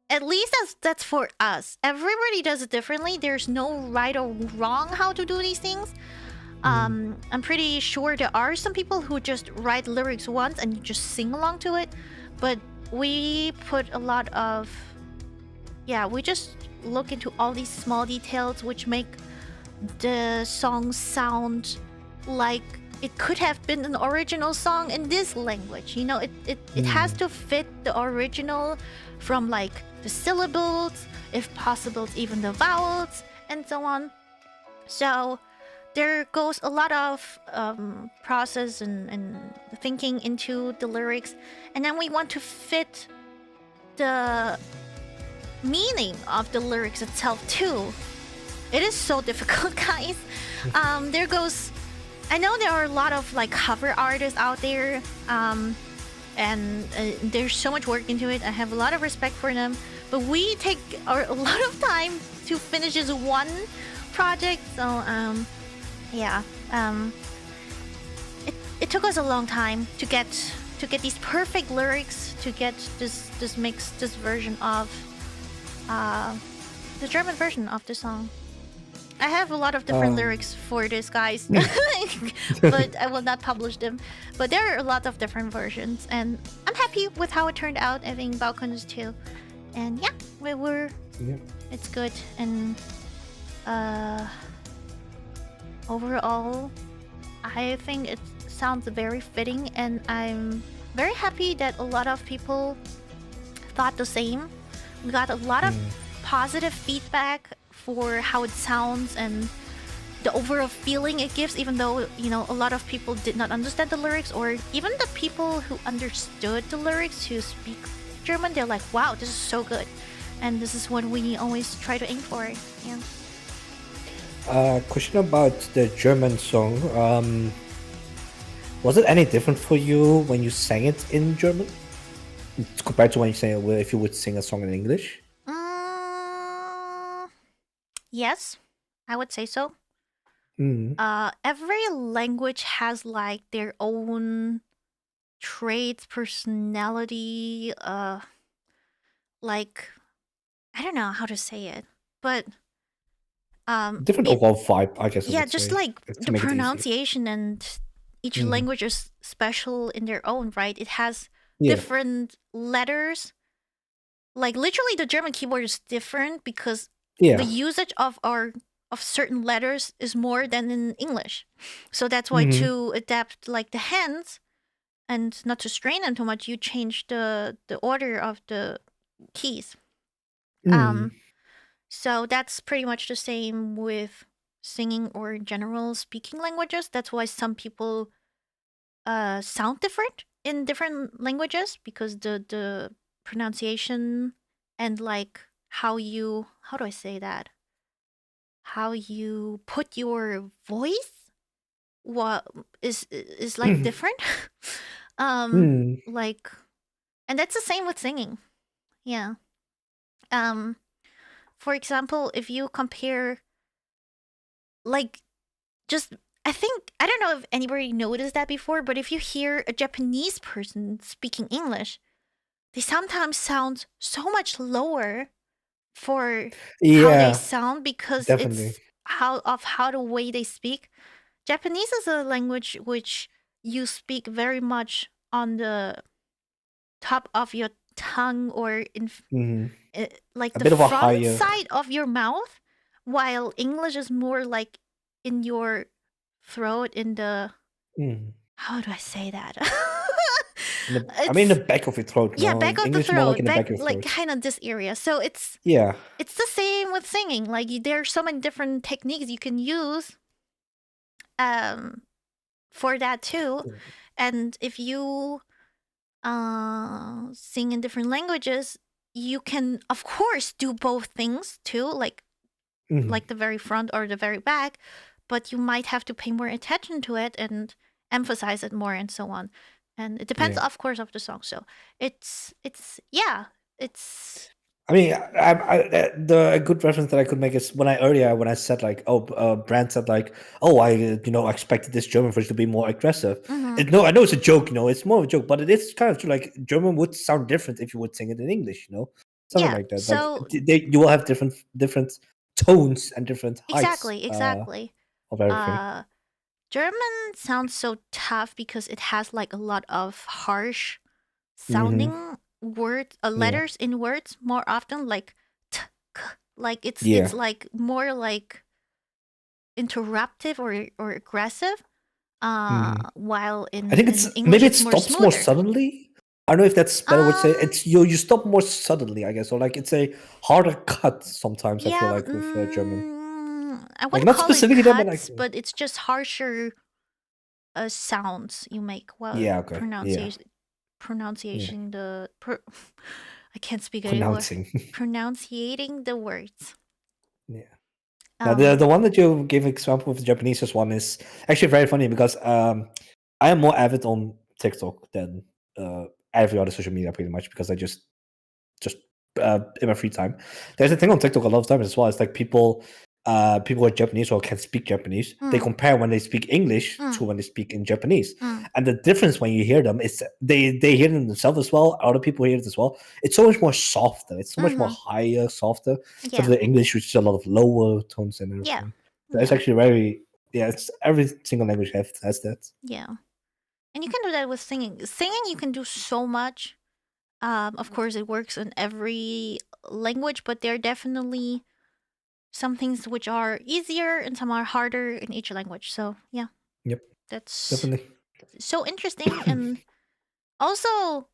At least that's for us. Everybody does it differently. There's no right or wrong how to do these things. I'm pretty sure there are some people who just write lyrics once and you just sing along to it, but we put a lot of we just look into all these small details which make the song sound like it could have been an original song in this language. It has to fit the original, from like the syllables, if possible even the vowels, and so on. So there goes a lot of process and thinking into the lyrics, and then we want to fit the meaning of the lyrics itself too. It is so difficult, guys. There goes. I know there are a lot of like cover artists out there, and there's so much work into it. I have a lot of respect for them, but we take a lot of time to finish this one project. So yeah, it took us a long time to get these perfect lyrics, to get this mix, this version of the German version of the song. I have a lot of different lyrics for this, guys, but I will not publish them. But there are a lot of different versions, and I'm happy with how it turned out. I think Balkon is too, and yeah, it's good. And overall, I think it sounds very fitting, and I'm very happy that a lot of people thought the same. We got a lot of positive feedback for how it sounds and the overall feeling it gives, even though, you know, a lot of people did not understand the lyrics, or even the people who understood the lyrics who speak German, they're like, wow, this is so good. And this is what we always try to aim for. Yeah. Question about the German song. Was it any different for you when you sang it in German compared to when you sang it, if you would sing a song in English? Yes, I would say so. Mm. Every language has like their own traits, personality, like, I don't know how to say it, but Different overall vibe, I guess. I yeah, would just say, like to the make it easy. pronunciation, and each language is special in their own right. It has Yeah. different letters. Like literally, the German keyboard is different because Yeah. the usage of certain letters is more than in English. So that's why to adapt like the hands and not to strain them too much, you change the order of the keys. So that's pretty much the same with singing or general speaking languages. That's why some people sound different in different languages, because the pronunciation and like how do I say that? How you put your voice is like different. Like, and that's the same with singing. Yeah. For example, if you compare, like, just, I don't know if anybody noticed that before, but if you hear a Japanese person speaking English, they sometimes sound so much lower for how they sound, because definitely. it's how the way they speak. Japanese is a language which you speak very much on the top of your tongue, or in like A the bit of a front higher- side of your mouth, while English is more like in your throat, in the how do I say that? I mean, the back of your throat. Yeah, no? back of English the more throat, like in the back of your like throat. kind of this area. So it's Yeah. it's the same with singing. Like there are so many different techniques you can use for that too. And if you sing in different languages, you can of course do both things too, like the very front or the very back, but you might have to pay more attention to it and emphasize it more, and so on. And it depends, of course, of the song. So it's I mean, a good reference that I could make is when I said like, Brand said like, I expected this German version to be more aggressive. No, I know it's a joke, it's more of a joke, but it is kind of true. Like German would sound different if you would sing it in English, something like that. So like, you will have different tones and different heights. exactly. Of everything. German sounds so tough because it has like a lot of harsh sounding words, letters in words more often, like t, k, like it's like more like interruptive or aggressive. While in I think it's English, maybe it it's stops more more smoother. suddenly. I don't know if that's better would say. It's you stop more suddenly, I guess, or like it's a harder cut sometimes. I feel like with German. I Like, wouldn't not call specifically it that, cuts, but, like- but it's just harsher sounds you make while Yeah, okay. pronunciation the I can't speak it anymore. Pronouncing. Pronunciating the words. Yeah. Now, the one that you gave example with the Japanese one is actually very funny because I am more avid on TikTok than every other social media pretty much because I just in my free time. There's a thing on TikTok a lot of times as well. It's like people who are Japanese or can speak Japanese, they compare when they speak English to when they speak in Japanese. And the difference when you hear them is they hear them themselves as well. Other people hear it as well. It's so much more softer. It's so much more higher, softer. Yeah. So the English, which is a lot of lower tones and everything. Yeah. So it's actually very it's every single language has that. Yeah. And you can do that with singing. Singing you can do so much. Of course it works in every language, but there are definitely some things which are easier and some are harder in each language. So yeah. Yep. That's Definitely. so interesting. And also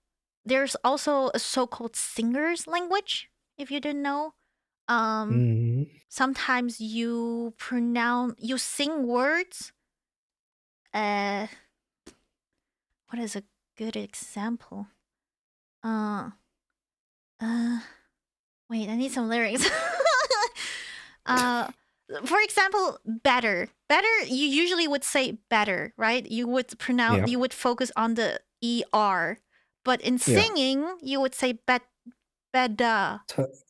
there's also a so-called singer's language, if you didn't know. Sometimes you sing words. What is a good example? Wait, I need some lyrics. For example, better. Better, you usually would say better, right? You would pronounce, you would focus on the ER. But in singing, you would say beda.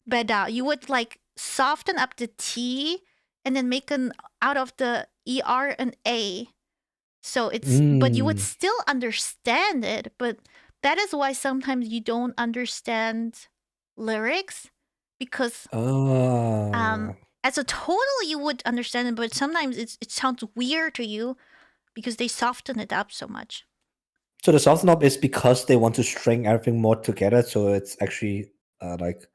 Beda. You would like soften up the T and then make out of the ER an A. So it's, but you would still understand it. But that is why sometimes you don't understand lyrics because as a total you would understand it, but sometimes it sounds weird to you because they soften it up so much. So the soften up is because they want to string everything more together, so it's actually like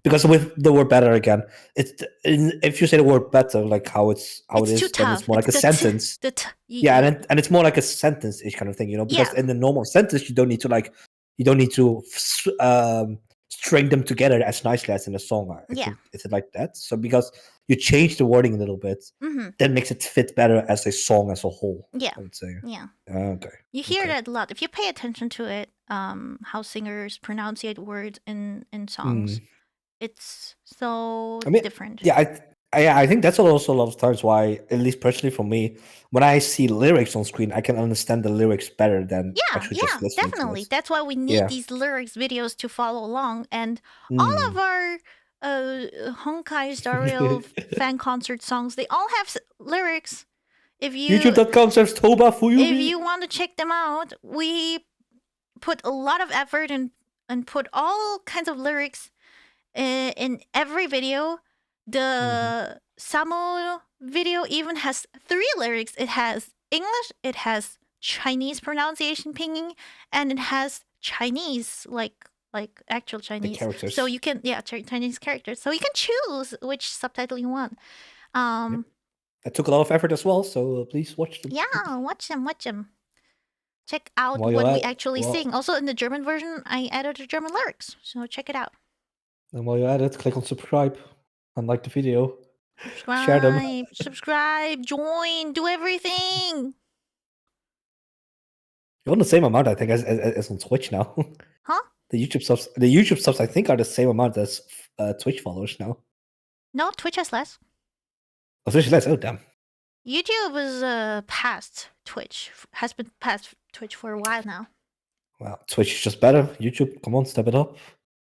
because with the word better again, if you say the word better like how it is, then it's more like a sentence. And it's more like a sentence-ish kind of thing, you know, because in the normal sentence you don't need to string them together as nicely as in a song. Is it like that? So because you change the wording a little bit, that makes it fit better as a song as a whole. Yeah. I would say. Yeah. Okay. You hear that a lot. If you pay attention to it, how singers pronunciate words in songs, it's so different. Yeah, I think that's also a lot of times why, at least personally for me, when I see lyrics on screen, I can understand the lyrics better than actually just listening definitely. to it. That's why we need these lyrics videos to follow along. And all of our Honkai Star Rail fan concert songs, they all have lyrics. If you YouTube.com/Toba Fuyumi. If you want to check them out, we put a lot of effort and put all kinds of lyrics in every video. The Samu video even has 3 lyrics. It has English, it has Chinese pronunciation pinging, and it has Chinese, like actual Chinese. Characters. So you can, Chinese characters. So you can choose which subtitle you want. It took a lot of effort as well, so please watch them. Yeah, watch them. Check out what we actually sing. Also, in the German version, I added the German lyrics, so check it out. And while you're at it, click on subscribe and like the video. Share them. Subscribe, join, do everything. You're on the same amount, I think, as on Twitch now. Huh? The YouTube subs, I think, are the same amount as Twitch followers now. No, Twitch has less. Oh, Twitch has less? Oh, damn. YouTube is past Twitch. Has been past Twitch for a while now. Well, Twitch is just better. YouTube, come on, step it up.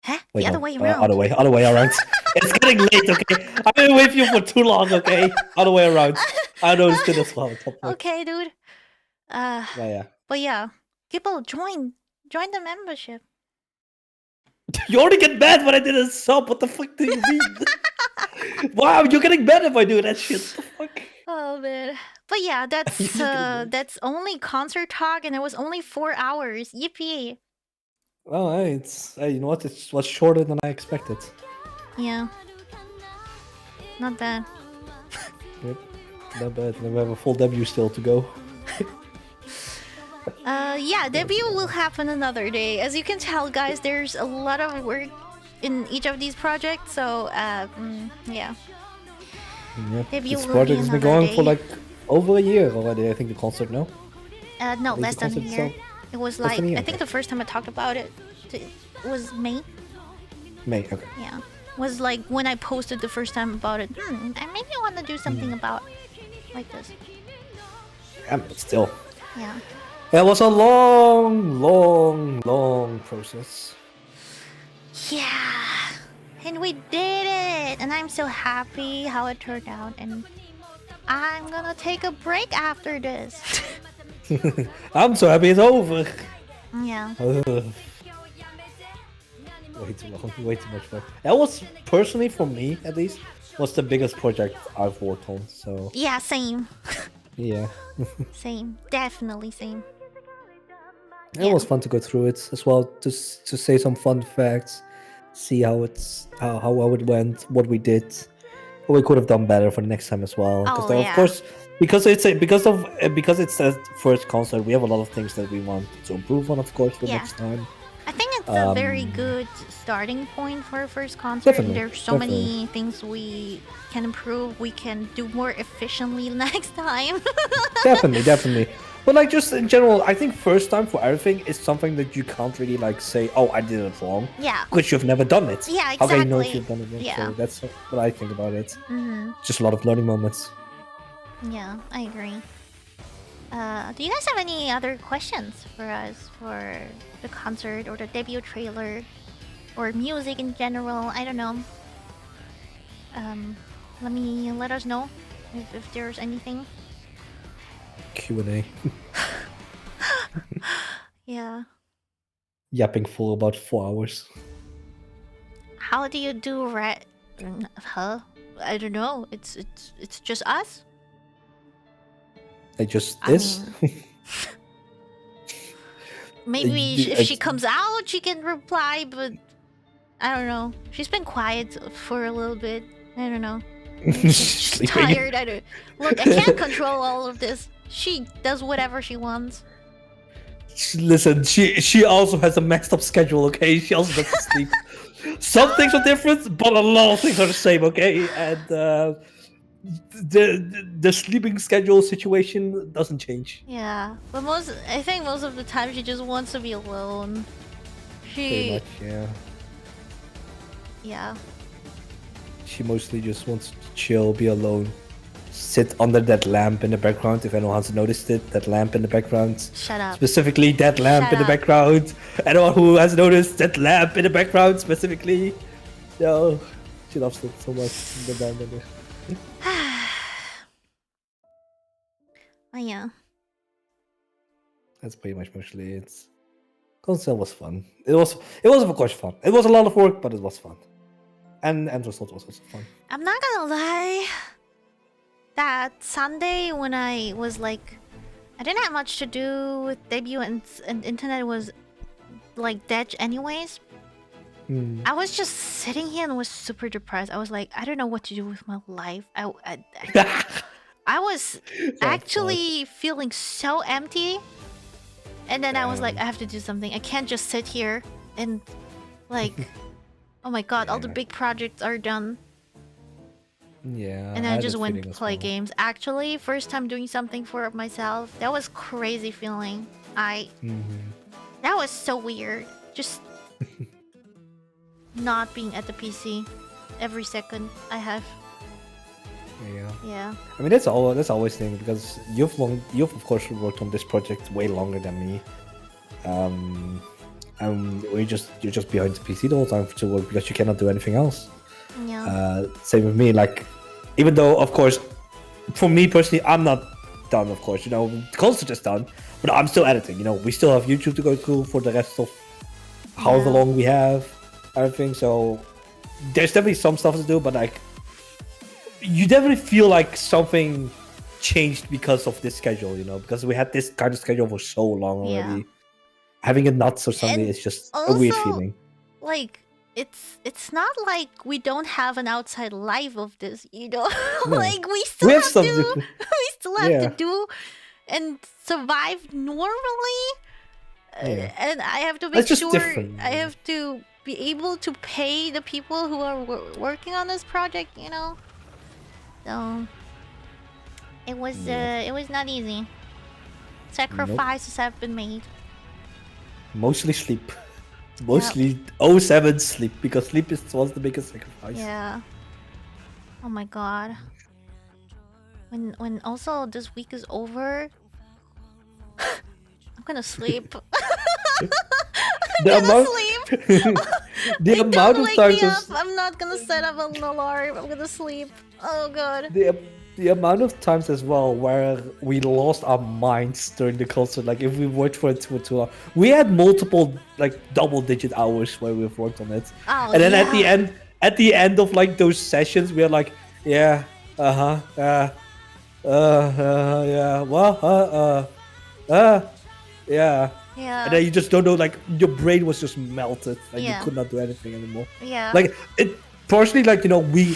Huh? Wait, the other way around. Other way around. It's getting late, okay? I've been with you for too long, okay? Other way around. I noticed it as well. Okay, dude. Yeah. But yeah, people join the membership. You already get mad when I did a sub. What the fuck do you mean? Wow, you're getting mad if I do that shit. What the fuck? Oh man. But yeah, that's only concert talk, and it was only 4 hours. Yippee! Well, you know what? It was shorter than I expected. Yeah. Not bad. Yep. Not bad. Then we have a full debut still to go. Yeah, debut will happen another day. As you can tell, guys, there's a lot of work in each of these projects, so yeah. Yep. Debut This will project be has been another going day. for like over a year already, I think, the concert, no? No, At less least the than a concert year. itself. It was Less like, than a year, I think okay. the first time I talked about it was May. May. Okay. Yeah. Was like when I posted the first time about it. I maybe want to do something about like this. Yeah, but still. Yeah. It was a long process. Yeah. And we did it. And I'm so happy how it turned out. And I'm gonna take a break after this. I'm so happy it's over. Yeah. Way too long, way too much fun. That was, personally for me at least, was the biggest project I've worked on, so... Yeah, same. Yeah. Same. Definitely same. It was fun to go through it as well, to say some fun facts, see how it went, what we did, what we could have done better for the next time as well. Oh, Of yeah. course, because it's the first concert, we have a lot of things that we want to improve on, of course, for Yeah. next time. I think it's a very good starting point for a first concert. Definitely, There's so many things we can improve. We can do more efficiently next time. Definitely. But like, just in general, I think first time for everything is something that you can't really like say, oh, I did it wrong. Yeah. Because you've never done it. Yeah, How can you know if exactly. you've done it wrong? Yeah. So that's what I think about it. Mm-hmm. Just a lot of learning moments. Yeah, I agree. Do you guys have any other questions for us for the concert or the debut trailer or music in general? I don't know. Let us know if there's anything. Q&A. Yeah. Yapping for about 4 hours. How do you do Huh? I don't know. It's just us. It just I is. Maybe if she comes out, she can reply, but I don't know. She's been quiet for a little bit. I don't know. She's Sleeping. tired. Look, I can't control all of this. She does whatever she wants. Listen, she also has a messed up schedule, okay? She also doesn't sleep. Some things are different, but a lot of things are the same, okay? And the sleeping schedule situation doesn't change. Yeah, but I think most of the time she just wants to be alone. Pretty much, yeah. Yeah. She mostly just wants to chill, be alone, sit under that lamp in the background. If anyone has noticed it, that lamp in the background. Shut up. Specifically, that lamp Shut in the up. background. Anyone who has noticed that lamp in the background specifically, no, she loves it so much. The band in there. Oh yeah. That's pretty much mostly it. Concert was fun. It was of course fun. It was a lot of work, but it was fun. And end result was also fun. I'm not gonna lie. That Sunday when I was like, I didn't have much to do with debut and internet was like dead anyways. I was just sitting here and was super depressed. I was like, I don't know what to do with my life. I was actually feeling so empty. And then I was like, I have to do something. I can't just sit here and like, oh my god, all the big projects are done. Yeah. And then I had just that went feeling as play well. games. Actually, first time doing something for myself. That was crazy feeling. That was so weird. Just not being at the PC every second I have. Yeah. Yeah. I mean, that's always the thing, because you've of course worked on this project way longer than me. And you're just behind the PC the whole time to work because you cannot do anything else. Yeah. Same with me. Like, even though of course, for me personally, I'm not done. Of course, the concert is done, but I'm still editing. We still have YouTube to go through for the rest of however long we have everything. So there's definitely some stuff to do, but like, you definitely feel like something changed because of this schedule, because we had this kind of schedule for so long already. Having it not so suddenly is just a weird also, feeling. Like, it's not like we don't have an outside life of this, No. like we still We have have stuff to to- we still have Yeah. to do and survive normally. Yeah. And I have to make That's just sure different. I have to be able to pay the people who are working on this project, So it was not easy. Sacrifices have been made. Mostly sleep. Mostly 07 sleep, because sleep was the biggest sacrifice. Yeah. Oh my god. When also this week is over, I'm gonna sleep. The I'm gonna amount, sleep. the amount Don't of wake times me up. I'm not gonna set up an alarm. I'm gonna sleep. Oh god. the amount of times as well where we lost our minds during the concert. Like if we worked for it for 2 hours, we had multiple like double-digit hours where we've worked on it. Oh, And then yeah. at the end of like those sessions, we're like, yeah, yeah, well, yeah. Yeah. And then you just don't know, like your brain was just melted, and Yeah. you could not do anything anymore. Yeah. Like it, partially, like we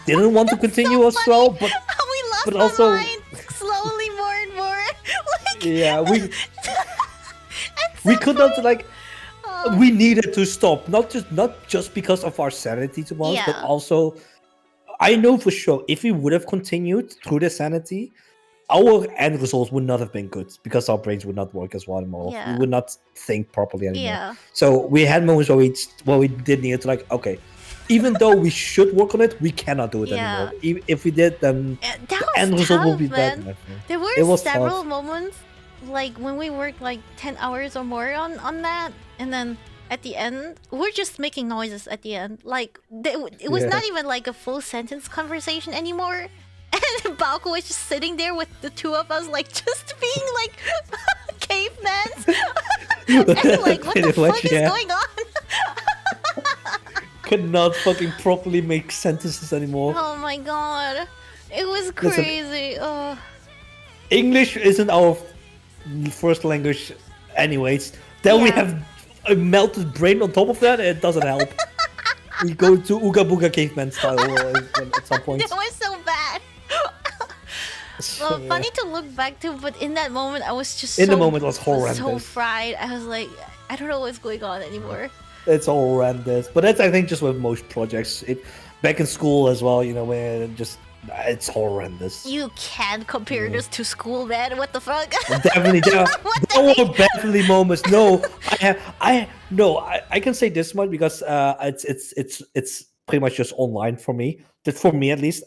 didn't want to continue as well, but we lost but our also- mind slowly more and more. Like, yeah, we it's we so could not funny. like. Oh. We needed to stop, not just because of our sanity, to be honest, but Yeah. also, I know for sure if we would have continued through the sanity, our end results would not have been good because our brains would not work as well anymore. Yeah. We would not think properly anymore. Yeah. So we had moments where we did need to, like, okay, even though we should work on it, we cannot do it Yeah. anymore. If we did, then That the was end result will tough, be bad. man. I think. There were It was several tough. moments, like when we worked like 10 hours or more on that, and then at the end, we're just making noises at the end. Like, it was Yeah. not even like a full sentence conversation anymore. And Balko was just sitting there with the two of us, like, just being like cavemen. And like, what the Pretty much, fuck is yeah. going on? Could not fucking properly make sentences anymore. Oh my god. It was Listen. crazy. Oh. English isn't our first language, anyways. Then we Yeah. have a melted brain on top of that, and it doesn't help. We go to Ooga Booga caveman style at some point. It was so bad. Well, Yeah. funny to look back to, but in that moment, I was just In so, the moment, it was so horrendous. fried. I was like, I don't know what's going on anymore. It's horrendous. But that's, I think, just with most projects. Back in school as well, you know, where it's horrendous. You can't compare this to school, man. What the fuck? Definitely, there What the were heck? definitely moments. No, I can say this much because it's pretty much just online for me. That for me at least.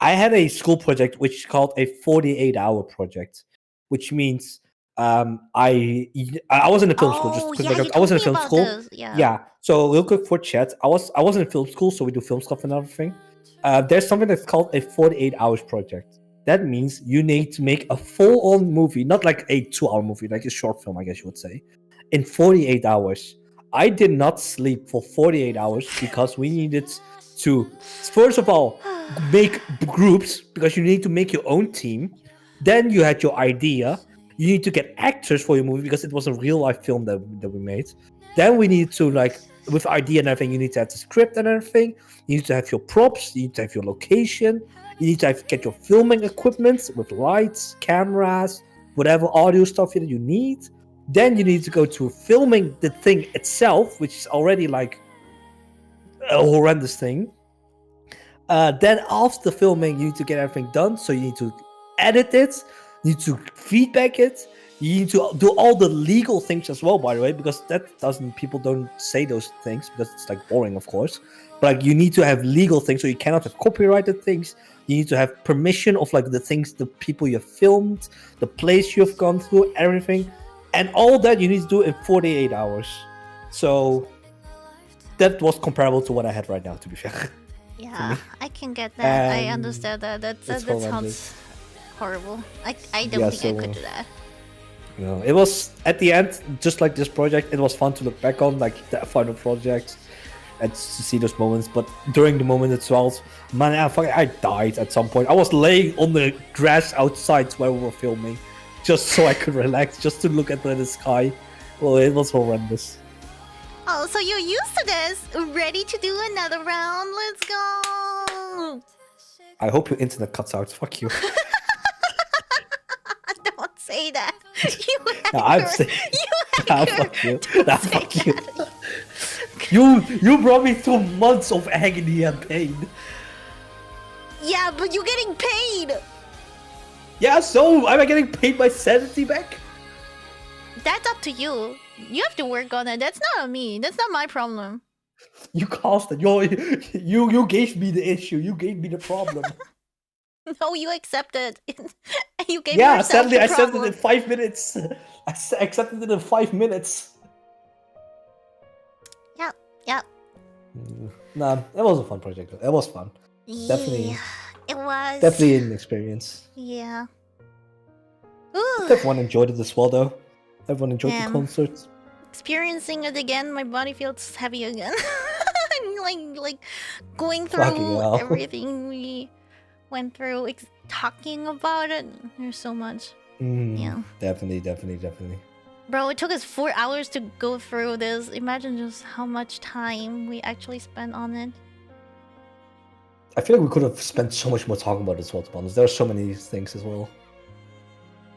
I had a school project which is called a 48-hour project, which means I was in a film school. Just Oh, quick yeah, you background. I was in a told me film about school. this, yeah. So real quick for chat, I was in film school, so we do film stuff and everything. There's something that's called a 48 hours project. That means you need to make a full-on movie, not like a 2-hour movie, like a short film, I guess you would say, in 48 hours. I did not sleep for 48 hours because we needed to, first of all, make groups, because you need to make your own team. Then you had your idea. You need to get actors for your movie because it was a real-life film that we made. Then we need to, like, with idea and everything, you need to have the script and everything. You need to have your props. You need to have your location. You need to get your filming equipment with lights, cameras, whatever audio stuff that you need. Then you need to go to filming the thing itself, which is already like a horrendous thing. Then after filming, you need to get everything done. So you need to edit it. You need to feedback it. You need to do all the legal things as well, by the way, because people don't say those things because it's like boring, of course. But like you need to have legal things, so you cannot have copyrighted things. You need to have permission of like the things, the people you have filmed, the place you have gone through, everything. And all that you need to do in 48 hours. So that was comparable to what I had right now, to be fair. Yeah, I can get that. I And understand that. That it's sounds horrendous. horrible. I don't Yeah, think I so, could do that. You know, it was at the end, just like this project, it was fun to look back on, like the final project, and to see those moments. But during the moment itself, man, I died at some point. I was laying on the grass outside where we were filming, just so I could relax, just to look at the sky. Well, it was horrendous. Oh, so you're used to this. Ready to do another round? Let's go. I hope your internet cuts out. Fuck you. Don't say that. You No, I'm hacker. saying. You Nah, hacker. fuck you. Don't Nah, say fuck you. that. You brought me through months of agony and pain. Yeah, but you're getting paid. Yeah, so am I getting paid my sanity back? That's up to you. You have to work on it. That's not on me. That's not my problem. You caused it. You gave me the issue. You gave me the problem. No, you accepted. You gave Yeah, yourself sadly the I said it problem. in 5 minutes. Accepted it in 5 minutes. Yep, yep. Nah, it was a fun project. It was fun. Definitely. Yeah, it was. Definitely an experience. Yeah. Ooh. Everyone enjoyed it as well, though. Everyone enjoyed the Damn. concert. Experiencing it again, my body feels heavy again. like going Fucking through hell. everything we went through, talking about it. There's so much. Yeah. Definitely. Bro, it took us 4 hours to go through this. Imagine just how much time we actually spent on it. I feel like we could have spent so much more talking about this, to be honest. There are so many things as well.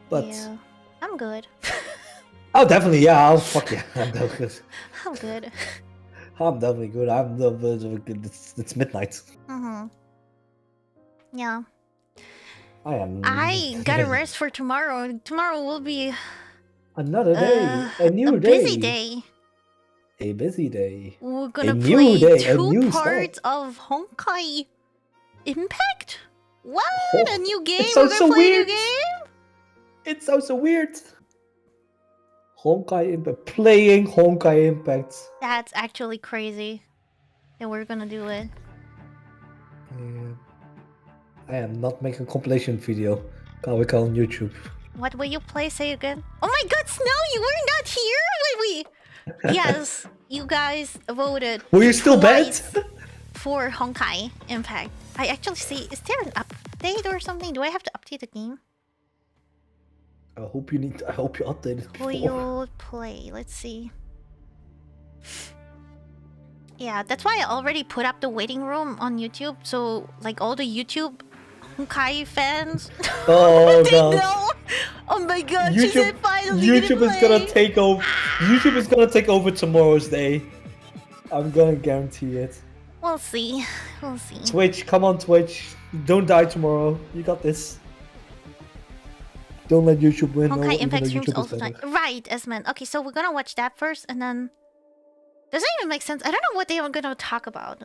But Yeah, I'm good. oh, definitely, yeah. Oh, fuck yeah, I'm definitely good. I'm good. I'm definitely good. I'm good. It's midnight. Yeah. I am. I gotta rest for tomorrow. Tomorrow will be Another day, a new a day, busy day. a busy day. We're gonna new play day, a 2 new parts start. of Honkai Impact. What? Oh, A new game? it We're sounds gonna so play weird. a new game? It sounds so weird. Honkai Impact, playing Honkai Impact. That's actually crazy that we're gonna do it. Yeah. I am not making a compilation video. Can we call on YouTube? What will you play? Say again. Oh my god, Snow, you were not here when we... Yes, you guys voted Were you still bad? twice for Honkai Impact. I actually see... Is there an update or something? Do I have to update the game? I hope you updated it Will before. you play? Let's see. Yeah, that's why I already put up the waiting room on YouTube. So, like, all the YouTube Honkai fans... Oh they god. know! Oh my god, she said finally YouTube is gonna take over. YouTube is gonna take over tomorrow's day. I'm gonna guarantee it. We'll see. We'll see. Twitch, come on, Twitch. Don't die tomorrow. You got this. Don't let YouTube win. Honkai even Impact though streams YouTube is also better. time. Right, Esmen. Okay, so we're gonna watch that first, and then... Does that even make sense? I don't know what they are gonna talk about.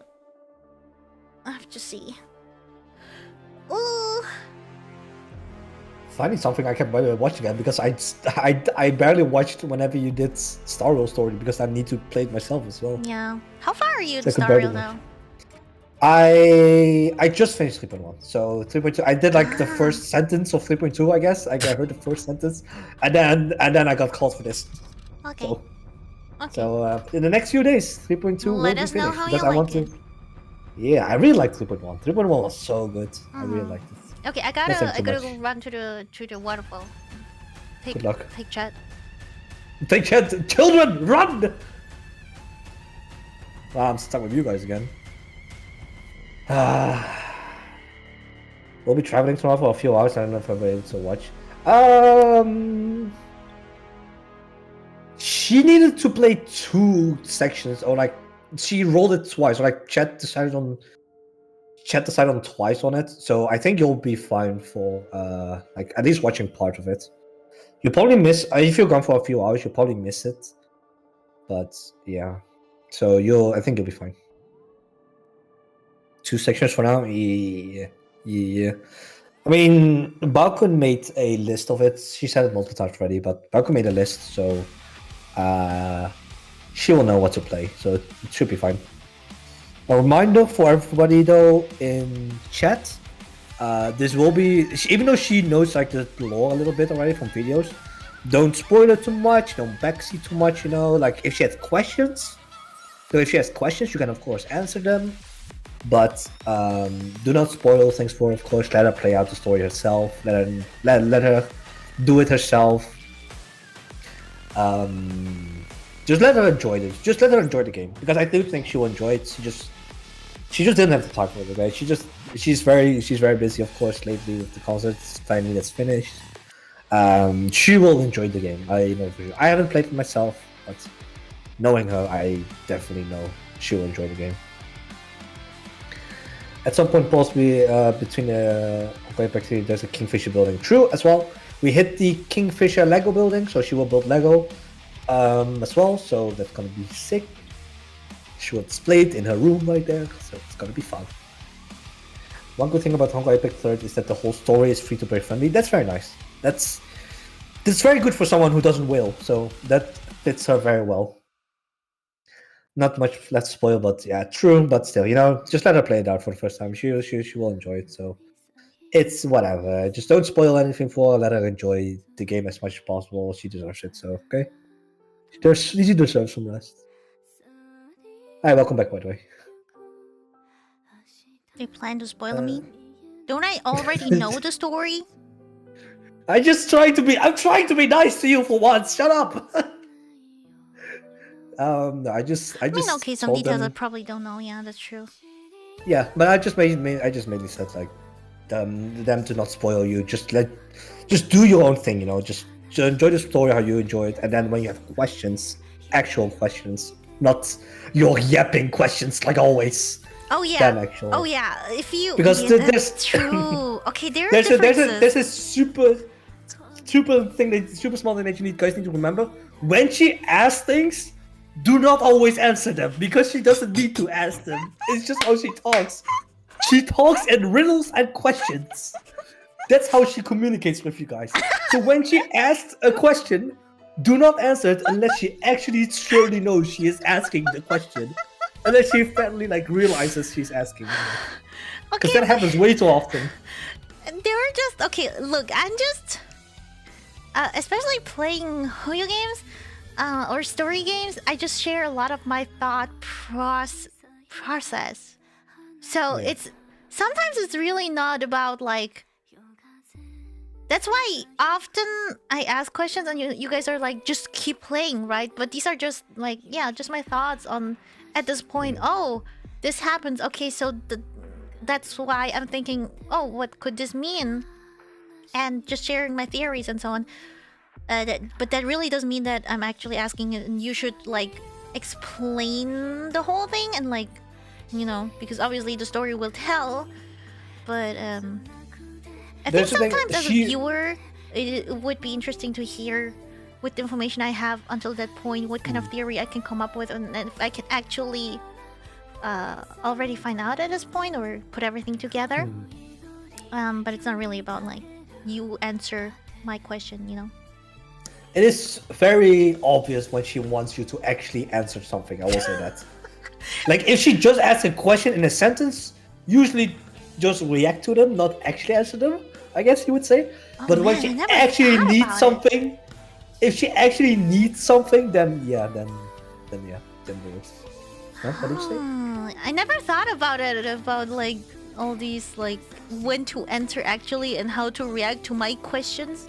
I have to see. Ooh. Finding something I can watch again because I barely watched whenever you did Star Wars story because I need to play it myself as well. Yeah. How far are you in It's like a Star Rail burden. now? I just finished 3.1, so 3.2. I did like the first sentence of 3.2, I guess. I heard the first sentence, and then I got called for this. Okay. So, Okay. so in the next few days, 3.2 will Let be us know finished how because you I want like to. Yeah, I really liked 3.1. 3.1 was so good. I really liked it. Okay, I Nothing gotta too go much. run to the waterfall. Good luck. Take chat. Take chat, children, run! I'm stuck with you guys again. We'll be traveling tomorrow for a few hours. I don't know if I'll be able to watch. She needed to play 2 sections, or like she rolled it twice. Or like chat decided on twice on it. So I think you'll be fine for like at least watching part of it. You probably miss if you're gone for a few hours. You'll probably miss it. But yeah, so I think you'll be fine. 2 sections for now. Yeah. I mean, Balkun made a list of it. She said it multiple times already, but Balkun made a list, so she will know what to play. So it should be fine. A reminder for everybody though in chat. This will be, even though she knows like the lore a little bit already from videos, don't spoil it too much. Don't backseat too much. You know, like if she has questions. So if she has questions, you can of course answer them. But do not spoil things for her, of course. Let her play out the story herself. Let her do it herself. Just let her enjoy it. Just let her enjoy the game, because I do think she'll enjoy it. She just didn't have the time for it. Okay, she's very busy, of course, lately with the concerts. Finally, that's finished. She will enjoy the game. I know for sure. I haven't played it myself, but knowing her, I definitely know she will enjoy the game. At some point, possibly between the there's a Kingfisher building. True as well. We hit the Kingfisher Lego building, so she will build Lego. as well, so that's gonna be sick. She will display it in her room right there, so it's gonna be fun. One good thing about Honkai Epic 3rd is that the whole story is free-to-play friendly. That's very nice. That's very good for someone who doesn't whale, so that fits her very well. Not much left to spoil, but yeah, true, but still, just let her play it out for the first time. She will enjoy it, so it's whatever. Just don't spoil anything for her, let her enjoy the game as much as possible. She deserves it, so okay? She deserves some rest. Hi, welcome back, by the way. They plan to spoil me? Don't I already know the story? I'm trying to be nice to you for once. Shut up. I just I mean, okay, some told details I them, probably don't know. Yeah, that's true. yeah, but I just mainly said like them to not spoil you. Just do your own thing, just enjoy the story how you enjoy it, and then when you have questions, actual questions, not your yapping questions like always. Oh yeah. Then actual. Oh yeah. If you Because yeah, there's that's true. Okay, there are there's differences. a super small thing that you guys need to remember. When she asks things, do not always answer them because she doesn't need to ask them. It's just how she talks. She talks in riddles and questions. That's how she communicates with you guys. So when she asks a question, do not answer it unless she actually surely knows she is asking the question. Unless she finally realizes she's asking. Because that happens way too often. They were just okay. Look, I'm just, especially playing Hoyo games, or story games. I just share a lot of my thought process. So it's sometimes it's really not about like. That's why often I ask questions and you guys are like, just keep playing, right? But these are just like, yeah, just my thoughts on at this point. Oh, this happens. Okay, so that's why I'm thinking, oh, what could this mean? And just sharing my theories and so on. But that really doesn't mean that I'm actually asking it, and you should like explain the whole thing and like, because obviously the story will tell. But I think sometimes as a viewer, it would be interesting to hear, with the information I have until that point, what kind of theory I can come up with, and if I can actually already find out at this point or put everything together. But it's not really about like you answer my question. It is very obvious when she wants you to actually answer something. I will say that. Like if she just asks a question in a sentence, usually just react to them, not actually answer them. I guess you would say. But when she actually needs something, if she actually needs something, then do it. Huh? What did you say? I never thought about it, about like all these like when to answer actually and how to react to my questions.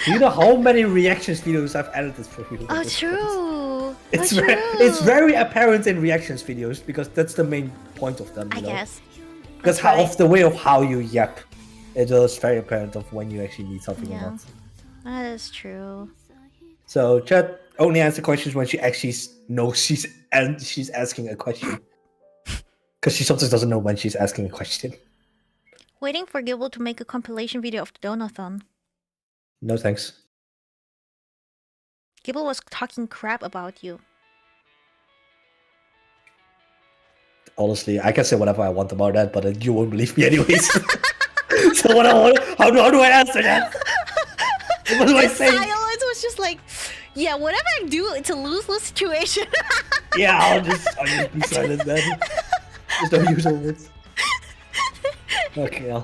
Do you know how many reactions videos I've edited for you? Oh, true. It's very apparent in reactions videos because that's the main point of them. I guess. Because of the way of how you yap, it is very apparent of when you actually need something or not. That is true. So chat only answer questions when she actually knows she's asking a question. Because she sometimes doesn't know when she's asking a question. Waiting for Gibble to make a compilation video of the Donathon. No thanks. Gibble was talking crap about you. Honestly, I can say whatever I want about that, but you won't believe me anyways. So how do I answer that? What do I say? Silence was just like, yeah, whatever I do, it's a lose-lose situation. Yeah, I'll just be silent then. Just don't use all words. Okay,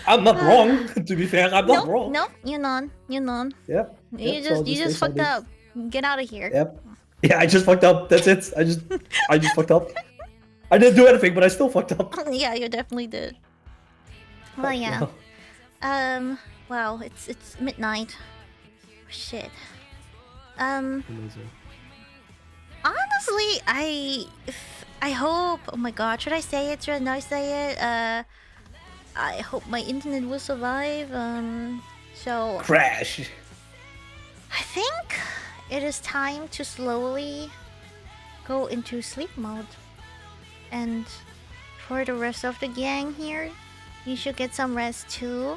I'm not wrong. To be fair, I'm not wrong. Nope, you're not. Yep. You just fucked up. Get out of here. Yep. Yeah, I just fucked up. That's it. I just fucked up. I didn't do anything, but I still fucked up. Yeah, you definitely did. Well, yeah. Wow, it's midnight. Shit. Amazing. Honestly, I hope. Oh my god, should I say it? Should I not say it? I hope my internet will survive. So Crash. I think it is time to slowly go into sleep mode. And for the rest of the gang here, you should get some rest too.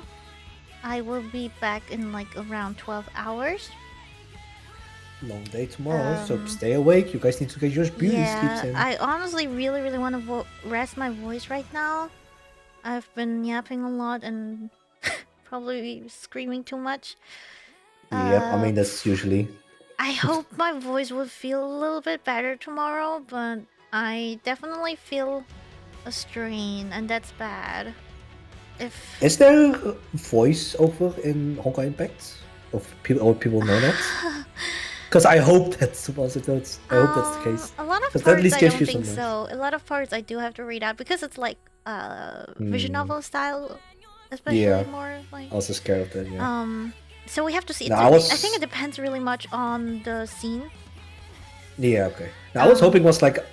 I will be back in like around 12 hours. Long day tomorrow, so stay awake. You guys need to get your beauty sleeps in. I honestly really want to rest my voice right now. I've been yapping a lot and probably screaming too much. Yep, I mean that's usually. I hope my voice will feel a little bit better tomorrow, but I definitely feel a strain, and that's bad. Is there a voiceover in Honkai Impact? Or people know that? Because I hope that's was it. I hope that's the case. A lot of that at parts least I gives don't you think some so. A lot of parts I do have to read out because it's like visual novel style, especially more like. I was scared of that. Yeah. So we have to see. No, I think it depends really much on the scene. Yeah. Okay. Now, I was hoping was like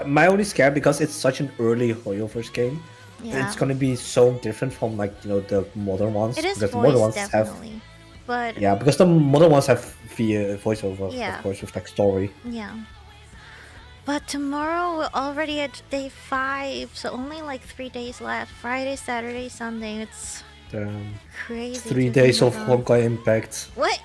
my only scare because it's such an early Hoyoverse game. Yeah. It's gonna be so different from like the modern ones. It is because the voiced modern ones definitely, but yeah, because the modern ones have via voiceover, Yeah. of course, with like story. yeah. But tomorrow we're already at day 5, so only like 3 days left. Friday, Saturday, Sunday. It's crazy. 3 to days think of about. Honkai Impact. What?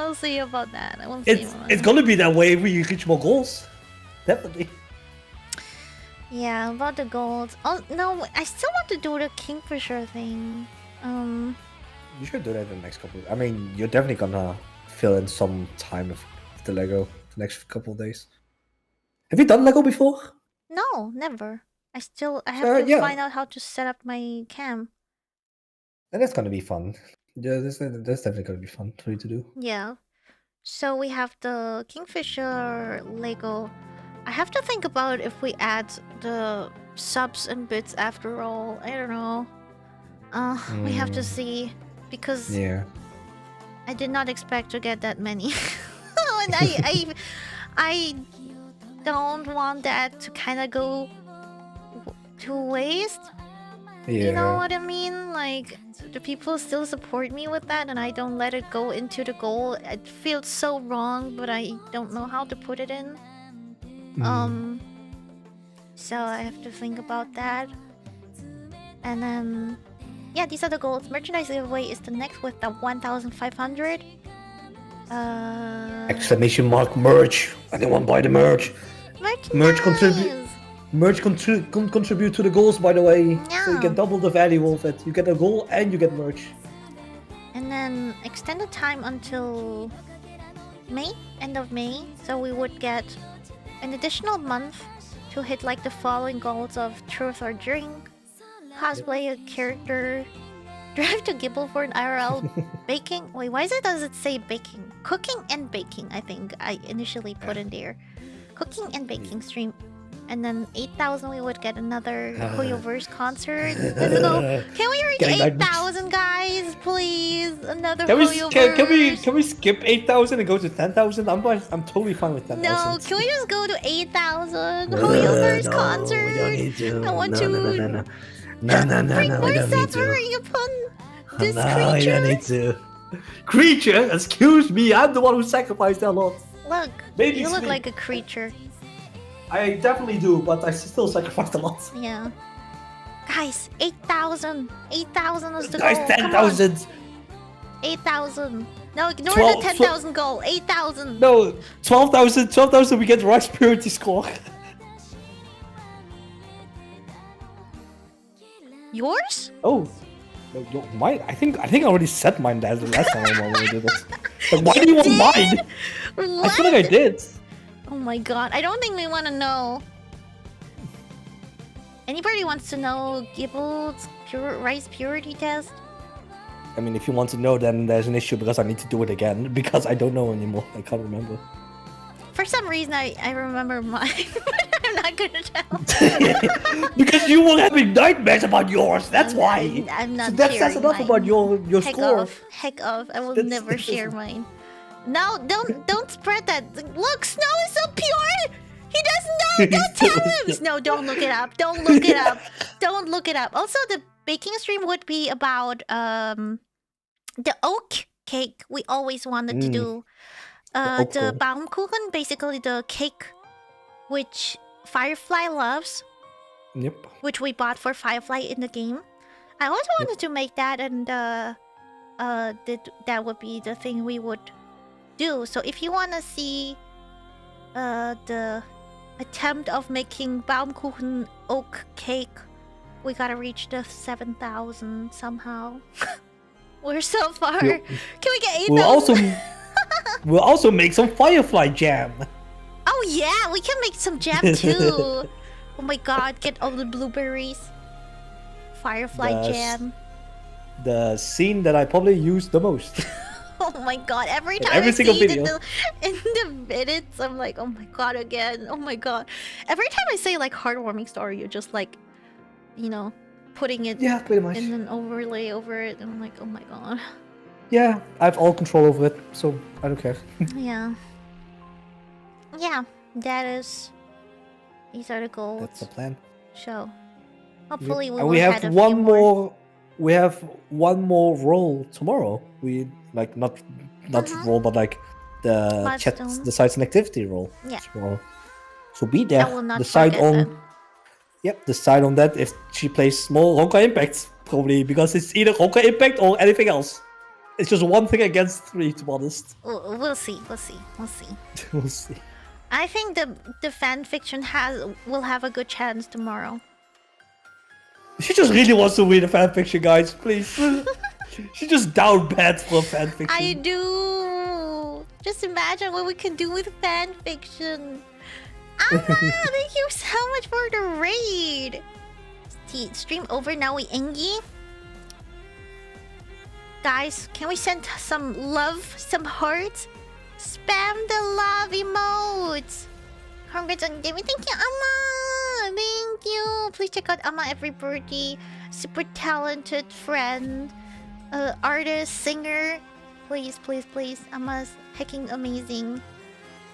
We'll see about that. We'll see. It's gonna be that way if we reach more goals. Definitely. Yeah, about the gold. Oh no, I still want to do the Kingfisher thing. You should do that in the next couple. I mean, you're definitely gonna fill in some time with the Lego the next couple of days. Have you done Lego before? No, never. I have to yeah. find out how to set up my cam. And that's gonna be fun. Yeah, that's definitely gonna be fun for you to do. Yeah. So we have the Kingfisher Lego. I have to think about if we add the subs and bits after all. I don't know. We have to see because Yeah. I did not expect to get that many. And I don't want that to kind of go to waste. Yeah. You know what I mean? Like, the people still support me with that, and I don't let it go into the goal. It feels so wrong, but I don't know how to put it in. So I have to think about that. And then, yeah, these are the goals. Merchandise giveaway is the next with the 1,500. Exclamation mark merch. Anyone buy the merch? Merch contribute to the goals, by the way. So you get double the value of it. You get a goal and you get merch. And then extended time until May, end of May. So we would get an additional month to hit like the following goals of truth or drink, cosplay a character, drive to Gibble for an IRL, baking. Wait, why does it say baking? Cooking and baking, I think I initially put in there. Cooking and baking stream. And then 8,000 we would get another Hoyoverse concert. Let's go. Can we reach 8,000 guys, please? Another Hoyoverse. Can we skip 8,000 and go to 10,000? I'm totally fine with 10,000. No, can we just go to 8,000 Hoyoverse concert? We don't need to. I want to bring more suffering upon this No, creature. you don't need to. Creature? Excuse me, I'm the one who sacrificed a lot. Look, Baby you look sleep. like a creature. I definitely do, but I still sacrificed a lot. Yeah. Guys, 8,000. 8,000 is the Guys, goal. 10,000. 8,000. No, ignore 12 the 10,000 goal. 8,000. No, 12,000. 12,000. We get the rice purity score. Yours? Oh, no, mine. I think I already said mine the last time when we did this. Like, why do you want mine? What? I feel like I did. Oh my god, I don't think we want to know. Anybody wants to know Gibble's rice purity test? I mean, if you want to know, then there's an issue because I need to do it again because I don't know anymore. I can't remember. For some reason, I remember mine, but I'm not gonna tell. Because you were having nightmares about yours. That's why. I'm not So that says sharing enough mine. about your Heck score. off. Heck off. I will That's- never share mine. No, don't spread that. Look, Snow is so pure. He doesn't know. Don't tell him. Snow, don't look it up. Don't look it up. Don't look it up. Also, the baking stream would be about the oak cake we always wanted to do. oak The cone. Baumkuchen, basically the cake which Firefly loves. Yep. which we bought for Firefly in the game. I always wanted to make that, and that would be the thing we would do. So if you want to see the attempt of making Baumkuchen oak cake, we gotta reach the 7,000 somehow. We're so far. Can we get 8,000? We'll also make some Firefly jam. Oh yeah, we can make some jam too. Oh my god, get all the blueberries. Firefly jam. The scene that I probably use the most. Oh my god, every time every I single see it video. in the minutes, I'm like, oh my god, again. Oh my god. Every time I say like heartwarming story, you're just like, you know, putting it Yeah, pretty much. in an overlay over it, and I'm like, oh my god. Yeah, I have all control over it, so I don't care. Yeah. Yeah, that is. These are the goals. That's the plan. Show. Hopefully we And will we have add a one few more. We have one more role tomorrow. We like not role, but like the chat, Milestone. the sites and activity role Yeah. tomorrow. So be there. I will not Decide forget on. that. Yep, decide on that if she plays more Honkai Impact, probably because it's either Honkai Impact or anything else. It's just one thing against 3, to be honest. We'll see. We'll see. We'll see. We'll see. I think the fan fiction will have a good chance tomorrow. She just really wants to win a fanfiction, guys. Please. She just down bad for a fanfiction. I do. Just imagine what we can do with fan fiction. Thank you so much for the raid. Stream over now. We engi. Guys, can we send some love, some hearts? Spam the love emotes. Congrats on gaming. Thank you, Amma. Thank you. Please check out Amma Everybirdy. Super talented friend. Artist, singer. Please, please, please. Amma's hecking amazing.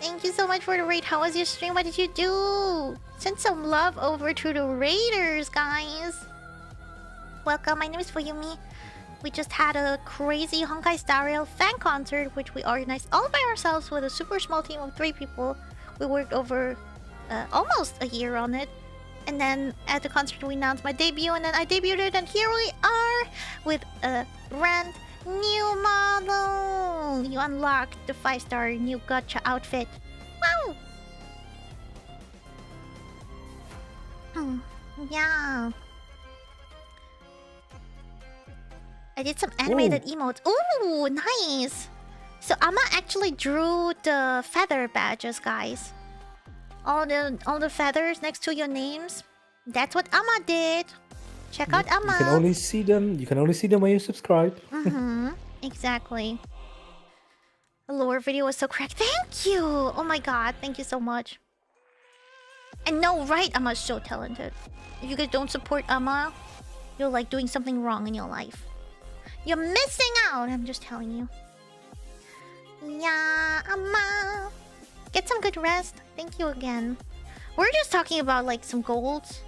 Thank you so much for the raid. How was your stream? What did you do? Send some love over to the raiders, guys. Welcome. My name is Fuyumi. We just had a crazy Honkai Star Rail fan concert, which we organized all by ourselves with a super small team of 3 people. We worked over almost a year on it. And then at the concert, we announced my debut, and then I debuted, and here we are with a brand new model. You unlocked the 5-star new gacha outfit. Wow! Yeah. I did some animated emotes. Ooh, nice! So Amma actually drew the feather badges, guys. All the feathers next to your names. That's what Amma did. Check out Amma. You can only see them. You can only see them when you subscribe. Exactly. The lore video was so correct. Thank you. Oh my god, thank you so much. And no, right? Amma's so talented. If you guys don't support Amma, you're like doing something wrong in your life. You're missing out. I'm just telling you. Yeah, Amma. Get some good rest. Thank you again. We're just talking about like some goals.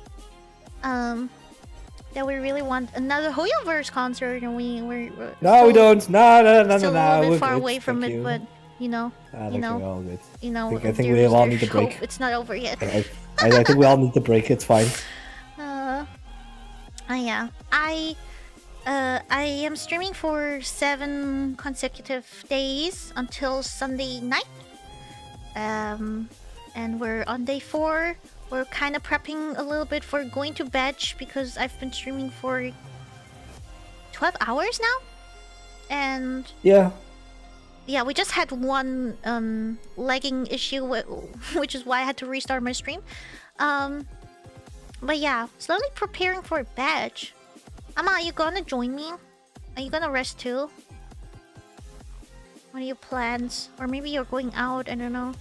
That we really want another Hoyoverse concert, and we're No, we don't. No. still a little bit far Good. away from Thank it, you. but you know, We're all good. I think we there's all need a hope. break. It's not over yet. I think we all need a break. It's fine. Yeah. I am streaming for 7 consecutive days until Sunday night. And we're on day 4. We're kind of prepping a little bit for going to bed because I've been streaming for 12 hours now. And Yeah. yeah, we just had one lagging issue, which is why I had to restart my stream. But yeah, slowly preparing for a badge. Amma, are you gonna join me? Are you gonna rest too? What are your plans? Or maybe you're going out, I don't know.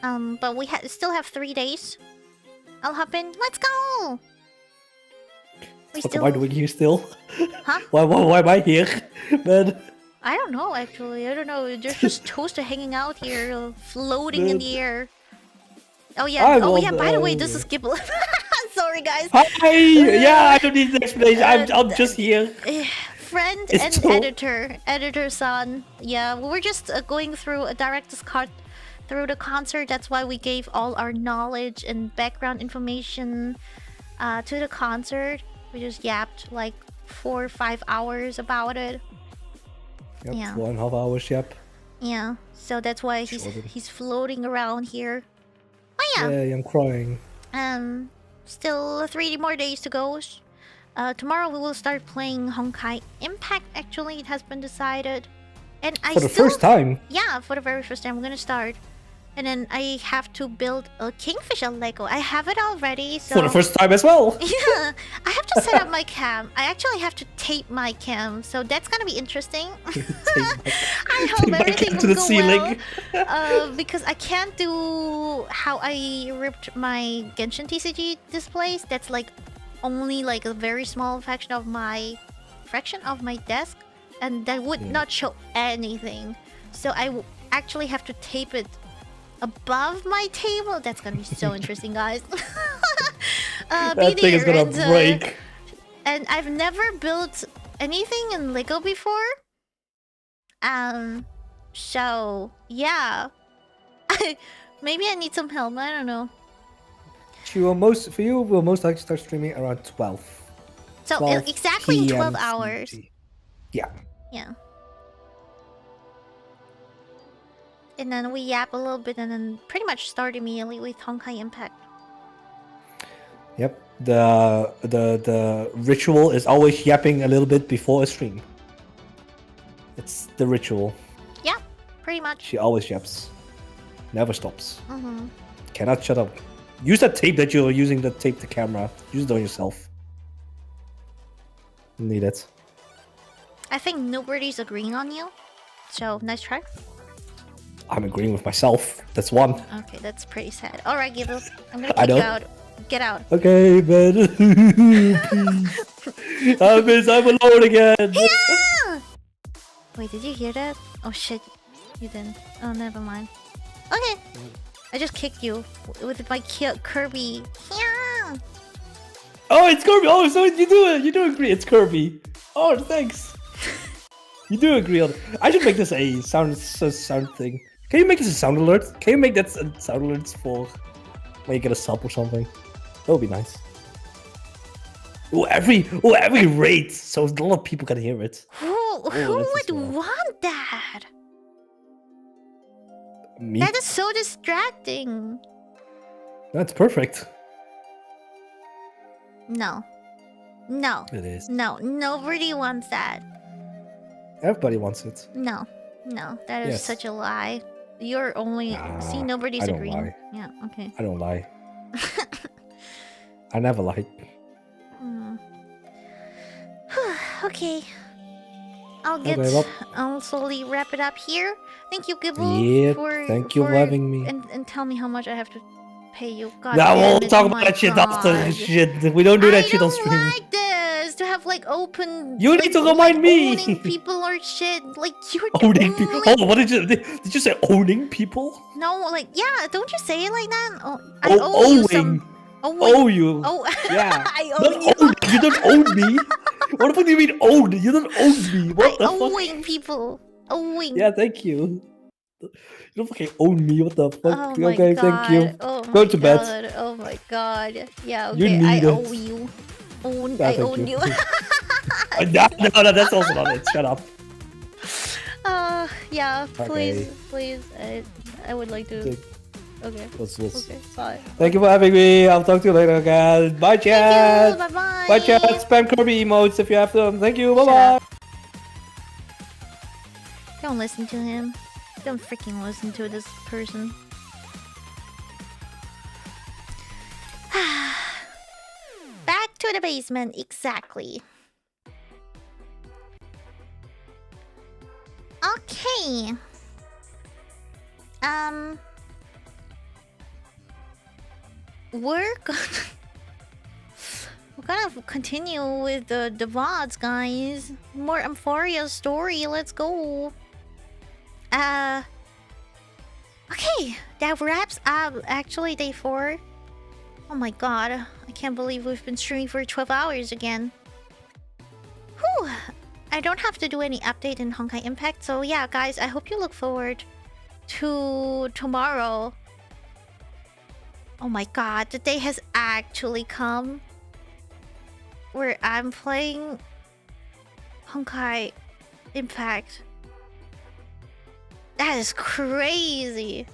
But we still have 3 days. I'll hop in. Let's go! What am I doing here still? Huh? Why am I here, man? I don't know, actually. I don't know. There's just Toaster hanging out here, floating in the air. Oh yeah. By the way, this is Gibble. Sorry, guys. Hi. Yeah, I don't need an explanation. I'm just here. Friend It's and so- editor-son. Yeah, we were just going through a director's cut through the concert. That's why we gave all our knowledge and background information to the concert. We just yapped like 4 or 5 hours about it. Yep, Yeah. 1.5 hours, yep. Yeah, so that's why he's floating around here. Oh yeah. Yeah, I'm crying. Still 3 more days to go. Tomorrow we will start playing Honkai Impact. Actually, it has been decided, and For the first time. Yeah, for the very first time, we're gonna start. And then I have to build a Kingfisher Lego. I have it already, so... For the first time as well. Yeah, I have to set up my cam. I actually have to tape my cam, so that's gonna be interesting. I hope everything will go well. Because I can't do how I ripped my Genshin TCG displays. That's like only like a very small fraction of my desk, and that would not show anything. So I actually have to tape it above my table. That's gonna be so interesting, guys. That thing is gonna break. And I've never built anything in Lego before. So yeah. Maybe I need some help. I don't know. We'll most likely start streaming around 12. So 12 exactly in 12 PM hours. CT. Yeah. Yeah. And then we yap a little bit and then pretty much start immediately with Honkai Impact. Yep. The ritual is always yapping a little bit before a stream. It's the ritual. Yeah, pretty much. She always yaps. Never stops. Mm-hmm. Cannot shut up. Use that tape that you're using to tape the camera. Use it on yourself. Need it. I think nobody's agreeing on you. So, nice try. I'm agreeing with myself. That's one. Okay, that's pretty sad. Alright, Gibble. I'm gonna kick you out. Get out. Okay, but I'm alone again. Yeah! Wait, did you hear that? Oh shit, you didn't. Oh, never mind. Okay, I just kicked you with my Kirby. Yeah. Oh, it's Kirby. Oh, so you do agree it's Kirby. Oh, thanks. You do agree on it. I should make this a sound thing. Can you make this a sound alert? Can you make that sound alerts for when you get a sub or something? That would be nice. Oh, every raid, so a lot of people can hear it. Who would want that? Me? That is so distracting. That's perfect. No. No. It is. No. Nobody wants that. Everybody wants it. No. No. That is such a lie. You're only... See, nobody's I don't agreeing. lie. Yeah, okay. I don't lie. I never lie. Okay. I'll slowly wrap it up here. Thank you, Gibble, Yeah, thank you for having me. And tell me how much I have to pay you. God Now damn we'll it, talk oh about my that shit after God. shit. We don't do that shit on stream. I don't like this to have like open. You need to remind me. Owning people or shit. Like you're Owning people. Hold on, what did you say? Owning people? No, like yeah. Don't you say it like that? Oh, I Oh, owe you owing. some. Owe you. Oh, Yeah. I Not owe you. own. You don't own me. What the fuck do you mean own? You don't own me. What the fuck? Owing people. Owing. Yeah, thank you. You don't fucking own me. What the fuck? Oh my Okay, God. thank you. Oh Go my to bed. God. Oh my God. Yeah, You okay. need I it. owe you. Yeah, I thank own you. No, that's also not it. Shut up. Yeah, Okay. please. I would like to. Okay. Let's. Okay, bye. Thank you for having me. I'll talk to you later, guys. Bye, chat. Thank you. Bye-bye. Bye, chat. Spam Kirby emotes if you have them. Thank you. Bye Shut bye. up. Don't listen to him. Don't freaking listen to this person. Back to the basement, exactly. Okay. We're gonna continue with the VODs, guys. More Amphoria story. Let's go. Okay, that wraps up actually day 4. Oh my God, I can't believe we've been streaming for 12 hours again. Whew. I don't have to do any update in Honkai Impact, so yeah, guys, I hope you look forward to tomorrow. Oh my god, the day has actually come where I'm playing Honkai Impact. That is crazy.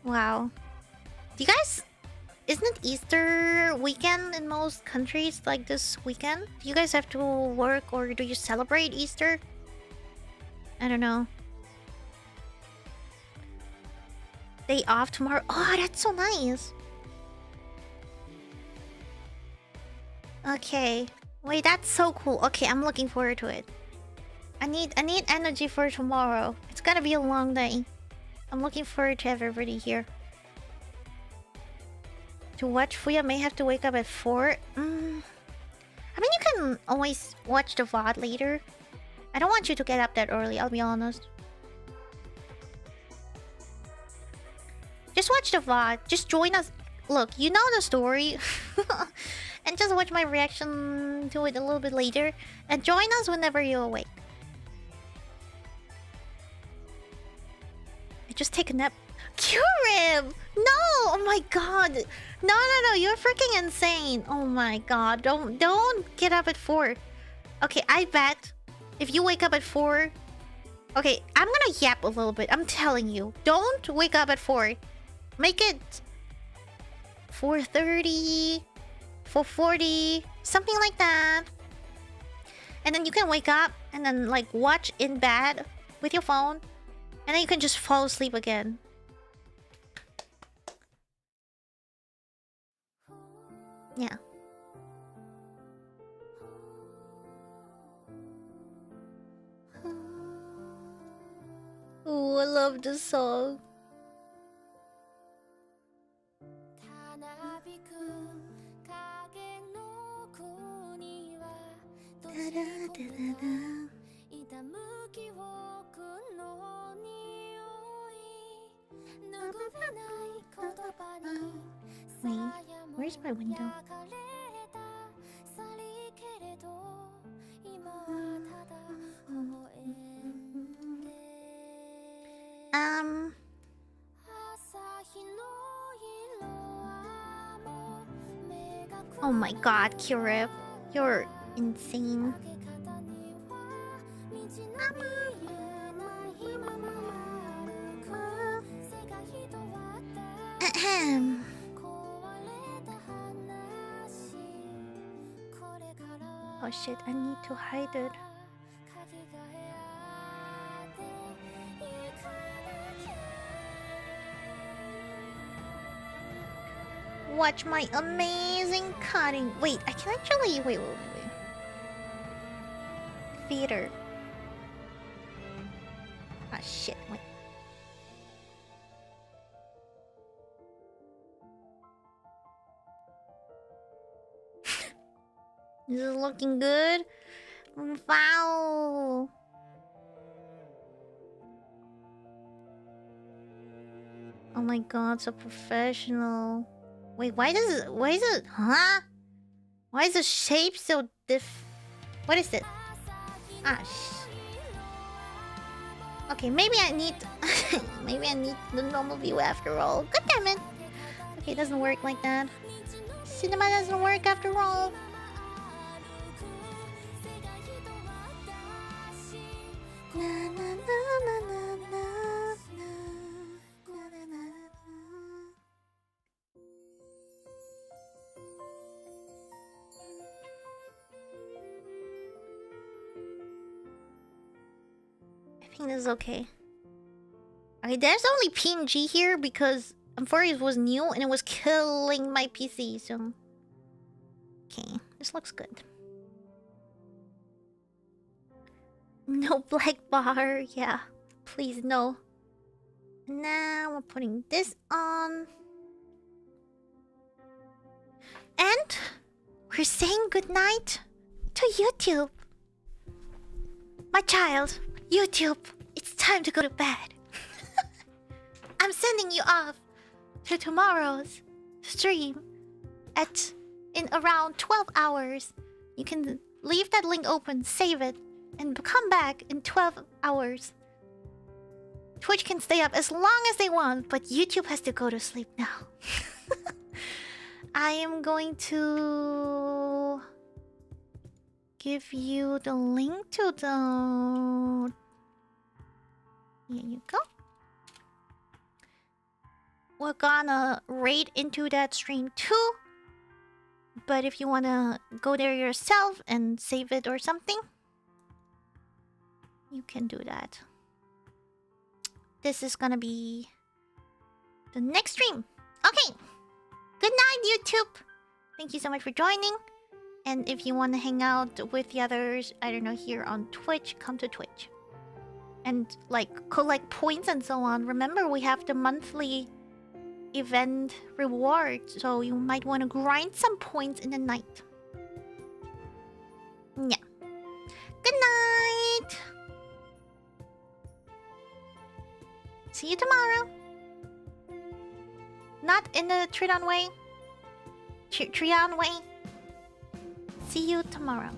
Wow. Do you guys... Isn't it Easter weekend in most countries like this weekend? Do you guys have to work or do you celebrate Easter? I don't know. Day off tomorrow. Oh, that's so nice. Okay. Wait, that's so cool. Okay, I'm looking forward to it. I need energy for tomorrow. It's gonna be a long day. I'm looking forward to everybody here. To watch Fuya may have to wake up at 4. I mean, you can always watch the VOD later. I don't want you to get up that early, I'll be honest. Just watch the VOD. Just join us. Look, you know the story. And just watch my reaction to it a little bit later. And join us whenever you're awake. I just take a nap. Curib! No! Oh my god! No, you're freaking insane! Oh my god, don't get up at 4. Okay, I bet if you wake up at 4... Okay, I'm gonna yap a little bit, I'm telling you. Don't wake up at 4. Make it 4:30, 4:40, something like that. And then you can wake up and then like watch in bed with your phone. And then you can just fall asleep again. Yeah. Oh, I love this song. Wait, where's my window? Oh my god, Kirib. You're insane. Ahem. Oh shit, I need to hide it. Watch my amazing cutting. Wait, I can actually... Wait. Theater. Ah, shit. Wait. This is looking good. Wow. Oh my god, so professional. Wait, why is it, huh? Why is the shape so what is it? Ah, okay, maybe I need, maybe I need the normal view after all. God damn it. Okay, it doesn't work like that. Cinema doesn't work after all. I think this is okay. Okay, there's only PNG here because Amphorius was new and it was killing my PC, so... Okay, this looks good. No black bar, yeah. Please, no. Now we're putting this on. And we're saying goodnight to YouTube. My child, YouTube, it's time to go to bed. I'm sending you off to tomorrow's stream in around 12 hours. You can leave that link open, save it, and come back in 12 hours. Twitch can stay up as long as they want, but YouTube has to go to sleep now. I am going to give you the link to the... Here you go. We're gonna raid into that stream too. But if you wanna go there yourself and save it or something, you can do that. This is gonna be the next stream. Okay. Good night, YouTube. Thank you so much for joining. And if you want to hang out with the others, I don't know, here on Twitch, come to Twitch. And like collect points and so on. Remember, we have the monthly event reward, so you might want to grind some points in the night. Yeah. Good night. See you tomorrow. Not in the Triton way. Trion way. See you tomorrow.